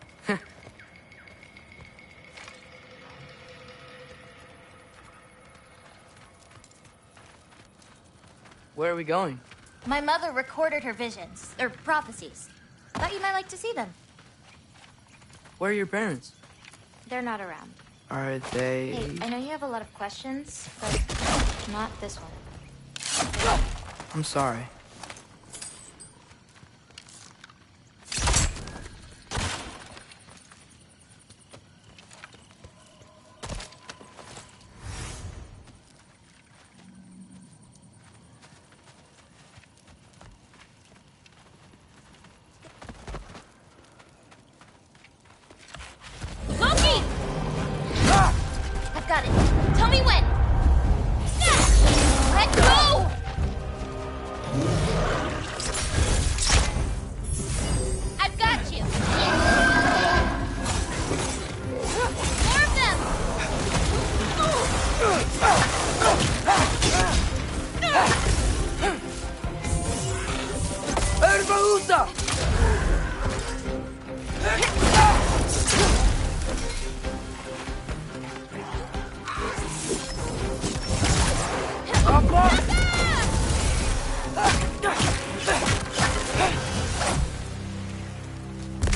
Where are we going? My mother recorded her visions, or prophecies. Thought you might like to see them. Where are your parents? They're not around. Are they... Hey, I know you have a lot of questions, but not this one. I'm sorry.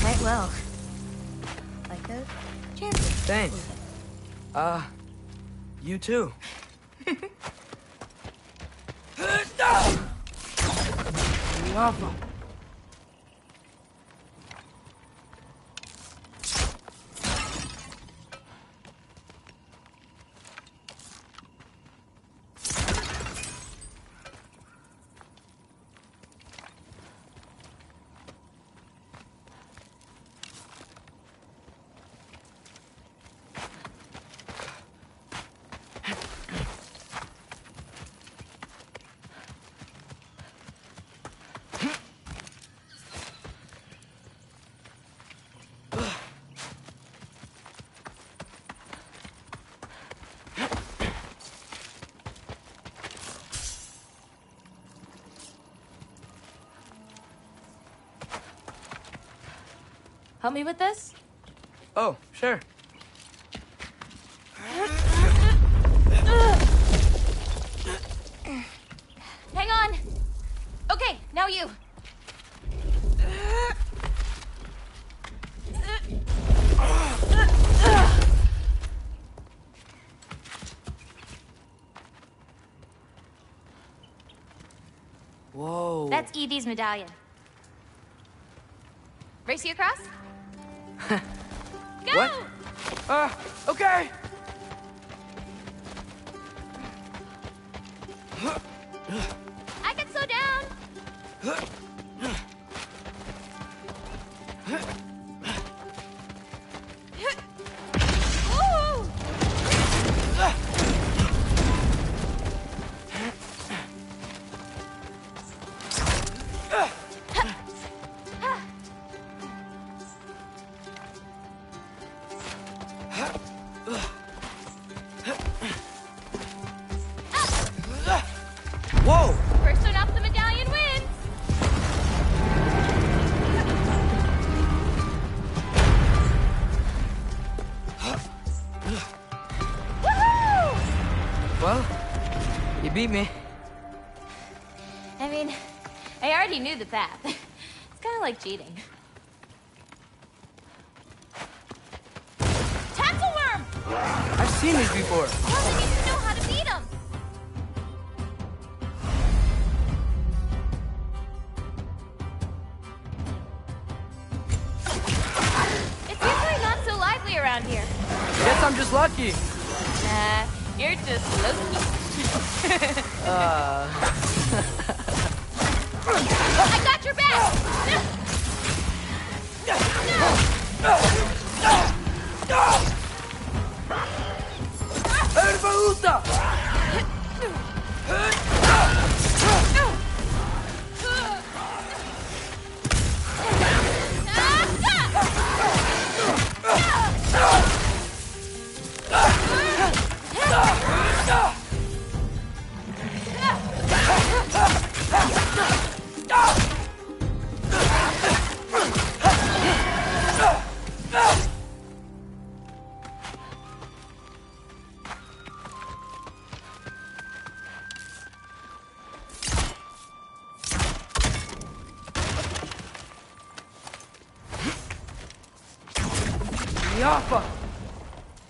Quite well. Like a champion. Thanks. You too. Lava. Help me with this? Oh, sure. Hang on. Whoa. That's Evie's medallion. Race you across? Go! What? Okay. I can slow down. Ooh! Whoa! First one off the medallion wins. Woohoo! Well, you beat me. I mean, I already knew the path. It's kind of like cheating. Tatzelworm! I've seen these before. Well, we need to know how to beat them. It's usually not so lively around here. Guess I'm just lucky. Nah, you're just lucky. I got your back!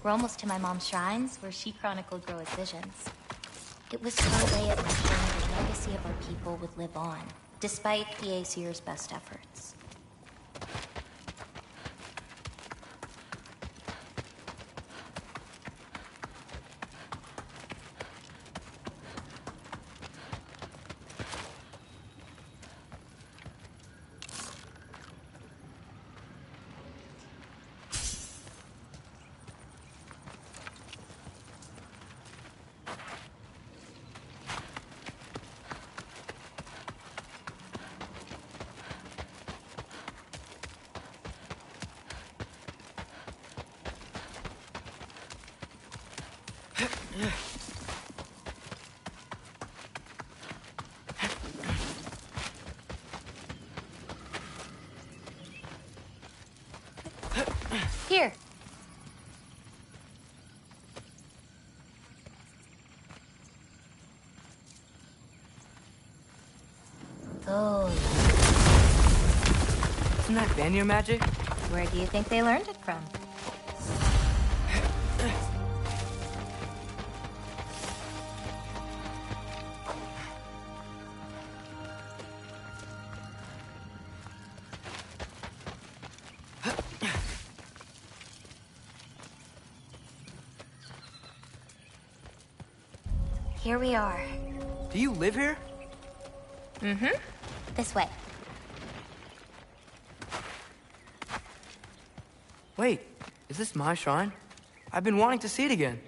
We're almost to my mom's shrines, where she chronicled Groa's visions. It was her way of ensuring the legacy of our people would live on, despite the Aesir's best efforts. Here. Oh. Isn't that Vanir magic? Where do you think they learned it from? Here we are. Do you live here? Mm-hmm. This way. Wait, is this my shrine? I've been wanting to see it again.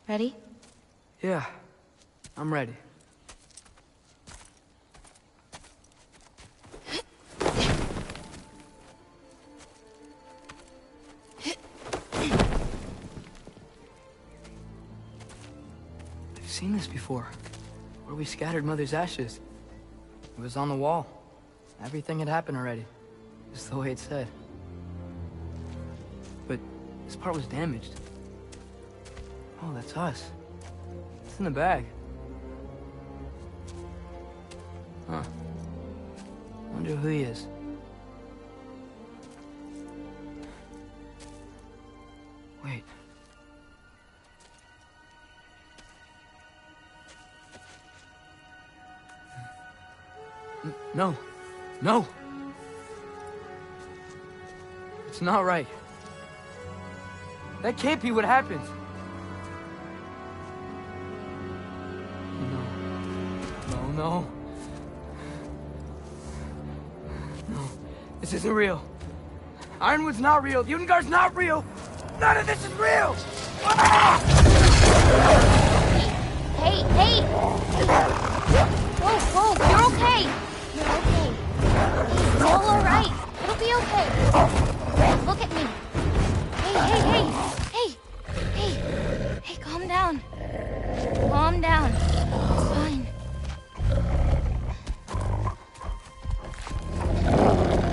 Ready? Yeah, I'm ready. I've seen this before, where we scattered Mother's ashes. It was on the wall. Everything had happened already, just the way it said. But this part was damaged. Oh, that's us. It's in the bag. Huh. Wonder who he is. Wait. No. No! It's not right. That can't be what happened. No. No. This isn't real. Ironwood's not real. Udengar's not real. None of this is real! Ah! Hey! Whoa, you're okay! You're okay. It's all alright. It'll be okay. Look at me. Hey, calm down. Calm down. It's fine.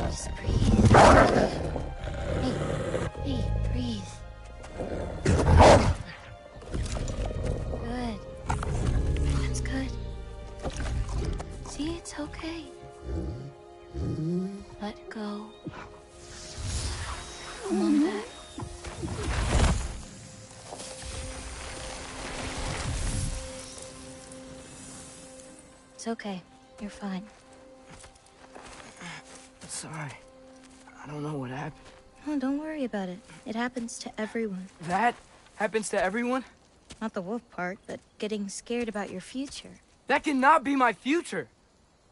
Just breathe. Hey, breathe. Good. That's good. See, it's okay. Let go. Come on back. It's okay. You're fine. Sorry. I don't know what happened. Oh, don't worry about it. It happens to everyone. That happens to everyone? Not the wolf part, but getting scared about your future. That cannot be my future.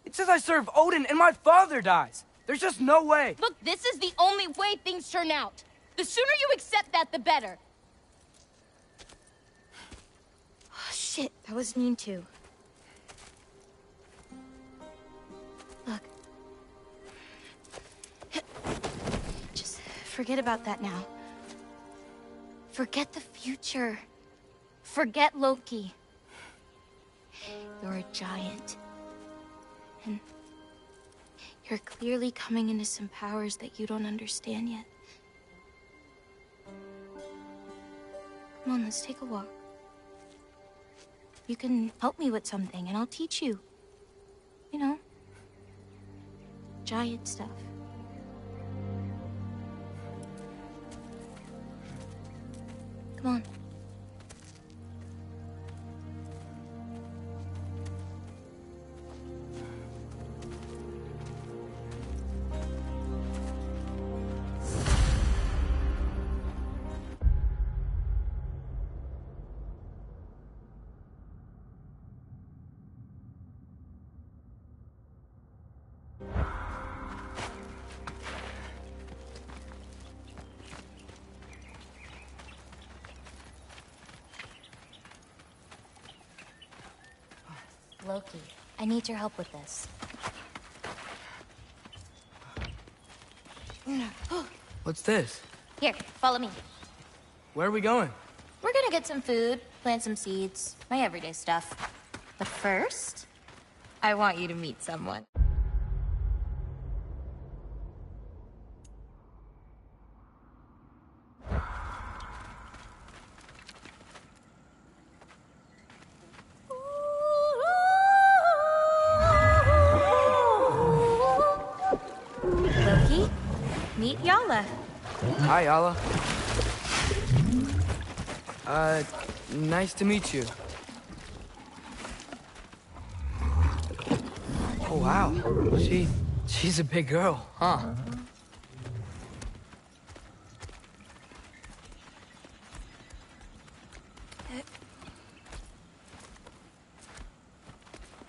It says I serve Odin and my father dies. There's just no way. Look, this is the only way things turn out. The sooner you accept that, the better. Oh, shit, that was mean too. Look. Just forget about that now. Forget the future. Forget Loki. You're a giant. And you're clearly coming into some powers that you don't understand yet. Come on, let's take a walk. You can help me with something, and I'll teach you. You know, giant stuff. Come on. Loki, I need your help with this. What's this? Here, follow me. Where are we going? We're gonna get some food, plant some seeds, my everyday stuff. But first, I want you to meet someone. Loki, meet Yala. Hi, Yala. Nice to meet you. Oh, wow. She's a big girl, huh?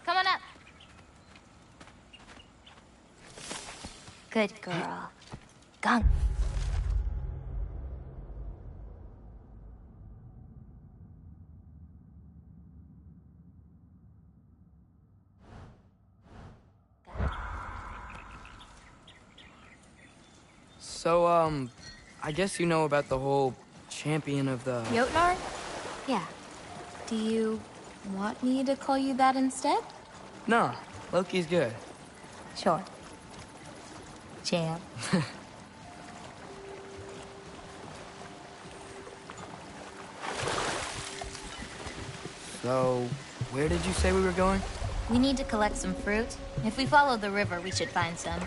Come on up. Good girl. Gunk. So, I guess you know about the whole champion of the... Jotnar? Yeah. Do you want me to call you that instead? No, Loki's good. Sure. Champ. So, where did you say we were going? We need to collect some fruit. If we follow the river, we should find some.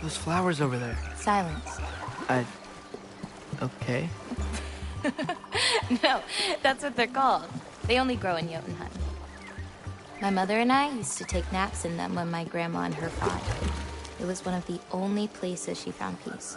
Those flowers over there. Silence. Okay. No, that's what they're called. They only grow in Jotunheim. My mother and I used to take naps in them when my grandma and her fought. It was one of the only places she found peace.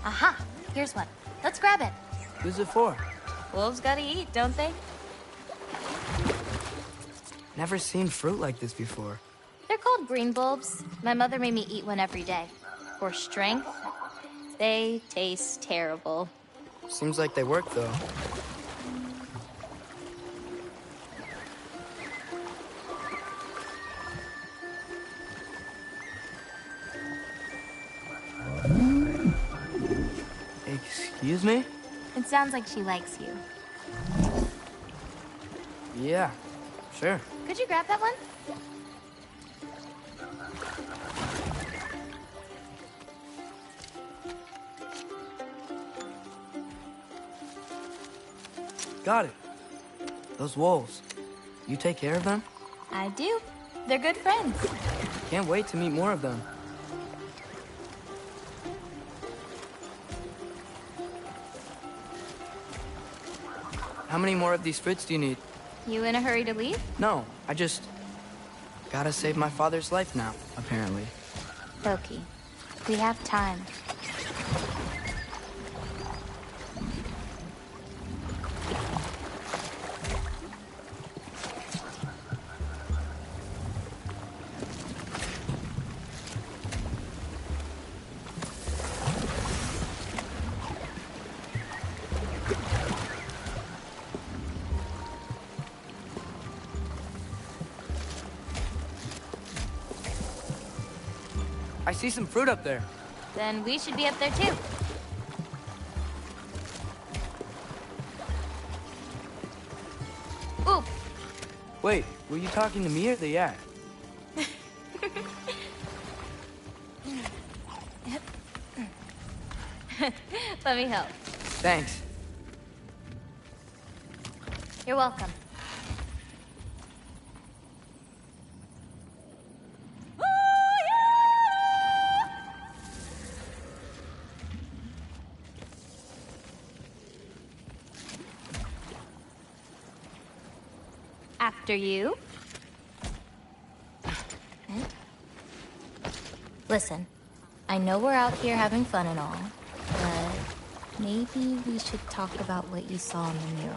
Aha! Here's one. Let's grab it. Who's it for? Wolves gotta eat, don't they? Never seen fruit like this before. They're called green bulbs. My mother made me eat one every day. For strength, they taste terrible. Seems like they work, though. Excuse me? It sounds like she likes you. Yeah, sure. Could you grab that one? Got it. Those wolves. You take care of them? I do. They're good friends. Can't wait to meet more of them. How many more of these fruits do you need? You in a hurry to leave? No, I just... gotta save my father's life now, apparently. Loki, we have time. I see some fruit up there. Then we should be up there too. Ooh. Wait, were you talking to me or the yak? Let me help. Thanks. You're welcome. After you. Listen, I know we're out here having fun and all, but maybe we should talk about what you saw in the mural.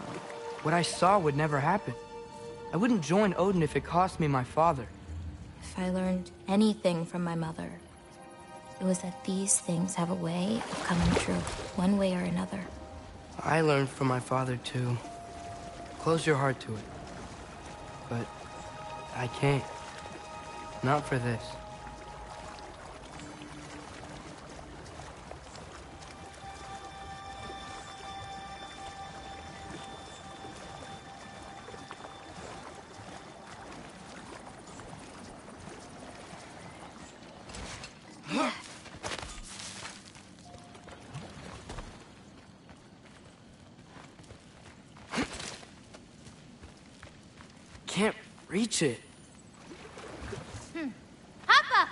What I saw would never happen. I wouldn't join Odin if it cost me my father. If I learned anything from my mother, it was that these things have a way of coming true, one way or another. I learned from my father, too. Close your heart to it. But I can't. Not for this. Can't reach it. Hoppa!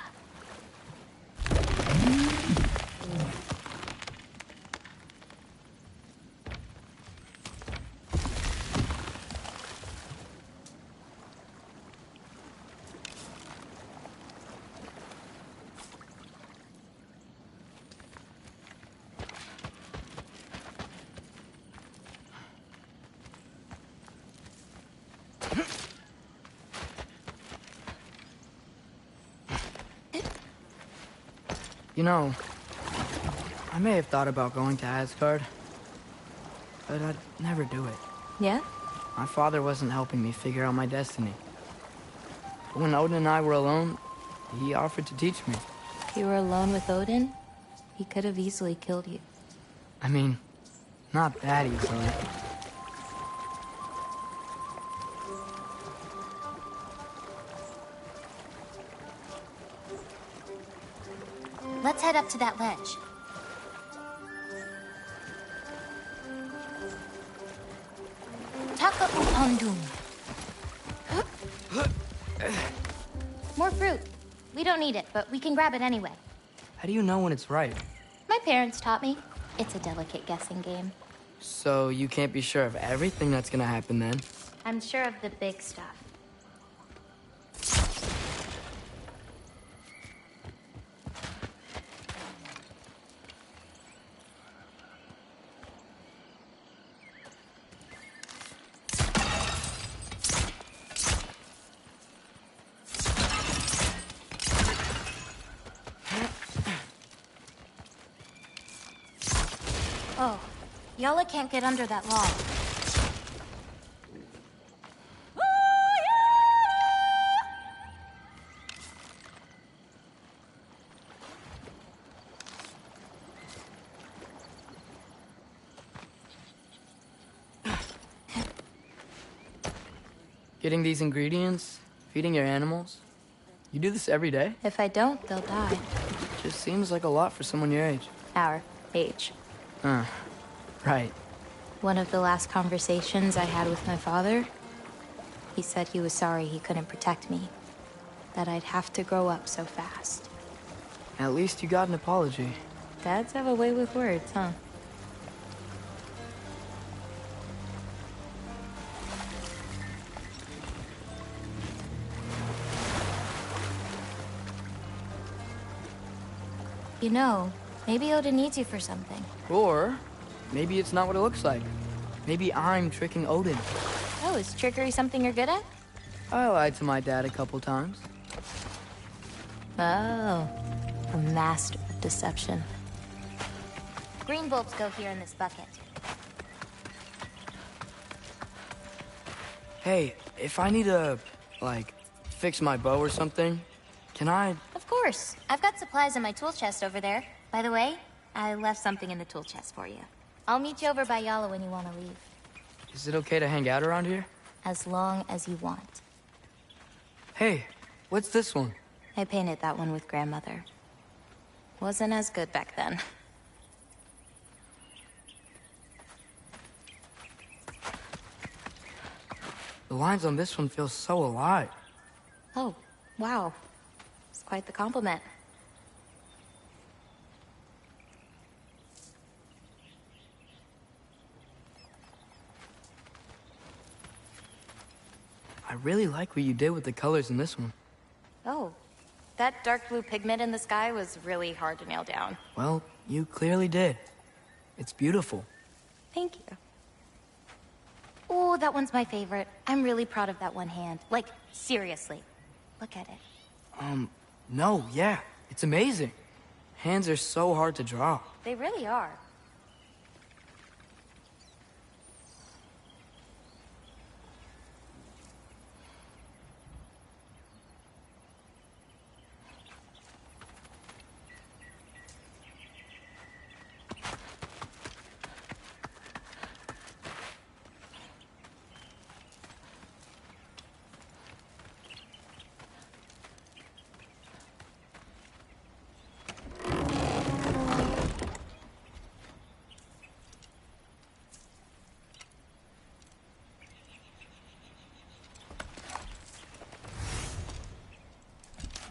You know, I may have thought about going to Asgard, but I'd never do it. Yeah? My father wasn't helping me figure out my destiny. But when Odin and I were alone, he offered to teach me. If you were alone with Odin, he could have easily killed you. I mean, not that easily. Let's head up to that ledge. Taka upondum. More fruit. We don't need it, but we can grab it anyway. How do you know when it's right? My parents taught me. It's a delicate guessing game. So you can't be sure of everything that's gonna happen then? I'm sure of the big stuff. Oh, Yala can't get under that log. Getting these ingredients, feeding your animals. You do this every day? If I don't, they'll die. Just seems like a lot for someone your age. Our age. Right. One of the last conversations I had with my father, he said he was sorry he couldn't protect me. That I'd have to grow up so fast. At least you got an apology. Dads have a way with words, huh? You know, maybe Odin needs you for something. Or maybe it's not what it looks like. Maybe I'm tricking Odin. Oh, is trickery something you're good at? I lied to my dad a couple times. Oh, a master of deception. Green bulbs go here in this bucket. Hey, if I need to, like, fix my bow or something, can I? Of course. I've got supplies in my tool chest over there. By the way, I left something in the tool chest for you. I'll meet you over by Yala when you want to leave. Is it okay to hang out around here? As long as you want. Hey, what's this one? I painted that one with grandmother. Wasn't as good back then. The lines on this one feel so alive. Oh, wow. It's quite the compliment. I really like what you did with the colors in this one. Oh, that dark blue pigment in the sky was really hard to nail down. Well, you clearly did. It's beautiful. Thank you. Oh, that one's my favorite. I'm really proud of that one hand. Like, seriously. Look at it. No, yeah. It's amazing. Hands are so hard to draw. They really are.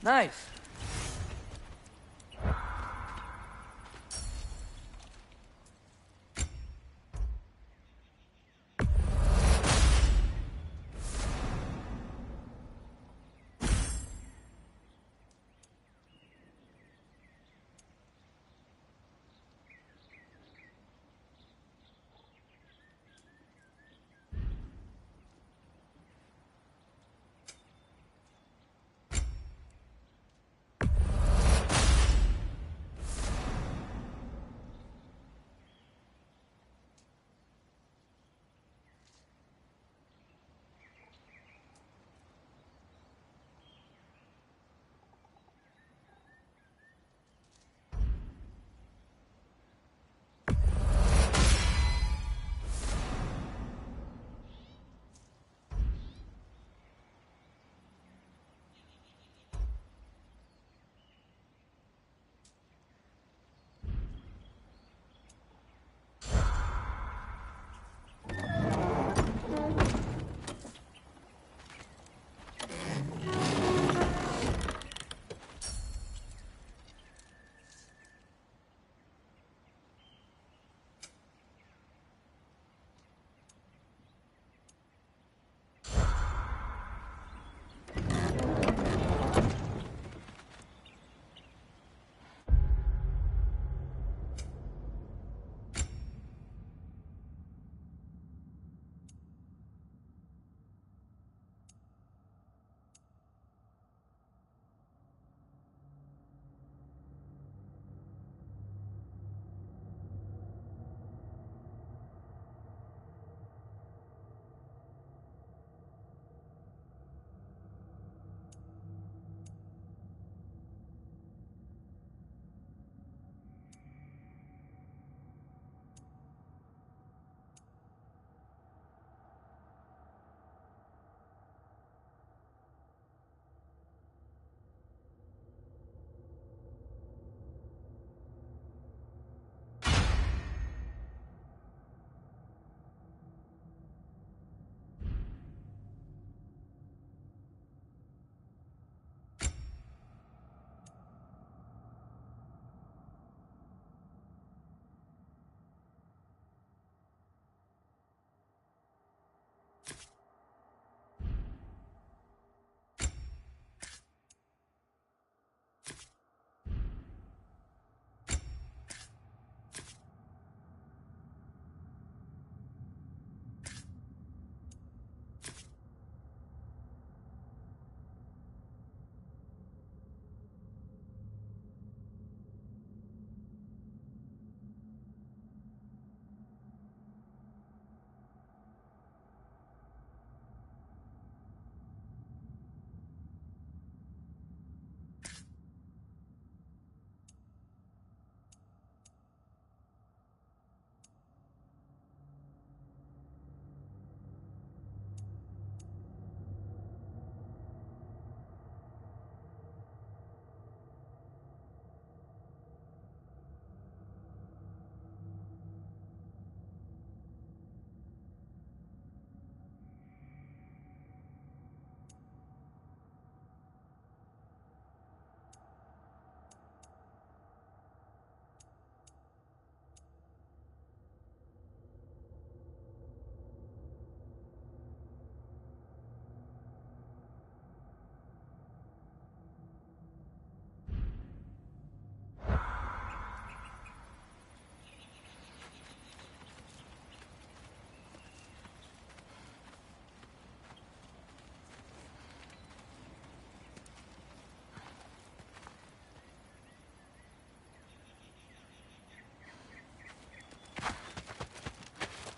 Nice.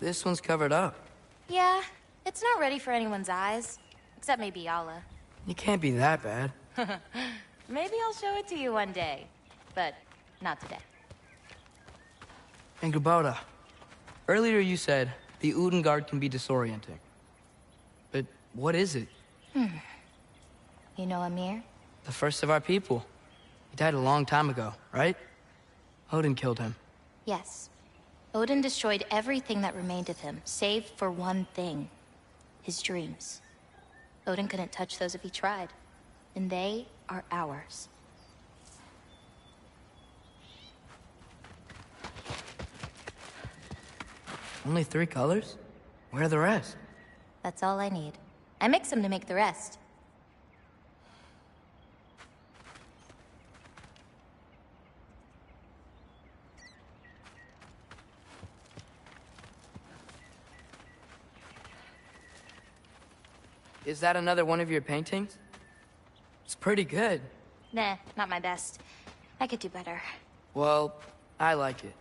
This one's covered up. Yeah, it's not ready for anyone's eyes. Except maybe Yala. You can't be that bad. Maybe I'll show it to you one day. But not today. And Kubota, earlier you said the Udengard can be disorienting. But what is it? You know Amir? The first of our people. He died a long time ago, right? Odin killed him. Yes. Odin destroyed everything that remained of him, save for one thing. His dreams. Odin couldn't touch those if he tried. And they are ours. Only 3 colors? Where are the rest? That's all I need. I mix them to make the rest. Is that another one of your paintings? It's pretty good. Nah, not my best. I could do better. Well, I like it.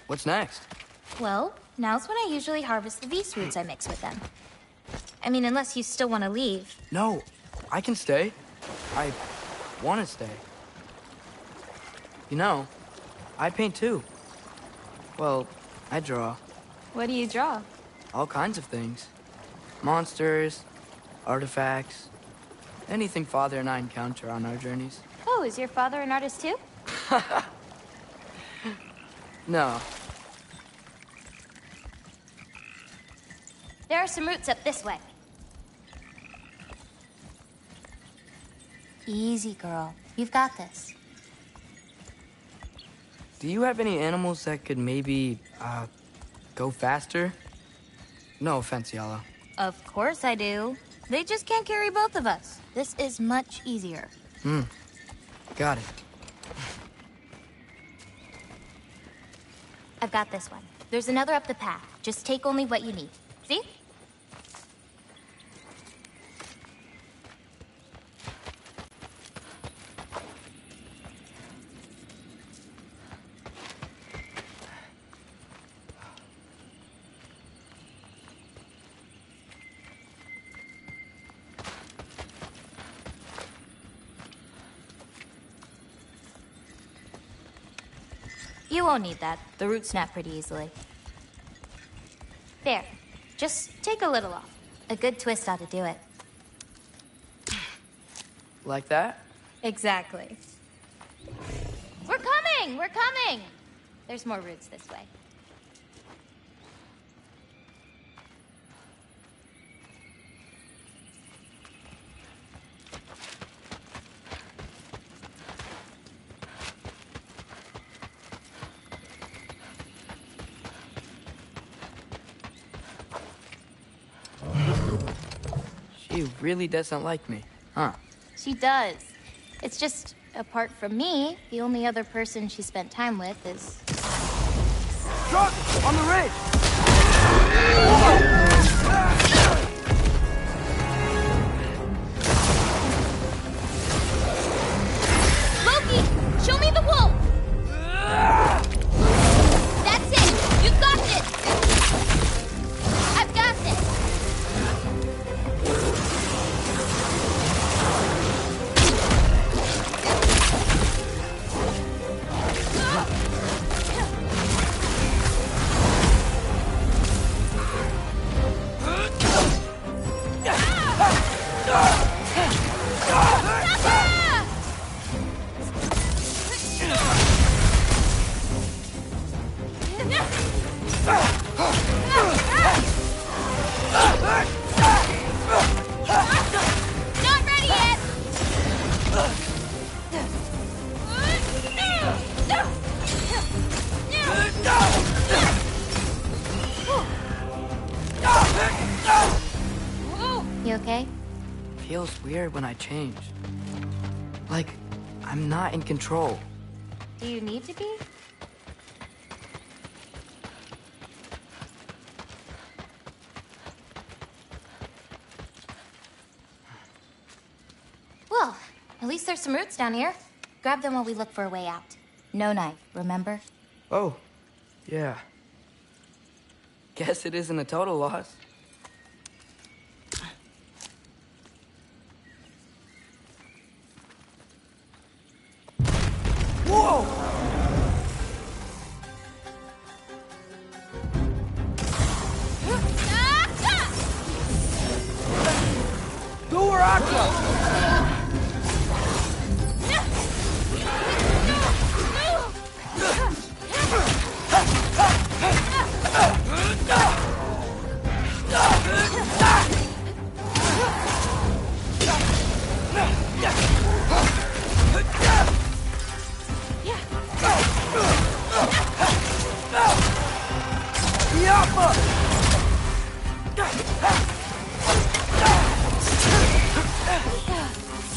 What's next? Well, now's when I usually harvest the Beast roots I mix with them. I mean, unless you still want to leave. No, I can stay. I want to stay. You know, I paint too. Well, I draw. What do you draw? All kinds of things. Monsters, artifacts, anything Father and I encounter on our journeys. Oh, is your father an artist too? No. There are some roots up this way. Easy, girl. You've got this. Do you have any animals that could maybe, go faster? No offense, Yala. Of course I do. They just can't carry both of us. This is much easier. Got it. I've got this one. There's another up the path. Just take only what you need. See? You won't need that. The roots snap pretty easily. There. Just take a little off. A good twist ought to do it. Like that? Exactly. We're coming! We're coming! There's more roots this way. She really doesn't like me, huh? She does. It's just, apart from me, the only other person she spent time with is... Truck! On the ridge! Loki! Show me the wolf! That's it! You've got this! I've got this! You okay? Feels weird when I change. Like, I'm not in control. Do you need to be? Well, at least there's some roots down here. Grab them while we look for a way out. No knife, remember? Oh, yeah. Guess it isn't a total loss. Whoa! Go where I go!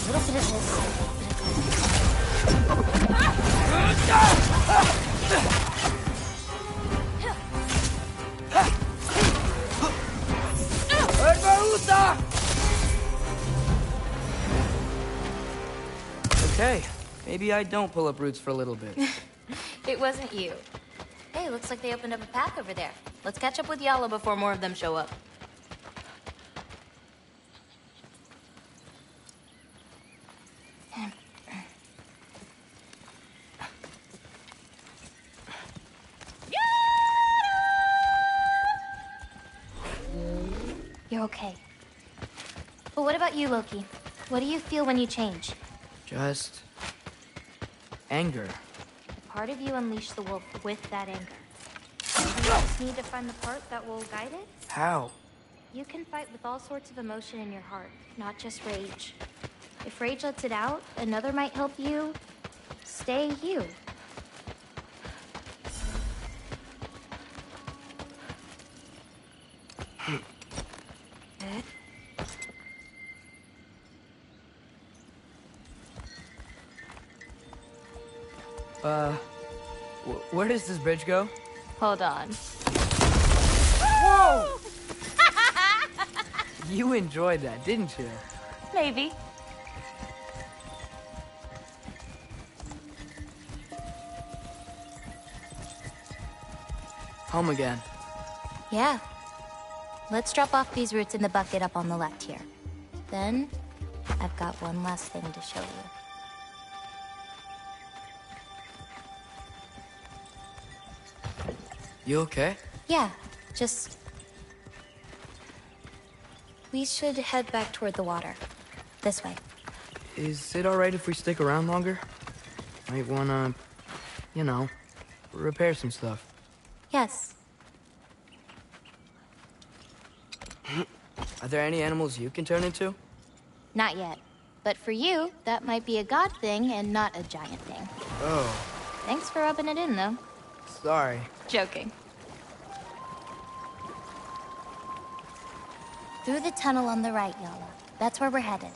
Little bit of Okay, maybe I don't pull up roots for a little bit. It wasn't you. Hey, looks like they opened up a path over there. Let's catch up with Yala before more of them show up. You're okay. But what about you, Loki? What do you feel when you change? Just... anger. Part of you unleashed the wolf with that anger. Maybe you just need to find the part that will guide it? How? You can fight with all sorts of emotion in your heart, not just rage. If rage lets it out, another might help you stay you. Where does this bridge go? Hold on. Whoa! You enjoyed that, didn't you? Maybe. Home again. Yeah. Let's drop off these roots in the bucket up on the left here. Then, I've got one last thing to show you. You okay? Yeah, just... We should head back toward the water. This way. Is it alright if we stick around longer? Might wanna, you know, repair some stuff. Yes. Are there any animals you can turn into? Not yet. But for you, that might be a god thing and not a giant thing. Oh. Thanks for rubbing it in, though. Sorry. Joking. Through the tunnel on the right, Yala. That's where we're headed.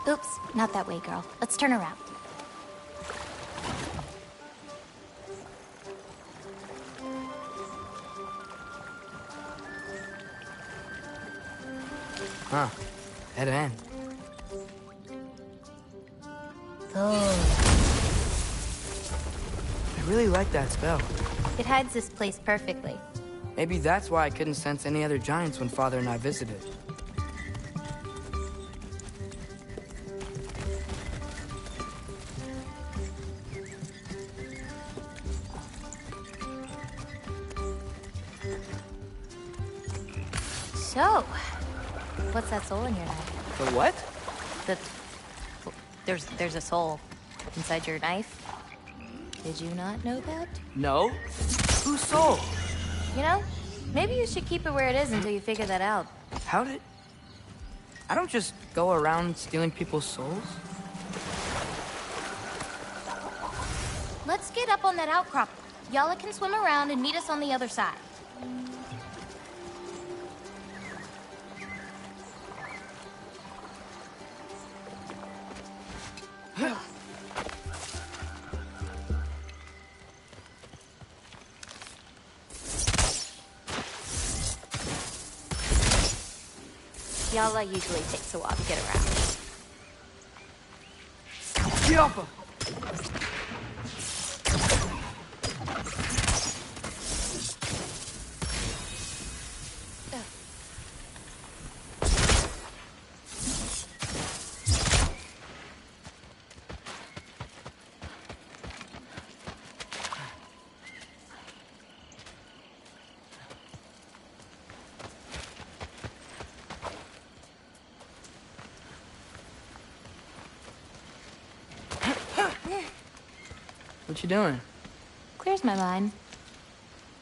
Oops, not that way, girl. Let's turn around. Huh. Dead end. Oh. I really like that spell. It hides this place perfectly. Maybe that's why I couldn't sense any other giants when Father and I visited. So, what's that soul in your knife? The what? There's a soul inside your knife. Did you not know that? No. Whose soul? You know, maybe you should keep it where it is until you figure that out. How did... I don't just go around stealing people's souls. Let's get it up on that outcrop. Yala can swim around and meet us on the other side. Yala usually takes a while to get around. Yapa! What you doing? Clears my mind.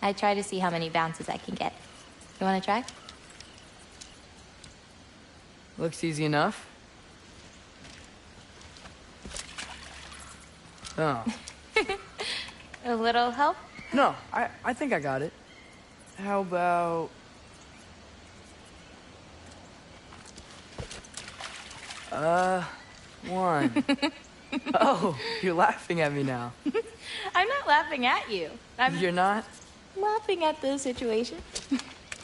I try to see how many bounces I can get. You want to try? Looks easy enough. Oh. A little help? No, I think I got it. How about... one. Oh, you're laughing at me now. I'm not laughing at you. You're not? Laughing at the situation.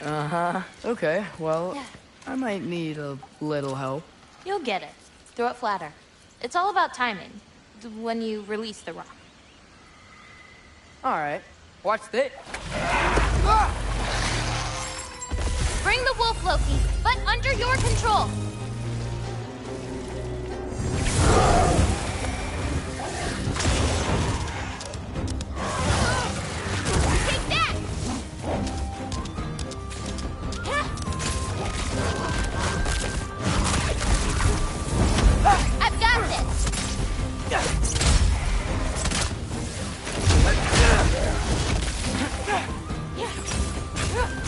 Uh-huh. Okay, well, I might need a little help. You'll get it. Throw it flatter. It's all about timing. When you release the rock. All right. Watch this. Bring the wolf, Loki, but under your control. Take that! I've got this!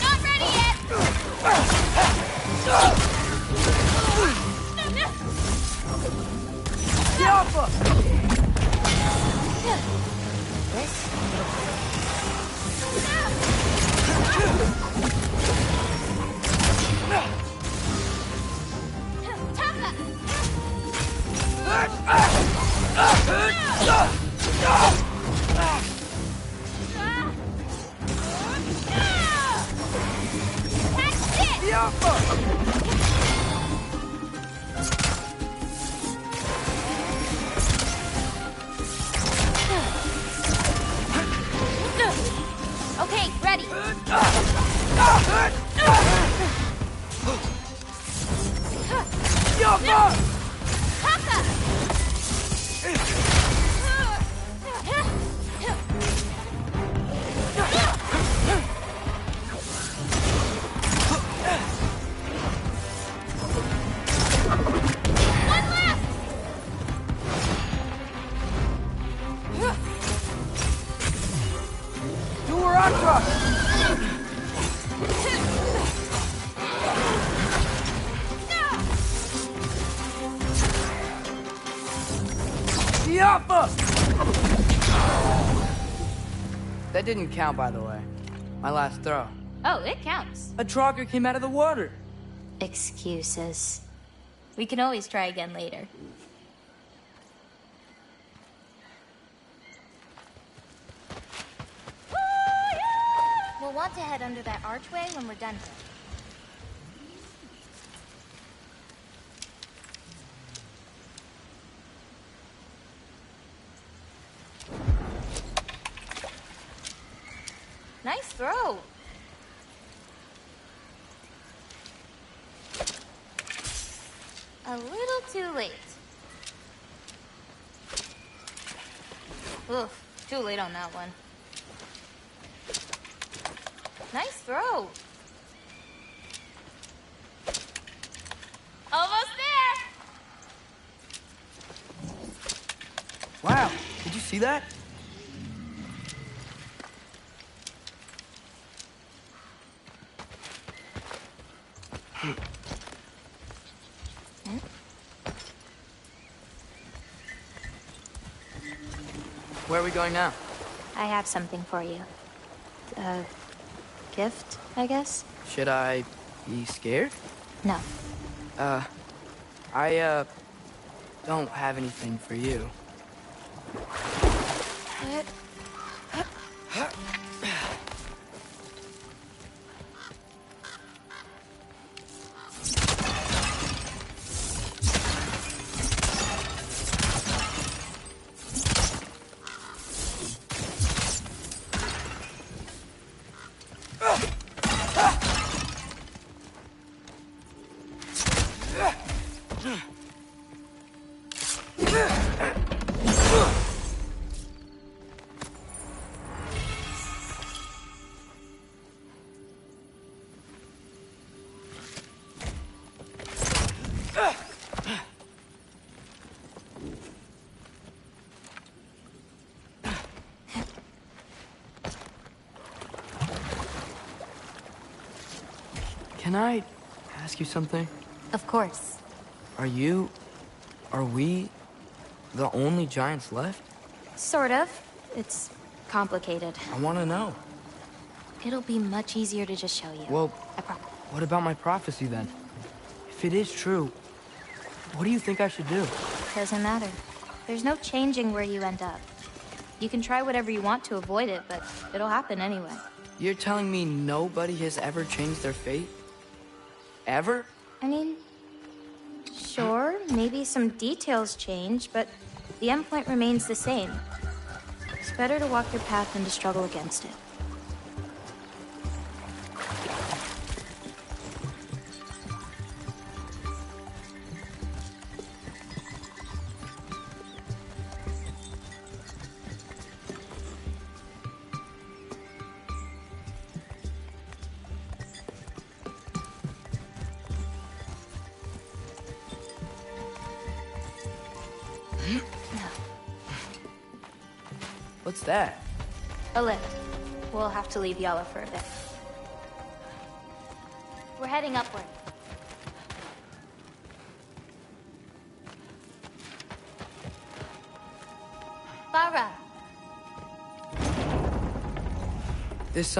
Not ready yet! Yapa! Okay, ready. That didn't count, by the way. My last throw. Oh, it counts. A trucker came out of the water. Excuses. We can always try again later. We'll want to head under that archway when we're done here. Nice throw. A little too late. Oof, too late on that one. Nice throw. Almost there. Wow, did you see that? Where are we going now? I have something for you. A gift, I guess? Should I be scared? No. I don't have anything for you. Can I ask you something? Of course. Are we the only giants left? Sort of. It's complicated. I want to know. It'll be much easier to just show you. Well, I promise. what about my prophecy then? If it is true, what do you think I should do? Doesn't matter. There's no changing where you end up. You can try whatever you want to avoid it, but it'll happen anyway. You're telling me nobody has ever changed their fate? Ever? I mean, sure, maybe some details change, but the endpoint remains the same. It's better to walk your path than to struggle against it. What's that? A lift. We'll have to leave Yala for a bit. We're heading upward. Farah! This,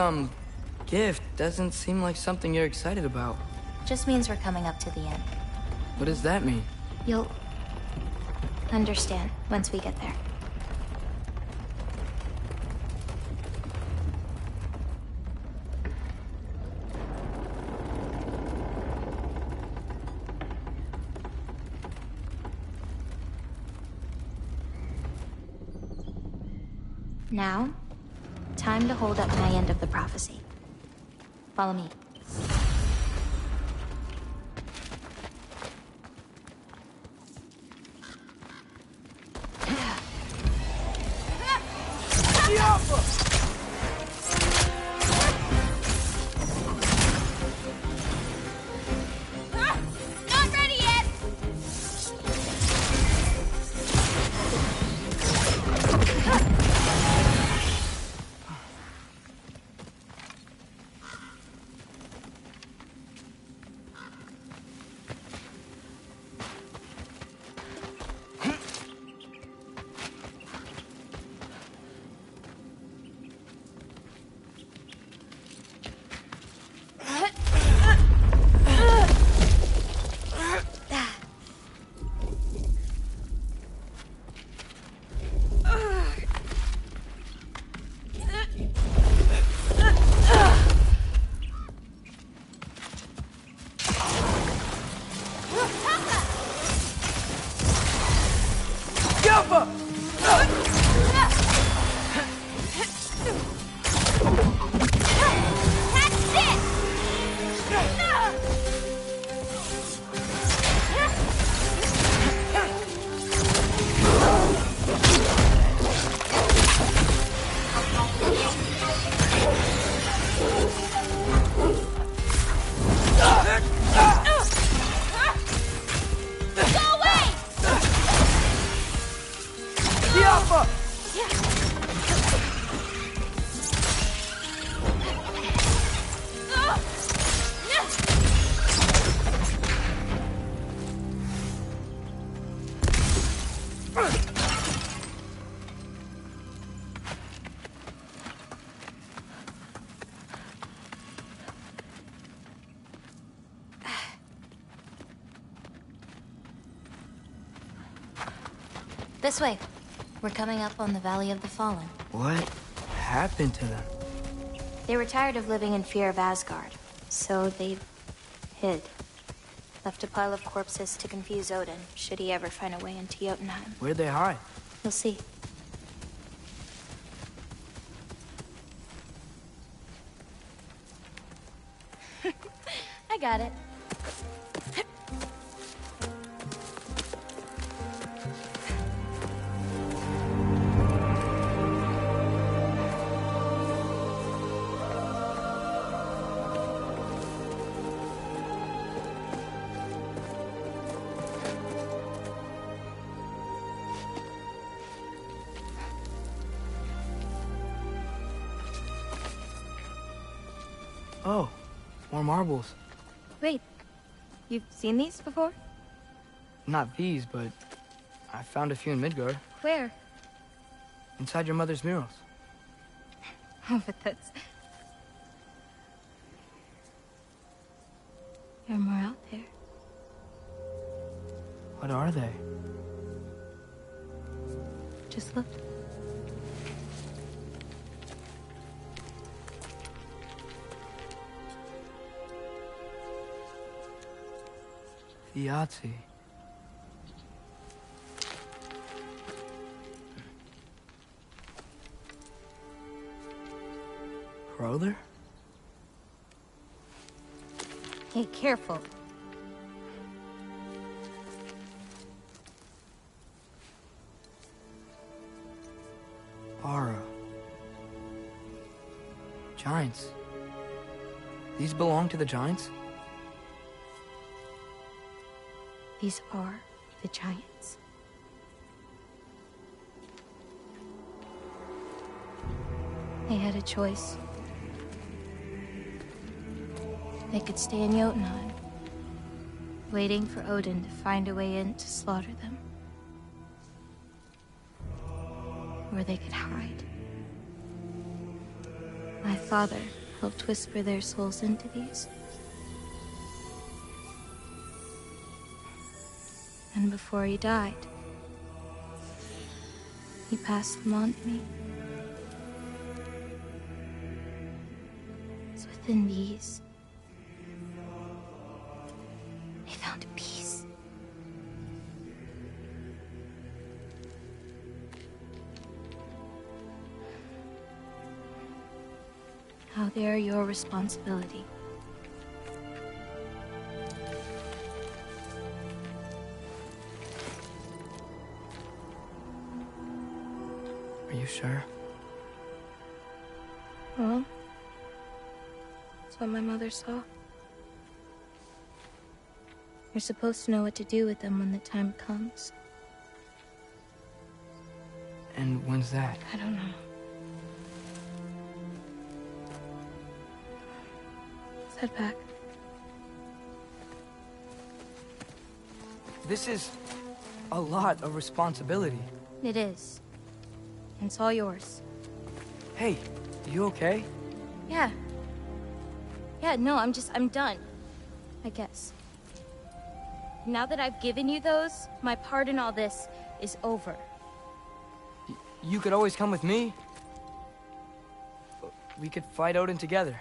gift doesn't seem like something you're excited about. Just means we're coming up to the end. What does that mean? You'll understand once we get there. Now, time to hold up my end of the prophecy. Follow me. Not ready yet! This way. We're coming up on the Valley of the Fallen. What happened to them? They were tired of living in fear of Asgard, so they hid. Left a pile of corpses to confuse Odin, should he ever find a way into Jotunheim. Where'd they hide? You'll see. I got it. Oh, more marbles. Wait, you've seen these before? Not these, but I found a few in Midgard. Where? Inside your mother's murals. Oh, but that's... There are more out there. What are they? Just look. Yahtzee. Brother? Hey, careful. Aura. Giants. These belong to the Giants? These are the Giants. They had a choice. They could stay in Jotunheim, waiting for Odin to find a way in to slaughter them. Or they could hide. My father helped whisper their souls into these. And before he died, he passed them on to me. It's within these. They found a peace. Now they're your responsibility. Are you sure? Well, that's what my mother saw. You're supposed to know what to do with them when the time comes. And when's that? I don't know. Let's head back. This is a lot of responsibility. It is. And it's all yours. Hey, you okay? Yeah. Yeah, no, I'm done. I guess. Now that I've given you those, my part in all this is over. You could always come with me. We could fight Odin together.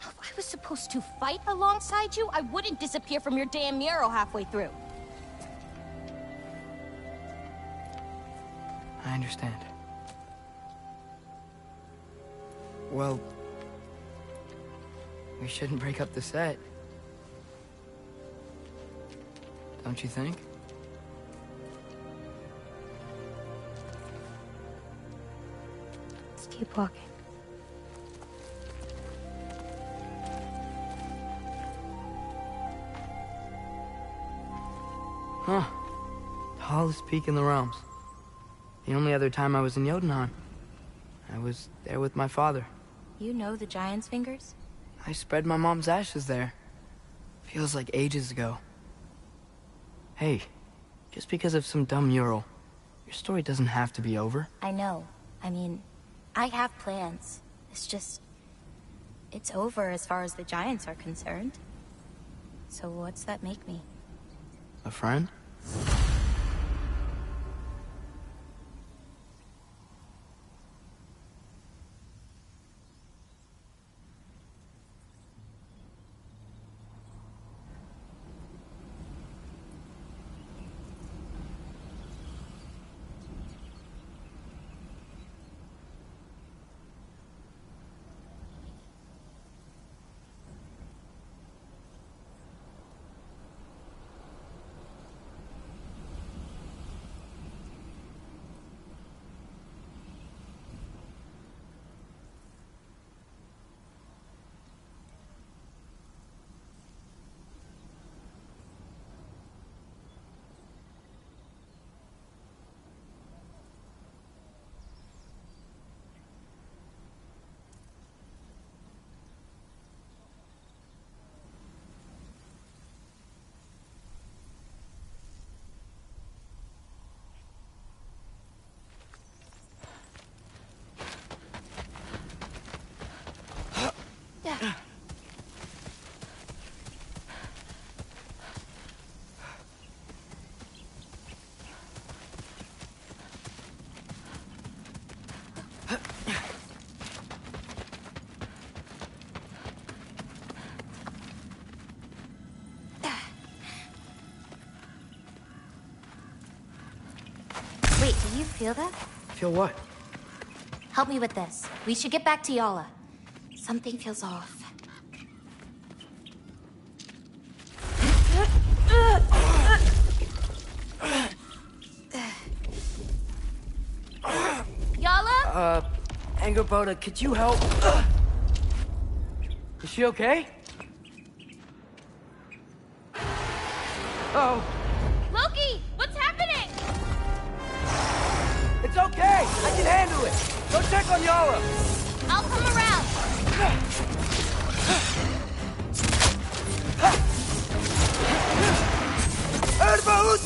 If I was supposed to fight alongside you, I wouldn't disappear from your damn mural halfway through. I understand. Well, we shouldn't break up the set. Don't you think? Let's keep walking. Huh. Tallest peak in the realms. The only other time I was in Jotunheim. I was there with my father. You know the Giant's fingers? I spread my mom's ashes there. Feels like ages ago. Hey, just because of some dumb mural, your story doesn't have to be over. I know. I mean, I have plans. It's just... it's over as far as the Giants are concerned. So what's that make me? A friend? Do you feel that? Feel what? Help me with this. We should get back to Yala. Something feels off. Yala? Angerboda, could you help? Is she okay? Oh. Loki, what's happening? It's okay! I can handle it! Go check on Yara! I'll come around. Erba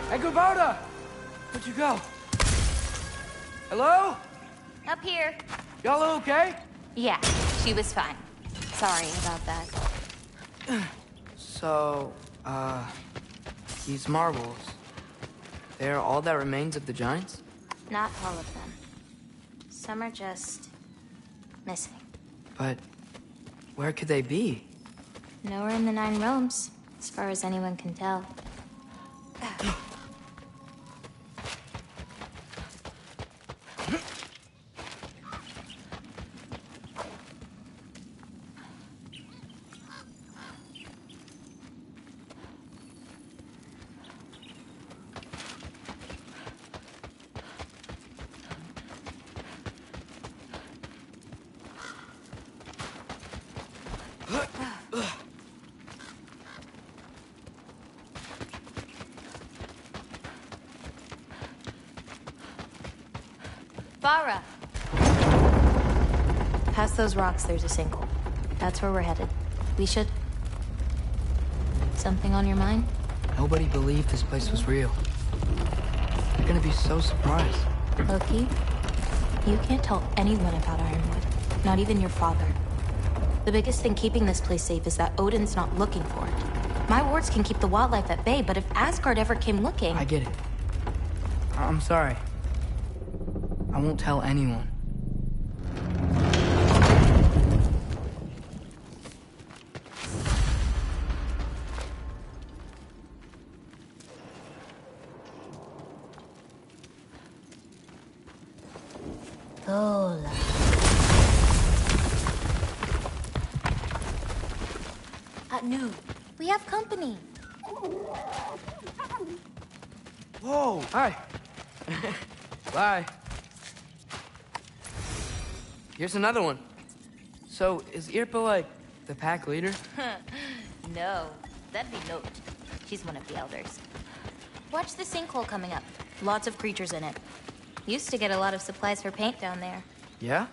Angerboda! Where'd you go? Hello? Up here. Y'all okay? Yeah, she was fine. Sorry about that. So, these marbles, they're all that remains of the Giants? Not all of them. Some are just missing. But where could they be? Nowhere in the Nine Realms, as far as anyone can tell. Farah! Past those rocks, there's a sinkhole. That's where we're headed. We should... Something on your mind? Nobody believed this place was real. They're gonna be so surprised. Loki, you can't tell anyone about Ironwood. Not even your father. The biggest thing keeping this place safe is that Odin's not looking for it. My wards can keep the wildlife at bay, but if Asgard ever came looking... I get it. I'm sorry. I won't tell anyone. Hola. Anu, we have company. Whoa! Hi. Bye. Here's another one. So, is Irpa like the pack leader? No, that'd be Note. She's one of the elders. Watch the sinkhole coming up. Lots of creatures in it. Used to get a lot of supplies for paint down there. Yeah?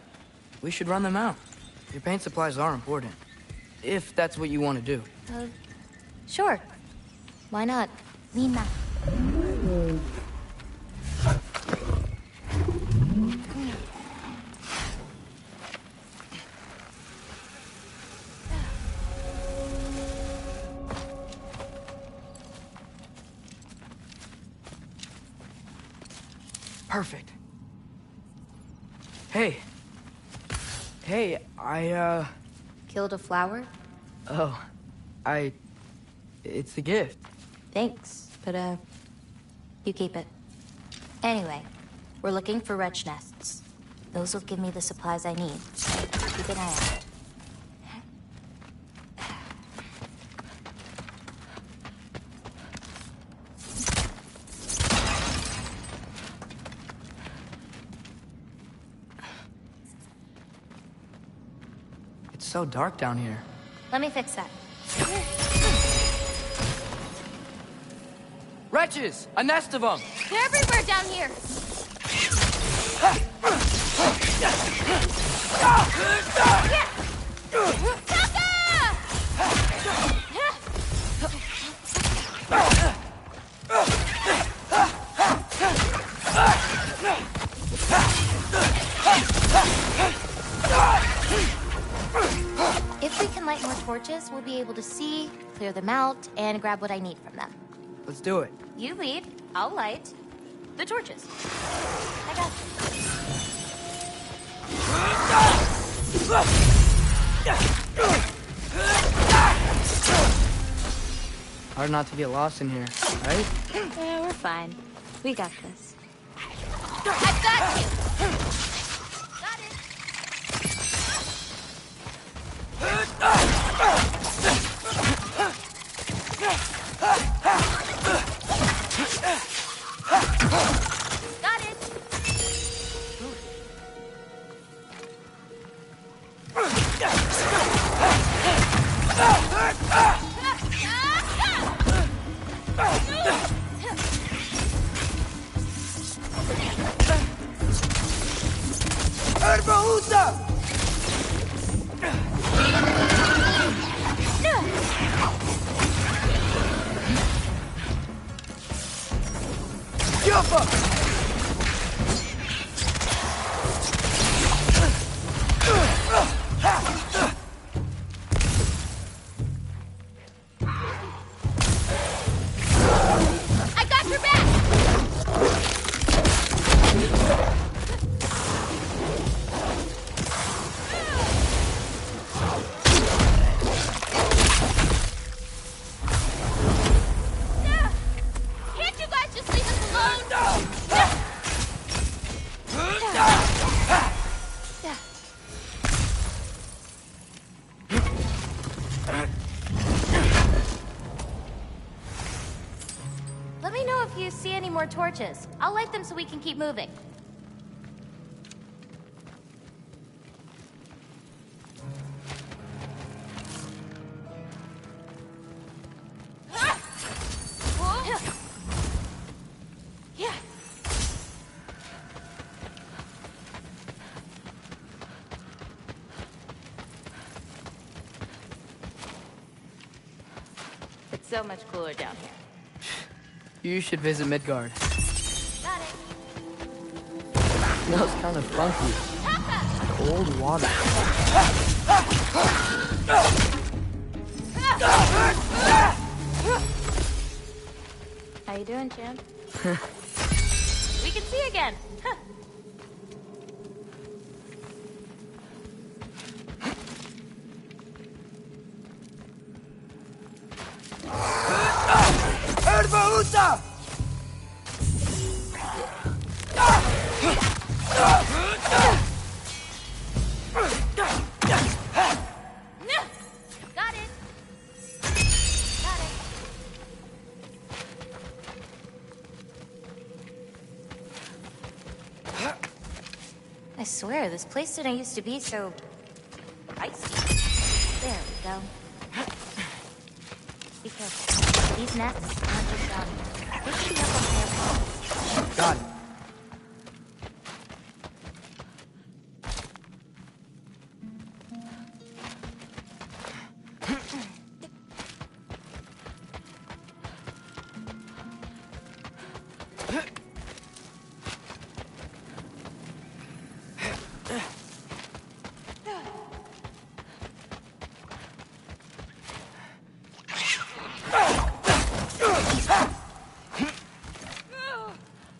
We should run them out. Your paint supplies are important. If that's what you want to do. Sure. Why not? Nina. Perfect. Hey. Hey, I, Killed a flower? Oh. It's a gift. Thanks, but, you keep it. Anyway, we're looking for wretch nests. Those will give me the supplies I need. Keep an eye out. so dark down here? Let me fix that. Wretches! A nest of them! They're everywhere down here! If we can light more torches, we'll be able to see, clear them out, and grab what I need from them. Let's do it. You lead, I'll light the torches. I got Hard not to get lost in here, right? Yeah, we're fine. We got this. I've got you! Got it! Got it! I got your back! Can't you guys just leave us alone? Let me know if you see any more torches. I'll light them so we can keep moving. Yeah. It's so much cooler down here. You should visit Midgard. Got it. Smells kind of funky. Like old water. How you doing, champ? We can see again. Got it. Got it. I swear, this place didn't used to be so icy. There we go. Be careful. These nests aren't just down here. They should be up on higher points. Got it.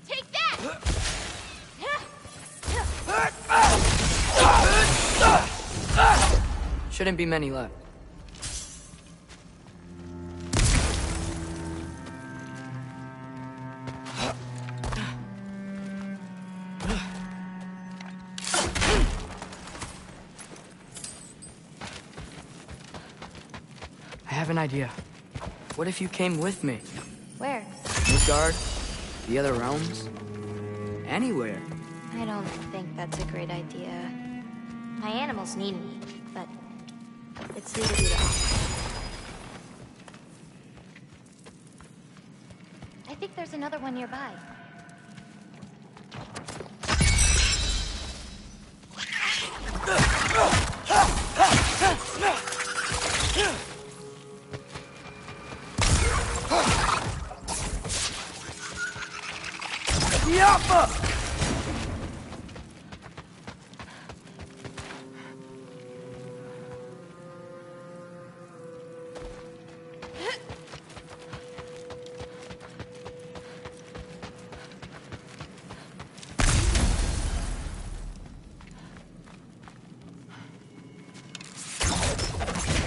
Take that! Shouldn't be many left. I have an idea. What if you came with me? Where? Midgard? The other realms? Anywhere. I don't think that's a great idea. My animals need me, but It's legal to do that. I think there's another one nearby. Yappa!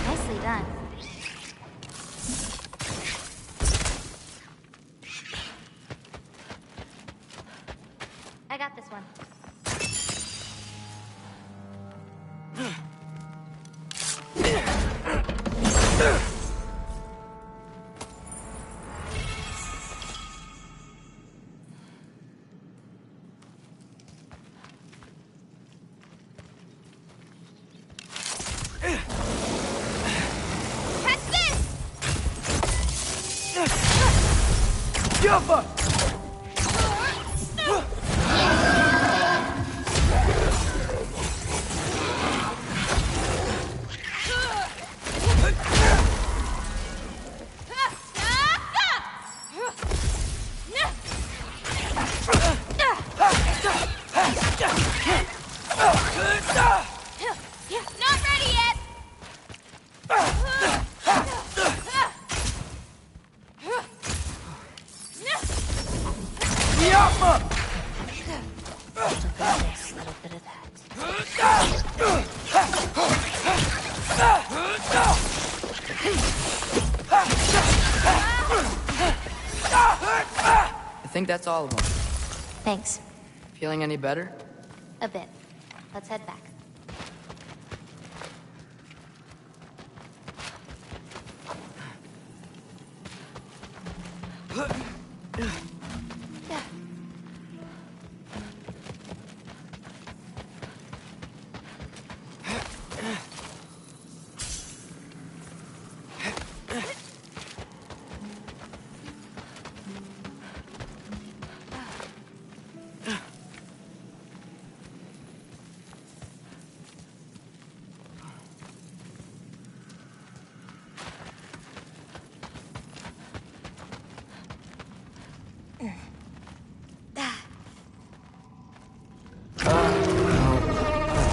Nicely done. I got this one. Catch this! Yappa! Not ready yet! Yappa! This little bit of that. I think that's all of them. Thanks. Feeling any better? A bit. Let's head back.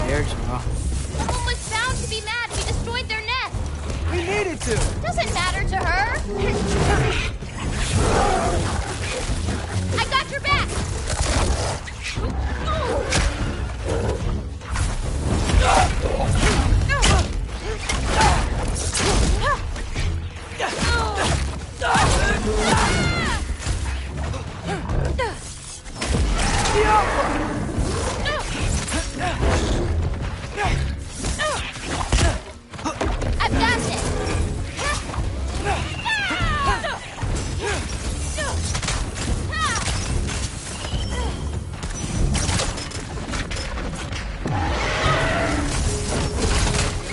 There's no. Someone was bound to be mad we destroyed their nest. We needed to! Doesn't matter to her. I got your back. I've got this.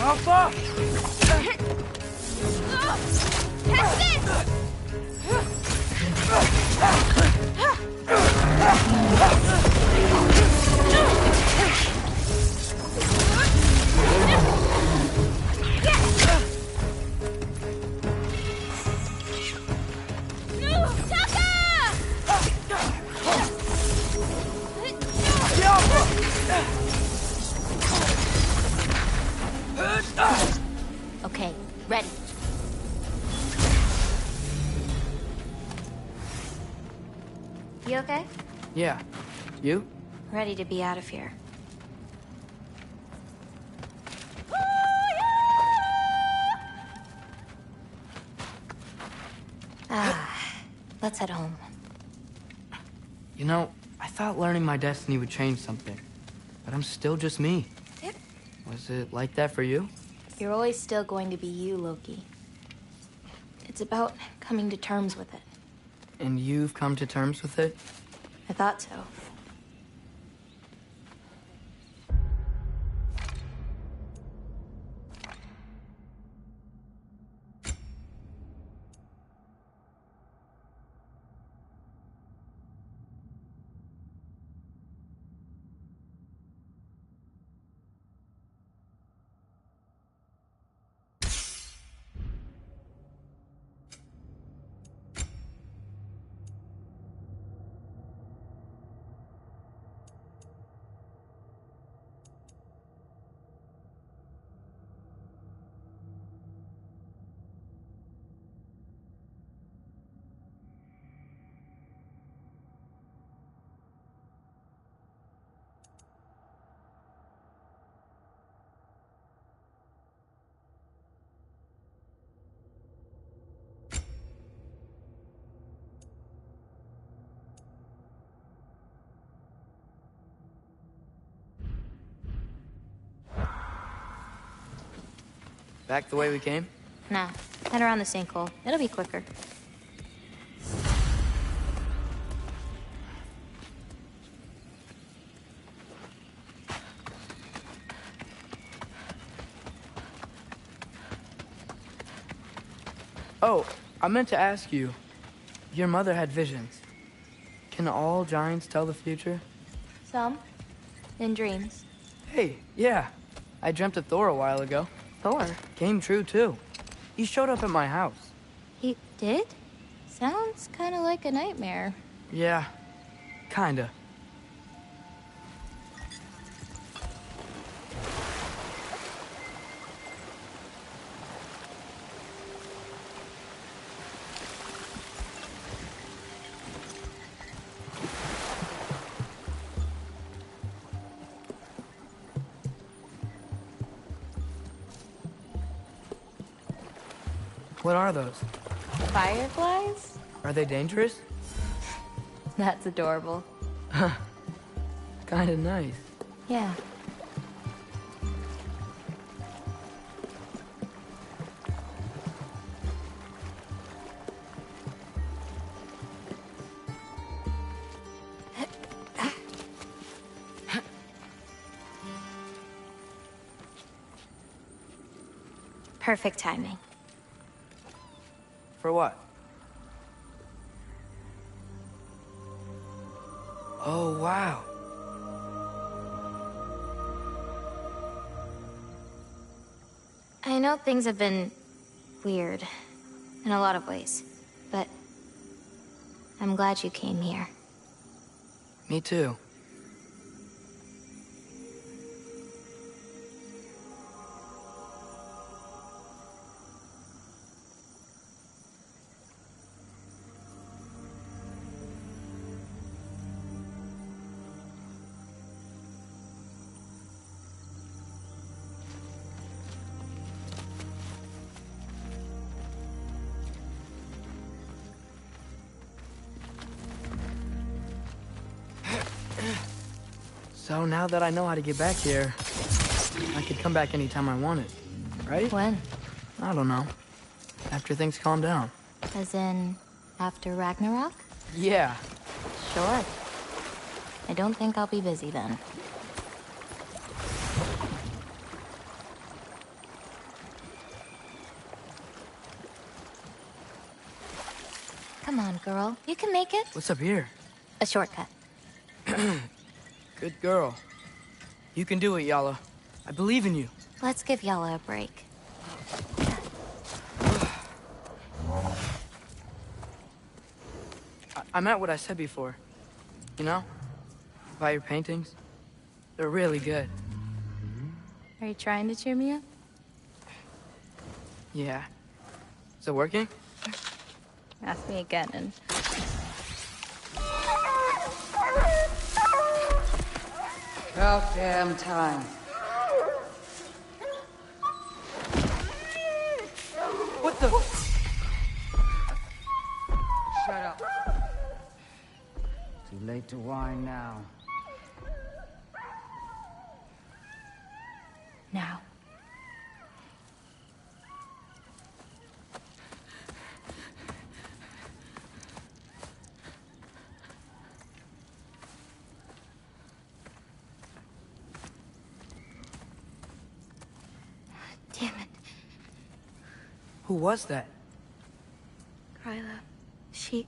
Yappa! Catch this! Okay, ready. You okay? Yeah. You? Ready to be out of here. Let's head home. You know, I thought learning my destiny would change something. But I'm still just me. Was it like that for you? You're always still going to be you, Loki. It's about coming to terms with it. And you've come to terms with it? I thought so. Back the way we came? Nah, head around the sinkhole. It'll be quicker. Oh, I meant to ask you. Your mother had visions. Can all giants tell the future? Some. In dreams. Hey, yeah. I dreamt of Thor a while ago. Thor? Came true, too. He showed up at my house. He did? Sounds kind of like a nightmare. Yeah, kinda. What are those? Fireflies? Are they dangerous? That's adorable. Kinda nice. Yeah. Perfect timing. For what? Oh, wow. I know things have been weird in a lot of ways, but I'm glad you came here. Me too. So now that I know how to get back here, I could come back anytime I wanted, right? When? I don't know. After things calm down. As in, after Ragnarok? Yeah. Sure. I don't think I'll be busy then. Come on, girl. You can make it. What's up here? A shortcut. Good girl. You can do it, Yala. I believe in you. Let's give Yala a break. I meant what I said before. You know? About your paintings. They're really good. Are you trying to cheer me up? Yeah. Is it working? Ask me again and... About damn time. What the? Shut up. Too late to whine now. Now. Damn it. Who was that? Kryla. She...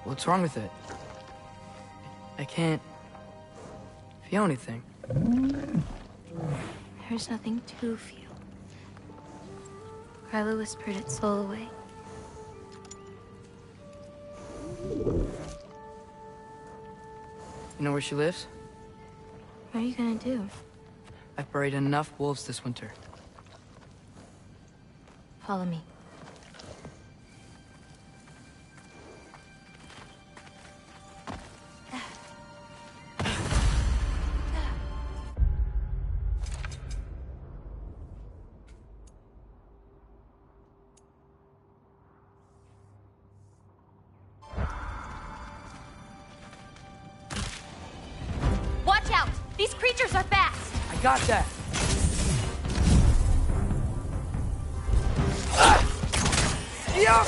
What's wrong with it? I can't feel anything. There's nothing to feel. Kryla whispered its soul away. You know where she lives? What are you gonna do? I've buried enough wolves this winter. Follow me. These creatures are fast! I got that!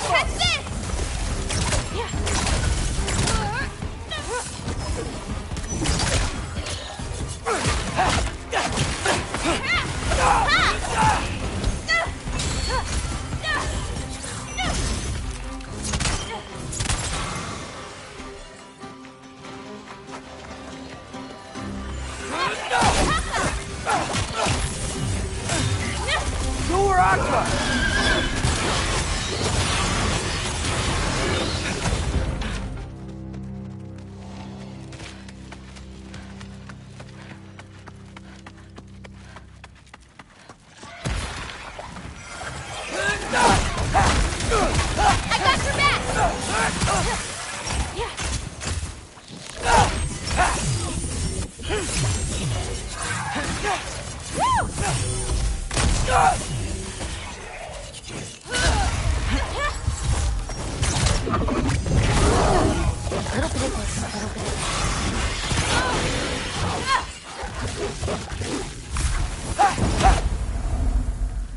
Catch this!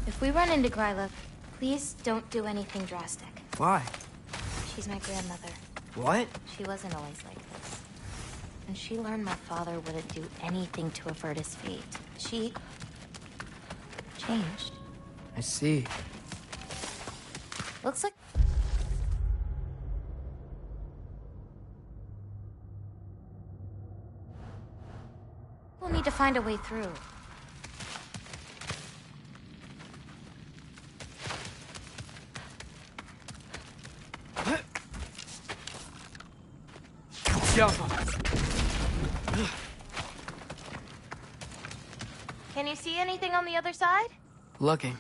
If we run into Gryla, please don't do anything drastic. Why? She's my grandmother. What? She wasn't always like this. And she learned my father wouldn't do anything to avert his fate. She changed. I see. Looks like... we'll need to find a way through. Can you see anything on the other side? Looking.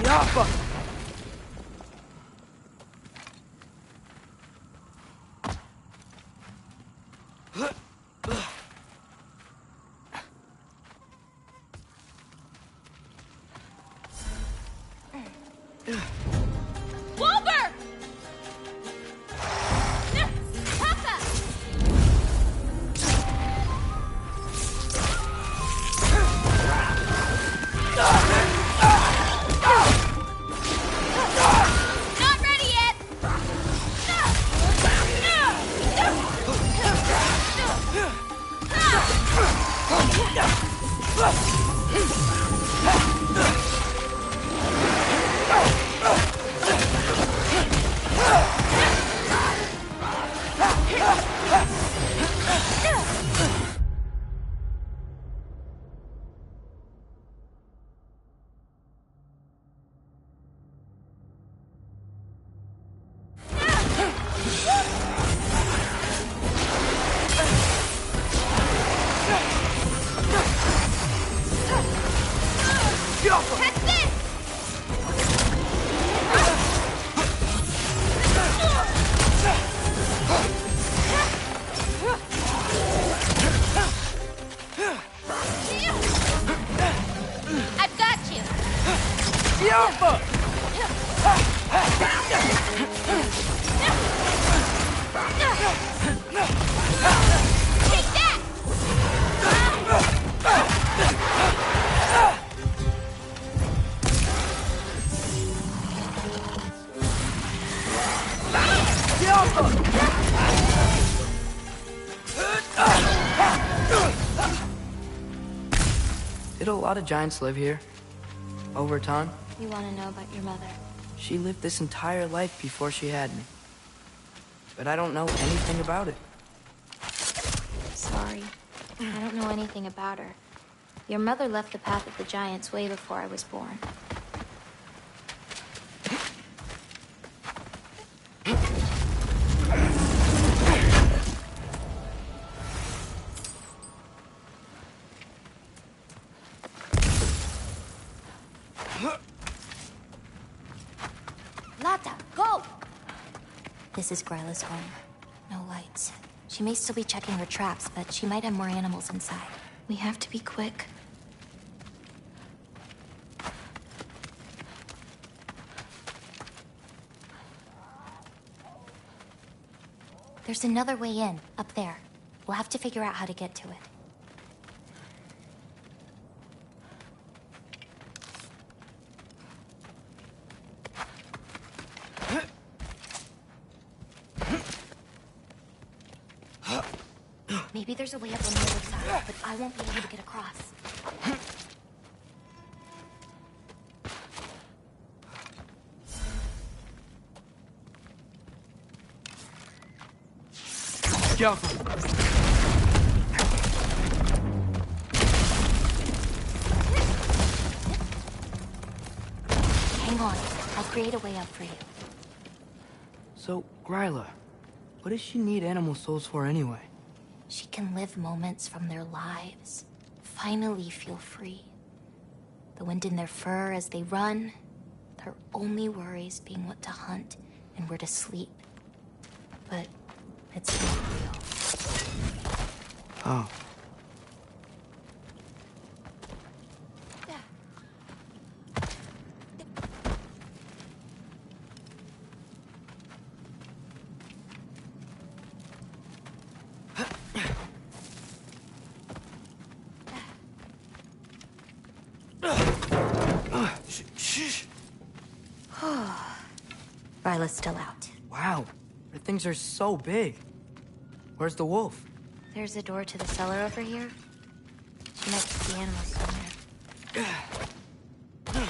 Yappa! Wilbur! Papa! Not ready yet! Catch this! I've got you! Yappa! Take that! Did a lot of giants live here? Over time? You want to know about your mother? She lived this entire life before she had me. But I don't know anything about it. Sorry. I don't know anything about her. Your mother left the path of the giants way before I was born. This is Gryla's home. No lights. She may still be checking her traps, but she might have more animals inside. We have to be quick. There's another way in, up there. We'll have to figure out how to get to it. Maybe there's a way up on the other side, but I won't be able to get across. Go. Hang on. I'll create a way up for you. So, Gryla, what does she need animal souls for anyway? She can live moments from their lives. Finally feel free. The wind in their fur as they run. Their only worries being what to hunt and where to sleep. But it's not real. Oh. Ryla's still out. Wow, the things are so big. Where's the wolf? There's a door to the cellar over here. She might keep the animals somewhere.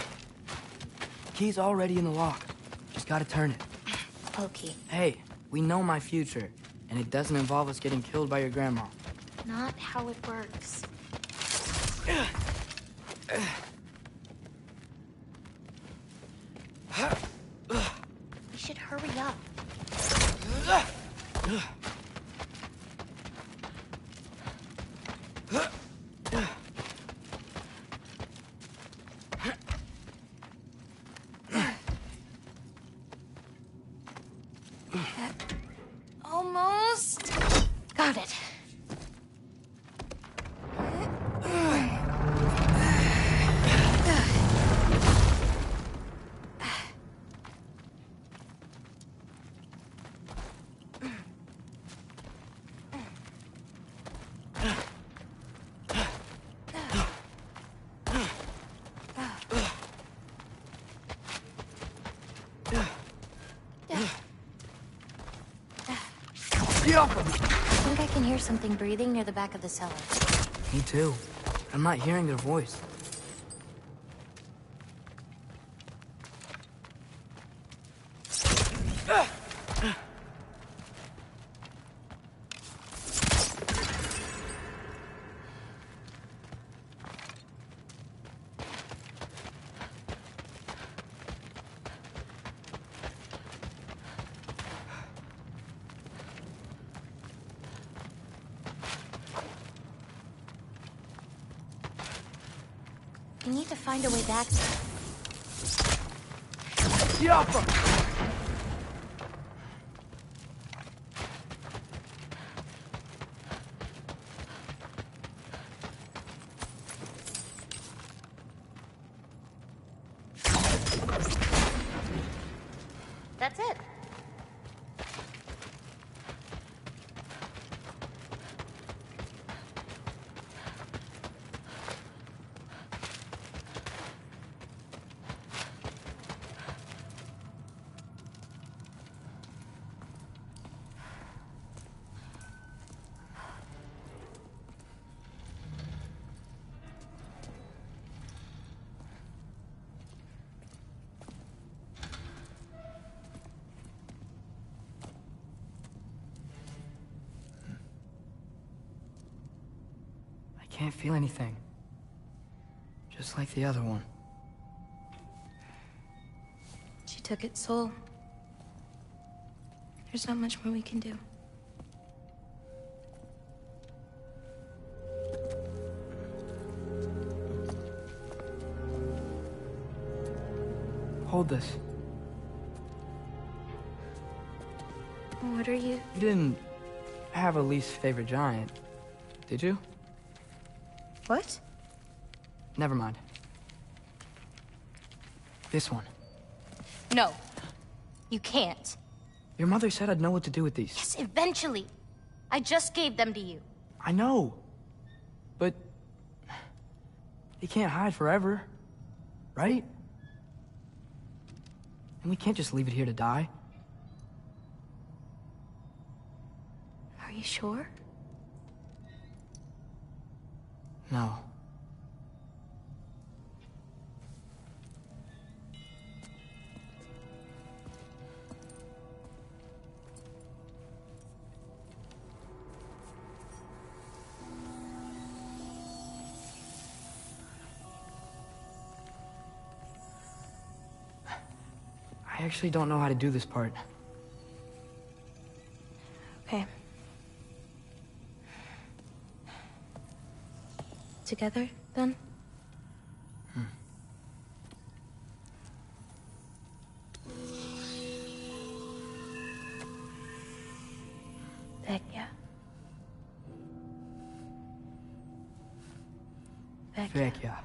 Key's already in the lock. Just gotta turn it. Pokey. Hey, we know my future, and it doesn't involve us getting killed by your grandma. Not how it works. We should hurry up. Almost. Got it. I think I can hear something breathing near the back of the cellar. Me too. I'm not hearing their voice. We need to find a way back. That's it. Can't feel anything. Just like the other one. She took its soul. There's not much more we can do. Hold this. What are you? You didn't have a least favorite giant, did you? What? Never mind. This one. No. You can't. Your mother said I'd know what to do with these. Yes, eventually. I just gave them to you. I know. But... they can't hide forever. Right? And we can't just leave it here to die. Are you sure? No. I actually don't know how to do this part. Okay. Together, then? Vecchia. Vecchia.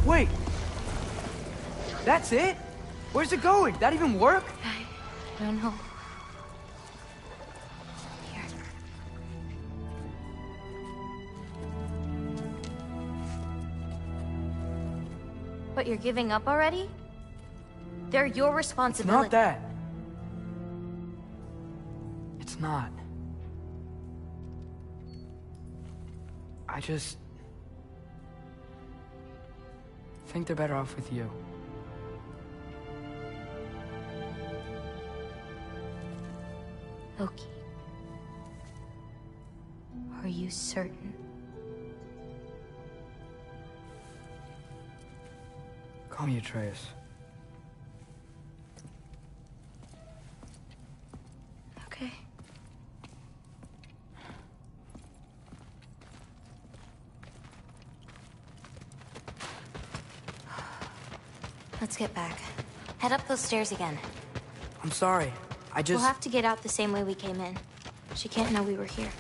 Wait! That's it? Where's it going? That even work? I don't know. Here. What, you're giving up already? They're your responsibility. It's not that. It's not. I just... think they're better off with you. Loki. Are you certain? Call me Atreus. Okay. Let's get back. Head up those stairs again. I'm sorry. I just... We'll have to get out the same way we came in. She can't know we were here.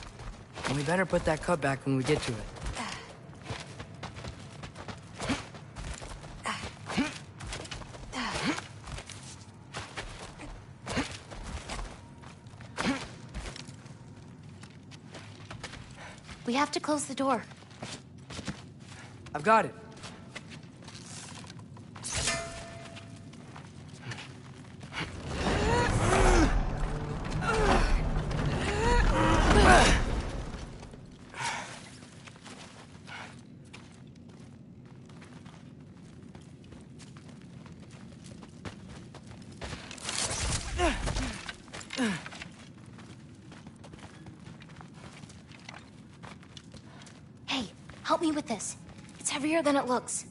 And we better put that cut back when we get to it. We have to close the door. I've got it. Hey, help me with this. It's heavier than it looks.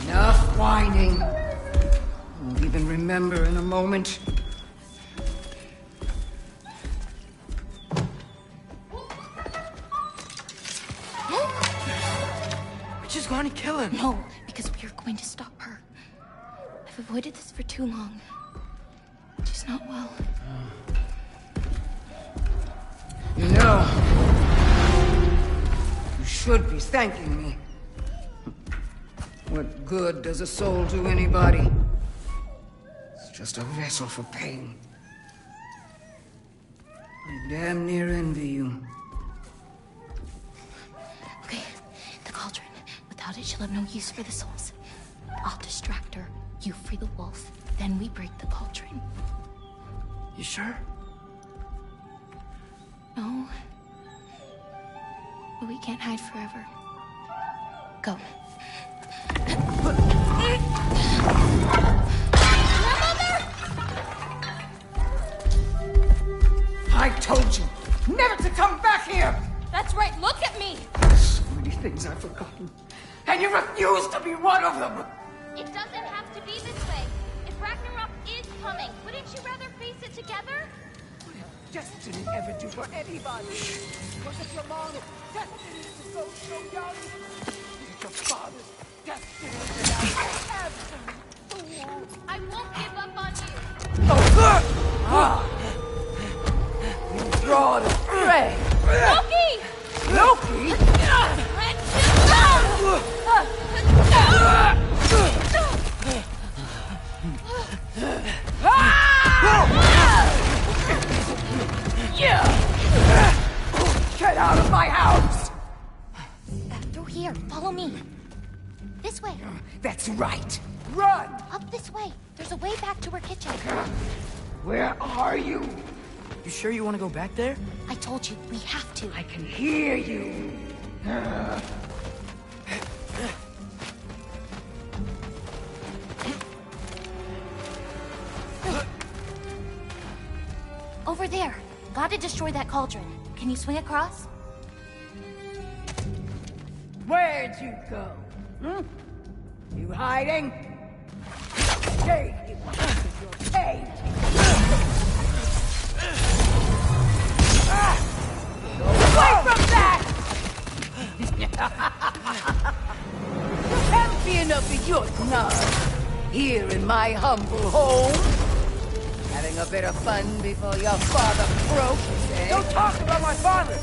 Enough whining. Won't even remember in a moment. We're just going to kill him. No, because we are going to stop her. I've avoided this for too long. She's not well. You know, you should be thanking me. What good does a soul do anybody? It's just a vessel for pain. I damn near envy you. Okay, the cauldron. Without it, she'll have no use for the souls. I'll distract her. You free the wolf. Then we break the cauldron. You sure? No. But we can't hide forever. Go. I told you never to come back here! That's right, look at me! So many things I've forgotten, and you refuse to be one of them! It doesn't have to be this way. If Ragnarok is coming, wouldn't you rather face it together? What did destiny ever do for anybody? Was it your mom's destiny to go so young? Was it your father's destiny to die absolute fool? I won't give up on you. You fraud and prey! Loki! Loki? Get out of my house! Through here, follow me. This way. That's right. Run! Up this way. There's a way back to our kitchen. Where are you? You sure you want to go back there? I told you, we have to. I can hear you. Over there. Gotta destroy that cauldron. Can you swing across? Where'd you go? You hiding? Take it. Your pain. Go away from that! Champion of the Jotnar, here in my humble home. Having a bit of fun before your father croaks, eh? Don't talk about my father!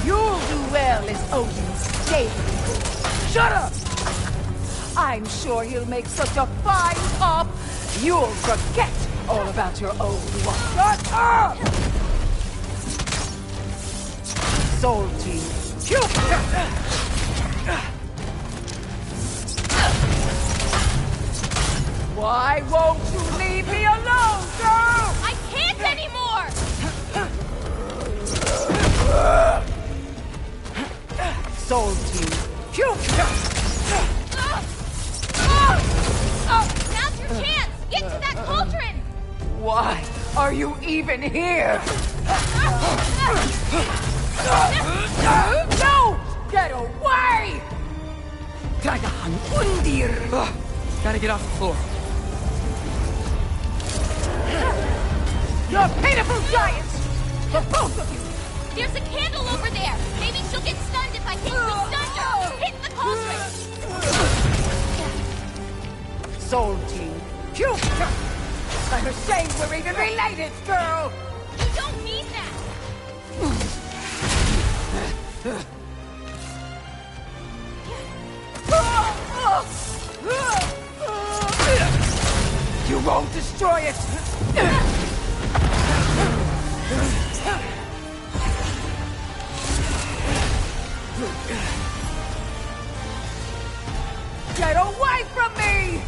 You'll do well as Odin's stable. Shut up! I'm sure he'll make such a fine pop, you'll forget all about your old one. Shut up! Salty. Why won't you leave me alone, girl? I can't anymore! Salty. Now's your chance! Get to that cauldron! Why are you even here? No! Get away! Dragahan Undir! Gotta get off the floor. You're pitiful giants! The both of you! There's a candle over there! Maybe she'll get stunned if I hit the stunner! Hit the cauldron! Soul team. I'm ashamed we're even related, girl! You don't mean that! You won't destroy it! Get away from me!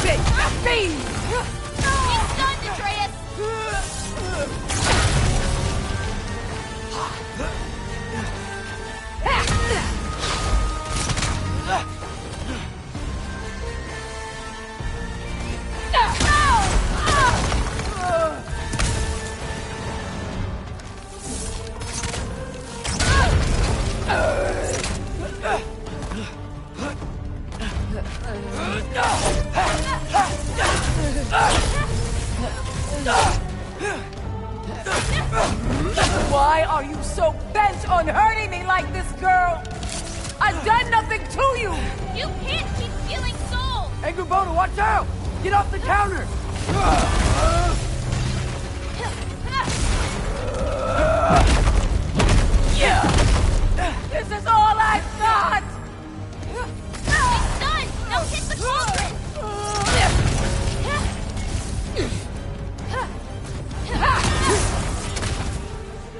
Big fiend! Get stunned, Atreus! Why are you so bent on hurting me like this, girl? I've done nothing to you! You can't keep stealing souls! Hey, Gubona, watch out! Get off the counter! This is all I've got! It's done! Now hit the cauldron!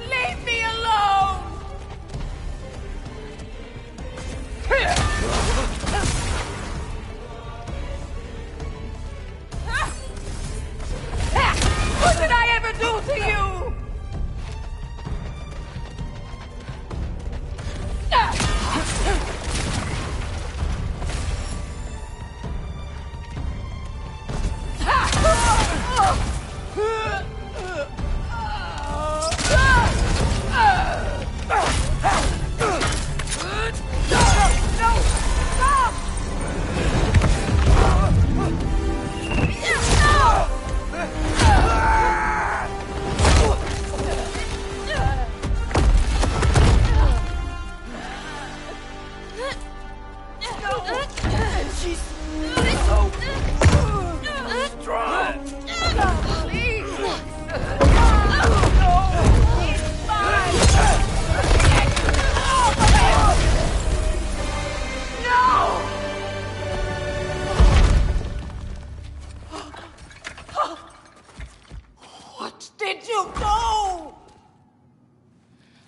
Leave me alone! What did I ever do to you?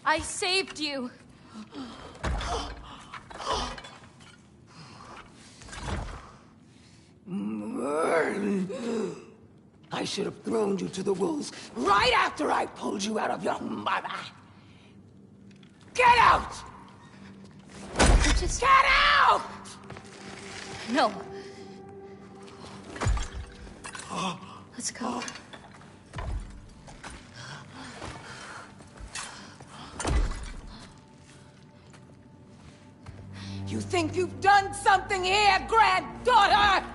I saved you. I should have thrown you to the wolves right after I pulled you out of your mother. Get out! Just get out! No. Let's go. You think you've done something here, granddaughter?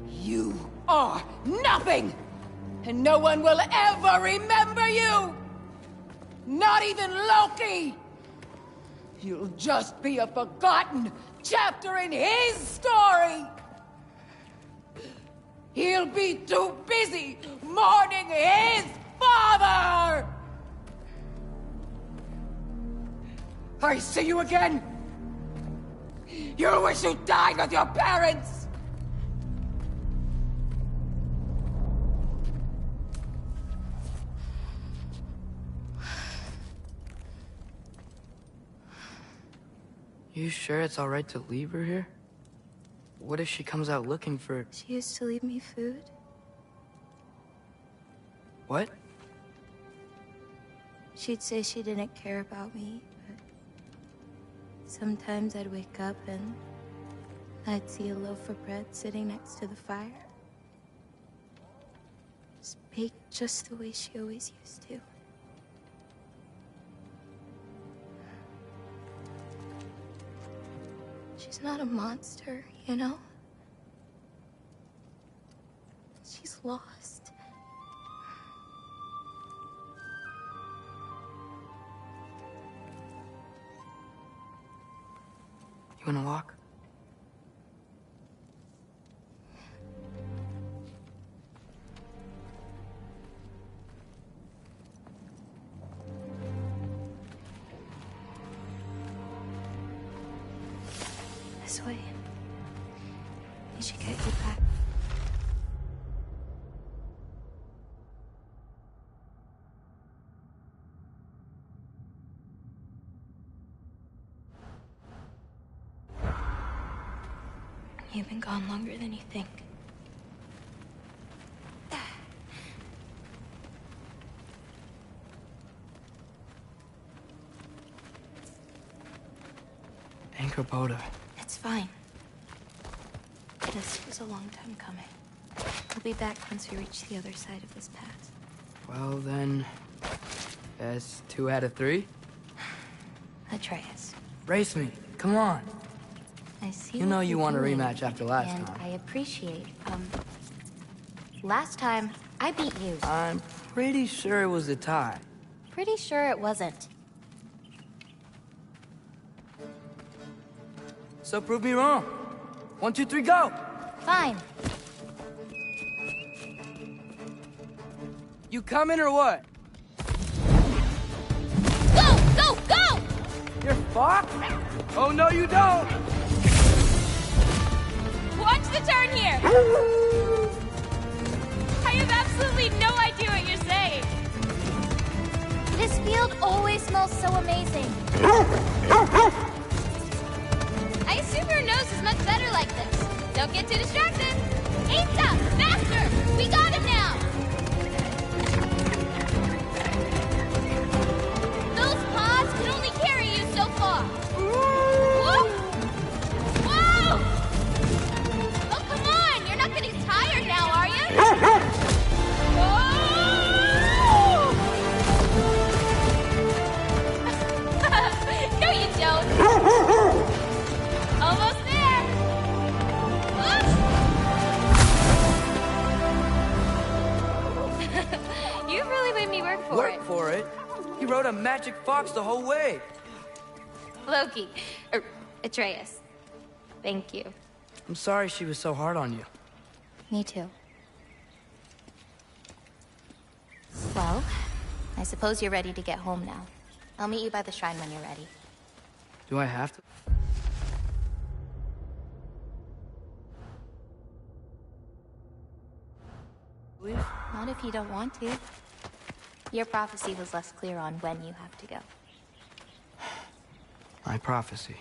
You are nothing! And no one will ever remember you! Not even Loki! You'll just be a forgotten chapter in his story! He'll be too busy mourning his father! I see you again! You wish you died with your parents! You sure it's all right to leave her here? What if she comes out looking for... She used to leave me food. What? She'd say she didn't care about me, but sometimes I'd wake up and I'd see a loaf of bread sitting next to the fire. It's baked just the way she always used to. She's not a monster, you know? She's lost. You wanna walk? This way. We should get you back. You've been gone longer than you think. Anchor-Boda. It's fine. This was a long time coming. We'll be back once we reach the other side of this path. Well then... That's 2 out of 3? Atreus. Race me. Come on. I see. You know you want a doing, rematch after last and time. I appreciate. Last time I beat you. I'm pretty sure it was a tie. Pretty sure it wasn't. So prove me wrong. 1, 2, 3, go! Fine. You coming or what? Go! Go! Go! You're fucked? Oh no you don't! Watch the turn here! I have absolutely no idea what you're saying. This field always smells so amazing. I assume your nose is much better like this. Don't get too distracted. Asa! Faster! We got him now! Those pods can only carry you so far. Whoa! Whoa! Oh, come on! You're not getting tired now, are you? Whoa! No, you don't. Almost there. You really made me work for it. Work for it? He rode a magic fox the whole way. Loki. Atreus. Thank you. I'm sorry she was so hard on you. Me too. Well, I suppose you're ready to get home now. I'll meet you by the shrine when you're ready. Do I have to? Not if you don't want to. Your prophecy was less clear on when you have to go. My prophecy.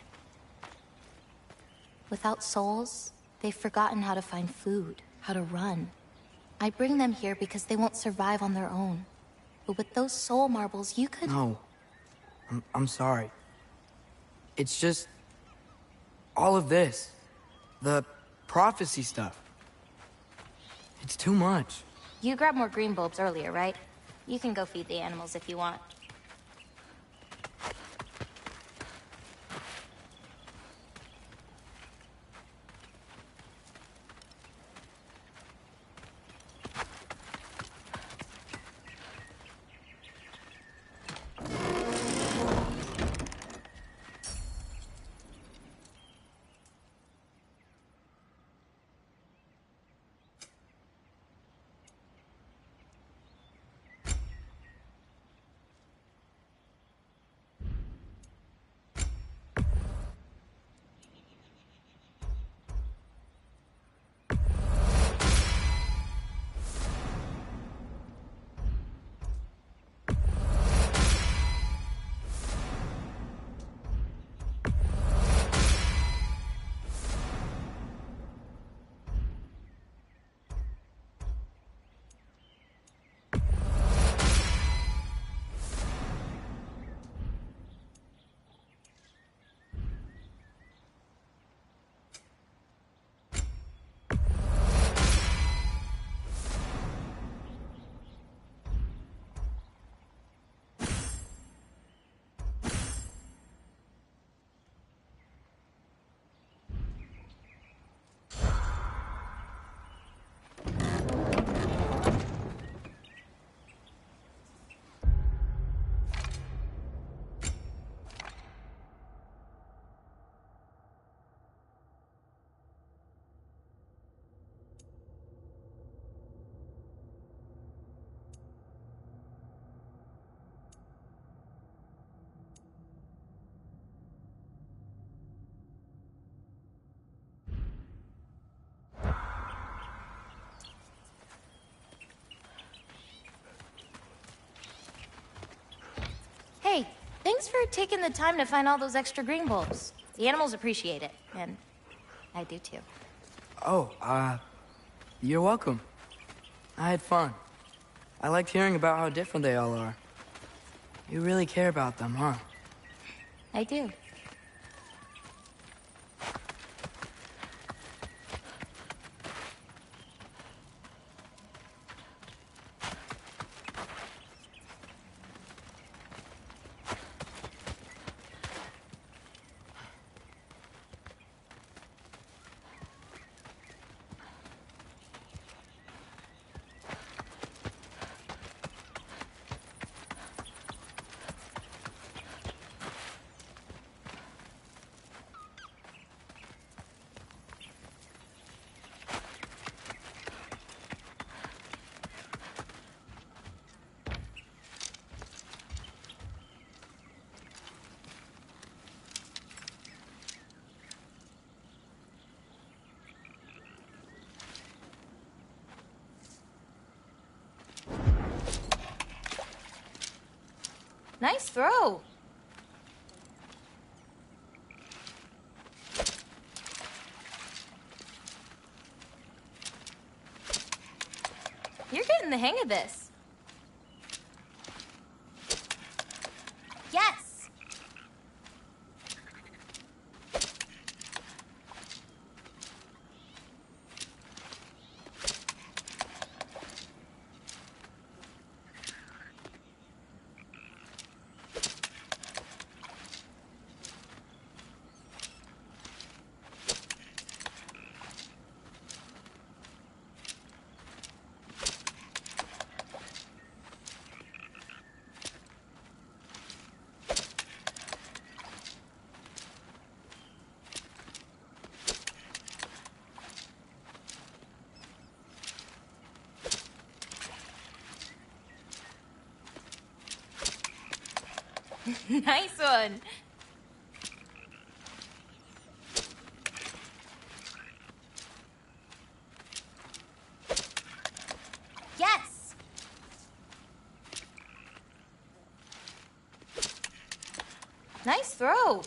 Without souls, they've forgotten how to find food, how to run. I bring them here because they won't survive on their own. But with those soul marbles, you could... No. I'm sorry. It's just... all of this. The prophecy stuff. It's too much. You grabbed more green bulbs earlier, right? You can go feed the animals if you want. Hey, thanks for taking the time to find all those extra green bulbs. The animals appreciate it, and I do too. Oh, you're welcome. I had fun. I liked hearing about how different they all are. You really care about them, huh? I do. Nice throw. You're getting the hang of this. Yes. Nice one. Yes. Nice throw.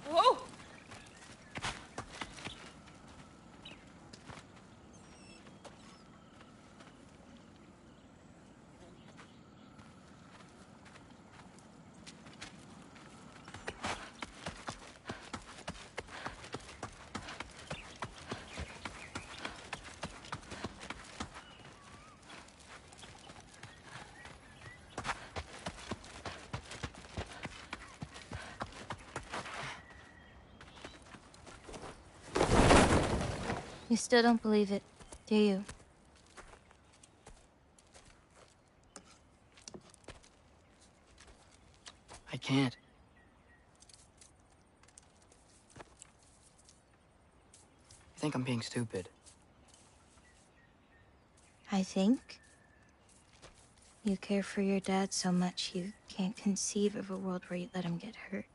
Whoa! You still don't believe it, do you? I can't. I think I'm being stupid. I think you care for your dad so much you can't conceive of a world where you let him get hurt.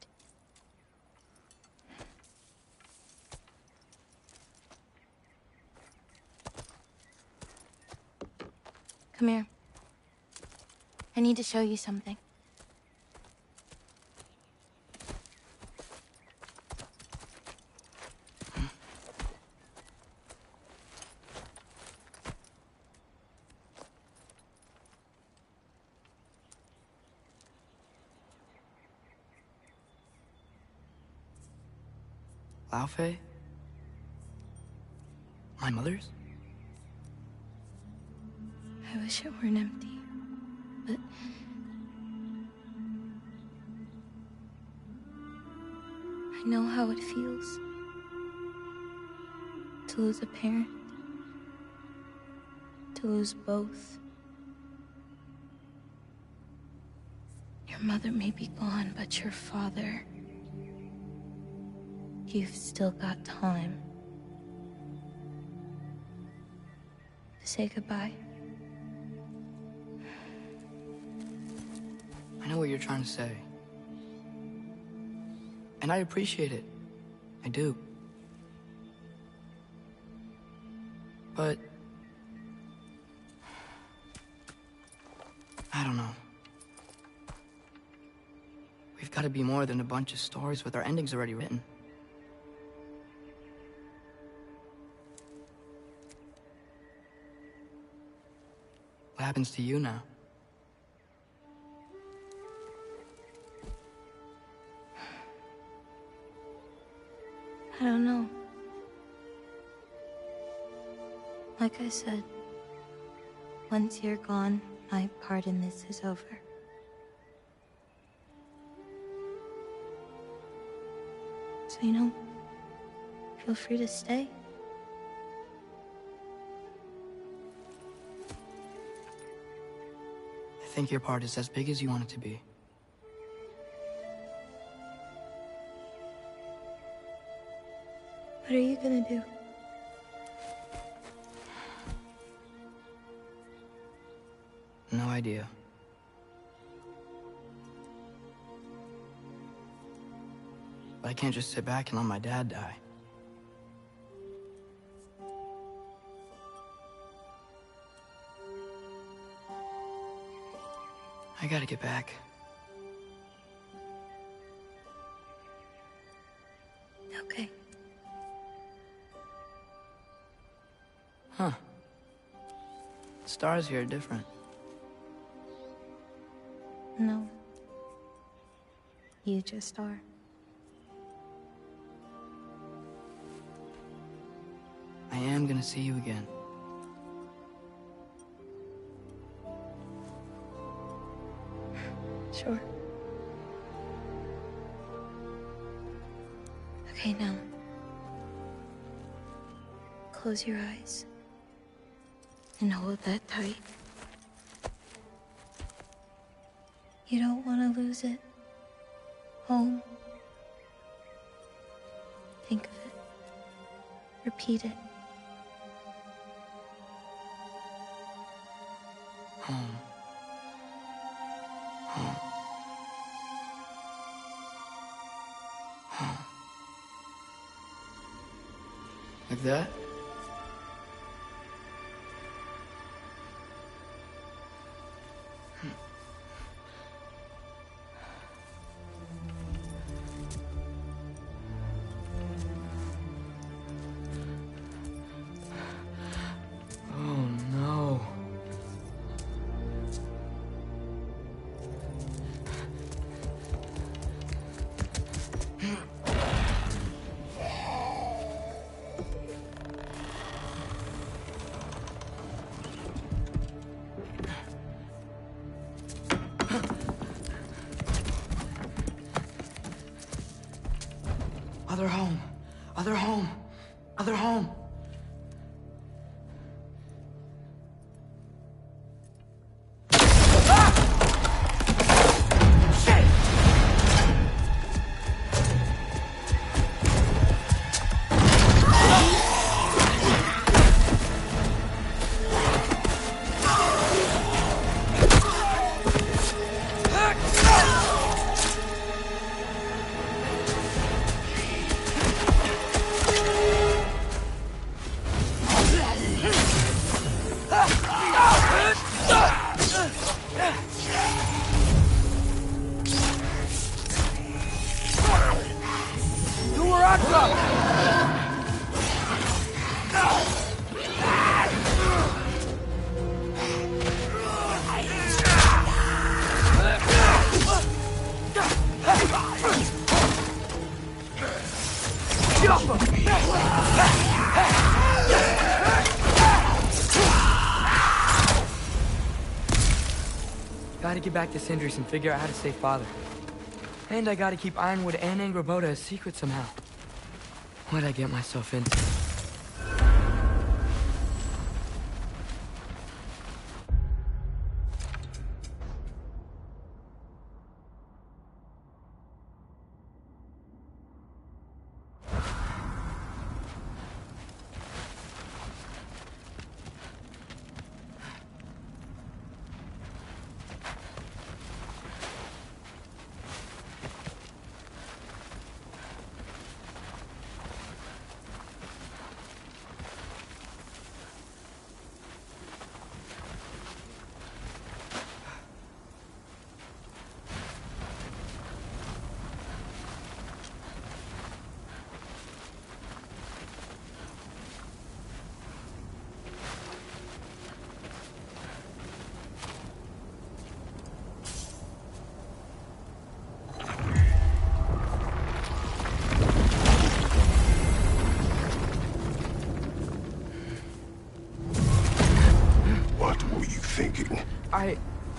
Come here. I need to show you something. Laufey? My mother's? I wish it weren't empty, but I know how it feels to lose a parent, to lose both. Your mother may be gone, but your father, you've still got time to say goodbye. I know what you're trying to say. And I appreciate it. I do. But I don't know. We've got to be more than a bunch of stories with our endings already written. What happens to you now? I don't know. Like I said, once you're gone, my part in this is over. So, feel free to stay. I think your part is as big as you want it to be. What are you gonna do? No idea. But I can't just sit back and let my dad die. I gotta get back. Okay. Huh. The stars here are different. No. You just are. I am gonna see you again. Sure. Okay, now. Close your eyes. And hold that tight. You don't want to lose it. Home. Think of it. Repeat it. Home. Home. Home. Like that? Oh no. Other home. Other home. Other home. Gotta get back to Sindri's and figure out how to save Father. And I gotta keep Ironwood and Angrboda a secret somehow. What'd I get myself into?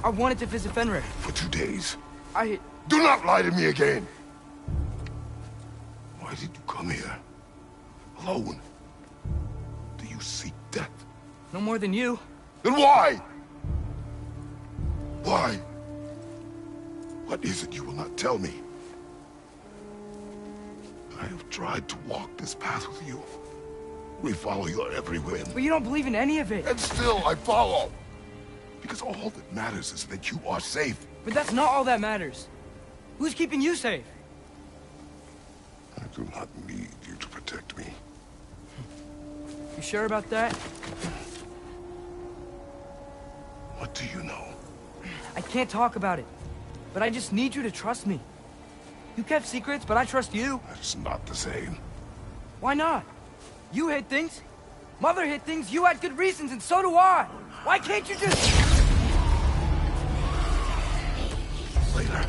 I wanted to visit Fenrir. For 2 days? Do not lie to me again! Why did you come here? Alone? Do you seek death? No more than you. Then why? Why? What is it you will not tell me? I have tried to walk this path with you. We follow your every whim. But you don't believe in any of it. And still I follow. Because all that matters is that you are safe. But that's not all that matters. Who's keeping you safe? I do not need you to protect me. You sure about that? What do you know? I can't talk about it. But I just need you to trust me. You kept secrets, but I trust you. That's not the same. Why not? You hid things. Mother hid things. You had good reasons, and so do I. Why can't you just... Later.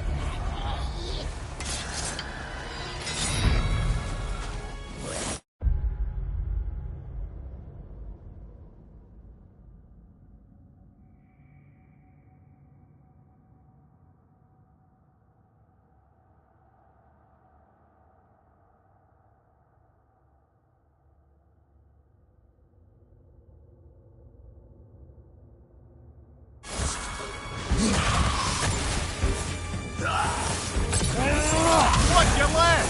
What's your last?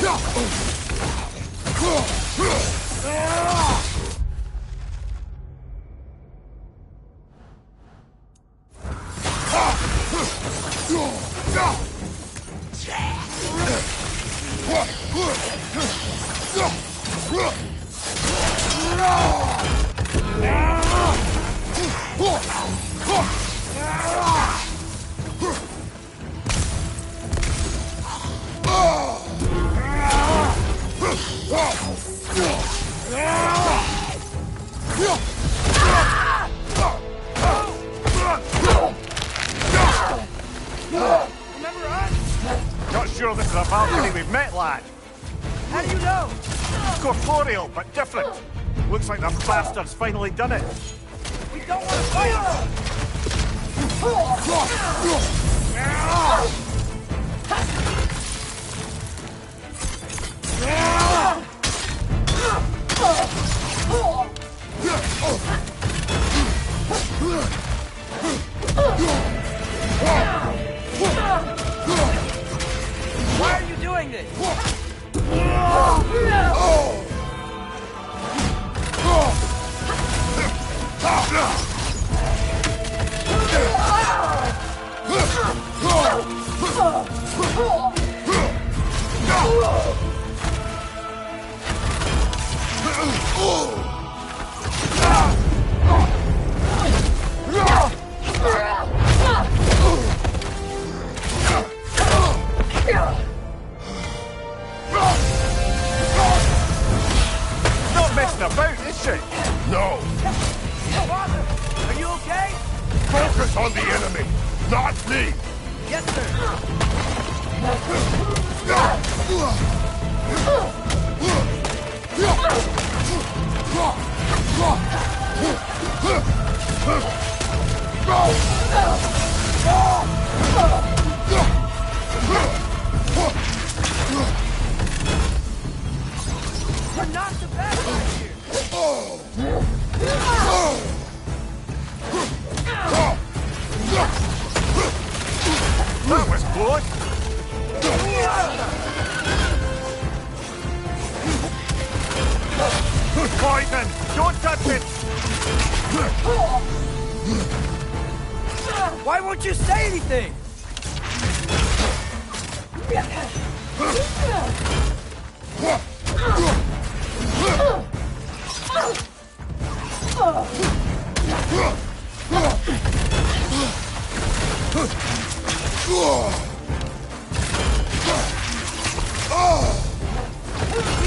Remember us? Not sure this is a balcony we've met, lad. How do you know? Corporeal, but different. Looks like the bastard's finally done it. We don't want to fight him! Why are you doing this? Not messing about, is she? No. Father, are you okay? Focus on the enemy, not me. Yes, sir. We're not the bad guys here. That was close. Poison! Don't touch it! Why won't you say anything? We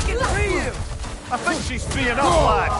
can free you! I think she's free enough, lad.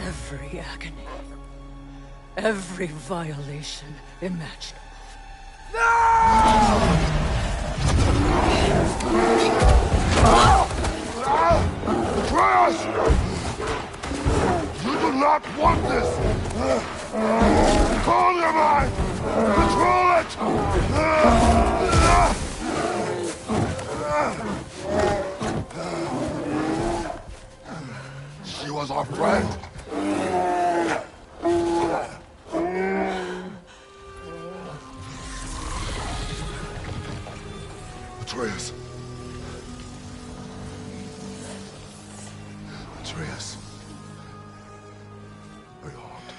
Every agony. Every violation imaginable. Crash! You do not want this! Calm your mind! Control it! She was our friend. Atreus. Atreus. Are you harmed?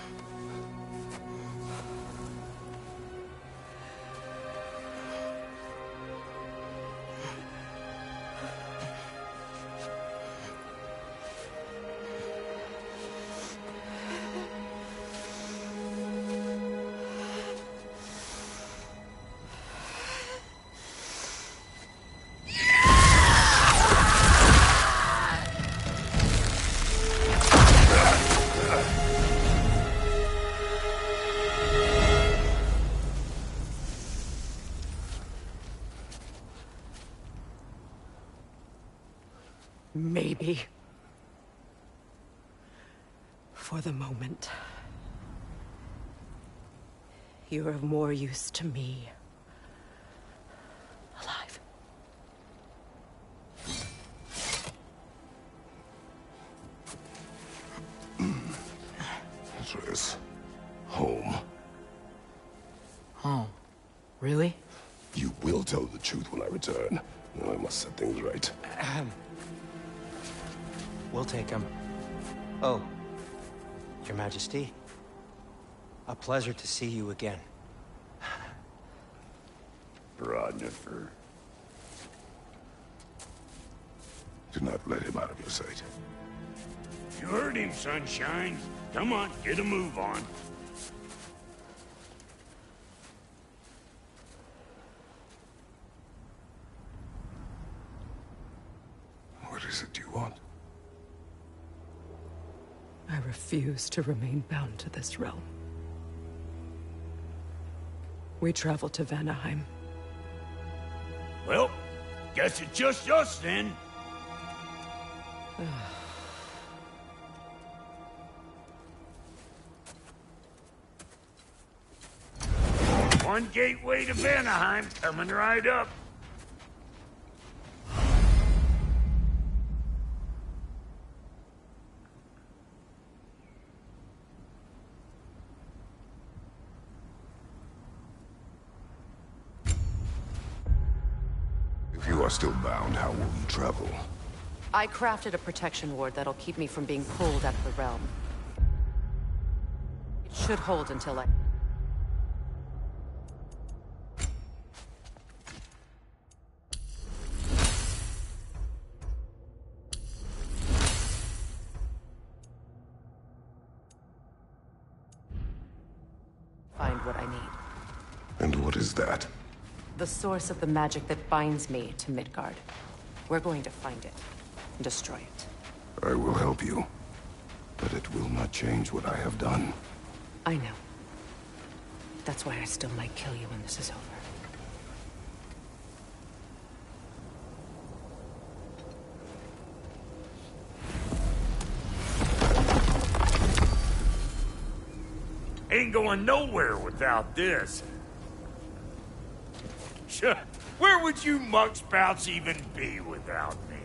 Maybe. For the moment. You're of more use to me. Alive. Atreus. Home. Home? Really? You will tell the truth when I return. I must set things right. We'll take him. Oh, Your Majesty. A pleasure to see you again. Rodnifer. Do not let him out of your sight. You heard him, Sunshine. Come on, get a move on. What is it you want? I refuse to remain bound to this realm. We travel to Vanaheim. Well, guess it's just us then. One gateway to Vanaheim, coming right up. If you are still bound, how will you travel? I crafted a protection ward that'll keep me from being pulled out of the realm. It should hold until I... find what I need. And what is that? The source of the magic that binds me to Midgard. We're going to find it and destroy it. I will help you, but it will not change what I have done. I know. That's why I still might kill you when this is over. Ain't going nowhere without this. Where would you muckspouts even be without me?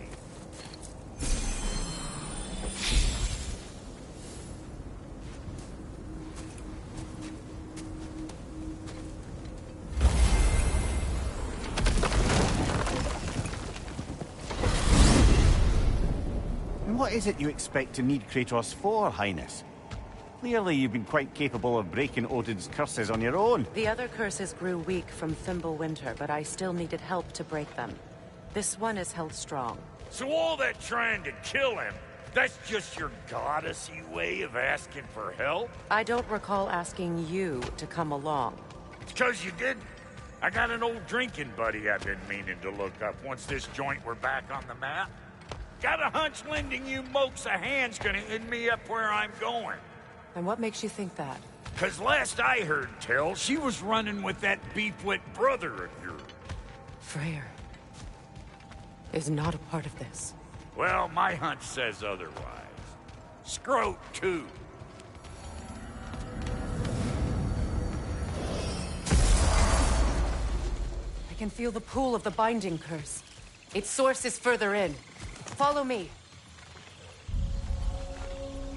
And what is it you expect to need Kratos for, Highness? Clearly you've been quite capable of breaking Odin's curses on your own. The other curses grew weak from Fimbulwinter, but I still needed help to break them. This one is held strong. So all that trying to kill him, that's just your goddessy way of asking for help? I don't recall asking you to come along. It's 'cause you didn't. I got an old drinking buddy I've been meaning to look up once this joint were back on the map. Got a hunch lending you mokes a hand's gonna end me up where I'm going. And what makes you think that? 'Cause last I heard tell, she was running with that beefwit brother of yours. Freyr is not a part of this. Well, my hunch says otherwise. Scroat, too. I can feel the pull of the binding curse. Its source is further in. Follow me.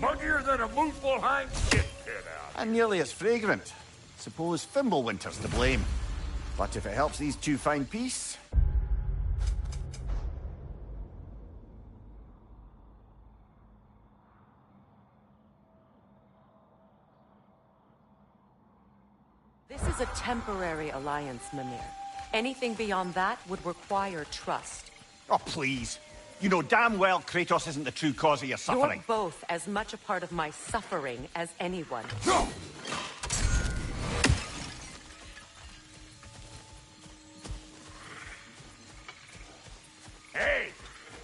Muggier than a Muspelheim shit pit out. And nearly as fragrant. Suppose Fimbulwinter's to blame. But if it helps these two find peace... This is a temporary alliance, Mimir. Anything beyond that would require trust. Oh, please. You know damn well Kratos isn't the true cause of your suffering. You're both as much a part of my suffering as anyone. Hey,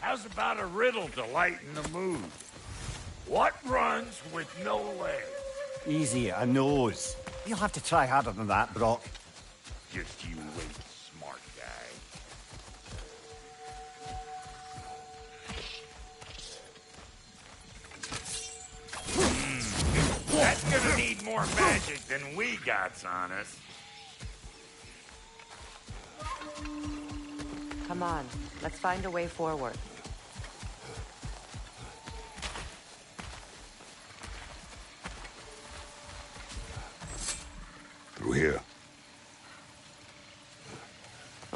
how's about a riddle to lighten the mood? What runs with no legs? Easy, a nose. You'll have to try harder than that, Brock. Just you wait, smart guy. That's gonna need more magic than we got on us. Come on, let's find a way forward. Through here.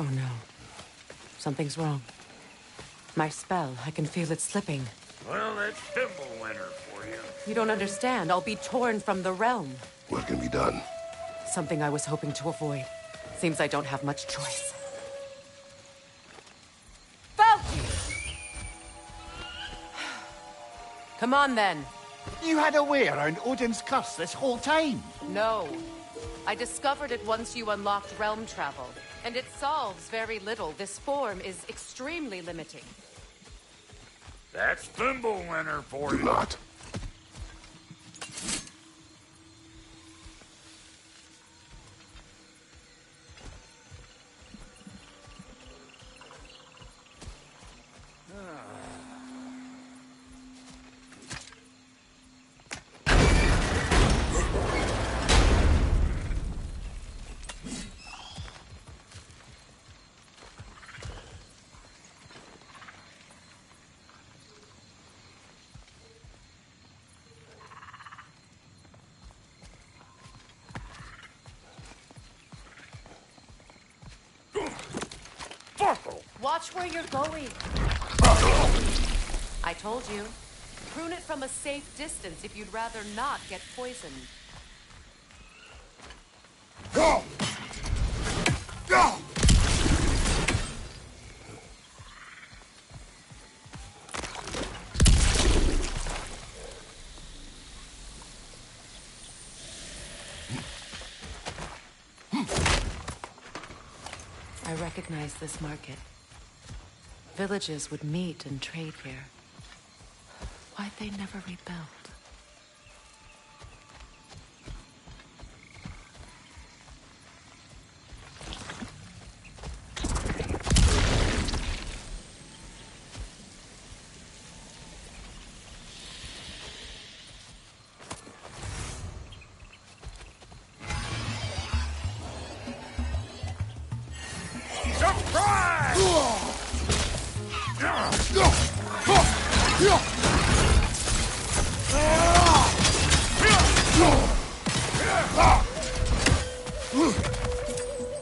Oh no. Something's wrong. My spell, I can feel it slipping. Well, that's Thimblewinter for you. You don't understand. I'll be torn from the realm. What can be done? Something I was hoping to avoid. Seems I don't have much choice. Falky! Come on, then. You had a way around Odin's curse this whole time? No. I discovered it once you unlocked realm travel. And it solves very little. This form is extremely limiting. That's Thimblewinter for you. Do not. Watch where you're going. I told you. Prune it from a safe distance if you'd rather not get poisoned. Go! Go! I recognize this market. Villages would meet and trade here. Why'd they never rebuild?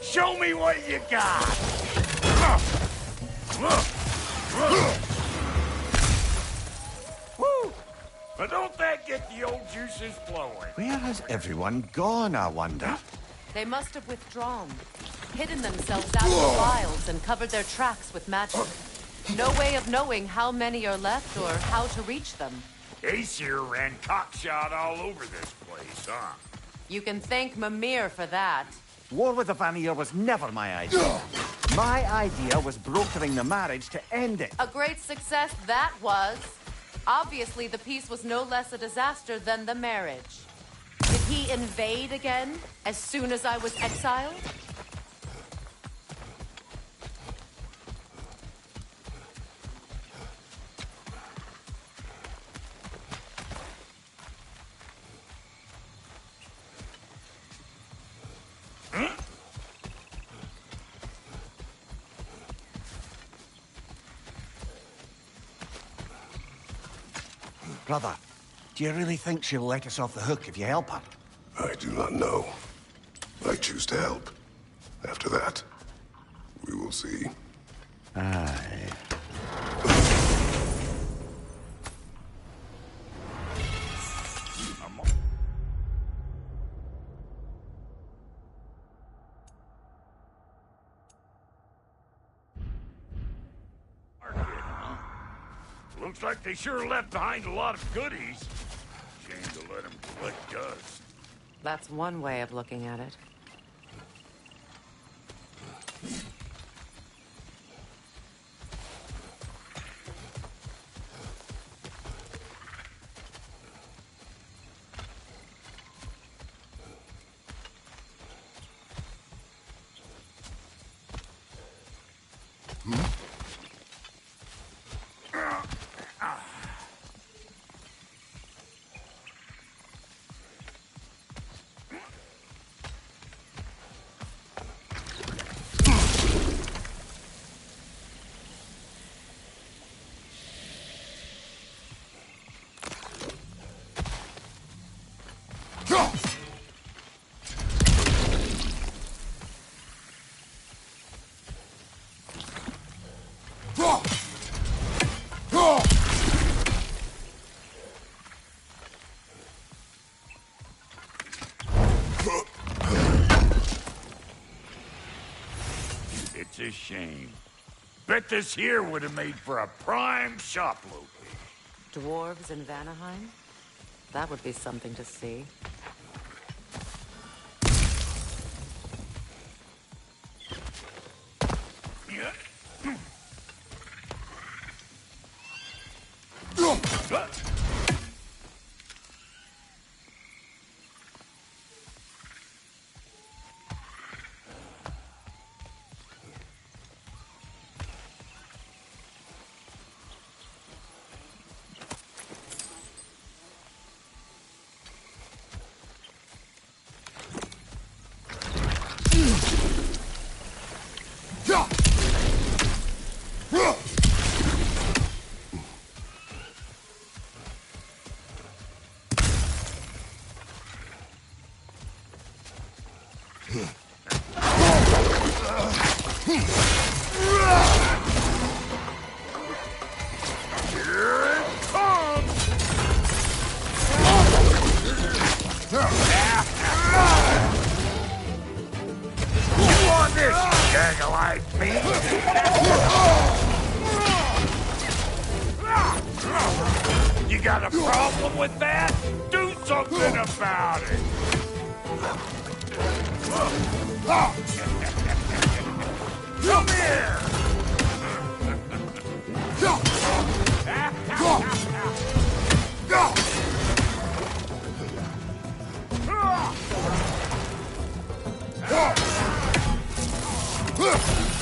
Show me what you got! Woo! But don't that get the old juices flowing? Where has everyone gone, I wonder? They must have withdrawn, hidden themselves out of the wilds and covered their tracks with magic. No way of knowing how many are left or how to reach them. Aesir ran cockshot all over this place, huh? You can thank Mimir for that. War with the Vanir was never my idea. My idea was brokering the marriage to end it. A great success that was. Obviously, the peace was no less a disaster than the marriage. Did he invade again, as soon as I was exiled? Brother, do you really think she'll let us off the hook if you help her? I do not know. I choose to help. After that, we will see. Aye. Looks like they sure left behind a lot of goodies. Shame to let them collect dust. That's one way of looking at it. it's a shame. Bet this here would have made for a prime shop location. Dwarves in Vanaheim? That would be something to see. You got a problem with that? Do something about it! Come here!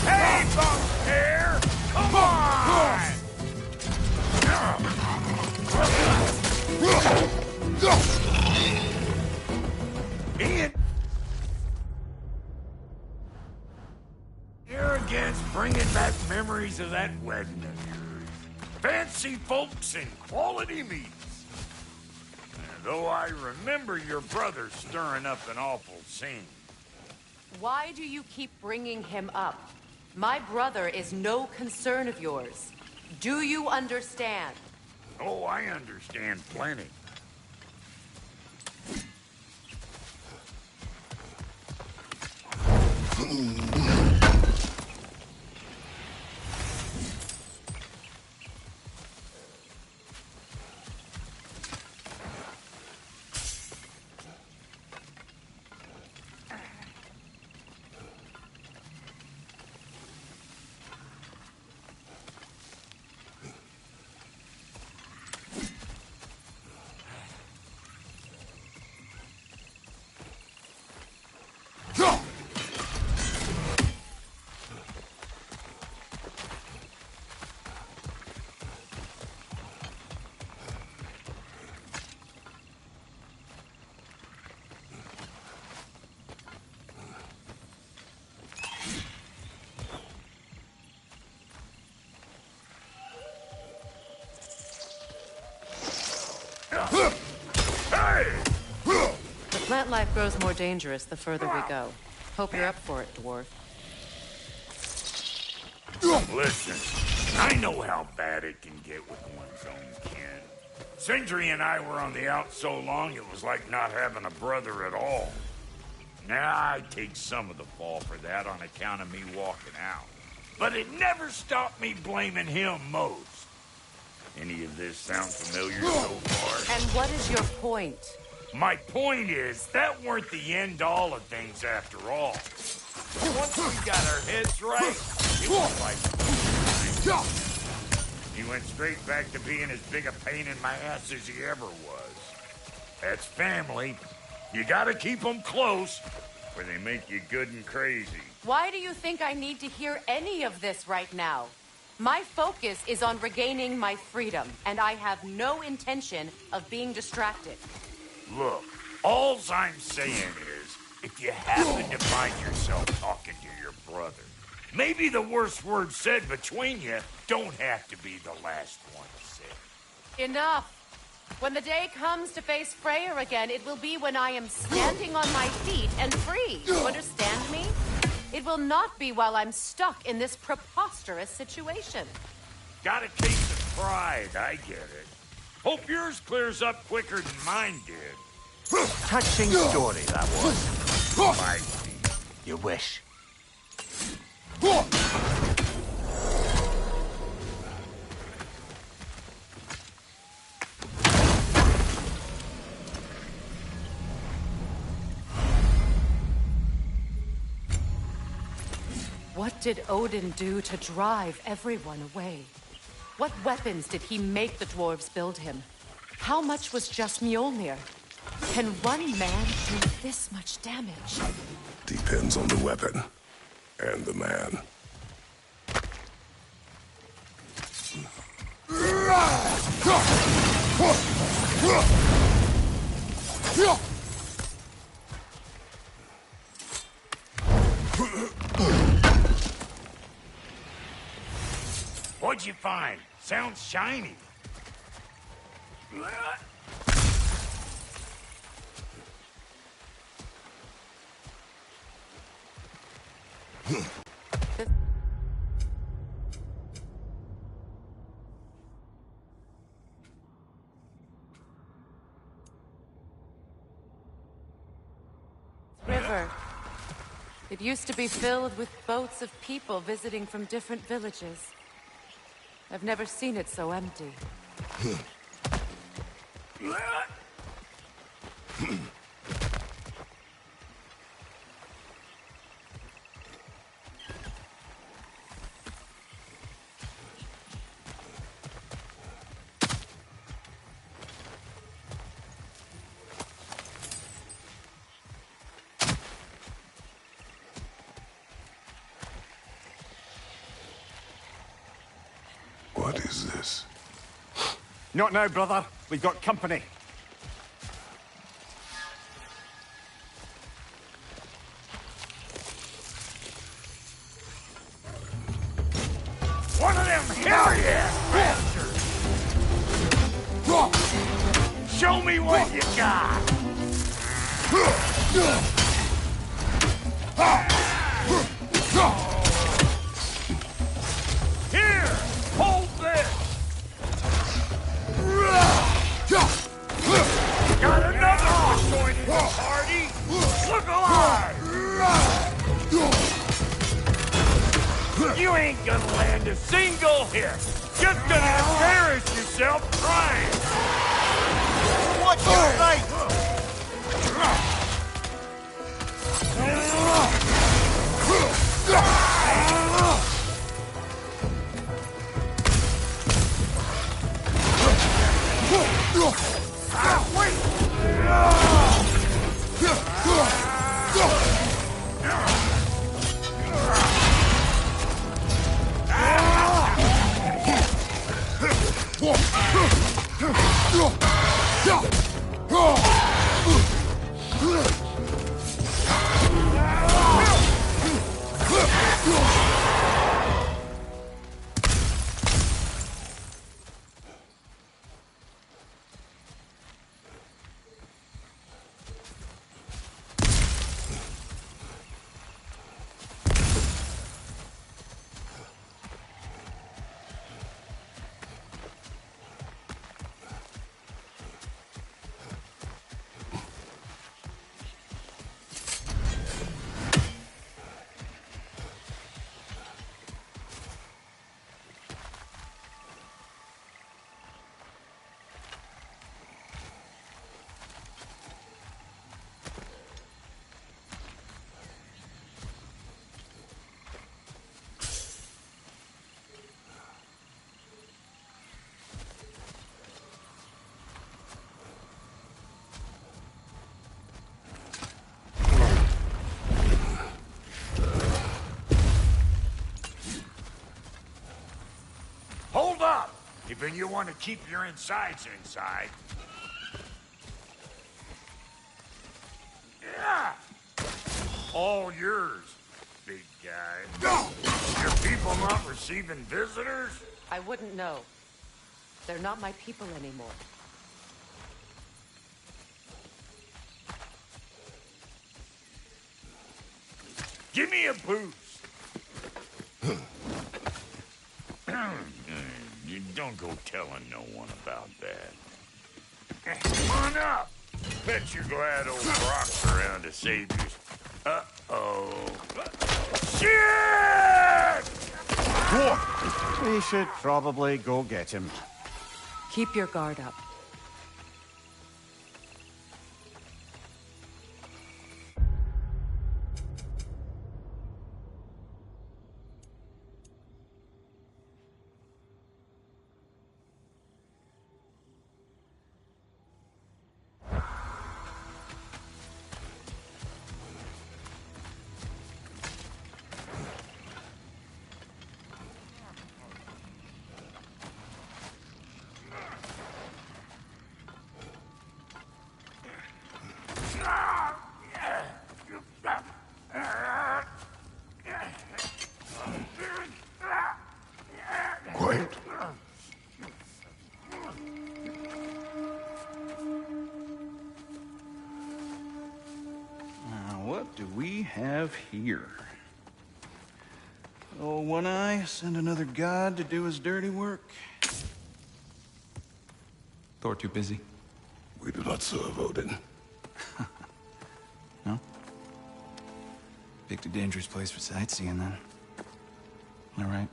Hey, Bumphair! Come on! Ian! Arrogance bringing back memories of that wedding of yours. Fancy folks and quality meats. Though I remember your brother stirring up an awful scene. Why do you keep bringing him up? My brother is no concern of yours. Do you understand? Oh, I understand plenty. The plant life grows more dangerous the further we go. Hope you're up for it, dwarf. Listen, I know how bad it can get with one's own kin. Sindri and I were on the out so long it was like not having a brother at all. Now, I take some of the fall for that on account of me walking out. But it never stopped me blaming him most. Any of this sound familiar so far? And what is your point? My point is, that weren't the end-all of things after all. Once we got our heads right, it was like... He went straight back to being as big a pain in my ass as he ever was. That's family. You gotta keep them close, or they make you good and crazy. Why do you think I need to hear any of this right now? My focus is on regaining my freedom, and I have no intention of being distracted. Look, alls I'm saying is, if you happen to find yourself talking to your brother, maybe the worst word said between you don't have to be the last one said. Enough! When the day comes to face Freyr again, it will be when I am standing on my feet and free. You understand me? It will not be while I'm stuck in this preposterous situation. Got a case of pride, I get it. Hope yours clears up quicker than mine did. Touching story, that was. My You wish. What did Odin do to drive everyone away? What weapons did he make the dwarves build him? How much was just Mjolnir? Can one man do this much damage? Depends on the weapon and the man. What'd you find? Sounds shiny. River. It used to be filled with boats of people visiting from different villages. I've never seen it so empty. What is this? Not now, brother. We've got company. One of them hell-yeah bastards! Show me what you got! Here! Hold this! Got another one joining the party! Look alive! You ain't gonna land a single hit! Just gonna embarrass yourself crying! Watch your face! Hold up! If you want to keep your insides inside. Yeah! All yours, big guy. Your people not receiving visitors? I wouldn't know. They're not my people anymore. Give me a boost. You don't go telling no one about that. Come on up. Bet you're glad old Brock's around to save you. Uh-oh. Shit! Dwarf! We should probably go get him. Keep your guard up. Quiet. Now, what do we have here? Oh, One Eye, send another god to do his dirty work. Thor too busy. We do not serve Odin. No? Picked a dangerous place for sightseeing, then. All right.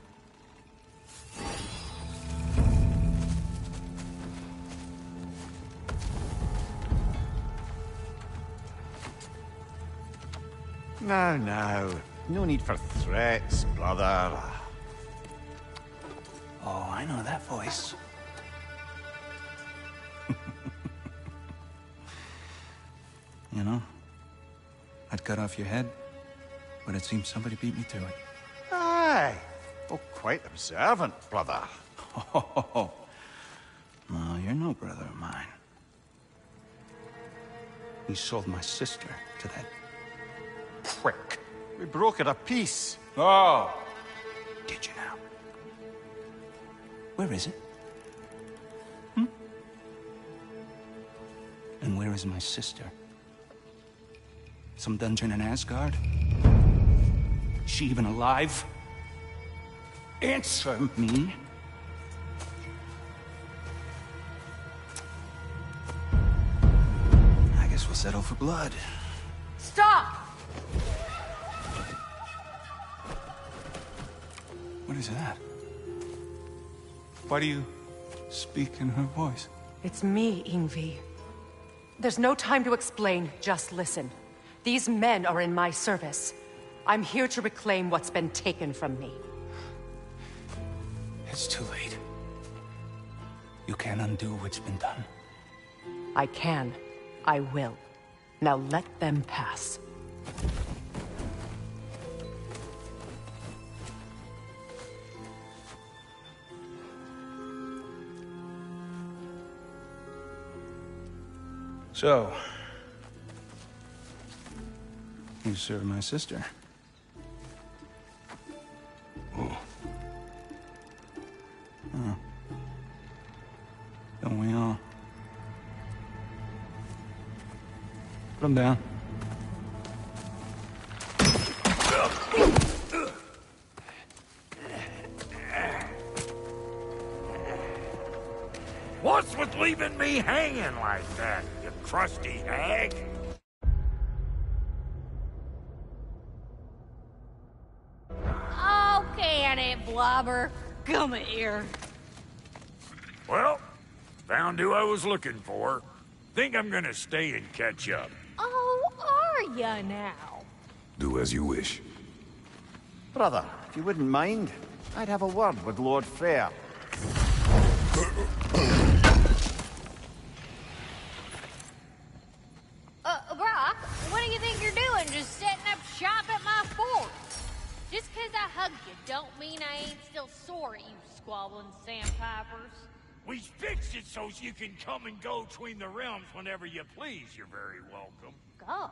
Now. No need for threats, brother. Oh, I know that voice. You know, I'd cut off your head, but it seems somebody beat me to it. Aye. Oh, quite observant, brother. Oh, no, you're no brother of mine. You sold my sister to that prick. We broke it a piece. Oh! Did you now? Where is it? And where is my sister? Some dungeon in Asgard? Is she even alive? Answer me. I guess we'll settle for blood. Stop! What is that? Why do you speak in her voice? It's me, Ingvi. There's no time to explain, just listen. These men are in my service. I'm here to reclaim what's been taken from me. It's too late. You can't undo what's been done. I can. I will. Now let them pass. So, you served my sister. Oh. Oh. Don't we all? Put him down. What's with leaving me hanging like that, you crusty hag? Oh, can it, Blobber? Come here. Well, found who I was looking for. Think I'm gonna stay and catch up. Oh, are ya now? Do as you wish. Brother, if you wouldn't mind, I'd have a word with Lord Freyr. Brock, what do you think you're doing just setting up shop at my fort? Just 'cause I hugged you don't mean I ain't still sore at you squabbling sandpipers. We fixed it so you can come and go between the realms whenever you please. You're very welcome. Go.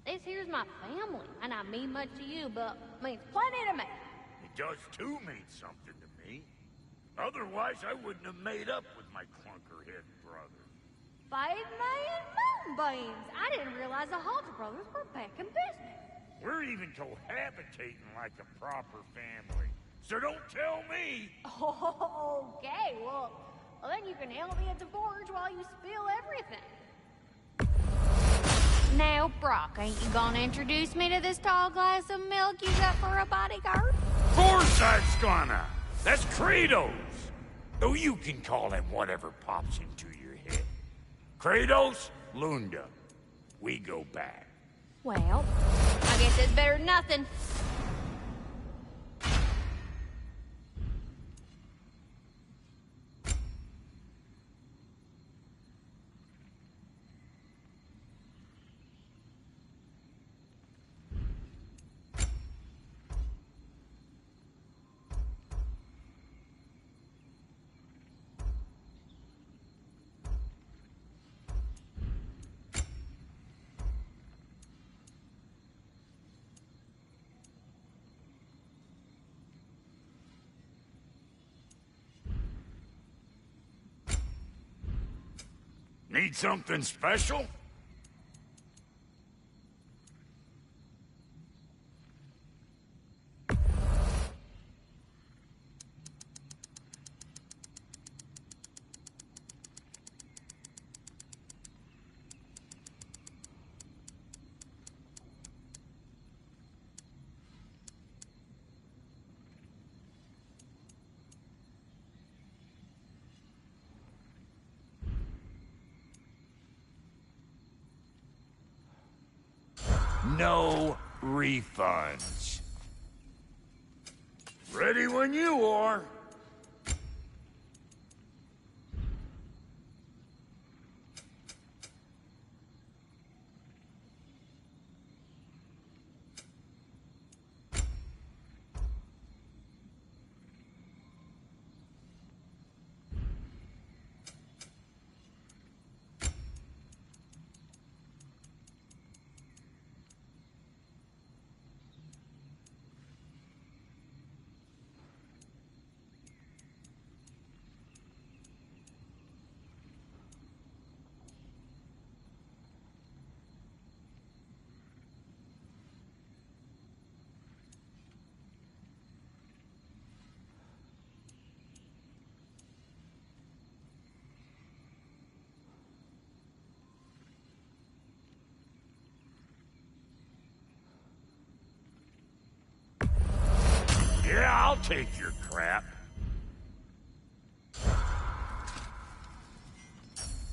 This here's my family, and I mean much to you, but means plenty to me. It does too mean something to me. Otherwise, I wouldn't have made up with my clunkerhead brother. 5 million moonbeams! I didn't realize the Halter brothers were back in business. We're even cohabitating like a proper family. So don't tell me! Okay, well, then you can help me at the forge while you spill everything. Now, Brock, ain't you gonna introduce me to this tall glass of milk you got for a bodyguard? Course side's gonna. That's Kratos. Though you can call him whatever pops into your head. Kratos, Lunda. We go back. Well, I guess it's better than nothing. Need something special? No refunds. Ready when you are. Yeah, I'll take your crap.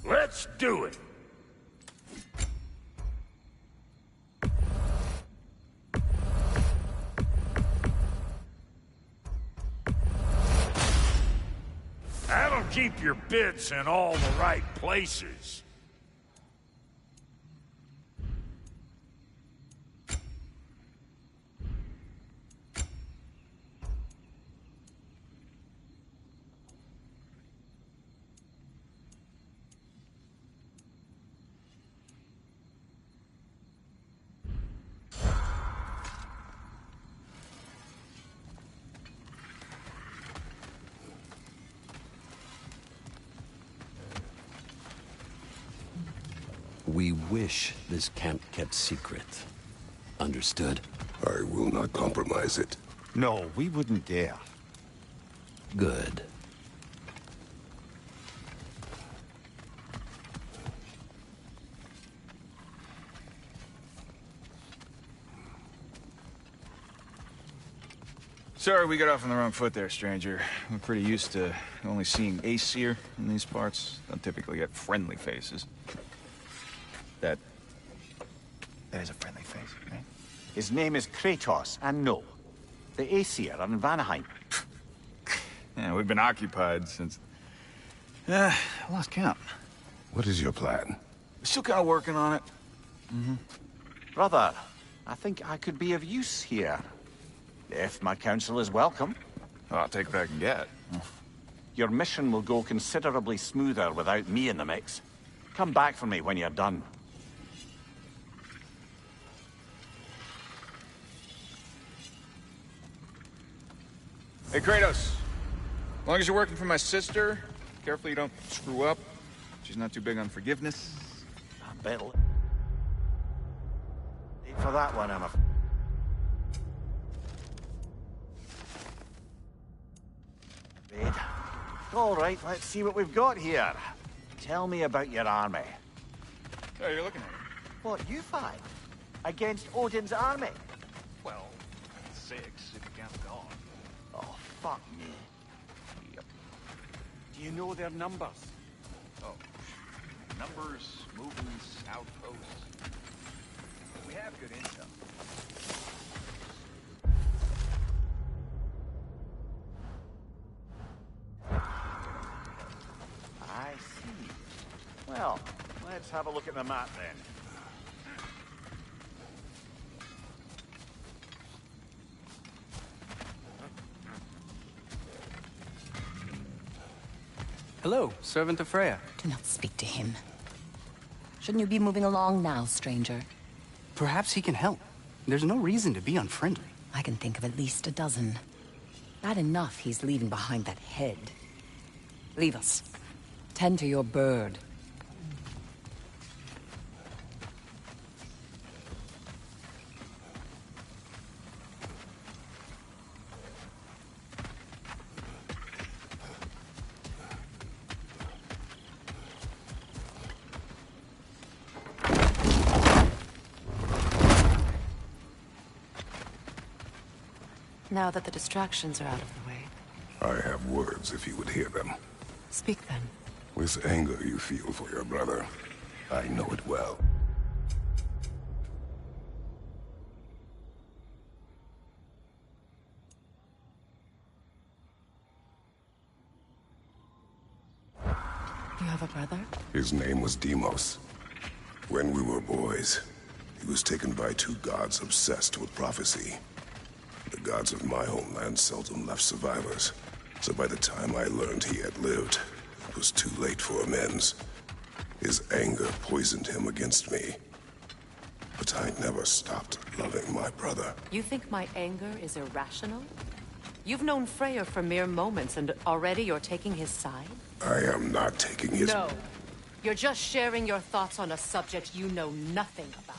Let's do it. That'll keep your bits in all the right places. We wish this camp kept secret. Understood? I will not compromise it. No, we wouldn't dare. Good. Sorry we got off on the wrong foot there, stranger. We're pretty used to only seeing Aesir in these parts. Don't typically get friendly faces. That is a friendly face, right? His name is Kratos, and no. The Aesir are in Vanaheim. Yeah, we've been occupied since... I lost count. What is your plan? We're still kind of working on it. Brother, I think I could be of use here. If my counsel is welcome. Well, I'll take what I can get. Your mission will go considerably smoother without me in the mix. Come back for me when you're done. Hey, Kratos. As long as you're working for my sister, careful you don't screw up. She's not too big on forgiveness. I bet. Need for that one, Emma. All right, let's see what we've got here. Tell me about your army. Oh, you're looking at it. What, you five? Against Odin's army? Well, 6 if you count God. you know their numbers? Oh. Numbers, movements, outposts. We have good intel. I see. Well, let's have a look at the map then. Hello, servant of Freya. Do not speak to him. Shouldn't you be moving along now, stranger? Perhaps he can help. There's no reason to be unfriendly. I can think of at least a dozen. Bad enough he's leaving behind that head. Leave us. Tend to your bird. Now that the distractions are out of the way. I have words if you would hear them. Speak then. This anger you feel for your brother, I know it well. You have a brother? His name was Deimos. When we were boys, he was taken by two gods obsessed with prophecy. The gods of my homeland seldom left survivors, so by the time I learned he had lived, it was too late for amends. His anger poisoned him against me. But I never stopped loving my brother. You think my anger is irrational? You've known Freyr for mere moments, and already you're taking his side? I am not taking his... No. You're just sharing your thoughts on a subject you know nothing about.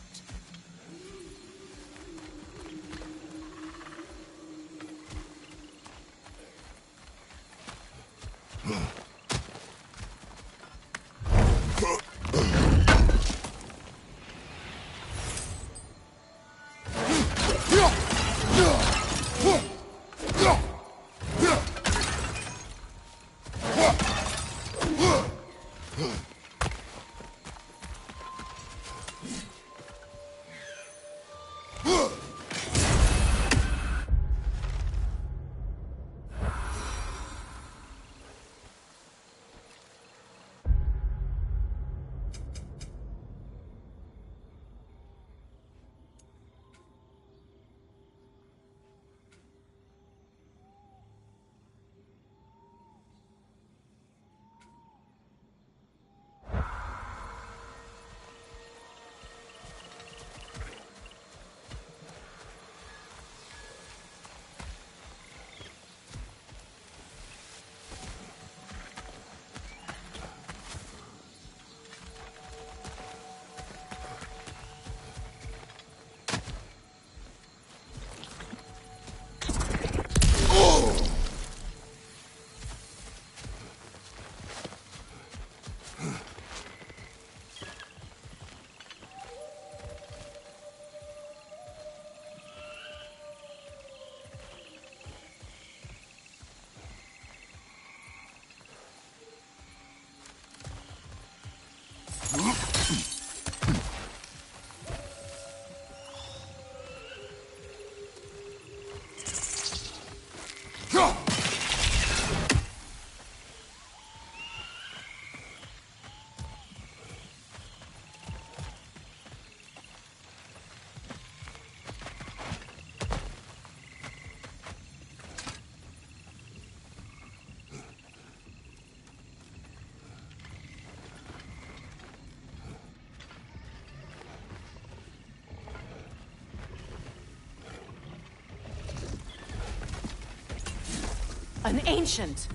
An ancient!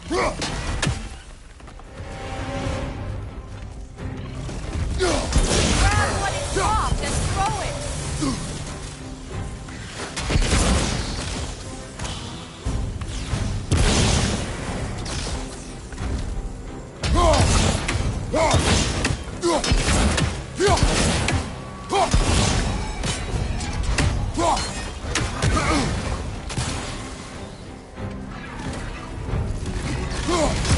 Grab what it dropped and throw it! Ugh!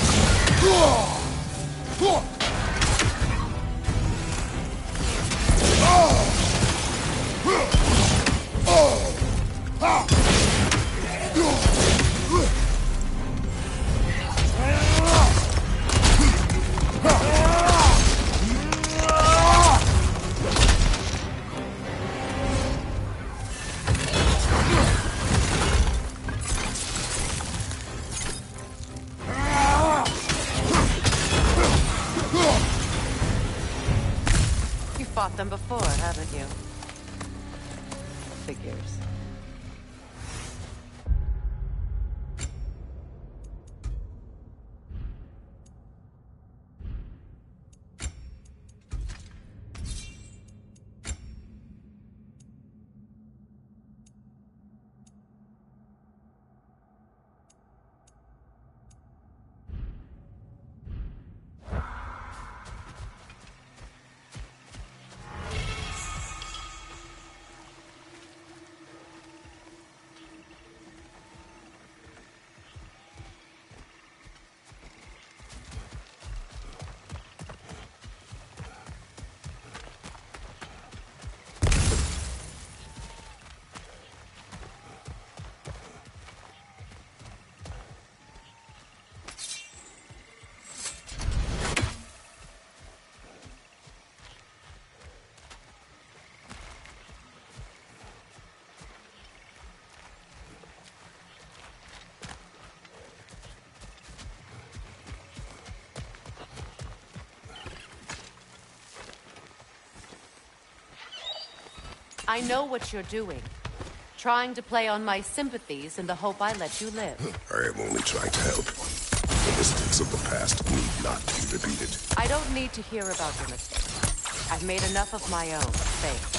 fought them before, haven't you? Figures. I know what you're doing. Trying to play on my sympathies in the hope I let you live. I am only trying to help. The mistakes of the past need not be repeated. I don't need to hear about your mistakes. I've made enough of my own, thanks.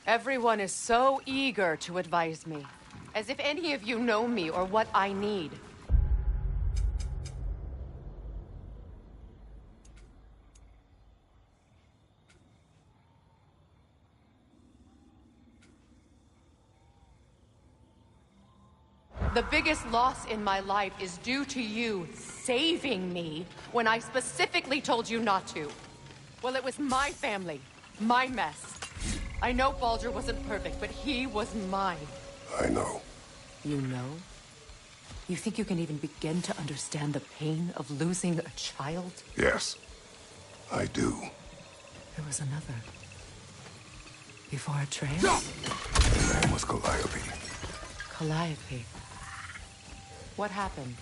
Everyone is so eager to advise me. As if any of you know me or what I need. The biggest loss in my life is due to you saving me when I specifically told you not to. Well, it was my family, my mess. I know Baldur wasn't perfect, but he was mine. I know. You know? You think you can even begin to understand the pain of losing a child? Yes, I do. There was another. Before Atreus? His name was Calliope. Calliope. What happened?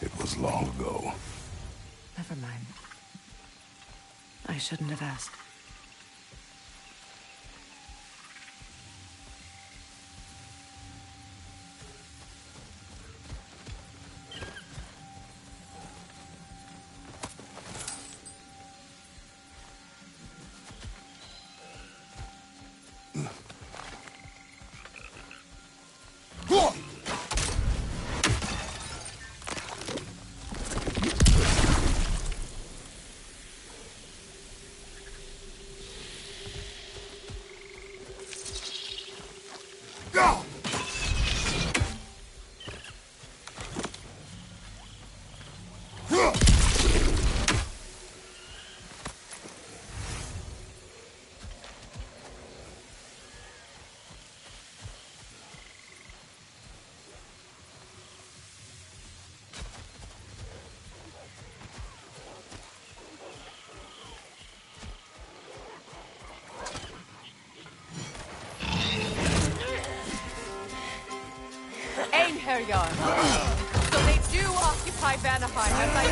It was long ago. Never mind. I shouldn't have asked. Einherjar. So they do occupy Vanaheim, as I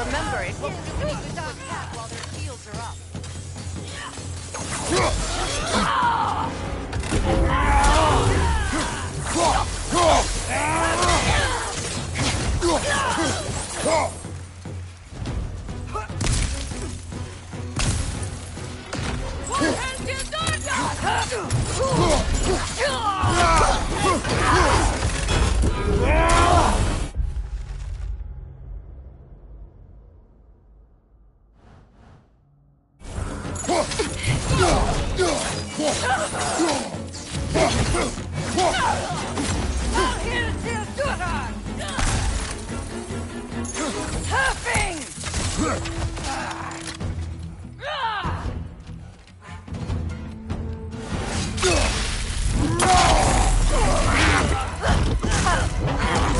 remember, it won't do any good to attack while their shields are up.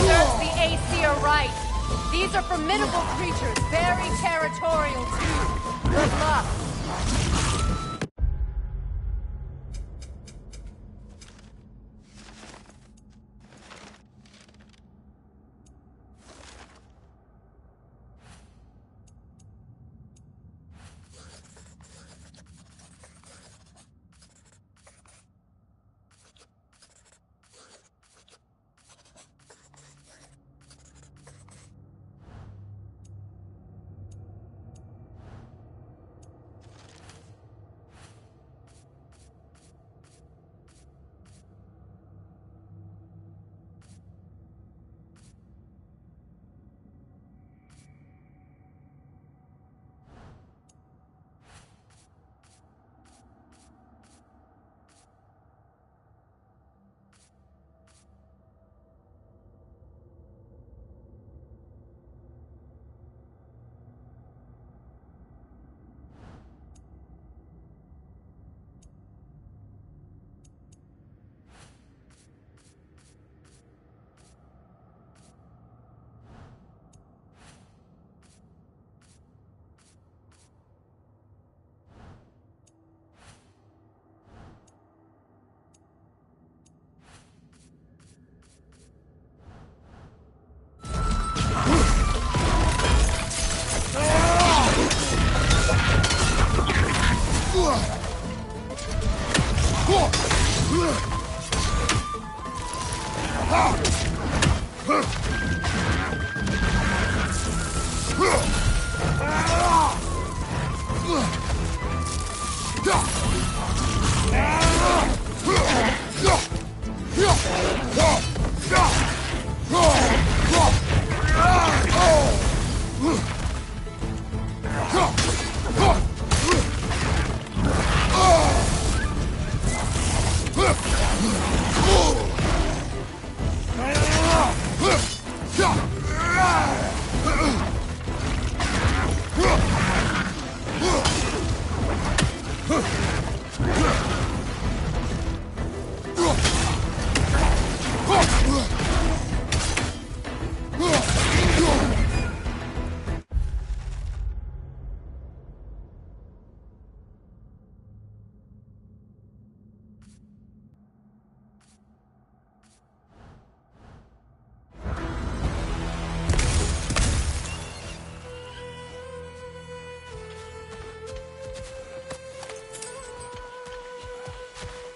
Serves the Aesir right. These are formidable creatures, very territorial too. Good luck.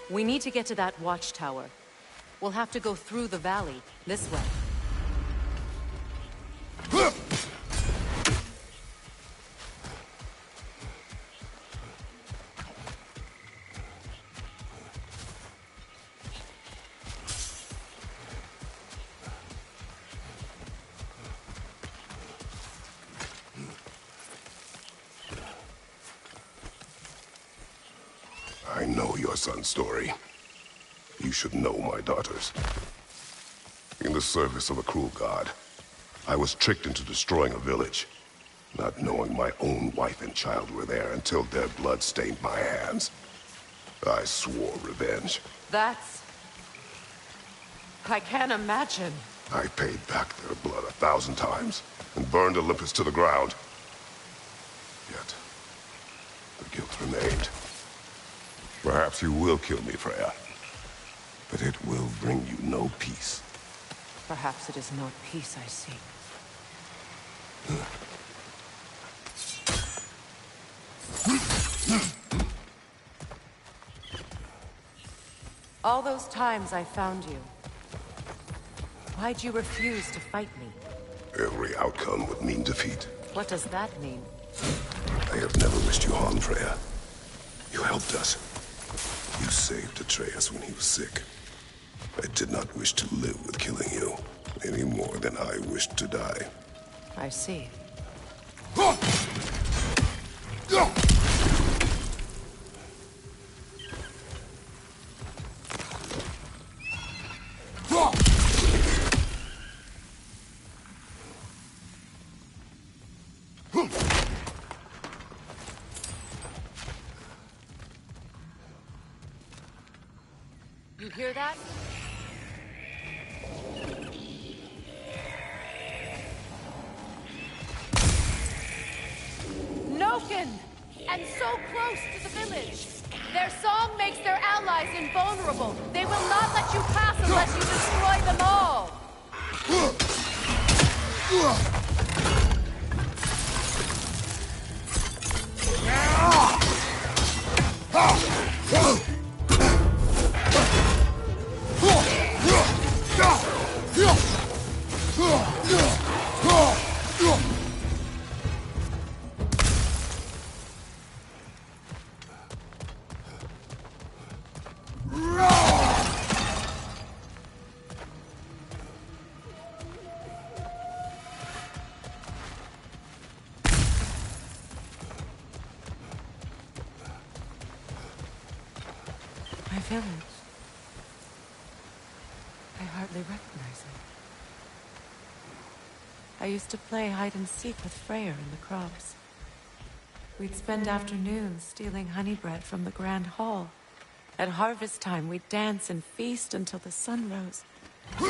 We need to get to that watchtower. We'll have to go through the valley, this way. I know your son's story. You should know my daughter's. In the service of a cruel god, I was tricked into destroying a village, not knowing my own wife and child were there until their blood stained my hands. I swore revenge. That's... I can't imagine. I paid back their blood 1,000 times and burned Olympus to the ground. Yet, the guilt remained. Perhaps you will kill me, Freya, but it will bring you no peace. Perhaps it is not peace I seek. All those times I found you, why'd you refuse to fight me? Every outcome would mean defeat. What does that mean? I have never wished you harm, Freya. You helped us. You saved Atreus when he was sick. I did not wish to live with killing you, any more than I wished to die. I see. You hear that? Noken! And so close to the village! Their song makes their allies invulnerable. They will not let you pass unless you destroy them all! My village. I hardly recognize it. I used to play hide and seek with Freyr in the crops. We'd spend afternoons stealing honey bread from the grand hall. At harvest time, we'd dance and feast until the sun rose. It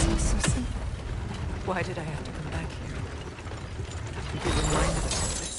was so simple. Why did I have to come back here? To be reminded of all this.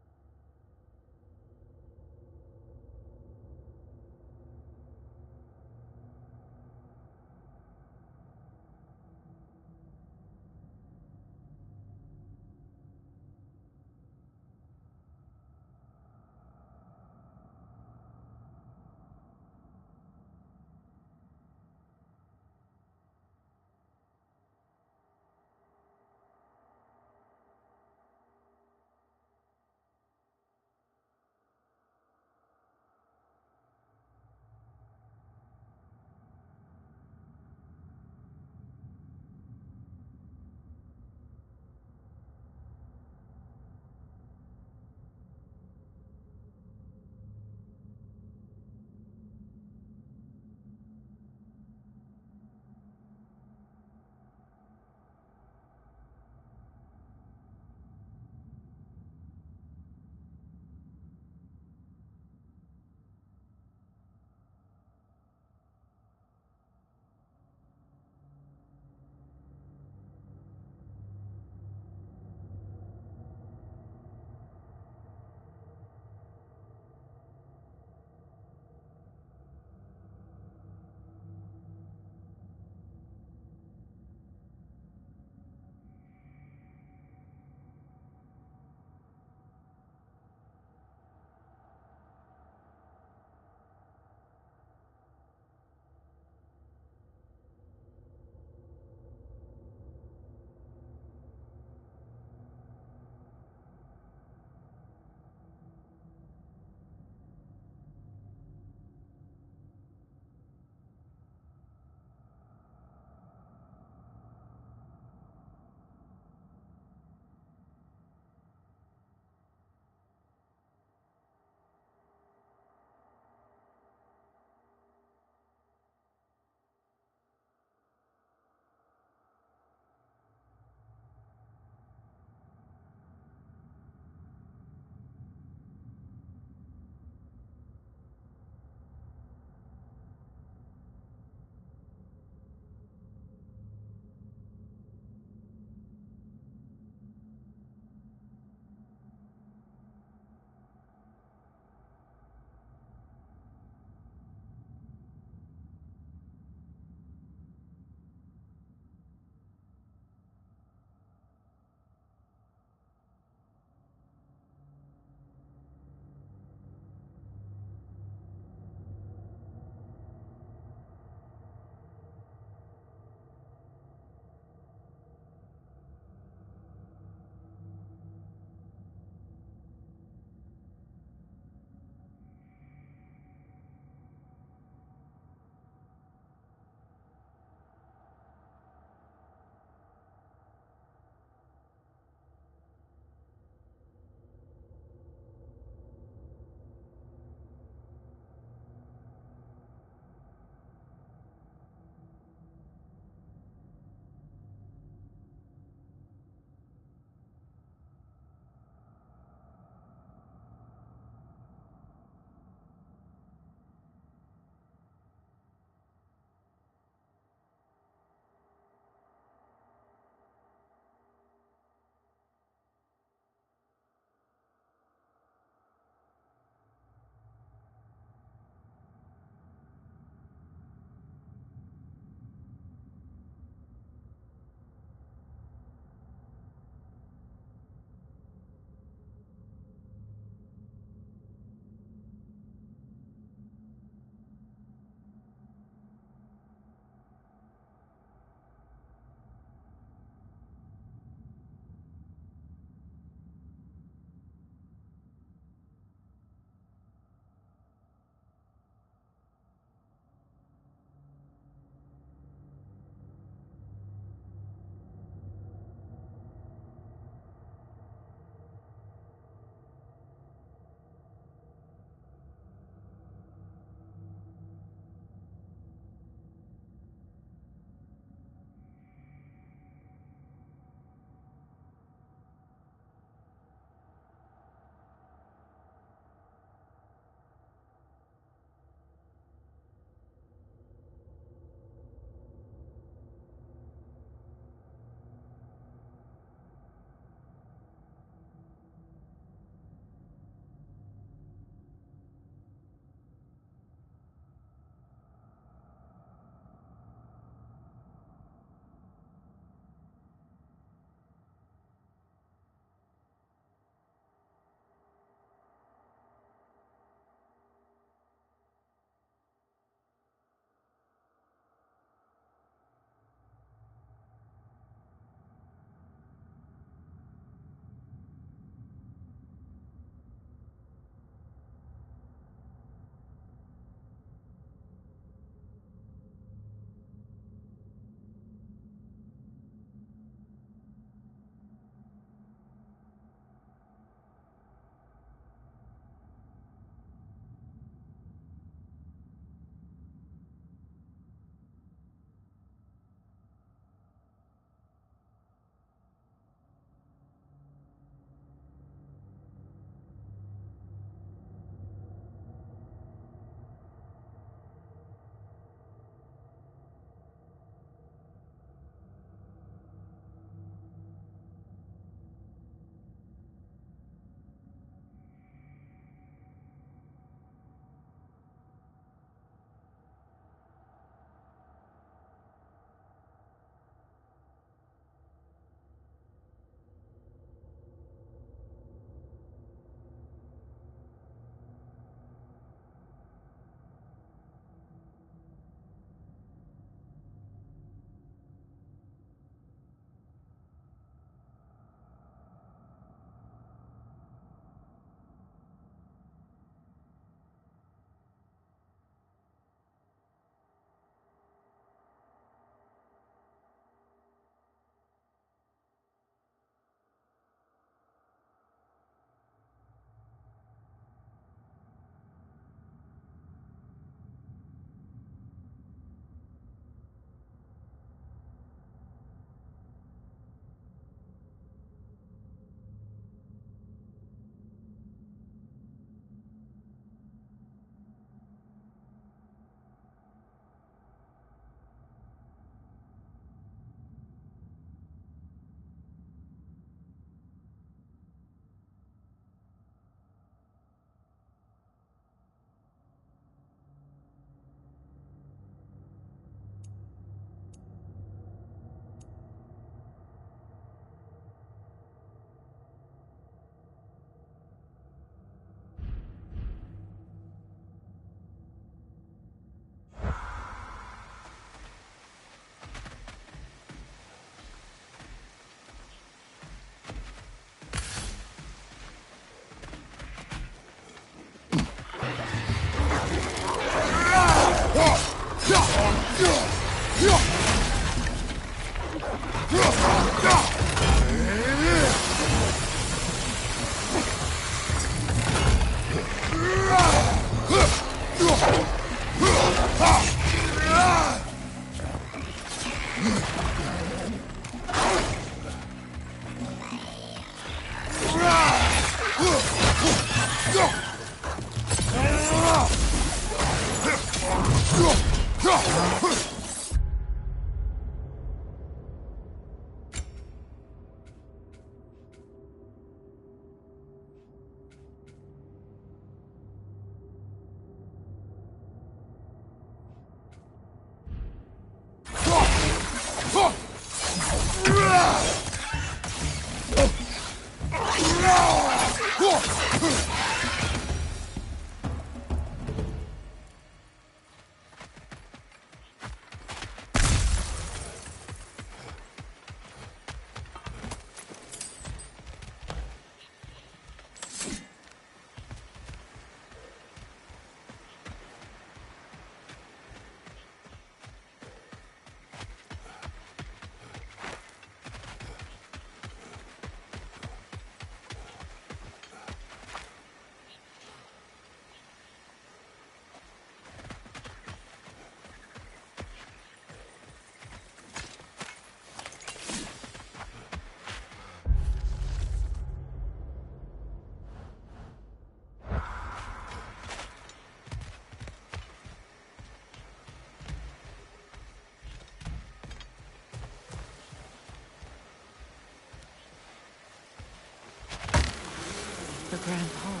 The Grand Hall.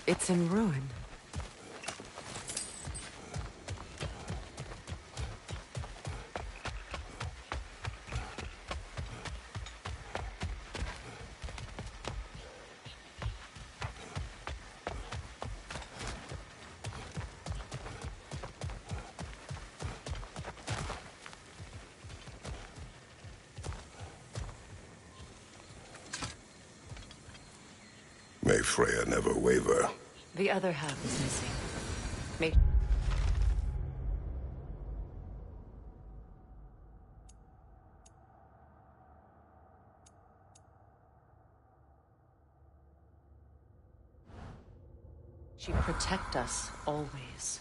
It's in ruin. May Freya never waver. The other half is missing. May she protect us always.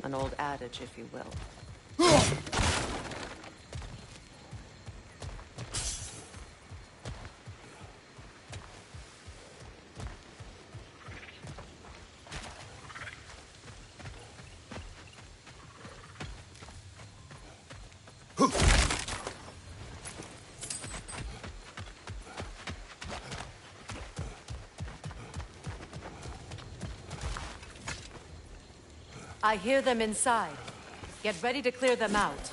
An old adage, if you will. I hear them inside. Get ready to clear them out.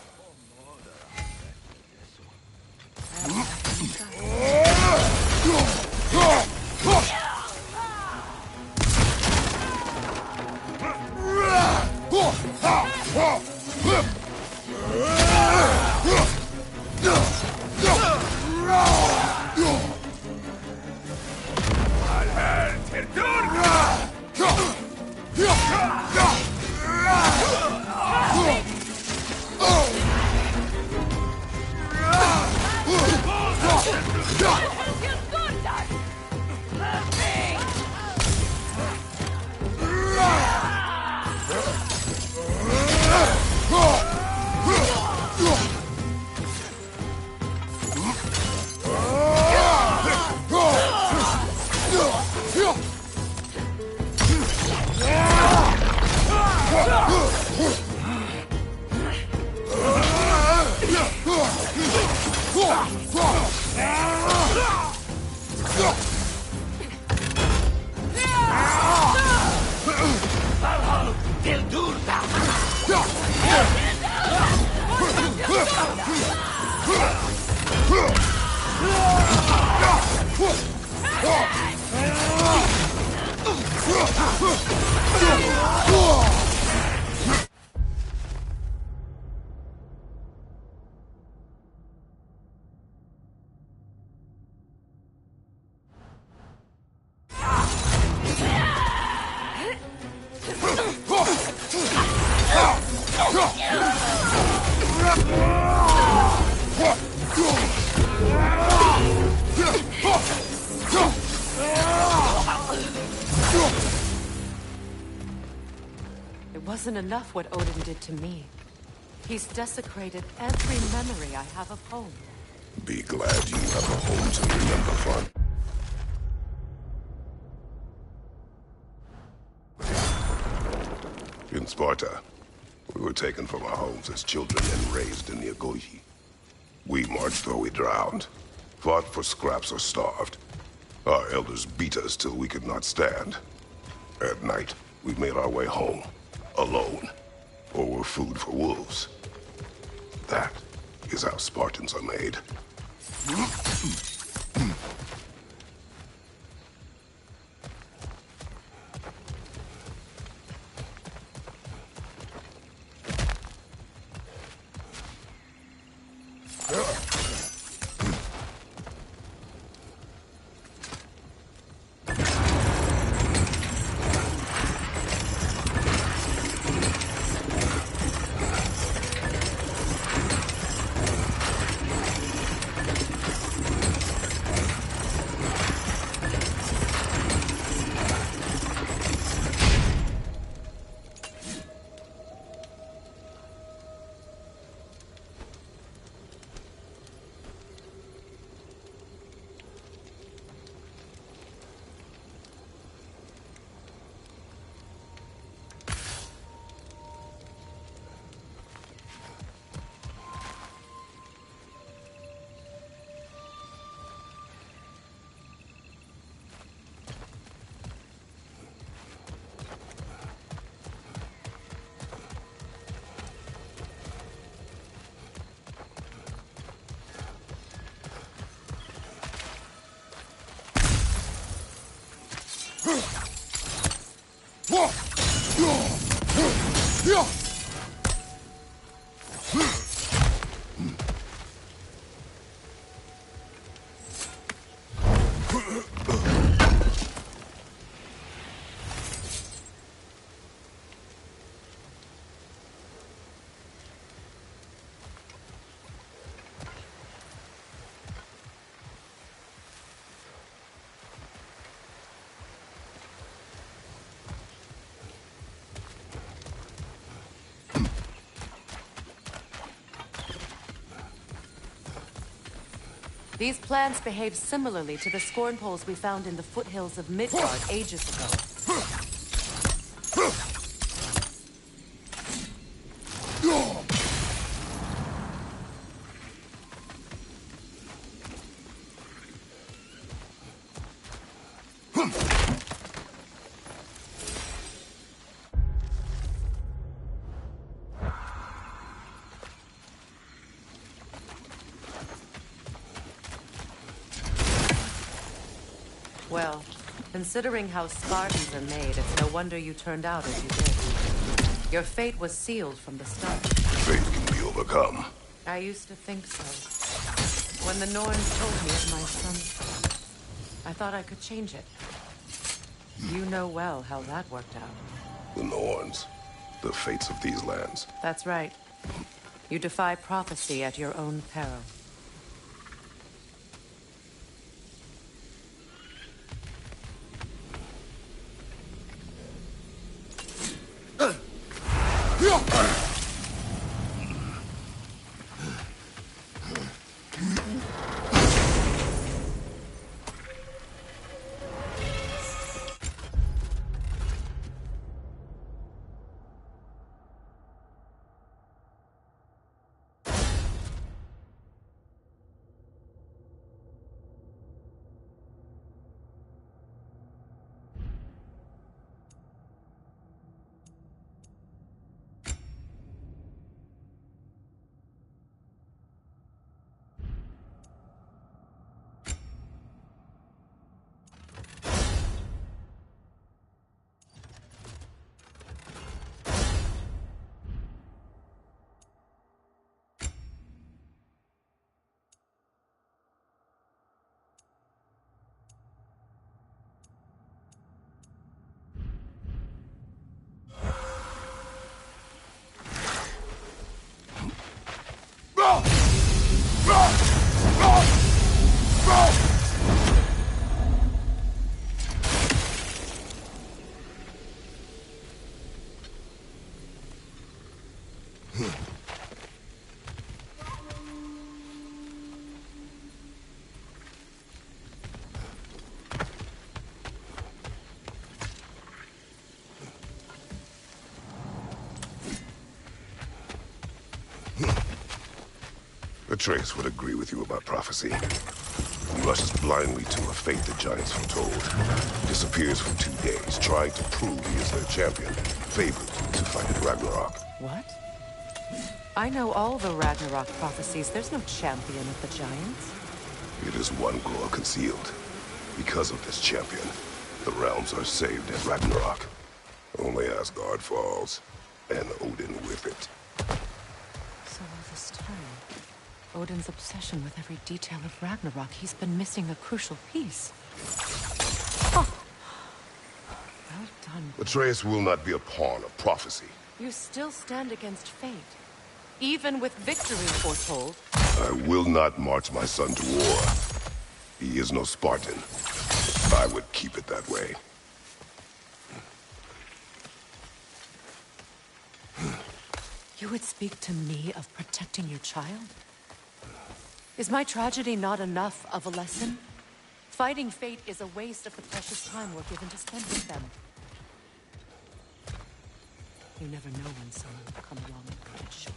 It wasn't enough what Odin did to me. He's desecrated every memory I have of home. Be glad you have a home to remember fun. In Sparta, we were taken from our homes as children and raised in the Agogi. We marched or we drowned, fought for scraps or starved. Our elders beat us till we could not stand. At night, we made our way home, alone, or were food for wolves. That is how Spartans are made. These plants behave similarly to the scorn poles we found in the foothills of Midgard ages ago. Well, considering how Spartans are made, it's no wonder you turned out as you did. Your fate was sealed from the start. Fate can be overcome. I used to think so. When the Norns told me of my son's fate, I thought I could change it. You know well how that worked out. The Norns. The fates of these lands. That's right. You defy prophecy at your own peril. Atreus would agree with you about prophecy. He rushes blindly to a fate the giants foretold. Disappears for 2 days, trying to prove he is their champion, favored to fight at Ragnarok. What? I know all the Ragnarok prophecies. There's no champion of the giants. It is one glow concealed. Because of this champion, the realms are saved at Ragnarok. Only Asgard falls, and Odin with it. So all this time, Odin's obsession with every detail of Ragnarok, he's been missing a crucial piece. Oh. Well done. Atreus will not be a pawn of prophecy. You still stand against fate. Even with victory foretold. I will not march my son to war. He is no Spartan. I would keep it that way. You would speak to me of protecting your child? Is my tragedy not enough of a lesson? Fighting fate is a waste of the precious time we're given to spend with them. You never know when someone will come along and cut it short.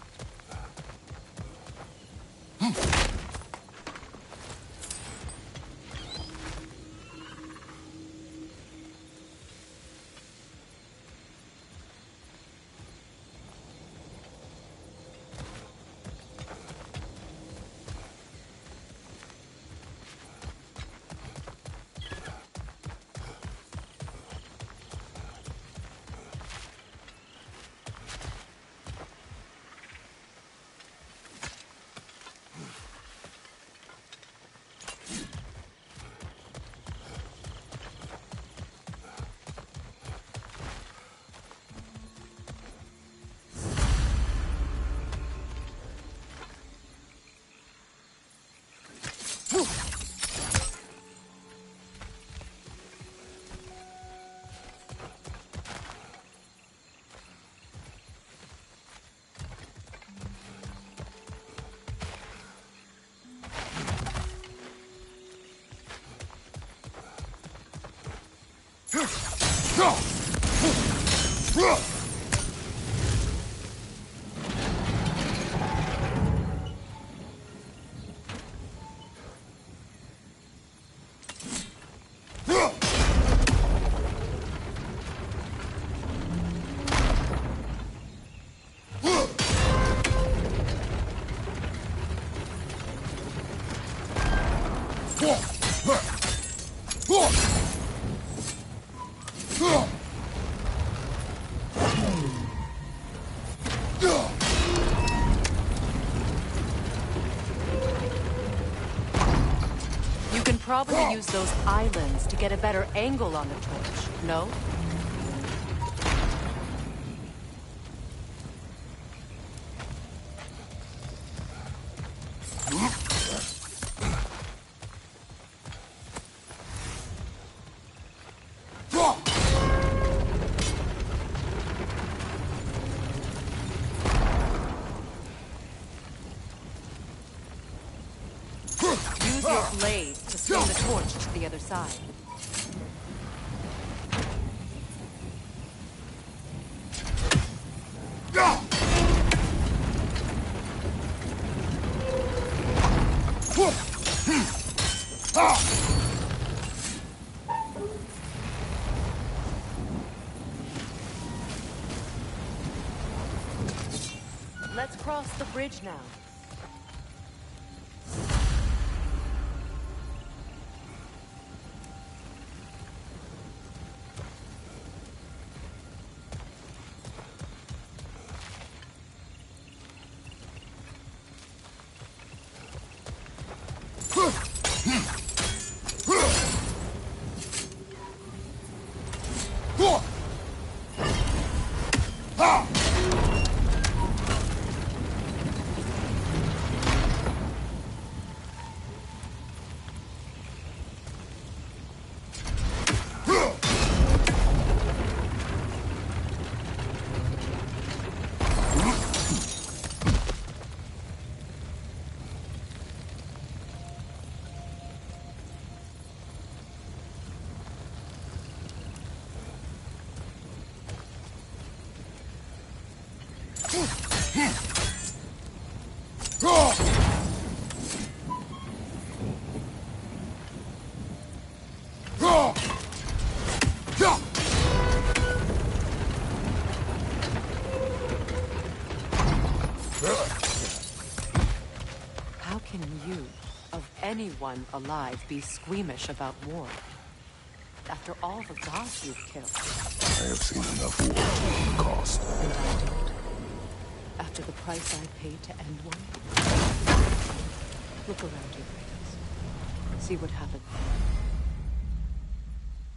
Probably use those islands to get a better angle on the torch, no? Use your blade to swing the torch to the other side. Let's cross the bridge now. anyone alive be squeamish about war? After all the gods you've killed. I have seen enough war at the cost. And I don't. After the price I paid to end one. Look around you, Kratos. See what happened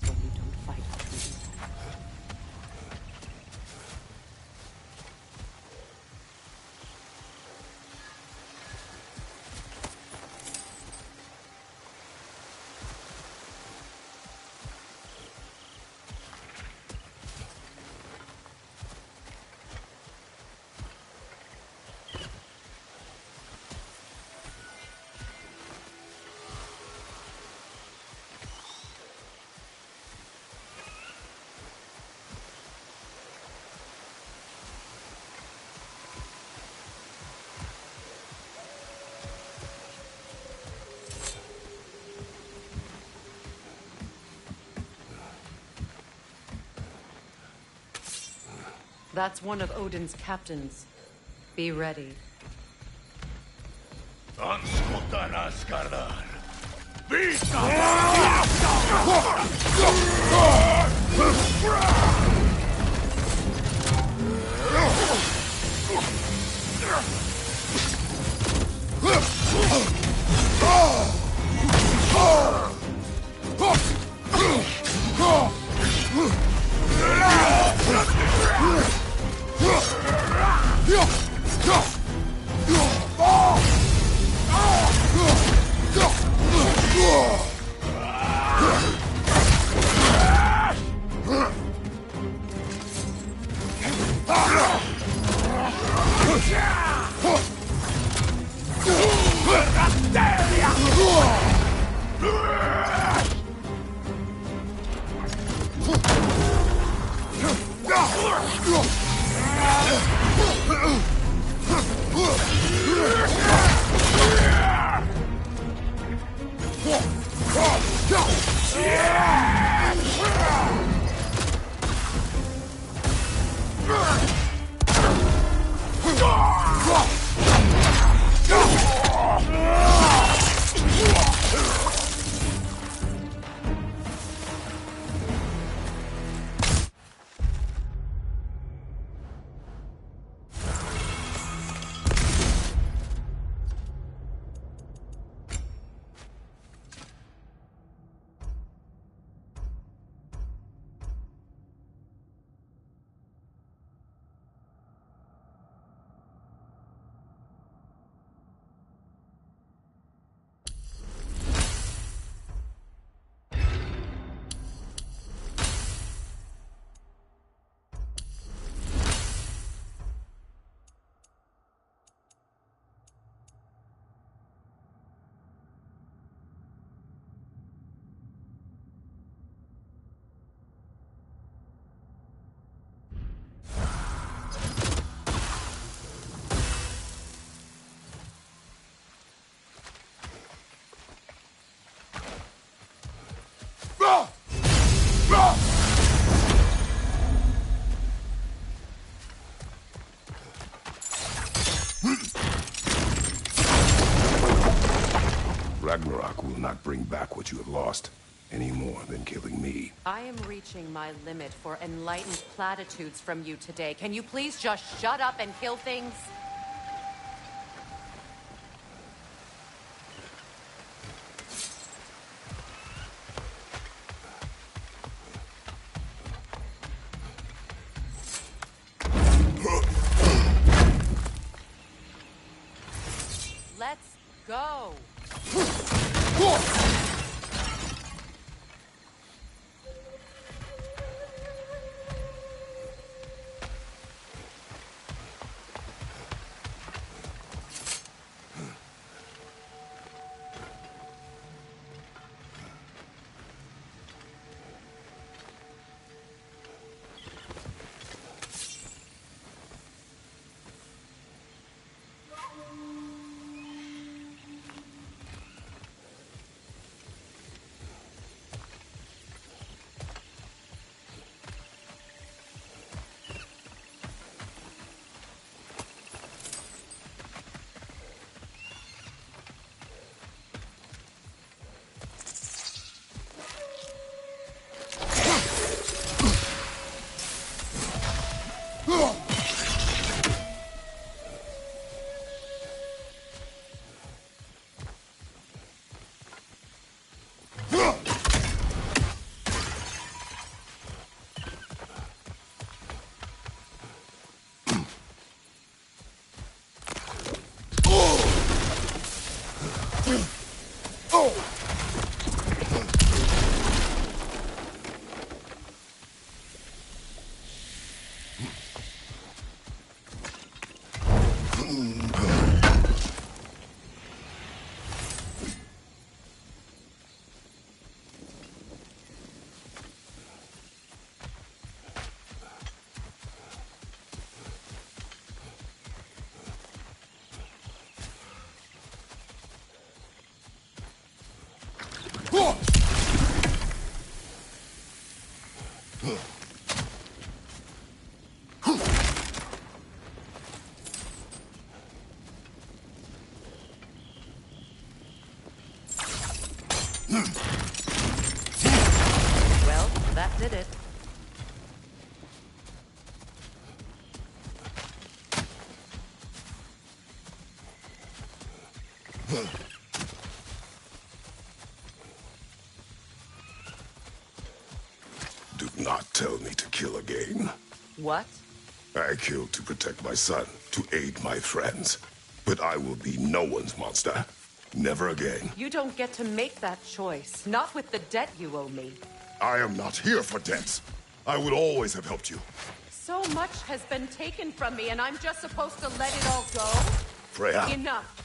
when you don't fight for truth. That's one of Odin's captains. Be ready. Ragnarok will not bring back what you have lost, any more than killing me. I am reaching my limit for enlightened platitudes from you today. Can you please just shut up and kill things? Let's go! Do not tell me to kill again. What? I killed to protect my son, to aid my friends. But I will be no one's monster. Never again. You don't get to make that choice. Not with the debt you owe me. I am not here for debts. I would always have helped you. So much has been taken from me, and I'm just supposed to let it all go? Freya. Enough.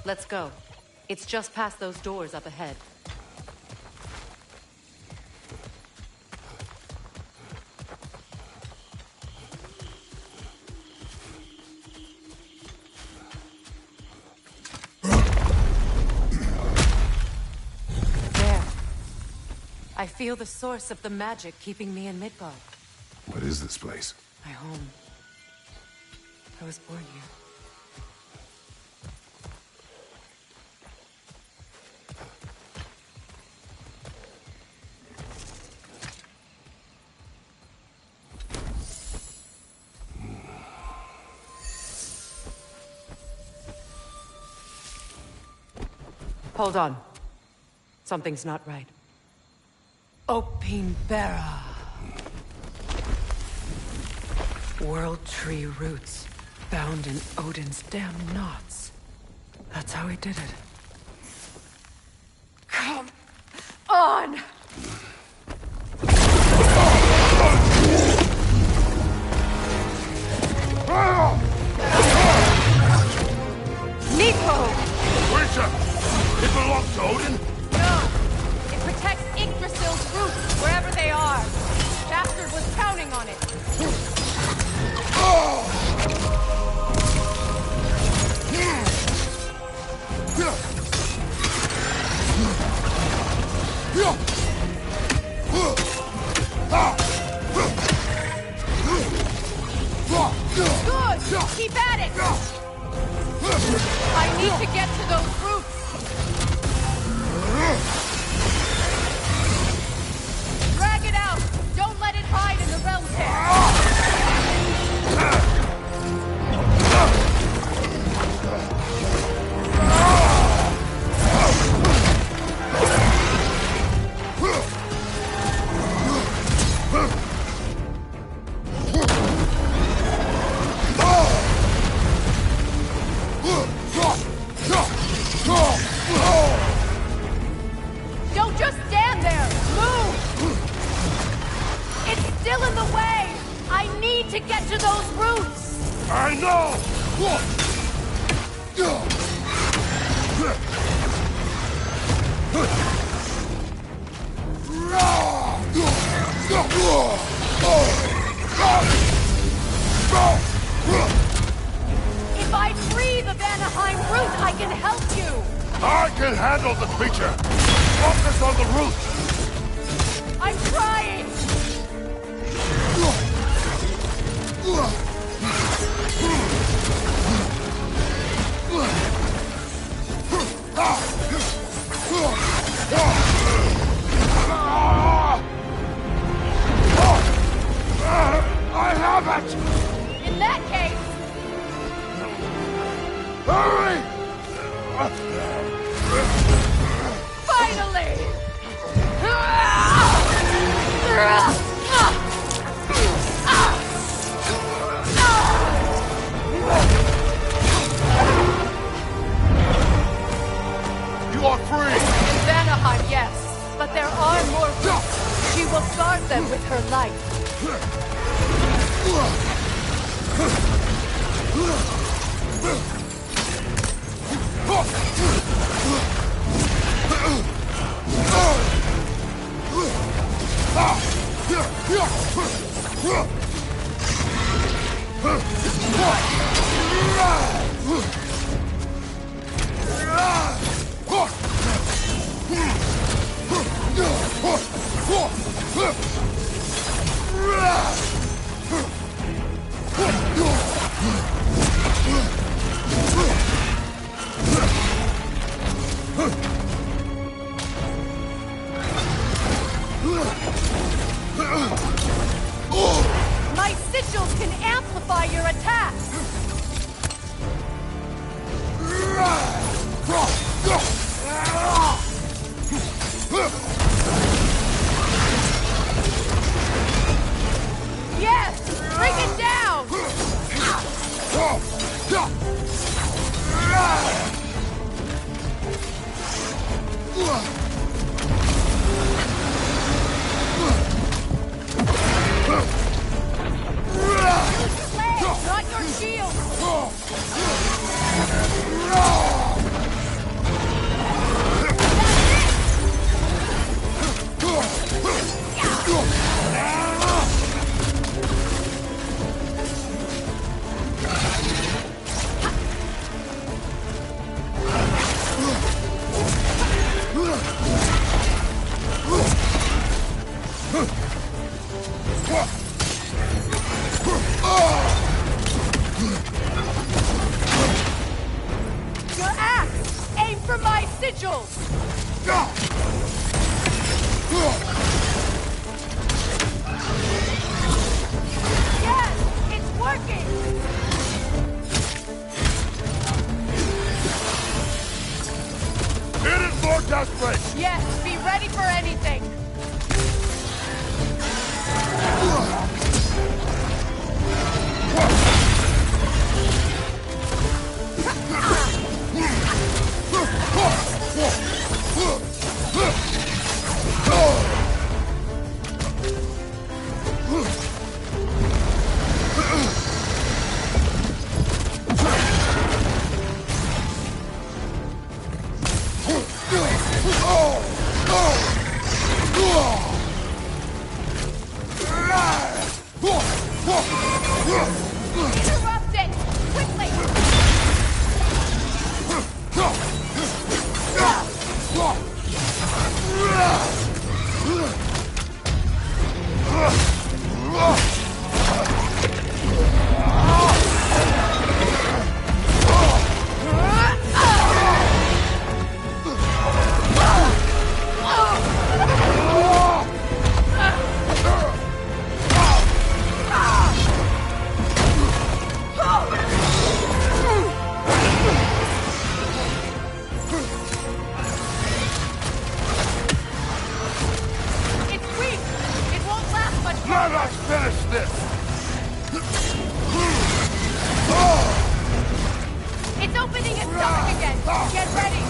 Let's go. It's just past those doors up ahead. There. I feel the source of the magic keeping me in Midgard. What is this place? My home. I was born here. Hold on. Something's not right. Opinbera. World tree roots, bound in Odin's damn knots. That's how he did it. Come on! Nico! It belongs to Odin? No! It protects Yggdrasil's roots, wherever they are. Bastard was counting on it. to get to those roots! I know! If I free the Vanaheim root, I can help you! I can handle the creature! Focus on the root! I'm trying! I have it! In that case... Hurry! Finally! You are free! In Vanaheim, yes. But there are more roots. She will guard them with her life. My sigils can amplify your attacks! Yes! Bring it down! Not your shield! Your axe! Aim for my sigils! Yes! It's working! It is more desperate! Yes, be ready for anything! Interrupt it! Quickly! Let us finish this! It's opening its stomach again! Get ready!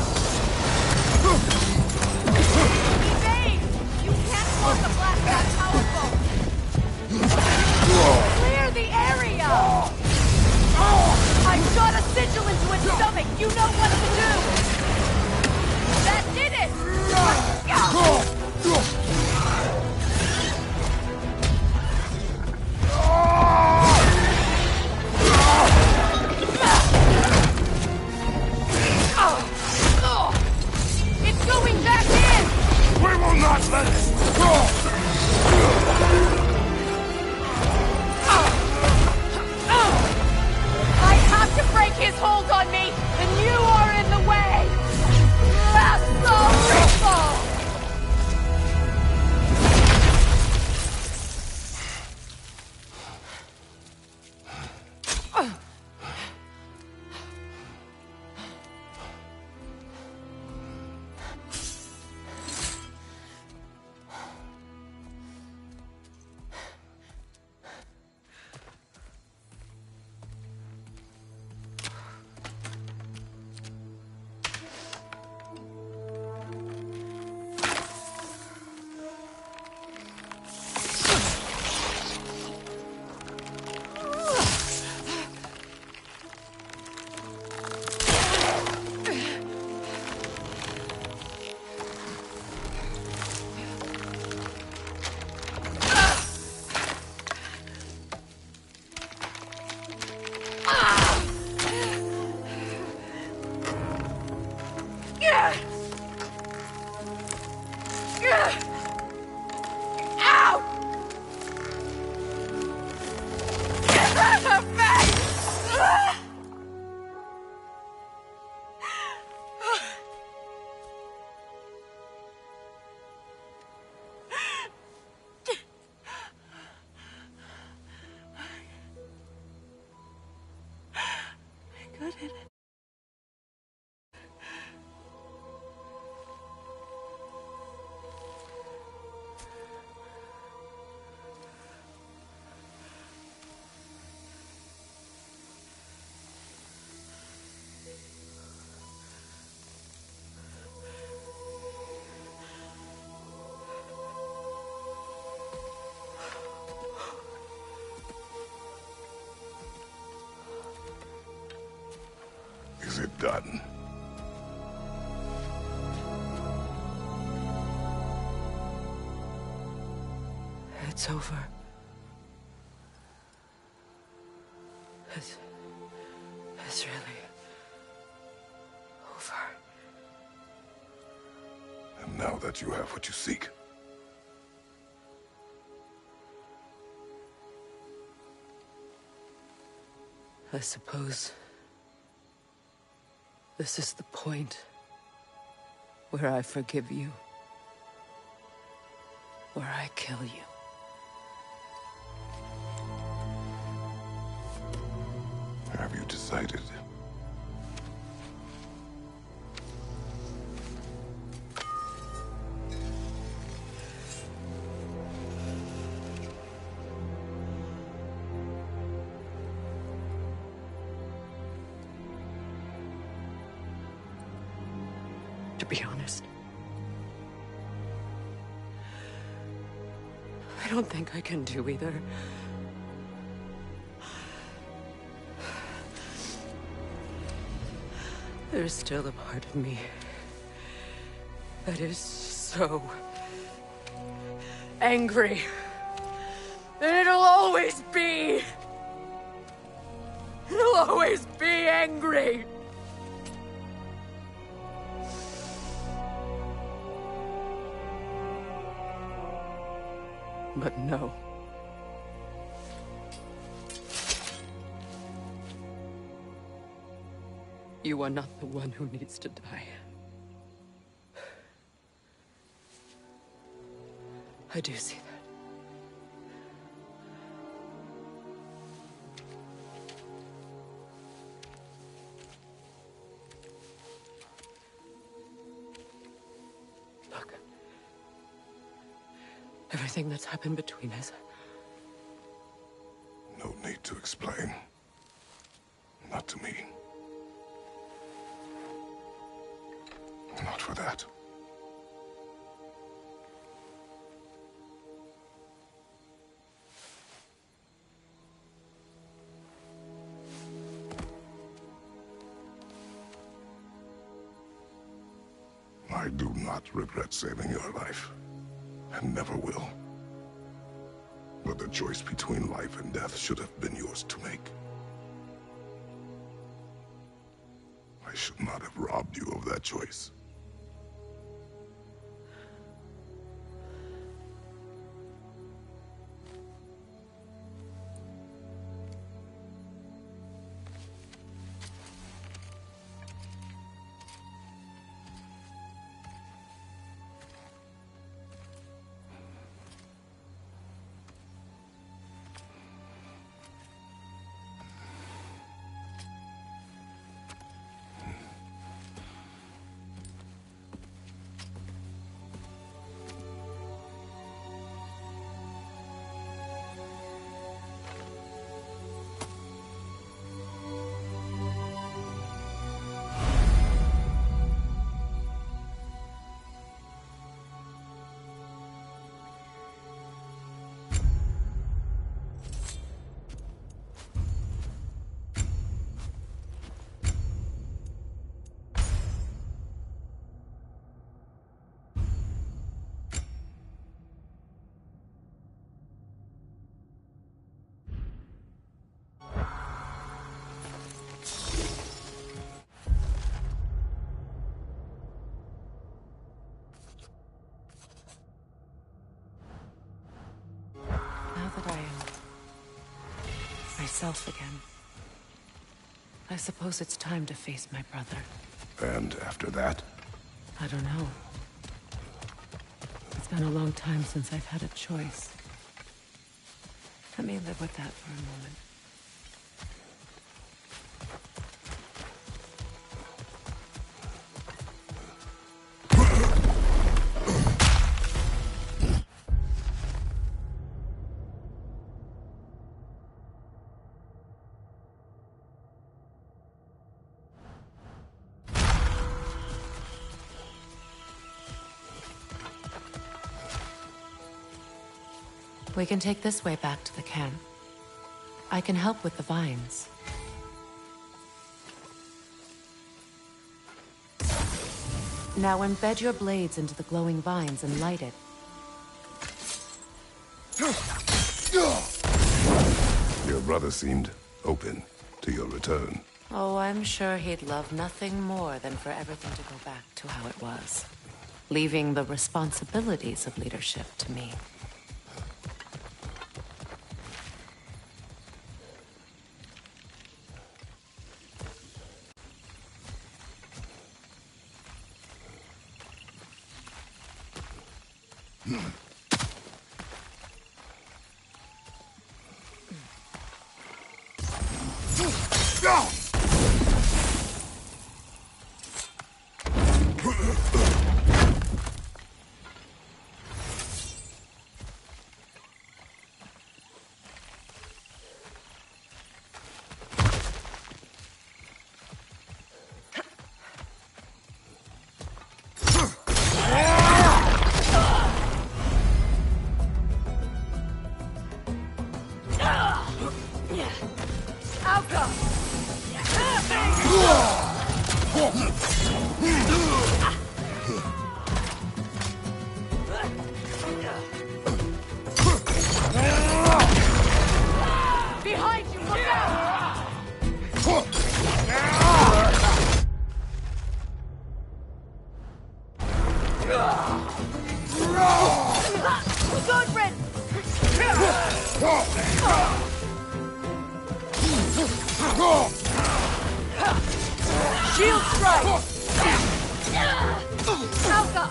Evade! You can't block a blast that powerful! Clear the air! You know what to do! That did it! It's going back in! We will not let it! I have to break his hold on me, and you are in the way! Is it done? It's over. It's really over. And now that you have what you seek, I suppose this is the point where I forgive you, where I kill you. have you decided? To be honest, I don't think I can do either. There's still a part of me that is so angry that it'll always be. It'll always be angry. But no. You are not the one who needs to die. I do see that. Look. Everything that's happened between us. No need to explain. Not to me. Not for that. I do not regret saving your life, and never will. But the choice between life and death should have been yours to make. I should not have robbed you of that choice. Myself again. I suppose it's time to face my brother. And after that? I don't know. It's been a long time since I've had a choice. Let me live with that for a moment. We can take this way back to the camp. I can help with the vines. Now embed your blades into the glowing vines and light it. Your brother seemed open to your return. Oh, I'm sure he'd love nothing more than for everything to go back to how it was, leaving the responsibilities of leadership to me. Behind you, look out! Good, Red! Shield strike! Alka!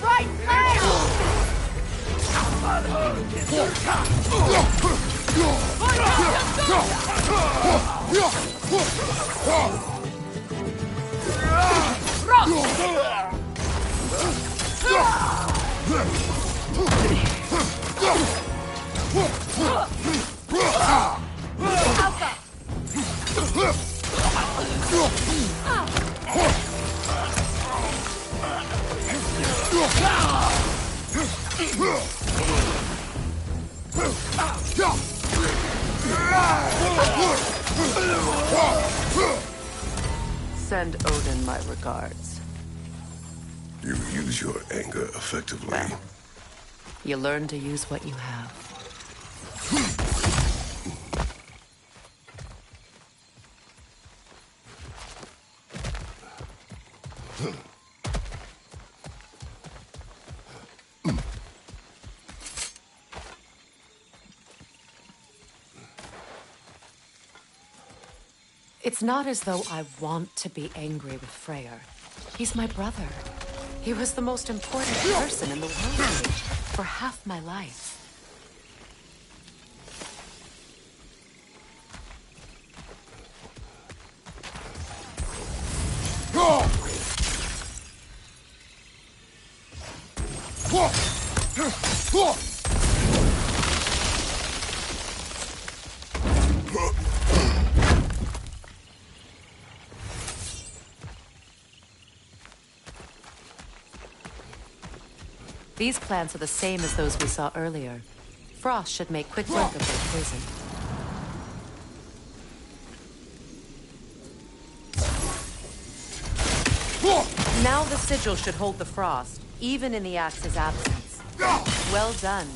Right leg! Alka! Send Odin my regards. You use your anger effectively. Well, you learn to use what you have. It's not as though I want to be angry with Freyr. He's my brother. He was the most important person in the world to me for half my life. These plants are the same as those we saw earlier. Frost should make quick work of their poison. Now the sigil should hold the frost, even in the axe's absence. Well done.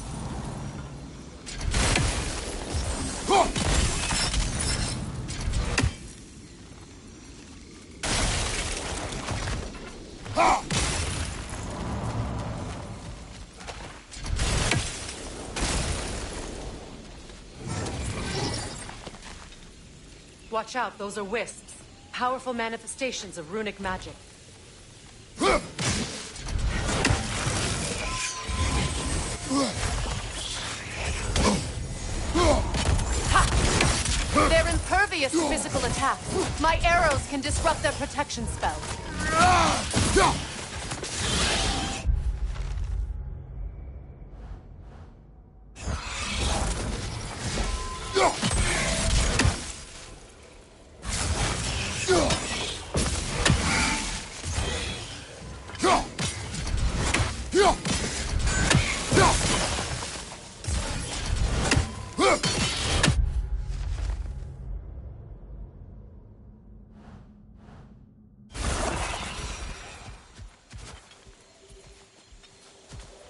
Watch out, those are wisps. Powerful manifestations of runic magic. Ha! They're impervious to physical attacks. My arrows can disrupt their protection spell.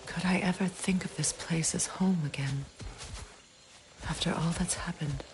Could I ever think of this place as home again? After all that's happened.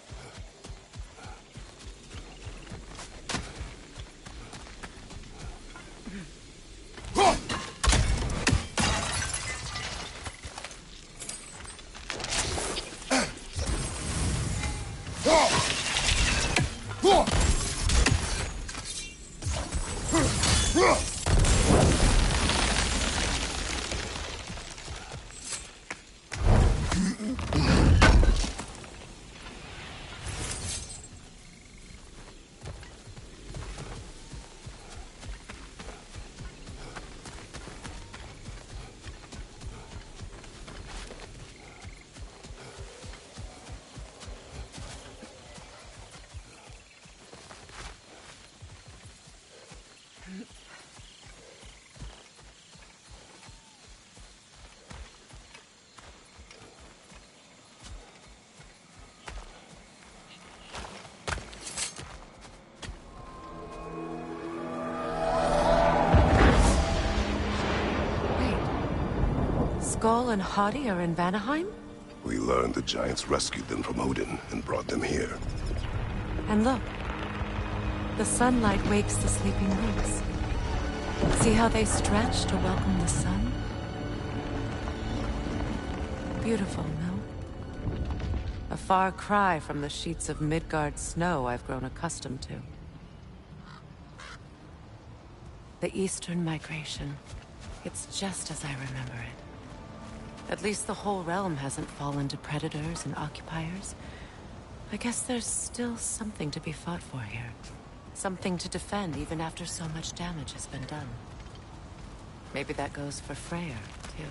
Skull and Hadi are in Vanaheim? We learned the giants rescued them from Odin and brought them here. And look, the sunlight wakes the sleeping roots. See how they stretch to welcome the sun? Beautiful, no? A far cry from the sheets of Midgard snow I've grown accustomed to. The Eastern Migration. It's just as I remember it. At least the whole realm hasn't fallen to predators and occupiers. I guess there's still something to be fought for here. Something to defend even after so much damage has been done. Maybe that goes for Freyr, too.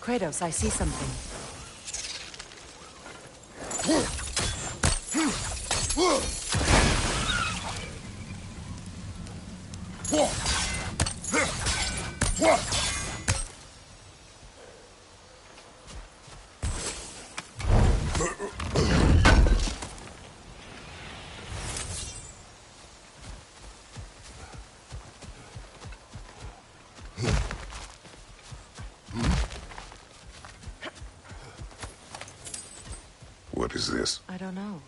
Kratos, I see something. What is this? I don't know.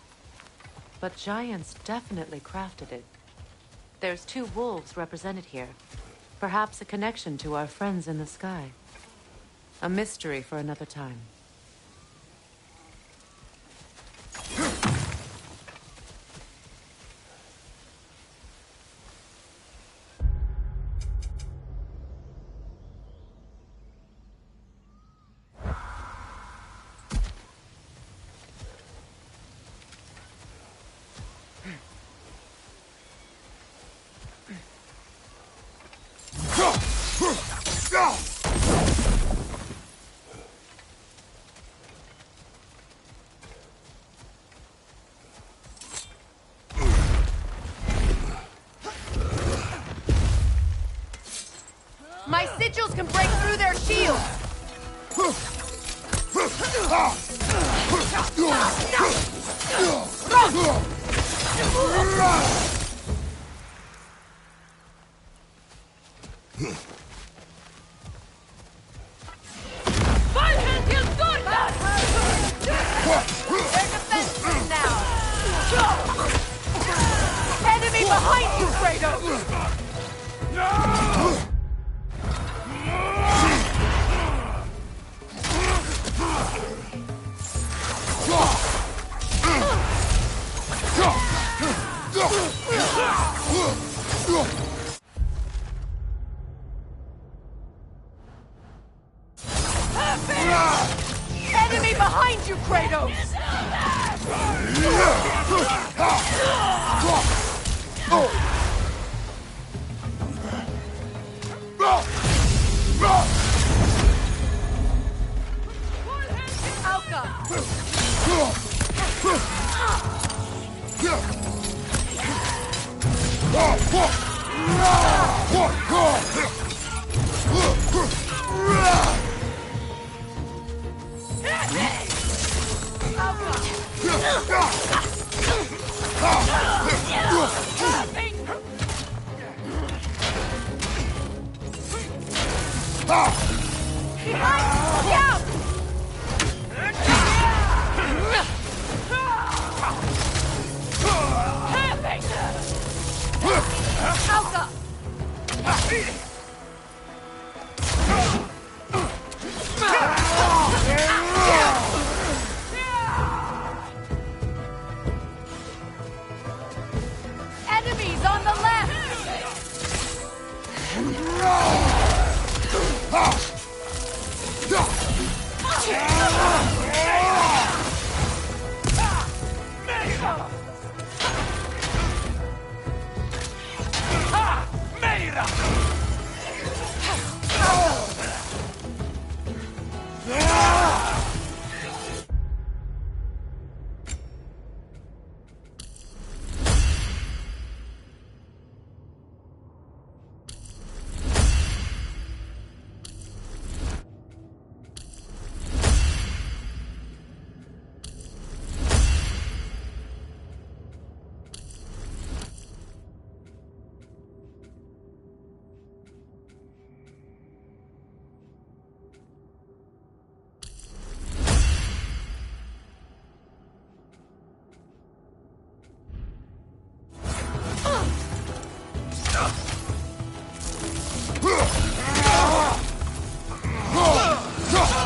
But giants definitely crafted it. There's 2 wolves represented here. Perhaps a connection to our friends in the sky. A mystery for another time. My sigils can break through their shields! Their defense is now! Enemy behind you, Kratos! Enemy behind you, Kratos! Enemies on the left!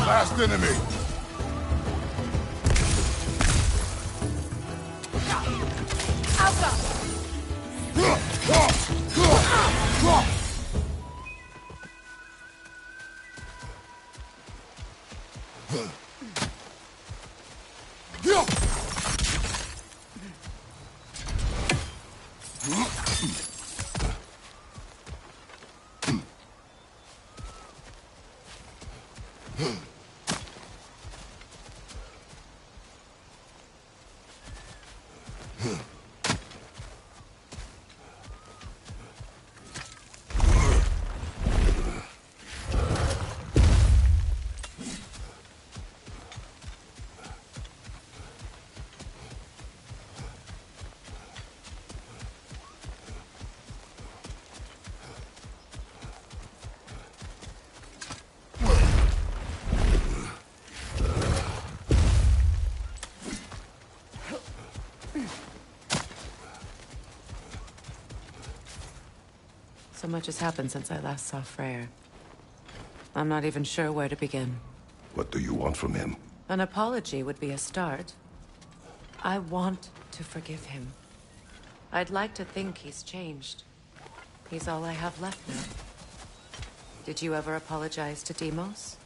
Last enemy. Alpha! So much has happened since I last saw Freyr. I'm not even sure where to begin. What do you want from him? An apology would be a start. I want to forgive him. I'd like to think he's changed. He's all I have left now. Did you ever apologize to Deimos?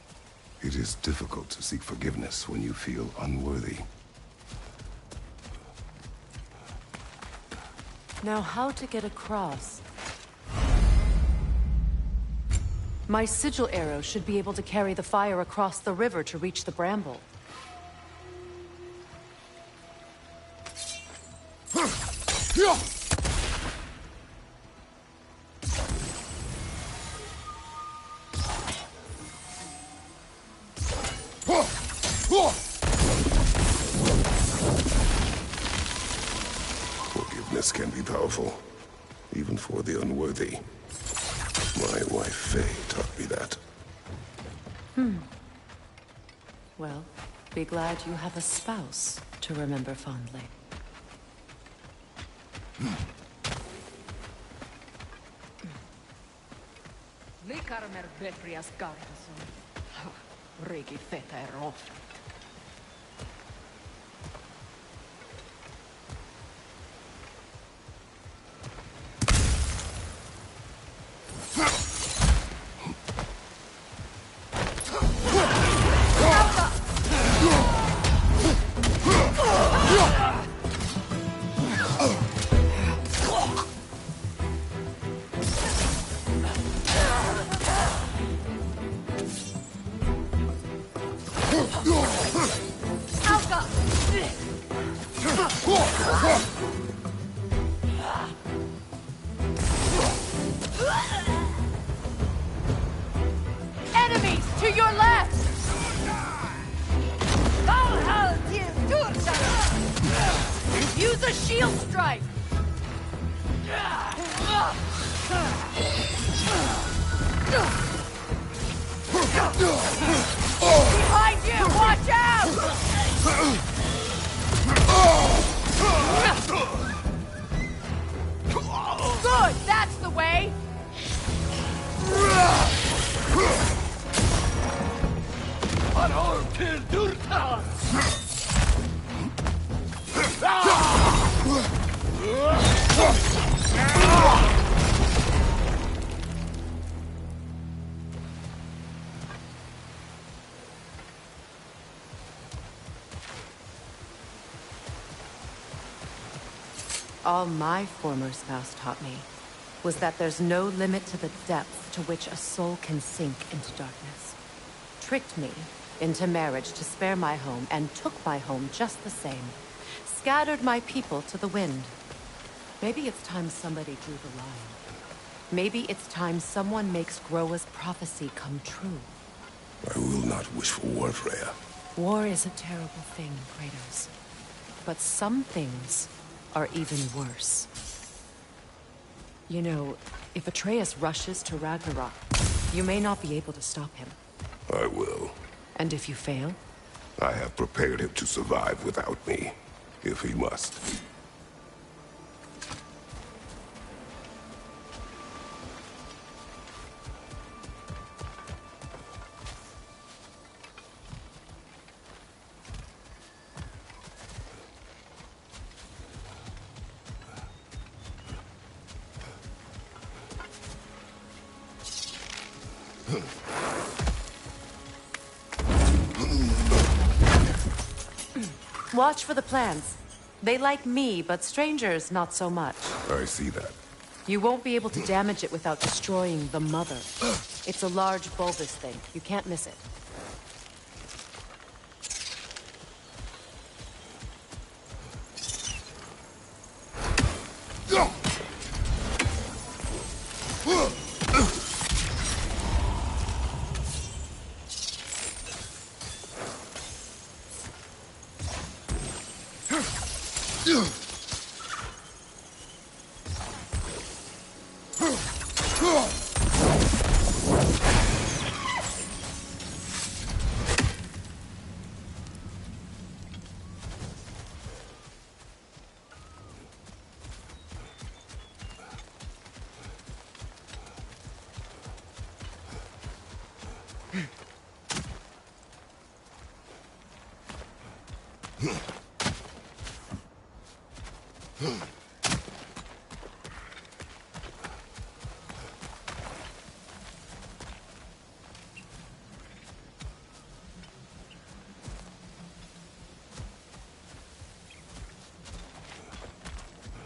It is difficult to seek forgiveness when you feel unworthy. Now, how to get across? My sigil arrow should be able to carry the fire across the river to reach the bramble. Forgiveness can be powerful, even for the unworthy. My wife, Faye, taught me that. Well, be glad you have a spouse to remember fondly. Likarmer Beprias Gardason. Regi feta erofrit. Enemies to your left! Use a shield strike! Behind you! Watch out! Good! That's the way! All my former spouse taught me was that there's no limit to the depth to which a soul can sink into darkness. Tricked me into marriage to spare my home and took my home just the same. Scattered my people to the wind. Maybe it's time somebody drew the line. Maybe it's time someone makes Groa's prophecy come true. I will not wish for war, Freya. War is a terrible thing, Kratos. But some things are even worse. You know, if Atreus rushes to Ragnarok, you may not be able to stop him. I will. And if you fail? I have prepared him to survive without me, if he must. Watch for the plants. They like me, but strangers not so much. I see that. You won't be able to damage it without destroying the mother. It's a large bulbous thing. You can't miss it.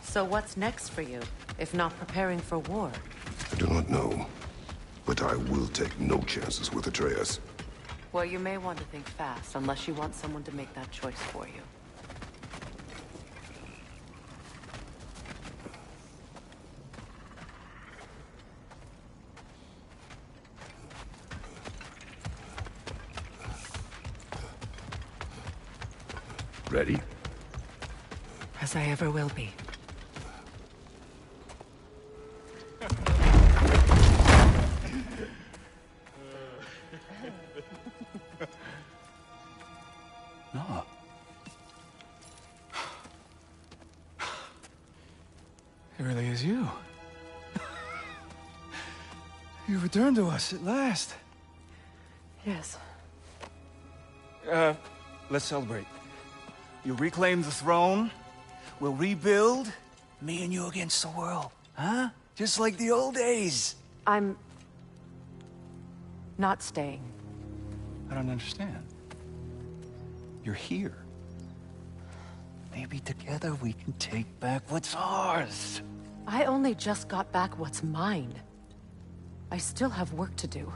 So what's next for you, if not preparing for war? I do not know, but I will take no chances with Atreus. Well, you may want to think fast, unless you want someone to make that choice for you. Ready? As I ever will be. No. It really is you. You returned to us at last. Yes. Let's celebrate. You reclaim the throne. We'll rebuild. Me and you against the world. Huh? Just like the old days. I'm not staying. I don't understand. You're here. Maybe together we can take back what's ours. I only just got back what's mine. I still have work to do.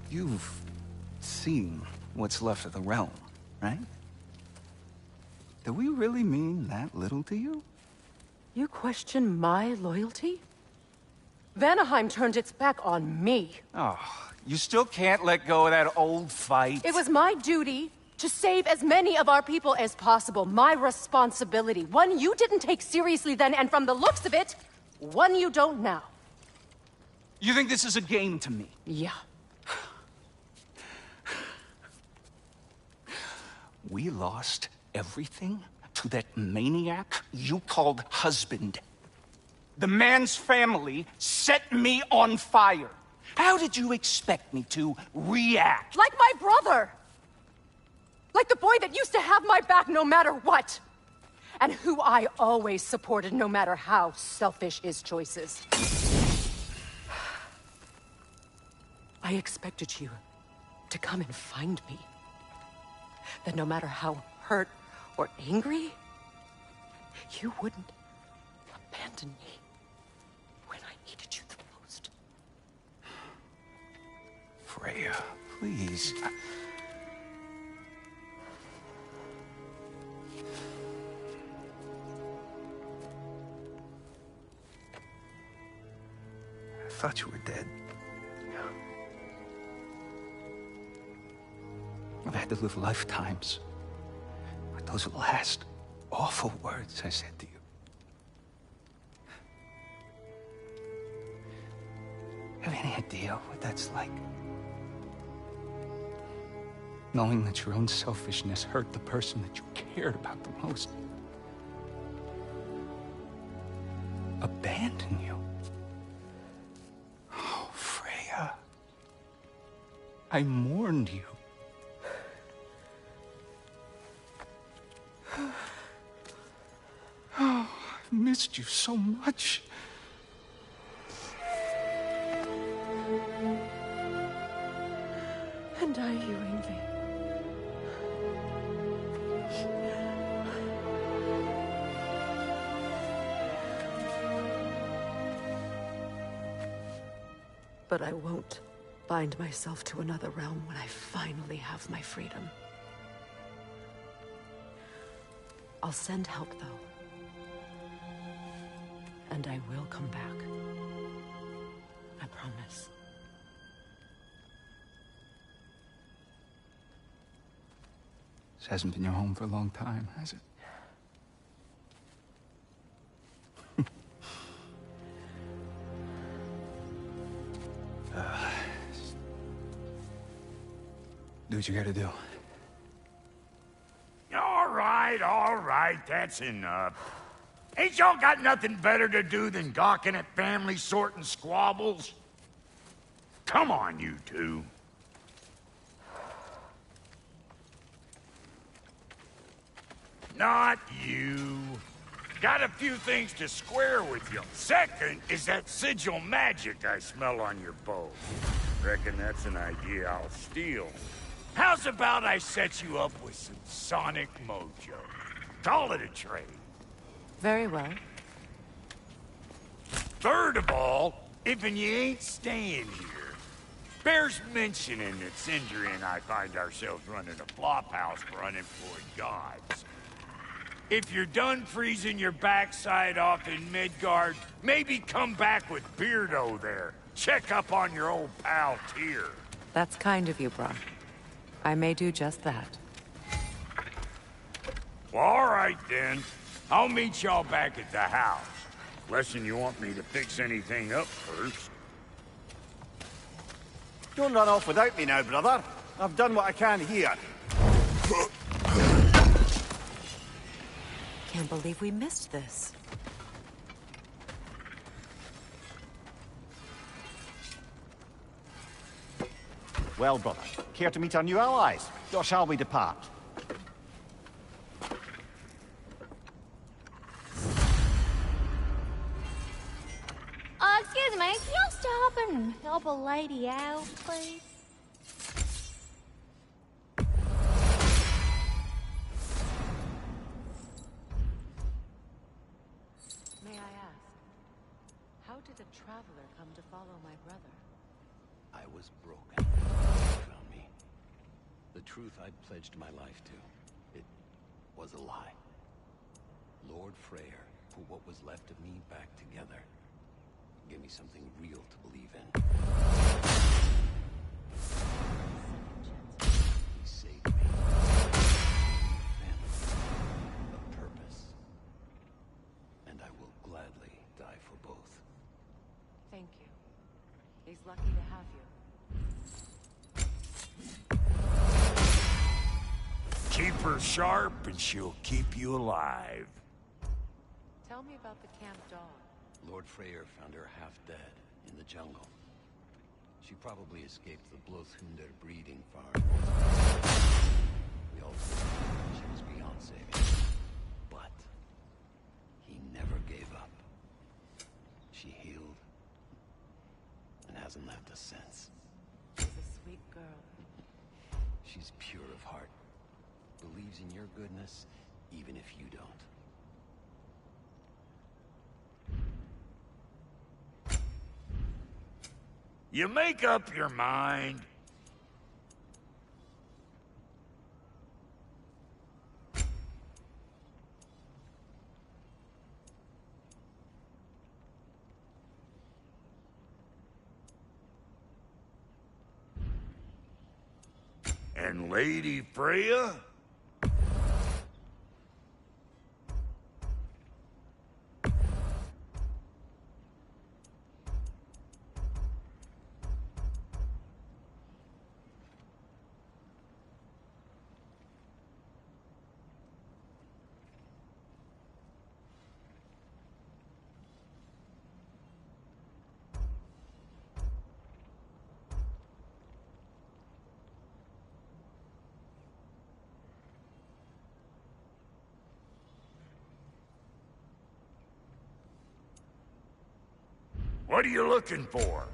You've seen what's left of the realm, right? Do we really mean that little to you? You question my loyalty? Vanaheim turned its back on me. Oh, you still can't let go of that old fight? It was my duty to save as many of our people as possible. My responsibility. One you didn't take seriously then, and from the looks of it, one you don't now. You think this is a game to me? Yeah. We lost everything to that maniac you called husband. The man's family set me on fire. How did you expect me to react? Like my brother! Like the boy that used to have my back no matter what! And who I always supported no matter how selfish his choices. I expected you to come and find me. That no matter how hurt or angry, you wouldn't abandon me when I needed you the most. Freya, please. I thought you were dead. I've had to live lifetimes with those last awful words I said to you. Have any idea what that's like? Knowing that your own selfishness hurt the person that you cared about the most. Abandon you. Oh, Freya. I mourned you. Oh, I've missed you so much. And I you, Ingvi. But I won't bind myself to another realm when I finally have my freedom. I'll send help, though. And I will come back. I promise. This hasn't been your home for a long time, has it? Do what you gotta do. All right, that's enough. Ain't y'all got nothing better to do than gawking at family sorting squabbles? Come on, you two. Not you. Got a few things to square with you. Second is that sigil magic I smell on your bow. Reckon that's an idea I'll steal. How's about I set you up with some sonic mojo? Call it a trade. Very well. Third of all, if you ain't staying here, bears mentioning that Sindri and I find ourselves running a flop house for unemployed gods. If you're done freezing your backside off in Midgard, maybe come back with Beardo there. Check up on your old pal Tyr. That's kind of you, Brock. I may do just that. Well, all right then. I'll meet y'all back at the house. Lesson you want me to fix anything up first. Don't run off without me now, brother. I've done what I can here. Can't believe we missed this. Well, brother, care to meet our new allies? Or shall we depart? Excuse me, can y'all stop and help a lady out, please? May I ask, how did a traveler come to follow my brother? I was broken. You found me. The truth I'd pledged my life to, it was a lie. Lord Freyr put what was left of me back together. Give me something real to believe in. He saved me. Family. A purpose. And I will gladly die for both. Thank you. He's lucky to have you. Keep her sharp and she'll keep you alive. Tell me about the camp dog. Lord Freyr found her half dead in the jungle. She probably escaped the Blothunder breeding farm. We all thought she was beyond saving. But he never gave up. She healed and hasn't left us since. She's a sweet girl. She's pure of heart. Believes in your goodness, even if you don't. You make up your mind. And Lady Freya? What are you looking for?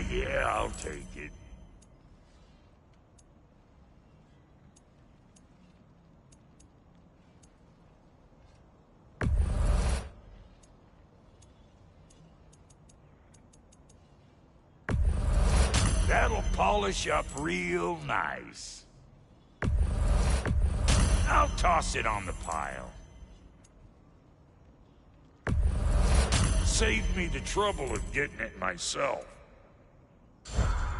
Yeah, I'll take it. That'll polish up real nice. I'll toss it on the pile. Save me the trouble of getting it myself.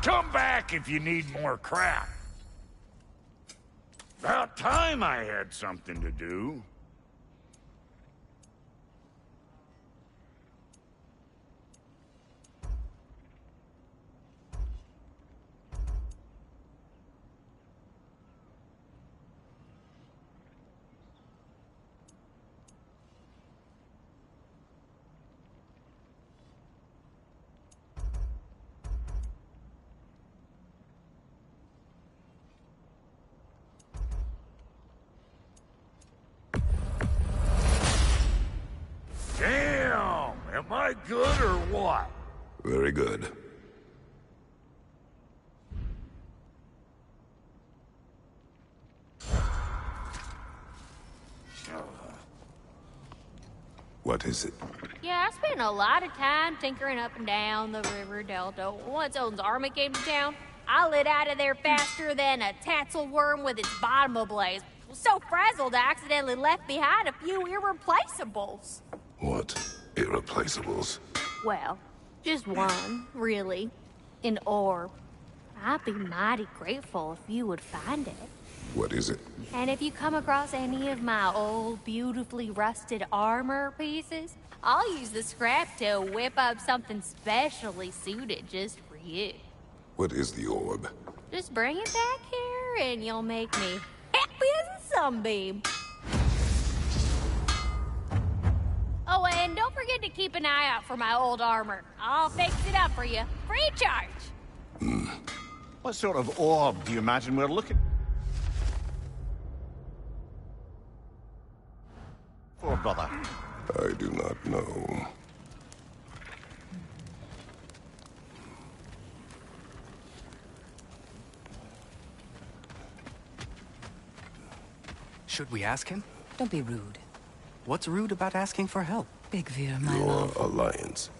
Come back if you need more crap. About time I had something to do. Damn! Am I good or what? Very good. What is it? Yeah, I spent a lot of time tinkering up and down the river delta. Once Odin's army came to town, I lit out of there faster than a tassel worm with its bottom ablaze. Was so frazzled I accidentally left behind a few irreplaceables. What? Irreplaceables? Well, just one, really. An orb. I'd be mighty grateful if you would find it. What is it? And if you come across any of my old, beautifully rusted armor pieces, I'll use the scrap to whip up something specially suited just for you. What is the orb? Just bring it back here and you'll make me happy as a sunbeam. Oh, and don't forget to keep an eye out for my old armor. I'll fix it up for you, free of charge. What sort of orb do you imagine we're looking for, brother? I do not know. Should we ask him? Don't be rude. What's rude about asking for help? Big Veer, my Your love. alliance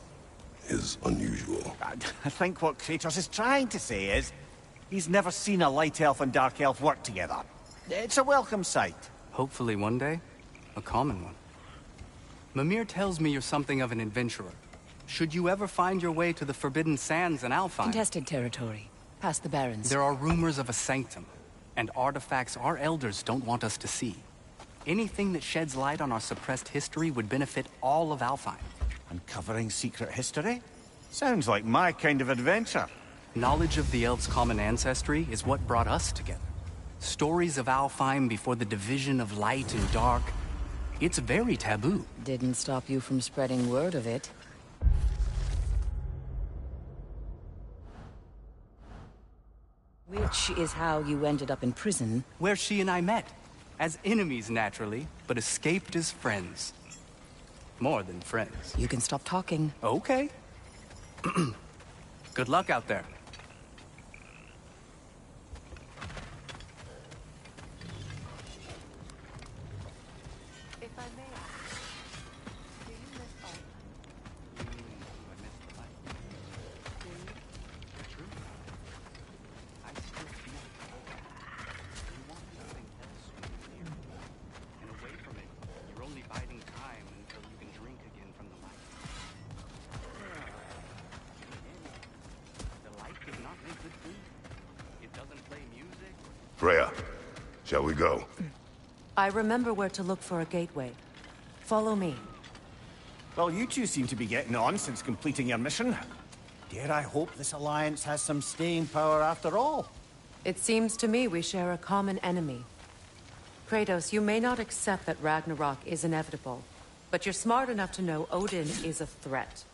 is unusual. I think what Kratos is trying to say is he's never seen a light elf and dark elf work together. It's a welcome sight. Hopefully one day, a common one. Mimir tells me you're something of an adventurer. Should you ever find your way to the Forbidden Sands in Alfheim... Contested territory. Past the Barrens. There are rumors of a sanctum, and artifacts our elders don't want us to see. Anything that sheds light on our suppressed history would benefit all of Alfheim. Uncovering secret history? Sounds like my kind of adventure. Knowledge of the elves' common ancestry is what brought us together. Stories of Alfheim before the division of light and dark. It's very taboo. Didn't stop you from spreading word of it. Which is how you ended up in prison. Where she and I met. As enemies, naturally, but escaped as friends. More than friends. You can stop talking. Okay. Good luck out there. If I may ask, do you miss Alfheim? I missed the light. Do you? True. I still feel it. You want nothing else when you're near it. And away from it, you're only biding time until you can drink again from the light. The light does not make good food. It doesn't play music. Freya, shall we go? I remember where to look for a gateway. Follow me. Well, you two seem to be getting on since completing your mission. Dare I hope this alliance has some staying power after all? It seems to me we share a common enemy. Kratos, you may not accept that Ragnarok is inevitable, but you're smart enough to know Odin is a threat.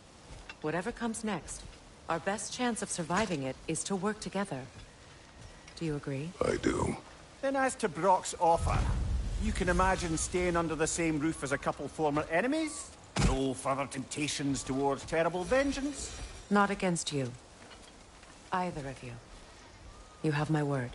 Whatever comes next, our best chance of surviving it is to work together. Do you agree? I do. Then as to Brock's offer, you can imagine staying under the same roof as a couple former enemies? No further temptations towards terrible vengeance? Not against you. Either of you. You have my word.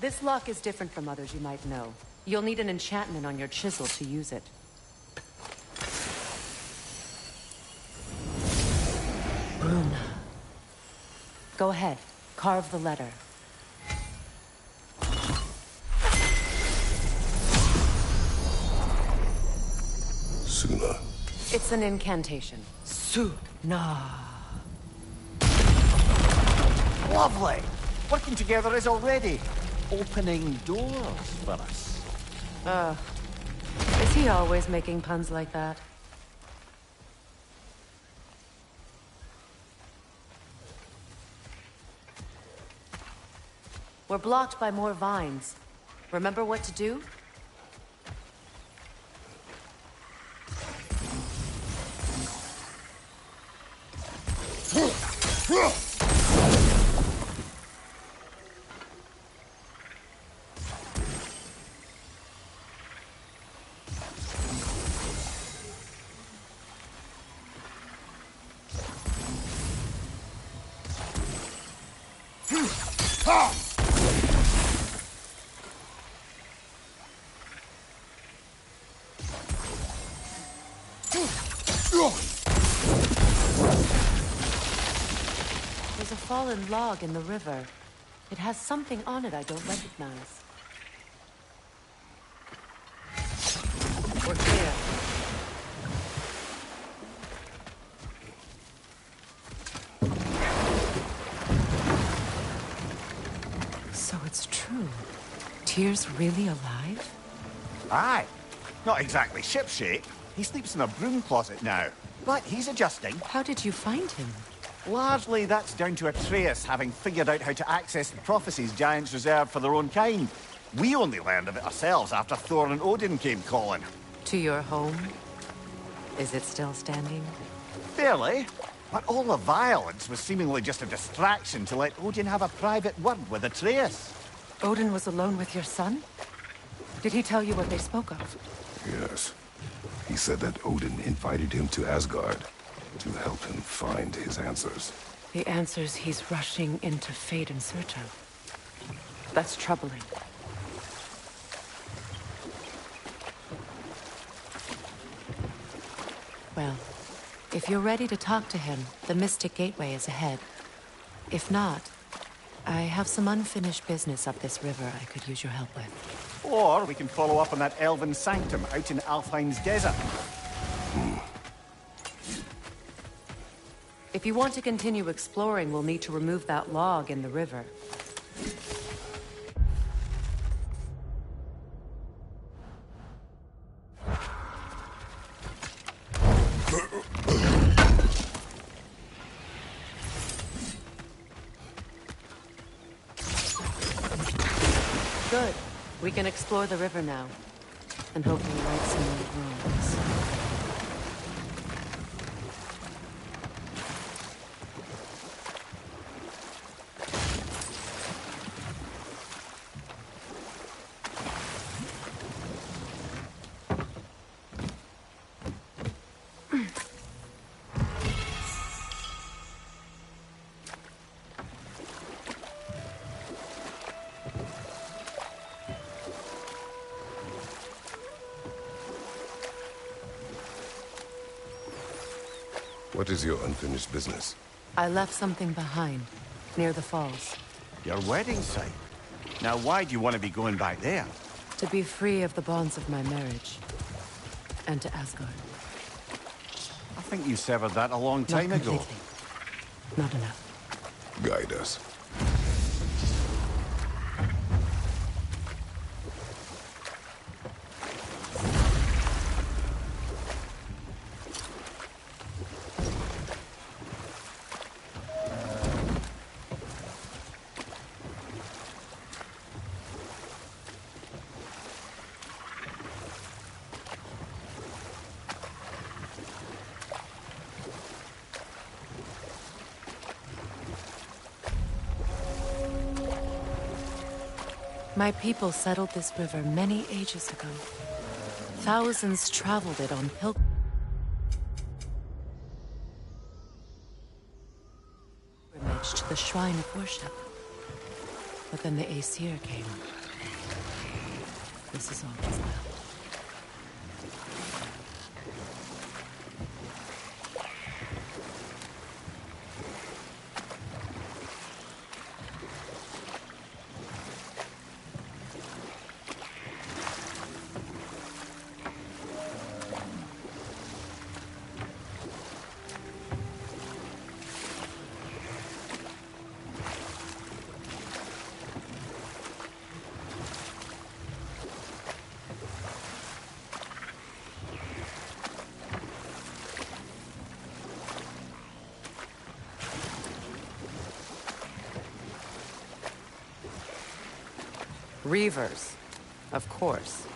This lock is different from others you might know. You'll need an enchantment on your chisel to use it. Rune. Go ahead. Carve the letter. Suna. It's an incantation. Suna. Lovely! Working together is already opening doors for us. Is he always making puns like that? We're blocked by more vines. Remember what to do? There's a fallen log in the river. It has something on it I don't recognize. We're clear. So it's true. Tyr's really alive? Aye. Not exactly shipshape. He sleeps in a broom closet now. But he's adjusting. How did you find him? Largely, that's down to Atreus having figured out how to access the prophecies giants reserve for their own kind. We only learned of it ourselves after Thor and Odin came calling. To your home? Is it still standing? Fairly. But all the violence was seemingly just a distraction to let Odin have a private word with Atreus. Odin was alone with your son? Did he tell you what they spoke of? Yes. He said that Odin invited him to Asgard to help him find his answers. The answers he's rushing into fate in search of. That's troubling. Well, If you're ready to talk to him, the Mystic Gateway is ahead. If not, I have some unfinished business up this river I could use your help with. Or we can follow up on that elven sanctum out in Alfheim's desert. If you want to continue exploring, we'll need to remove that log in the river. Good. We can explore the river now, and hopefully right some old ruins. What is your unfinished business? I left something behind, near the falls. Your wedding site? Now why do you want to be going back there? To be free of the bonds of my marriage. And to Asgard. I think you severed that a long time ago. Not completely. Not enough. Guide us. My people settled this river many ages ago. Thousands traveled it on pilgrimages to the shrine of worship. But then the Aesir came. This is all that's left. Reavers, of course.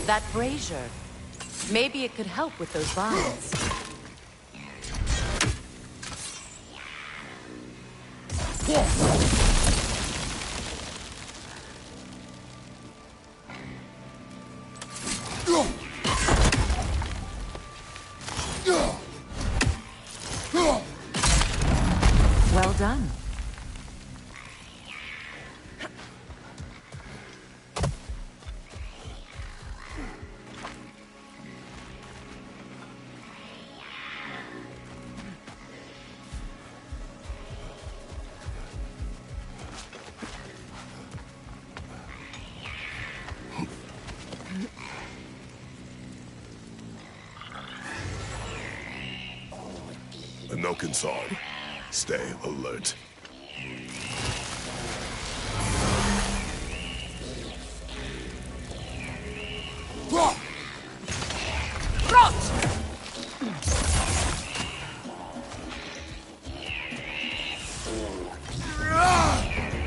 That brazier. Maybe it could help with those vines. Well done. No concern. Stay alert.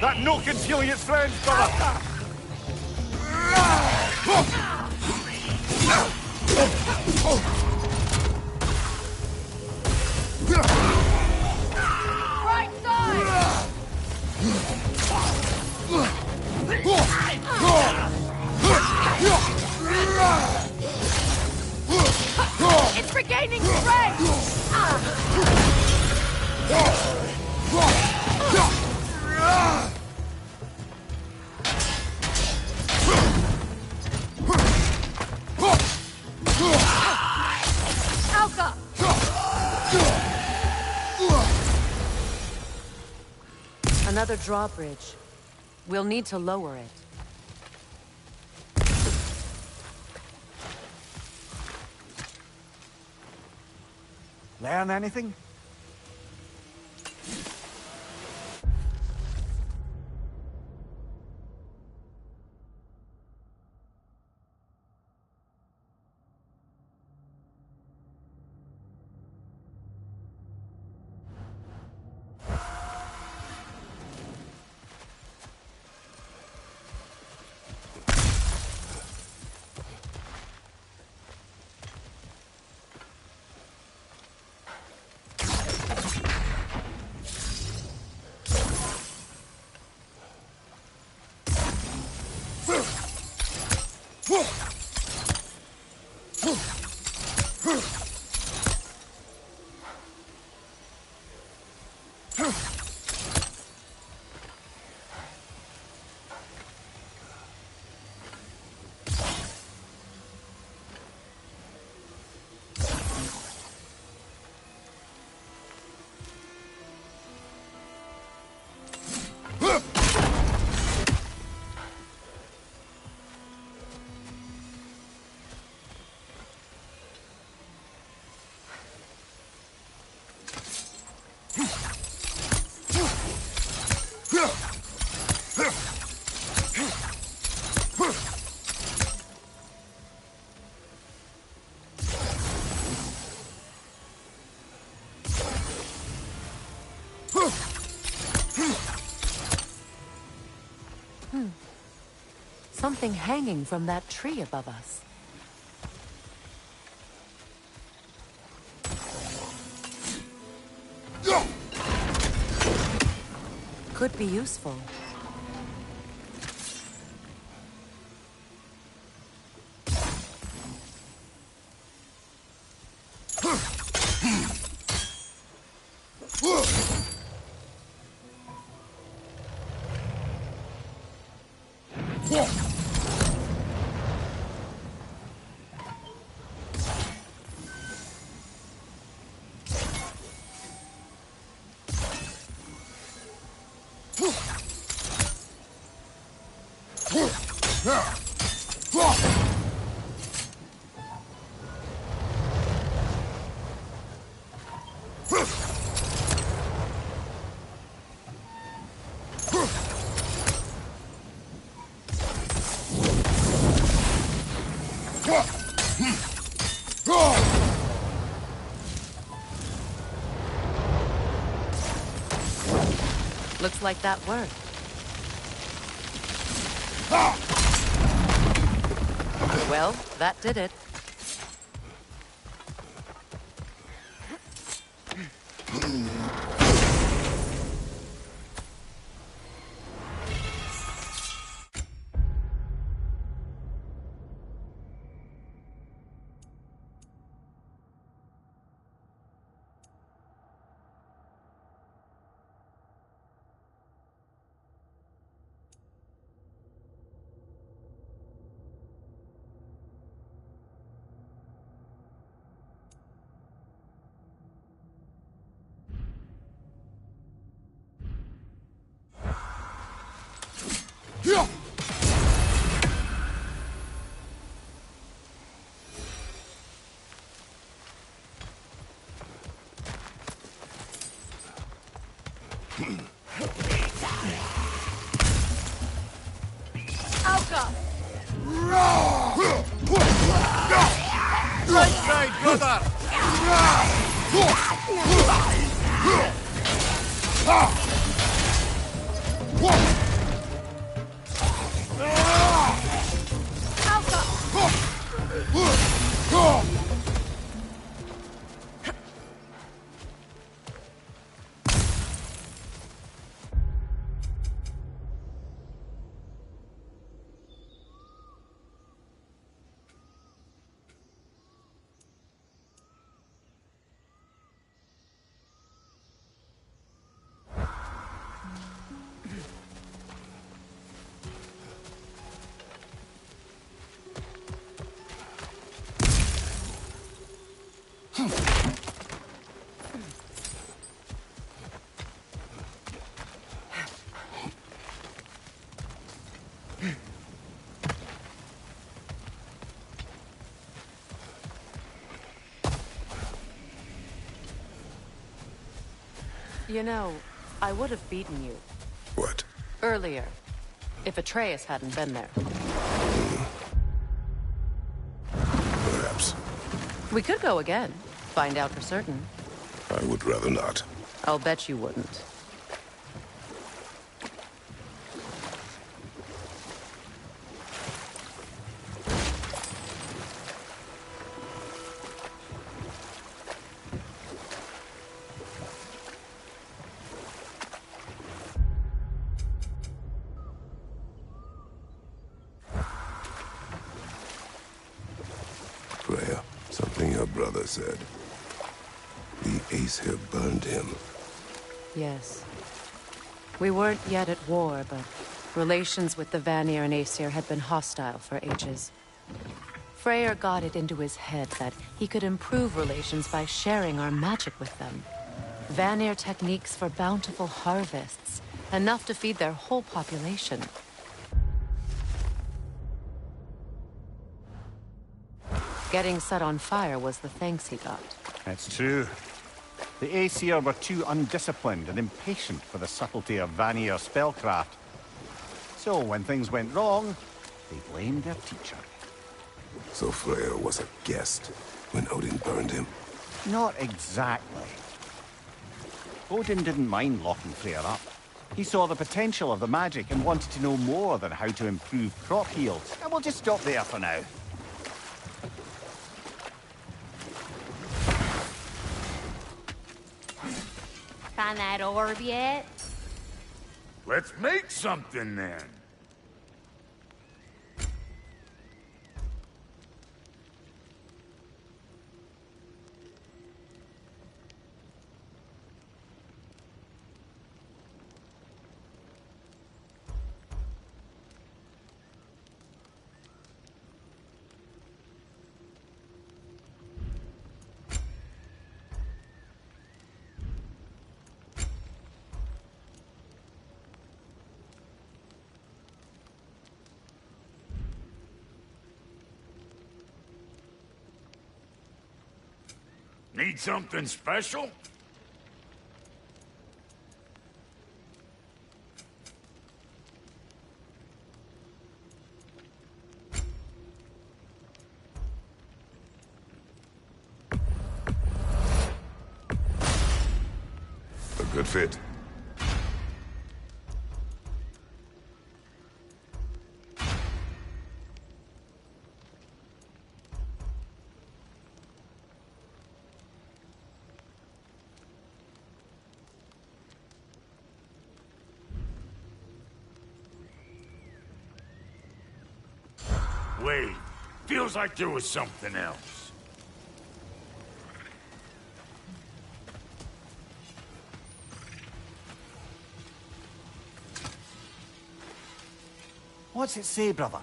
That no concealing its friends, brother! Right side! It's regaining strength! Alka! Another drawbridge. We'll need to lower it. Learn anything? Something hanging from that tree above us. Could be useful. Looks like that worked. Well, that did it. Alka! Right side, brother! You know, I would have beaten you. What? Earlier. If Atreus hadn't been there. Perhaps. We could go again. Find out for certain. I would rather not. I'll bet you wouldn't. Freya, something your brother said. The Aesir burned him. Yes. We weren't yet at war, but relations with the Vanir and Aesir had been hostile for ages. Freyr got it into his head that he could improve relations by sharing our magic with them. Vanir techniques for bountiful harvests, enough to feed their whole population. Getting set on fire was the thanks he got. It's true. The Aesir were too undisciplined and impatient for the subtlety of Vanir spellcraft. So when things went wrong, they blamed their teacher. So Freya was a guest when Odin burned him? Not exactly. Odin didn't mind locking Freya up. He saw the potential of the magic and wanted to know more than how to improve crop yields. And we'll just stop there for now. Find that orb yet? Let's make something then. Need something special? A good fit. Wait, feels like there was something else. What's it say, brother?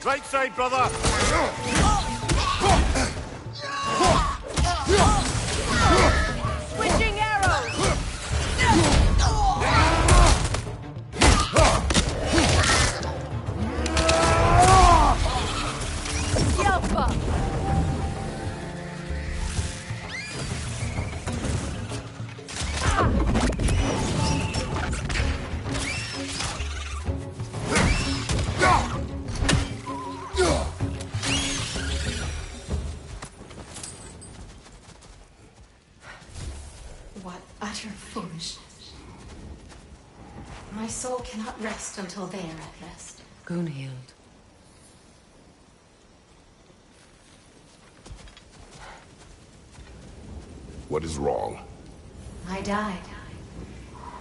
Right side, brother! Switching arrows! Yelpa! What utter foolishness. My soul cannot rest until they are at rest. Gunhild. What is wrong? I died.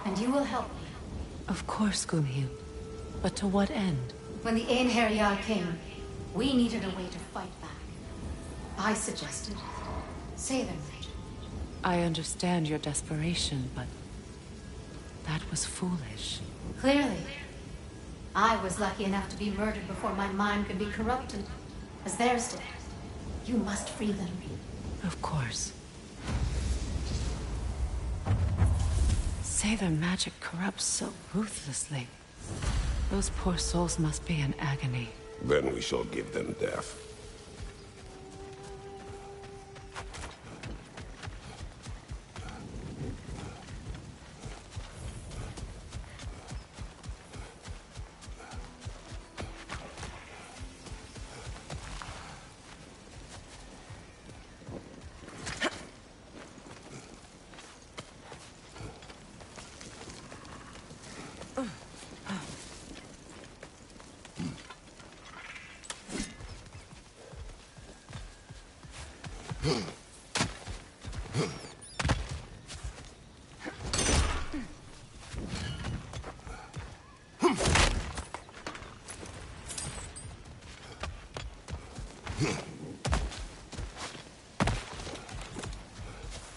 And you will help me. Of course, Gunhild. But to what end? When the Einherjar came, we needed a way to fight back. I suggested Sailor magic. I understand your desperation, but that was foolish. Clearly. I was lucky enough to be murdered before my mind could be corrupted, as theirs did. You must free them. Of course. Sailor magic corrupts so ruthlessly. Those poor souls must be in agony. Then we shall give them death.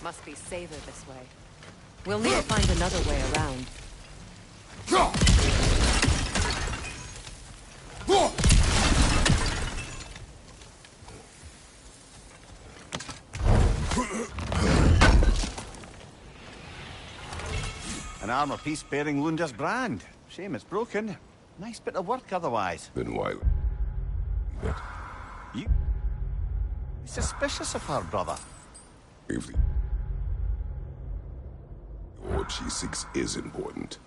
Must be safer this way. We'll need to find another way around. An armor piece bearing Lunda's brand. Shame it's broken. Nice bit of work otherwise. Then why? You... suspicious of her, brother. If the orb she seeks is important.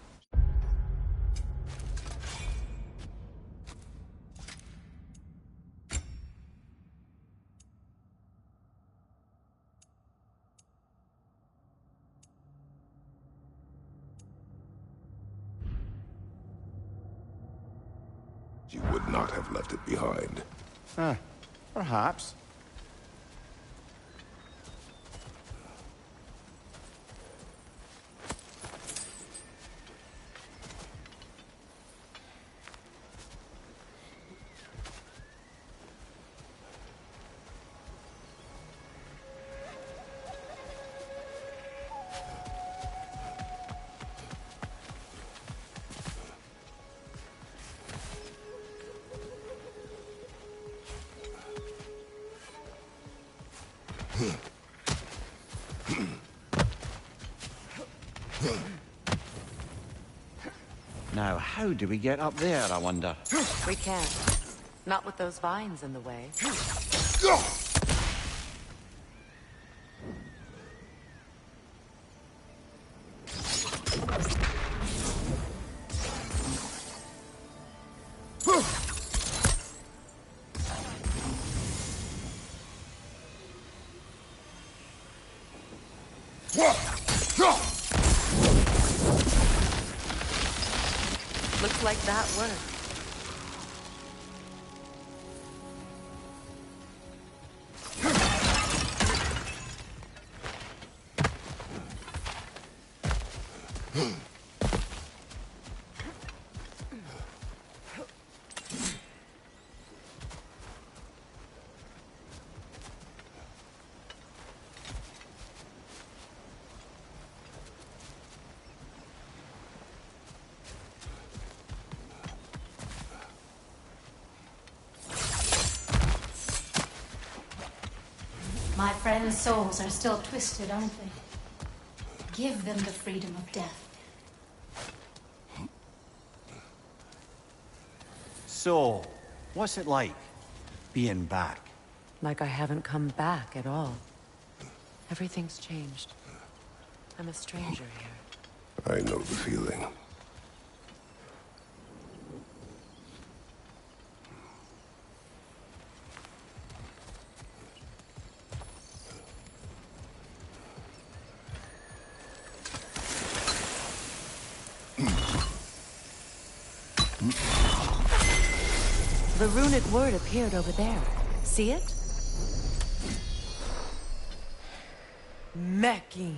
She would not have left it behind. Perhaps. Now, how do we get up there, I wonder? We can't. Not with those vines in the way. Looks like that worked. My friends' souls are still twisted, aren't they? Give them the freedom of death. So, what's it like, being back? Like I haven't come back at all. Everything's changed. I'm a stranger here. I know the feeling. The runic word appeared over there. See it? Mecking.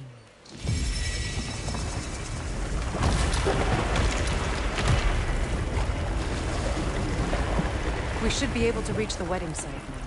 We should be able to reach the wedding site now.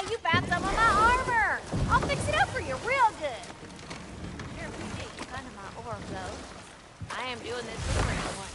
You found some of my armor! I'll fix it up for you real good. Here, PD, kind of my orb, though. I am doing this for free and whatnot.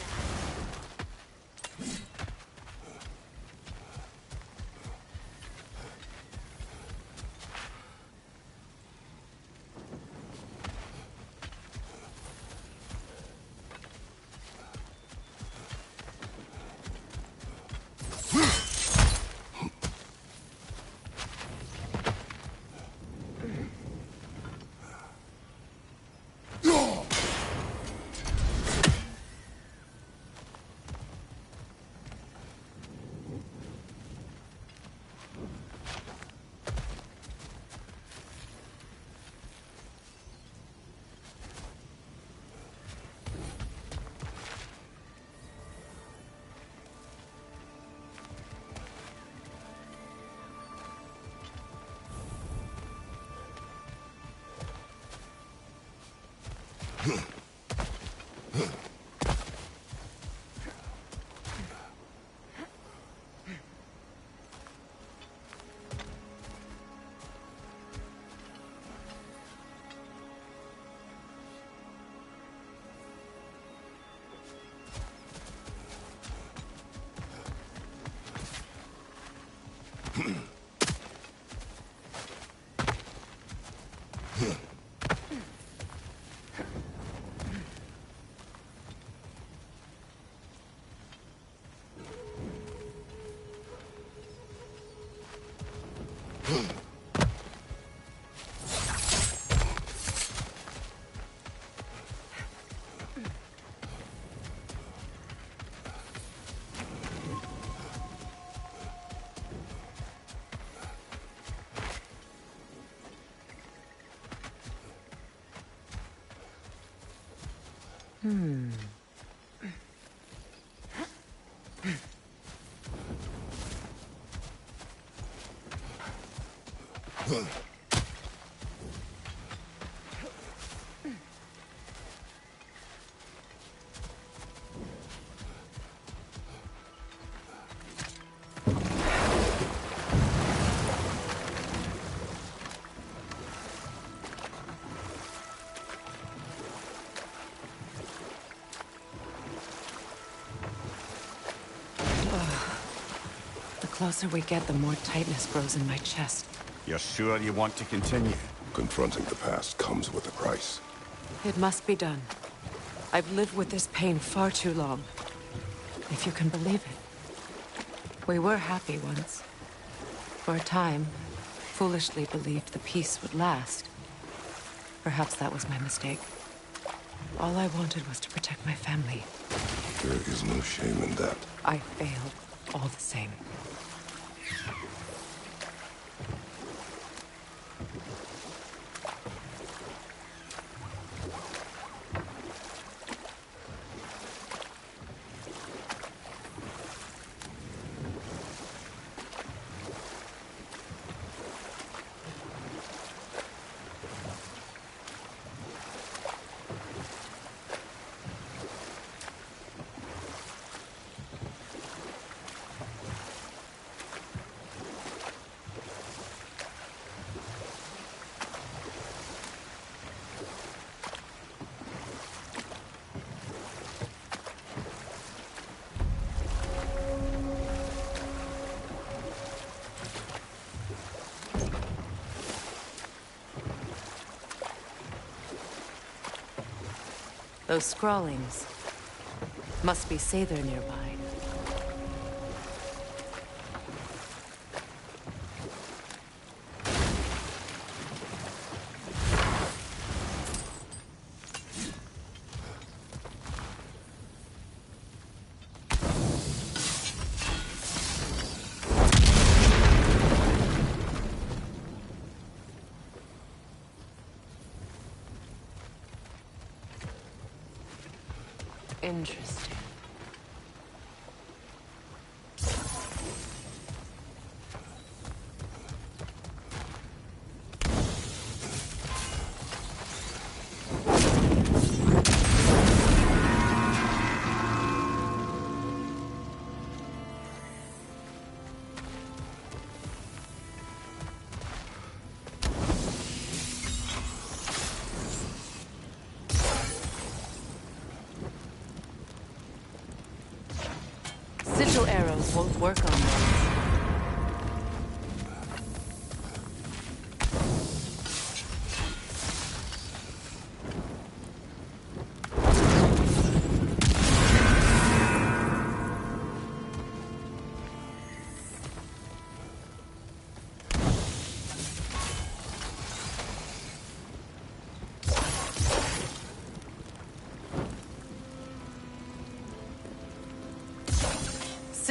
The closer we get, the more tightness grows in my chest. You're sure you want to continue? Confronting the past comes with a price. It must be done. I've lived with this pain far too long. If you can believe it. We were happy once. For a time, foolishly believed the peace would last. Perhaps that was my mistake. All I wanted was to protect my family. There is no shame in that. I failed, all the same. Those scrawlings must be Sather nearby. Interesting. Sigil arrows won't work on this.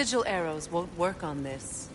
Sigil arrows won't work on this.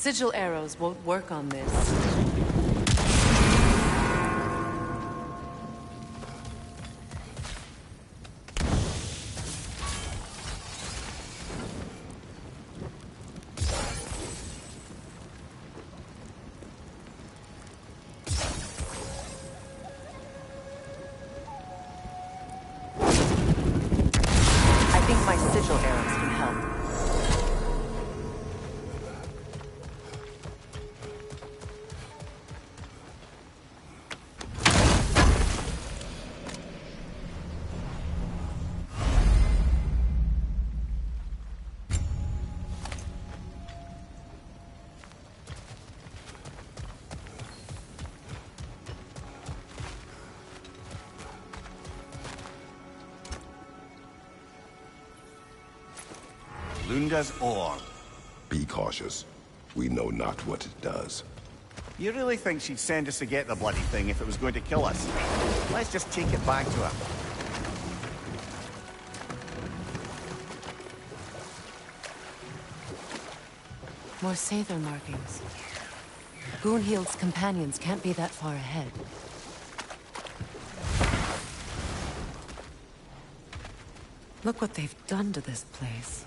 Sigil arrows won't work on this. Lunda's orb. Be cautious. We know not what it does. You really think she'd send us to get the bloody thing if it was going to kill us? Let's just take it back to her. More Sather markings. Goonhild's companions can't be that far ahead. Look what they've done to this place.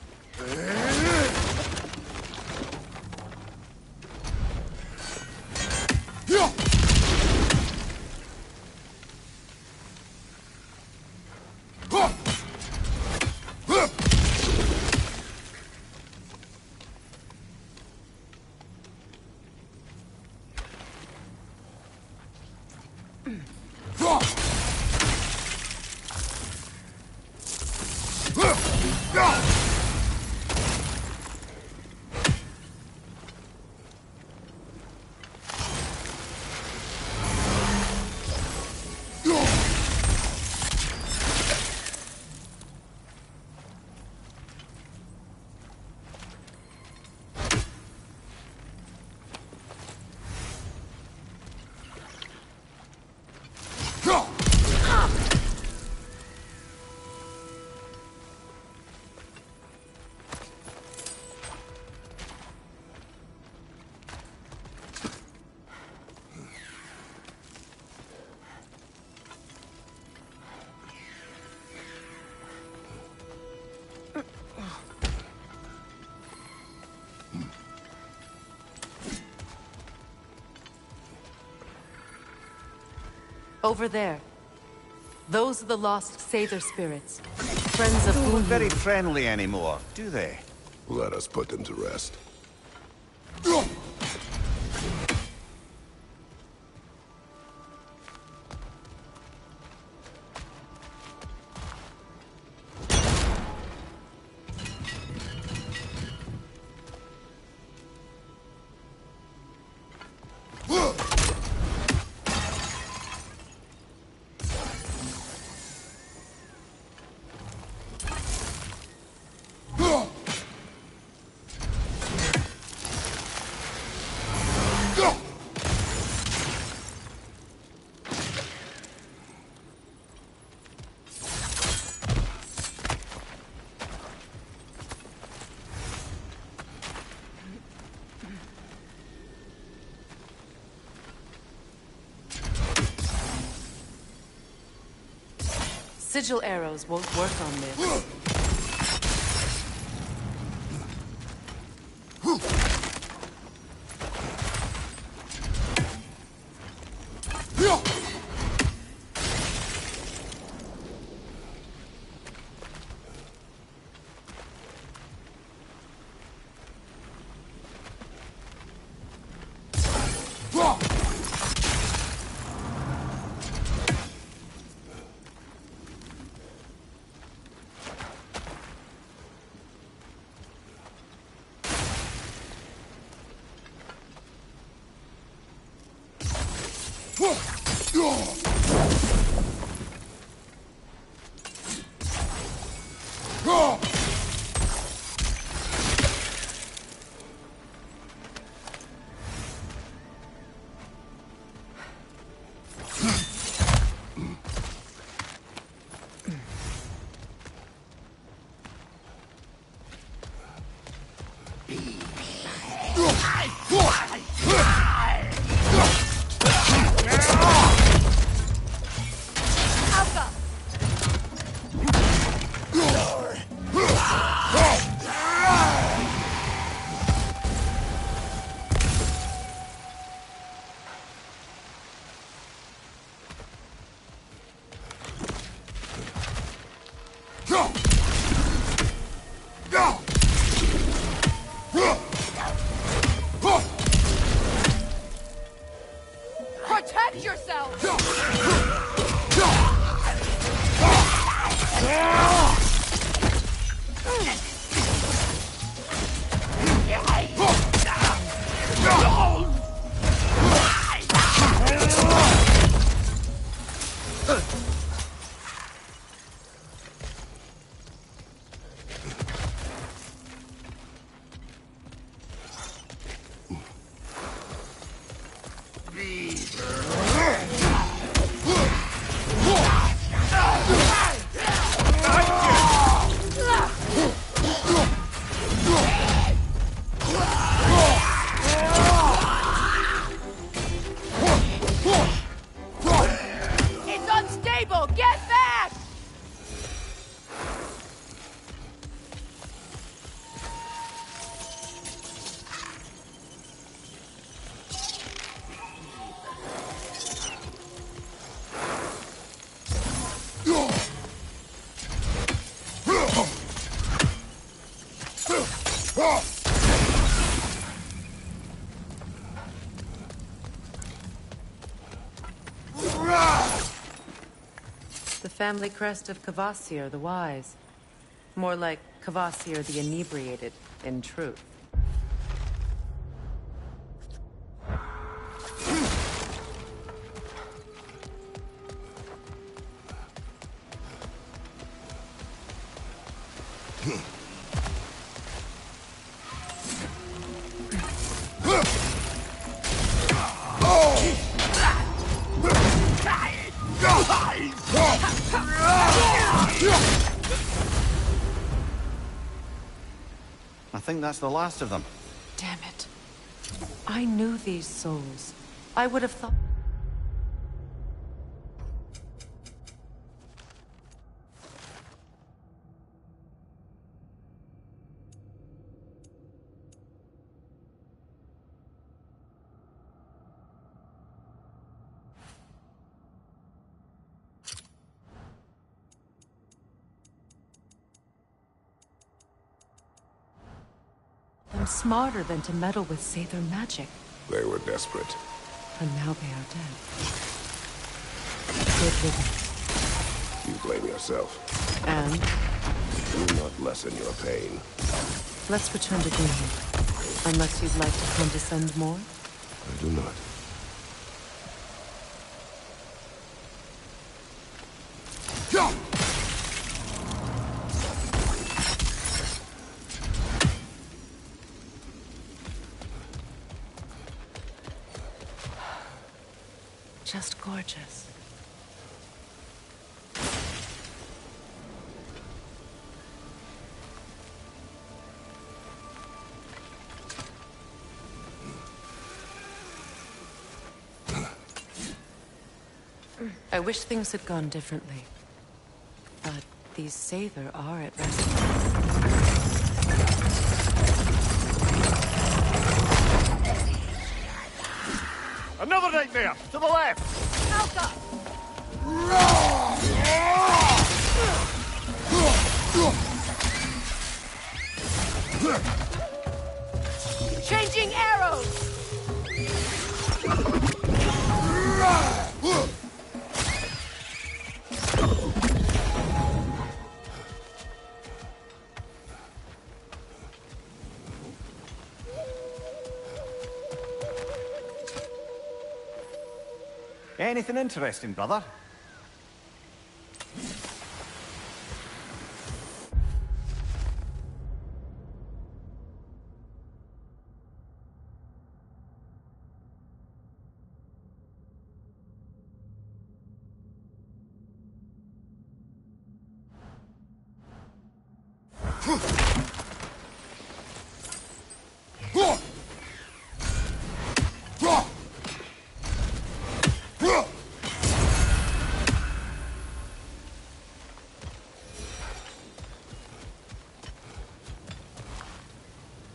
Over there. Those are the lost Sather spirits. Friends of Don't look very Goonhild. friendly anymore, do they? Let us put them to rest. Sigil arrows won't work on this. Protect yourself! It's unstable! Get back! The family crest of Kvasir the Wise. More like Kvasir the Inebriated, in truth. I think that's the last of them. Damn it. I knew these souls. I would have thought... I'm smarter than to meddle with Sather magic. They were desperate. And now they are dead. Good riddance. You blame yourself. And? Do not lessen your pain. Let's return to Greenwood. Unless you'd like to condescend more? I do not. Just gorgeous. I wish things had gone differently. But these Sather are at rest. Another nightmare! To the left! Alka! Changing arrows! Anything interesting, brother?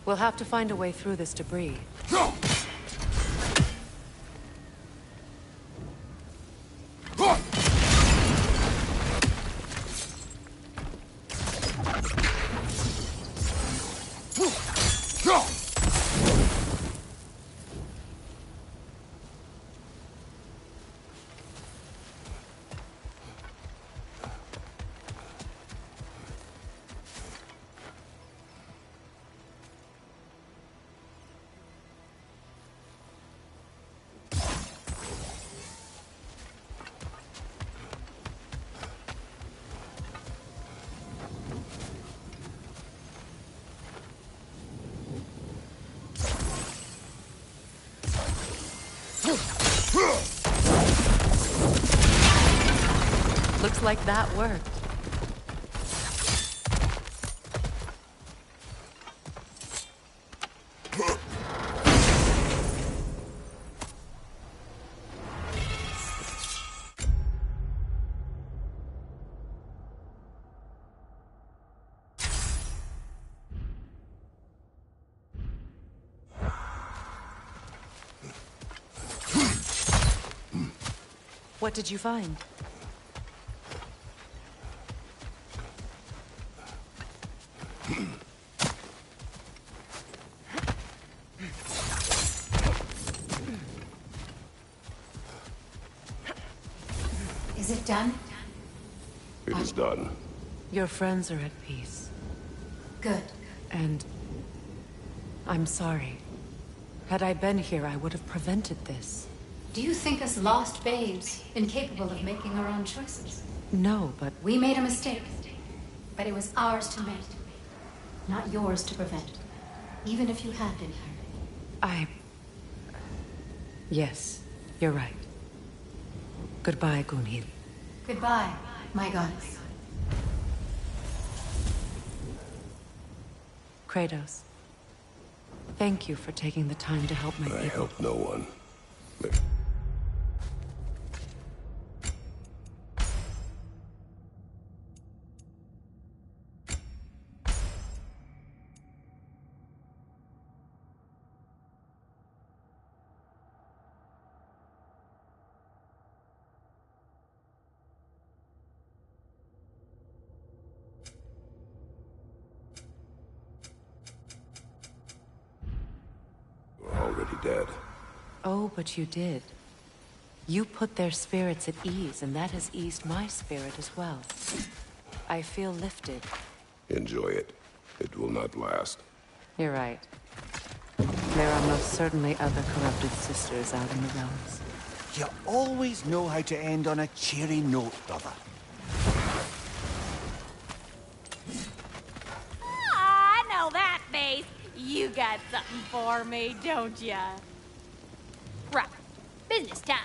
We'll have to find a way through this debris. Looks like that worked. What did you find? Is it done? It is done. Your friends are at peace. Good. And I'm sorry. Had I been here, I would have prevented this. Do you think us lost babes, incapable of making our own choices? No, but We made a mistake, but it was ours to make, not yours to prevent, even if you had been here. Yes, you're right. Goodbye, Gunhild. Goodbye, my goddess. Kratos. Thank you for taking the time to help my people. I help no one. Already dead. Oh, but you did. You put their spirits at ease, and that has eased my spirit as well. I feel lifted. Enjoy it. It will not last. You're right. There are most certainly other corrupted sisters out in the realms. You always know how to end on a cheery note, brother. I know that face. You got something for me, don't ya? Right. Business time.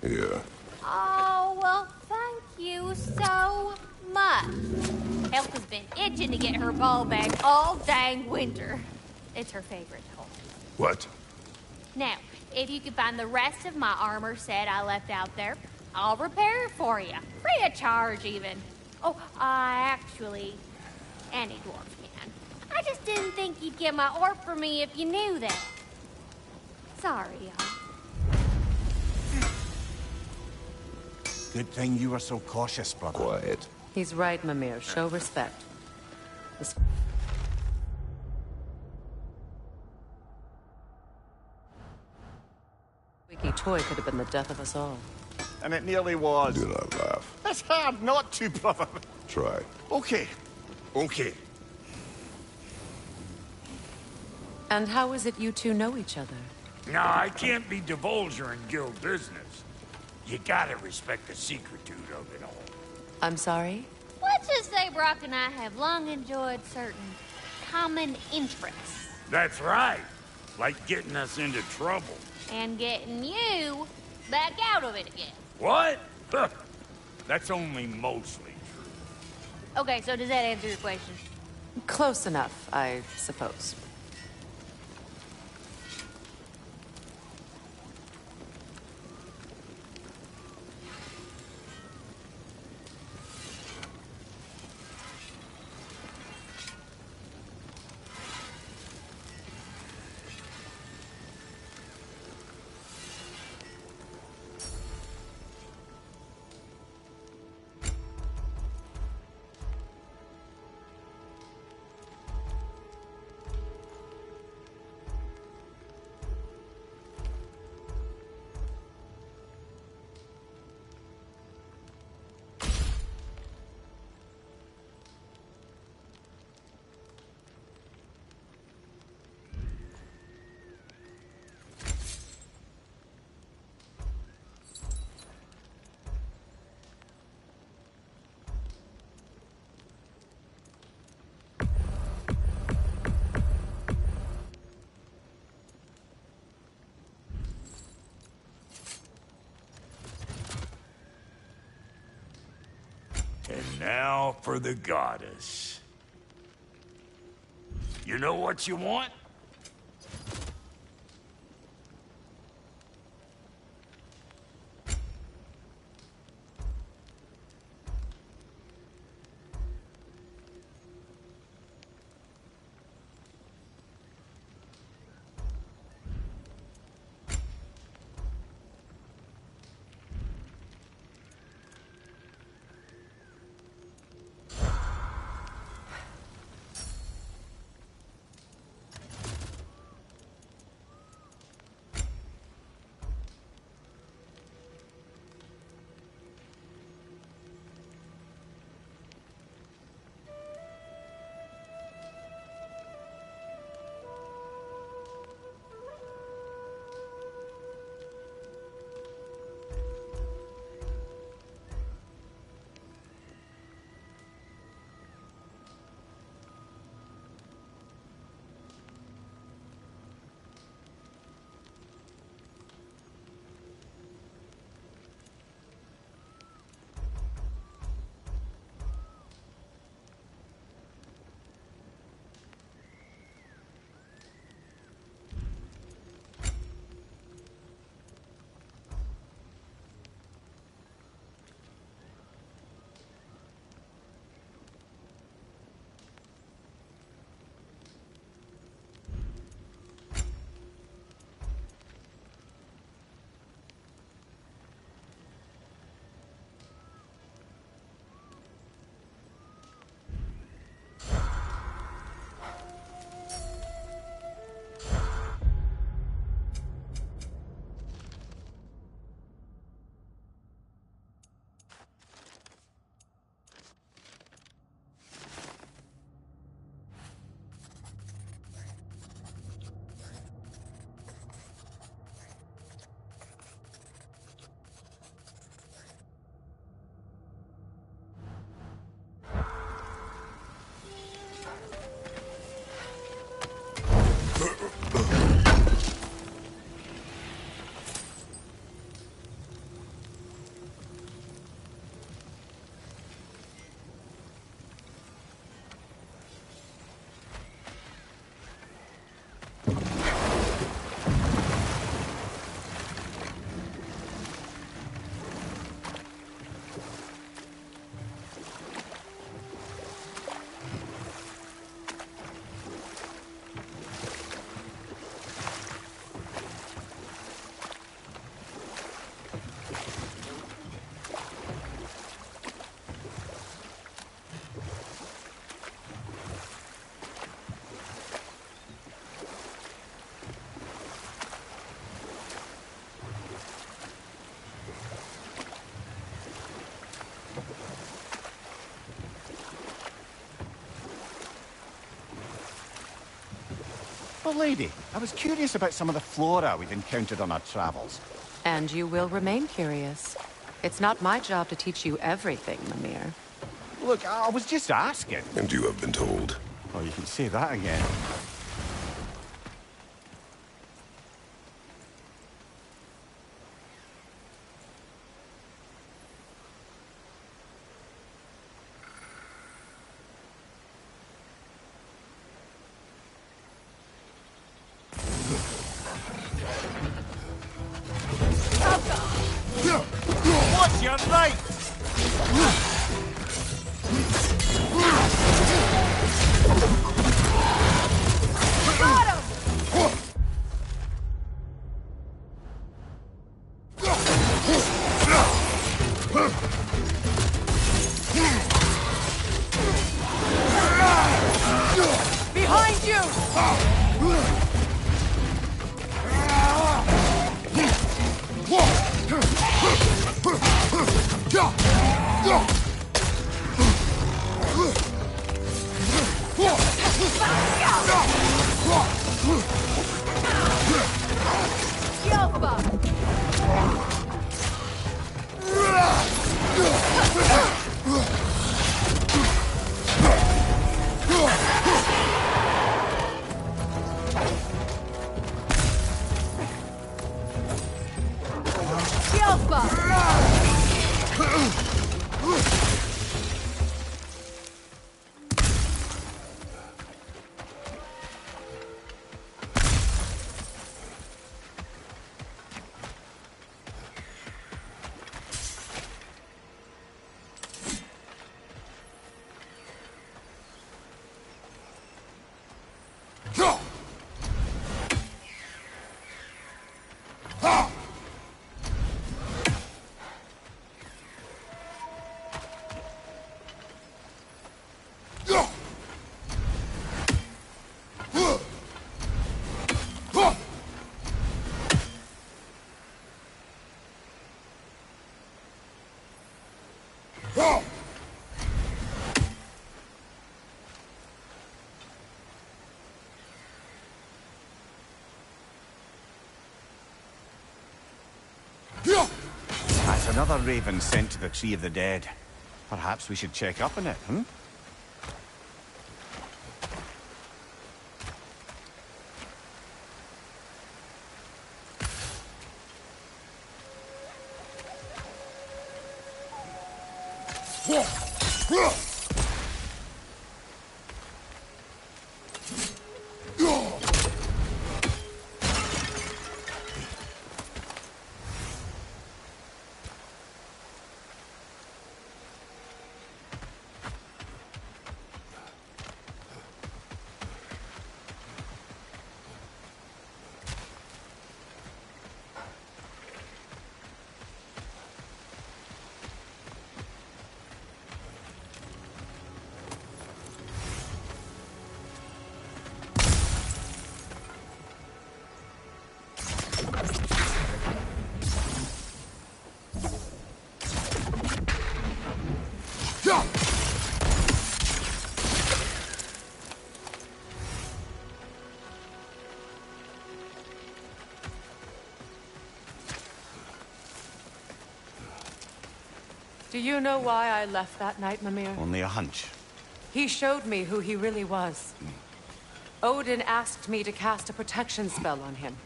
Yeah. Oh, well, thank you so much. Elf has been itching to get her ball back all dang winter. It's her favorite hole. What? Now, if you can find the rest of my armor set I left out there, I'll repair it for you. Free of charge, even. Oh, actually, any dwarf can. I just didn't think you'd get my orb for me if you knew that. Sorry, y'all. Good thing you were so cautious, brother. Quiet. He's right, Mimir. Show respect. This squeaky toy could have been the death of us all. And it nearly was. Do not laugh. It's hard not to, brother. Try. Okay. Okay. And how is it you two know each other? No, I can't be divulger in guild business. You gotta respect the secretude of it all. I'm sorry? Let's just say Brock and I have long enjoyed certain common interests. That's right. Like getting us into trouble. And getting you back out of it again. What? That's only mostly true. Okay, so does that answer your question? Close enough, I suppose. Now for the goddess. You know what you want? Well, lady, I was curious about some of the flora we've encountered on our travels. And you will remain curious. It's not my job to teach you everything, Mimir. Look, I was just asking. And you have been told. Oh, you can say that again. What's your right? Behind you! That's another raven sent to the Tree of the Dead. Perhaps we should check up on it, hmm? Do you know why I left that night, Mimir? Only a hunch. He showed me who he really was. Odin asked me to cast a protection spell on him.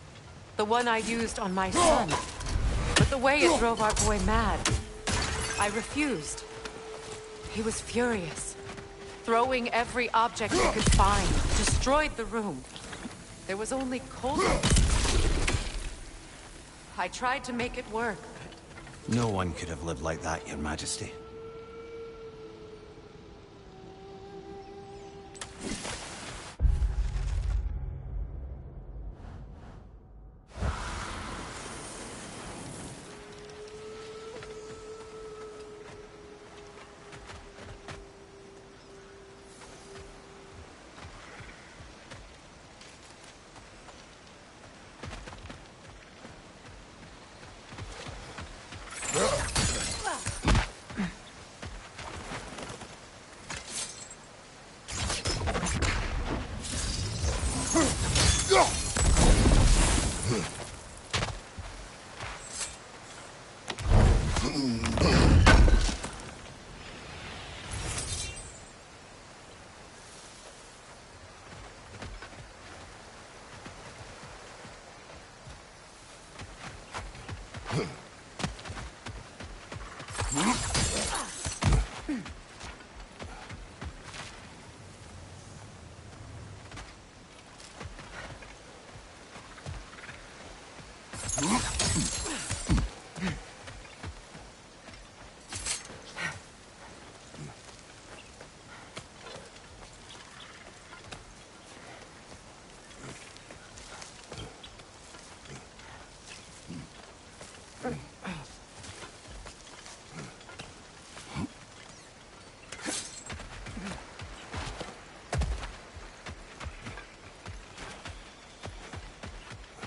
The one I used on my son. But the way it drove our boy mad, I refused. He was furious, throwing every object he could find, destroyed the room. There was only coldness. I tried to make it work. No one could have lived like that, Your Majesty.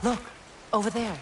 Look, over there.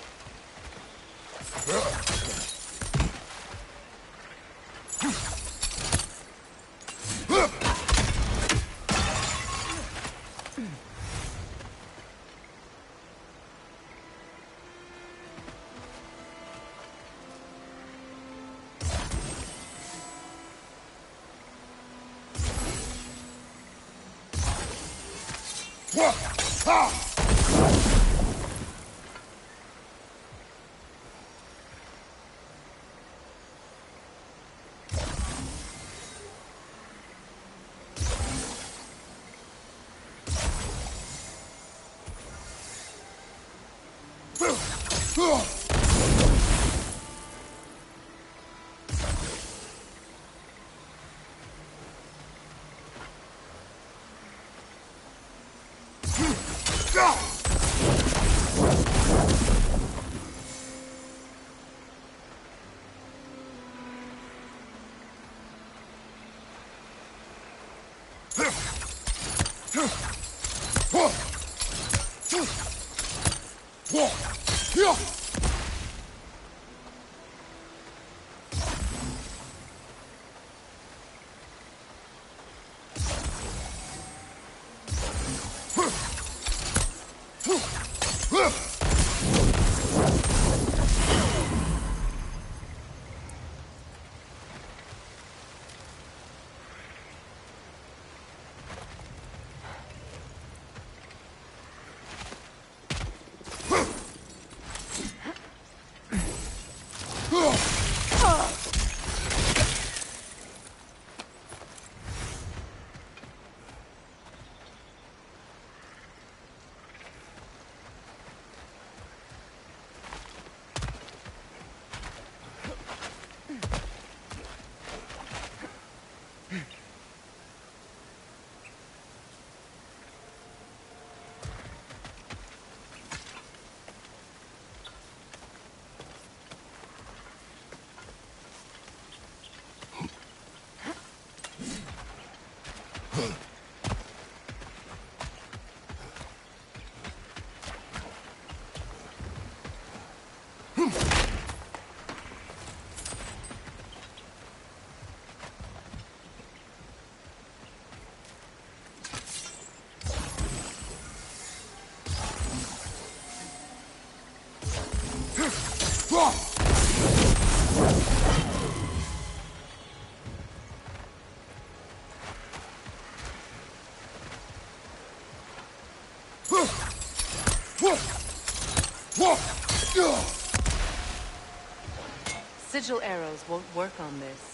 Sigil arrows won't work on this.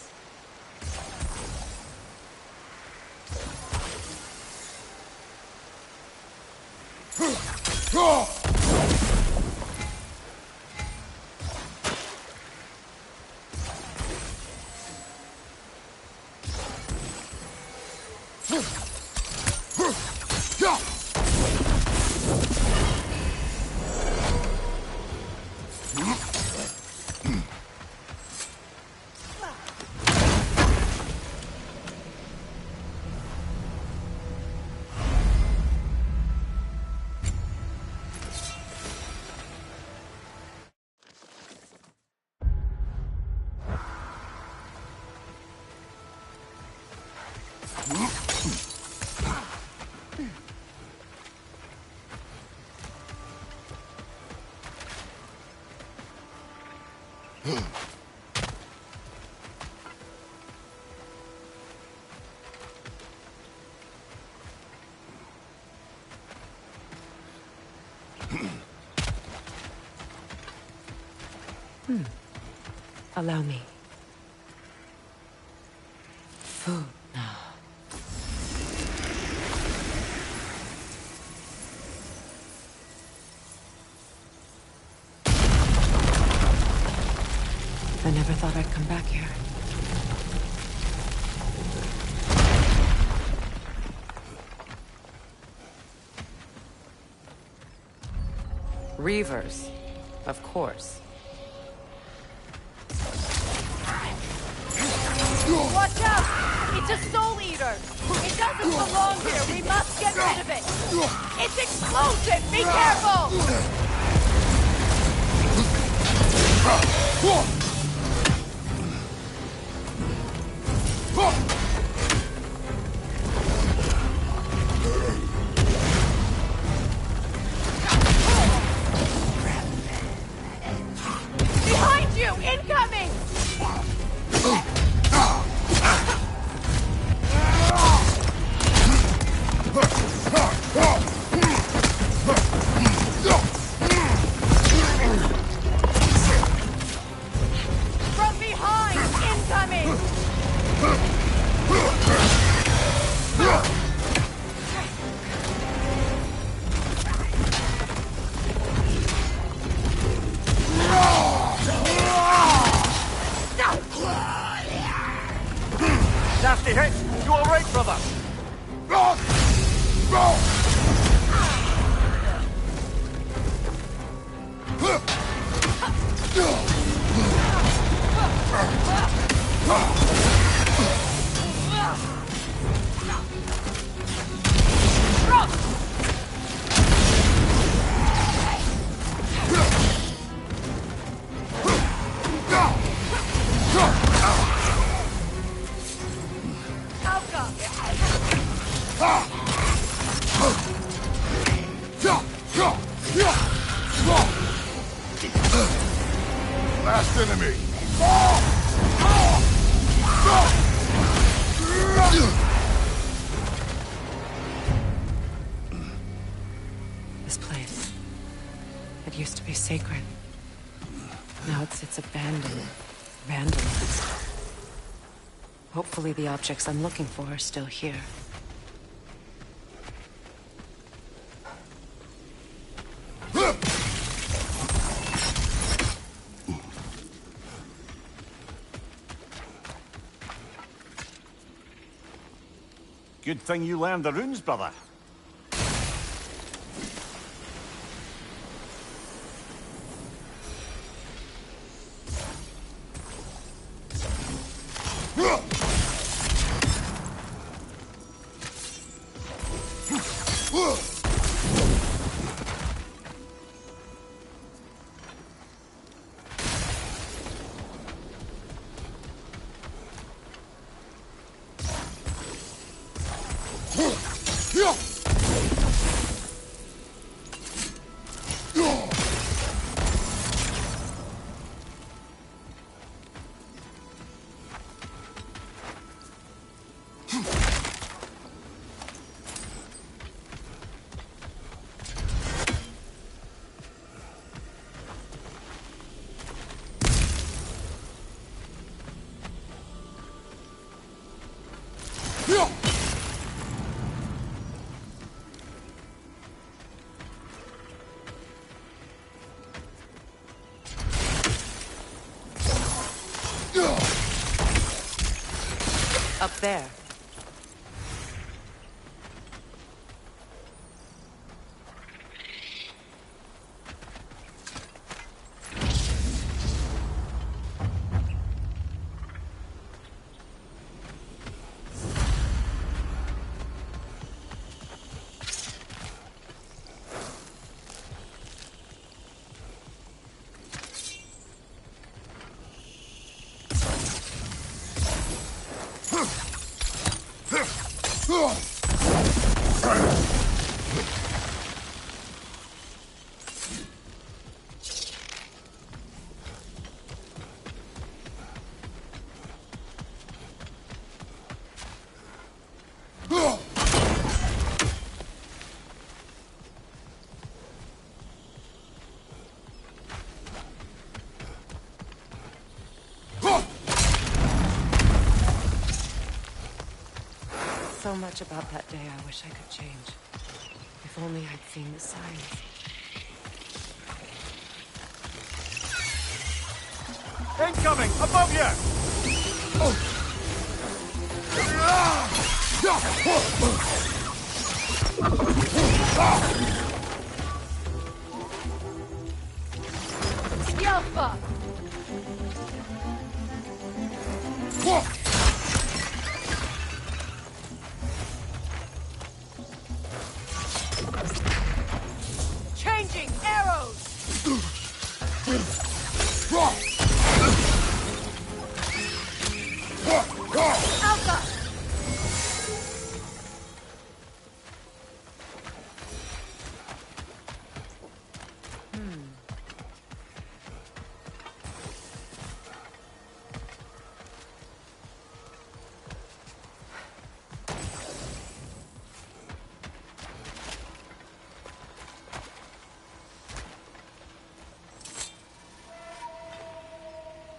Allow me. Food now. I never thought I'd come back here. Reavers, of course. Watch out! It's a soul eater! It doesn't belong here! We must get rid of it! It's explosive! Be careful! Behind you! Incoming! From behind! Incoming! Nasty hit! You all right, brother? enemy! This place. It used to be sacred. Now it sits abandoned, vandalized. Hopefully the objects I'm looking for are still here. Good thing you learned the runes, brother. Up there. So much about that day I wish I could change. If only I'd seen the signs. Incoming! Above you! Yelpa! Changing arrows! Alpha!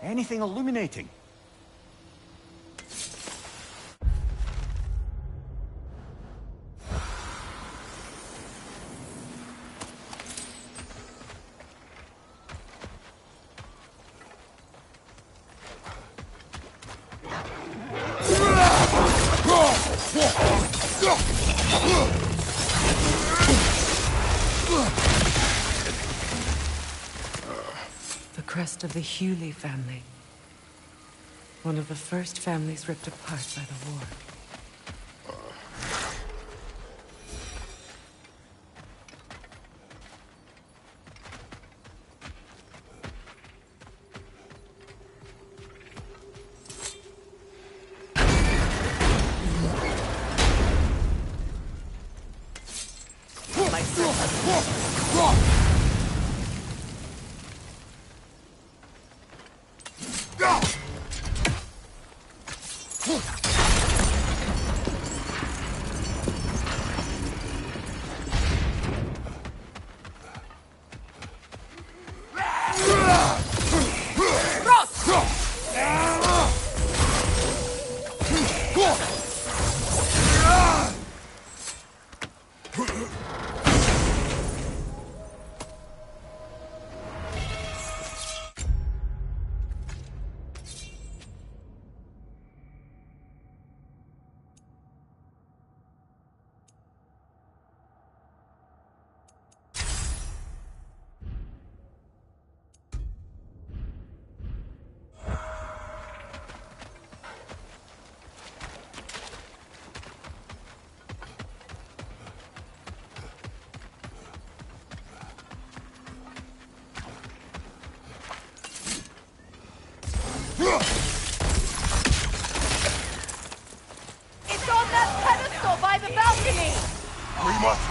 Anything illuminating? The crest of the Hewley family. One of the first families ripped apart by the war.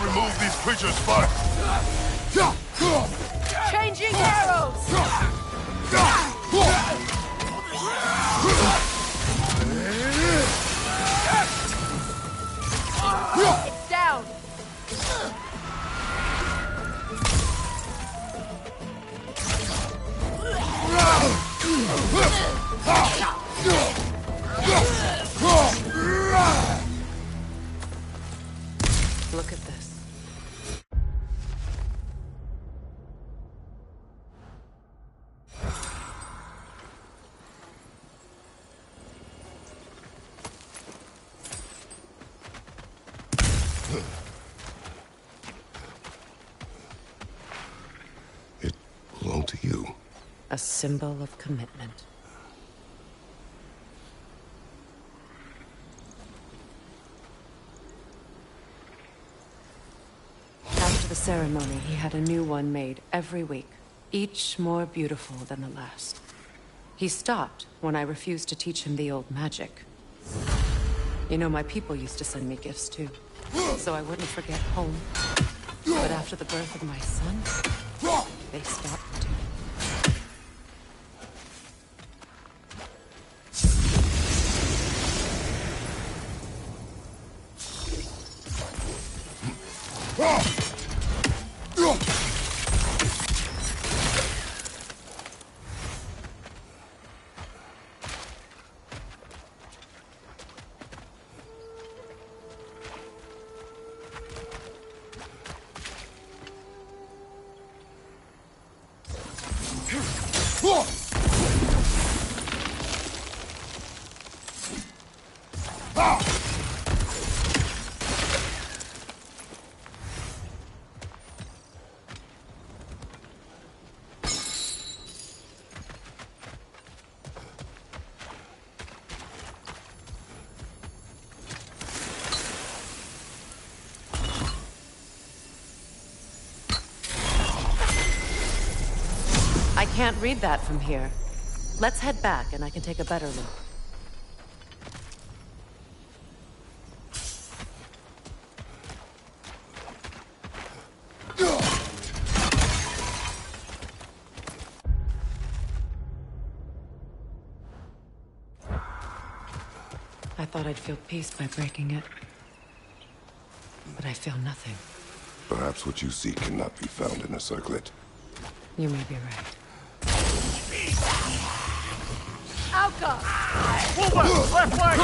remove these creatures first. Changing arrows! It's down! Look at this. It belonged to you. A symbol of commitment. After the ceremony, he had a new one made every week, each more beautiful than the last. He stopped when I refused to teach him the old magic. You know, my people used to send me gifts too, so I wouldn't forget home. But after the birth of my son, they stopped too. I can't read that from here. Let's head back and I can take a better look. I thought I'd feel peace by breaking it. But I feel nothing. Perhaps what you seek cannot be found in a circlet. You may be right. Alka! Movement! Left leg!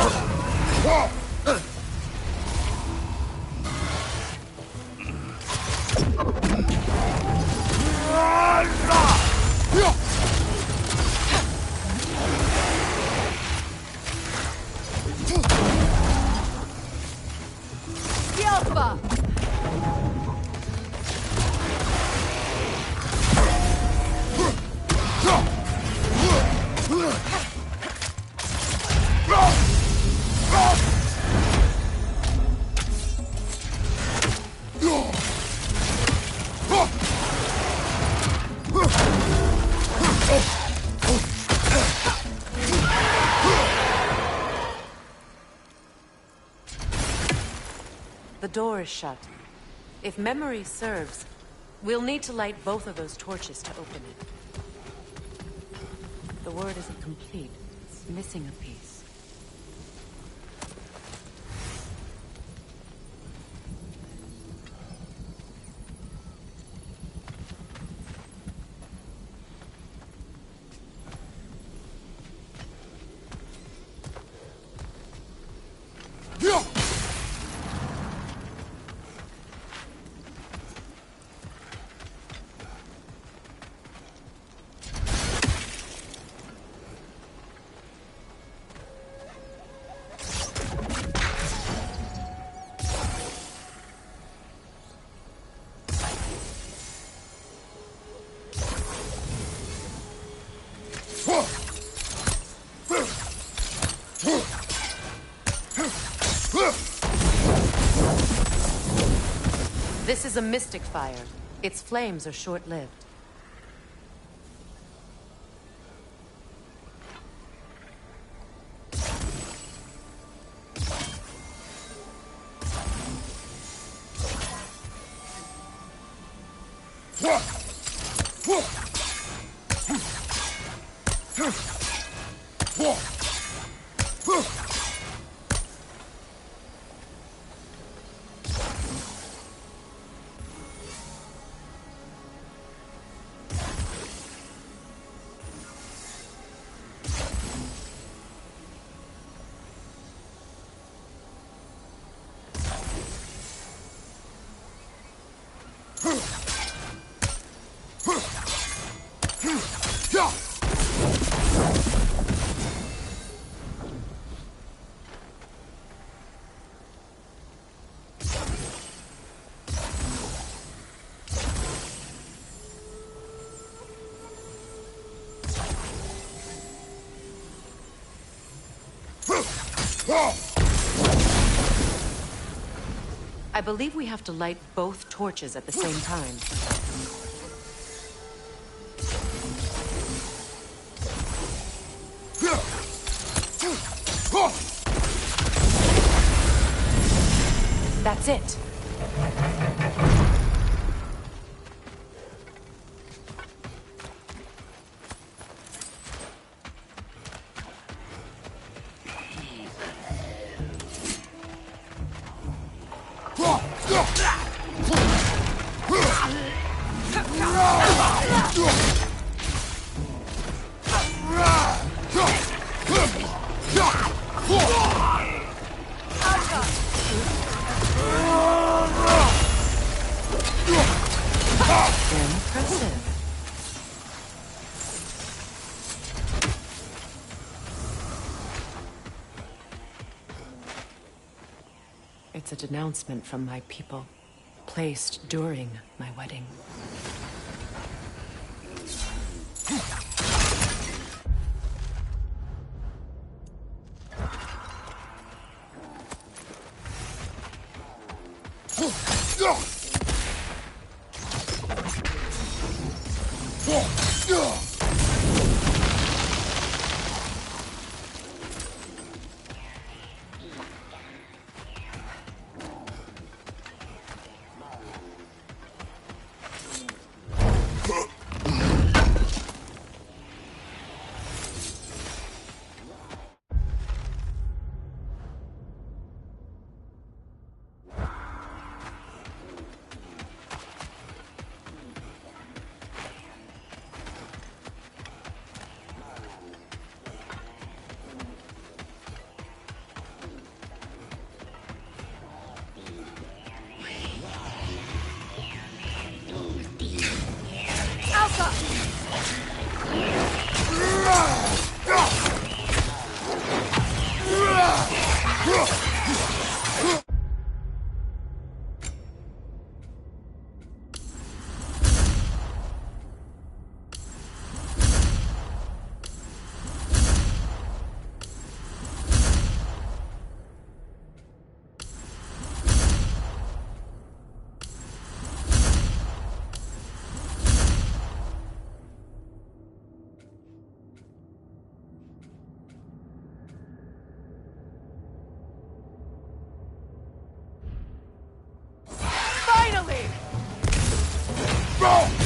Alpha! The door is shut. If memory serves, we'll need to light both of those torches to open it. The word isn't complete. It's missing a piece. This is a mystic fire. Its flames are short-lived. I believe we have to light both torches at the same time. That's it. Impressive. It's a denouncement from my people, placed during my wedding. Finally!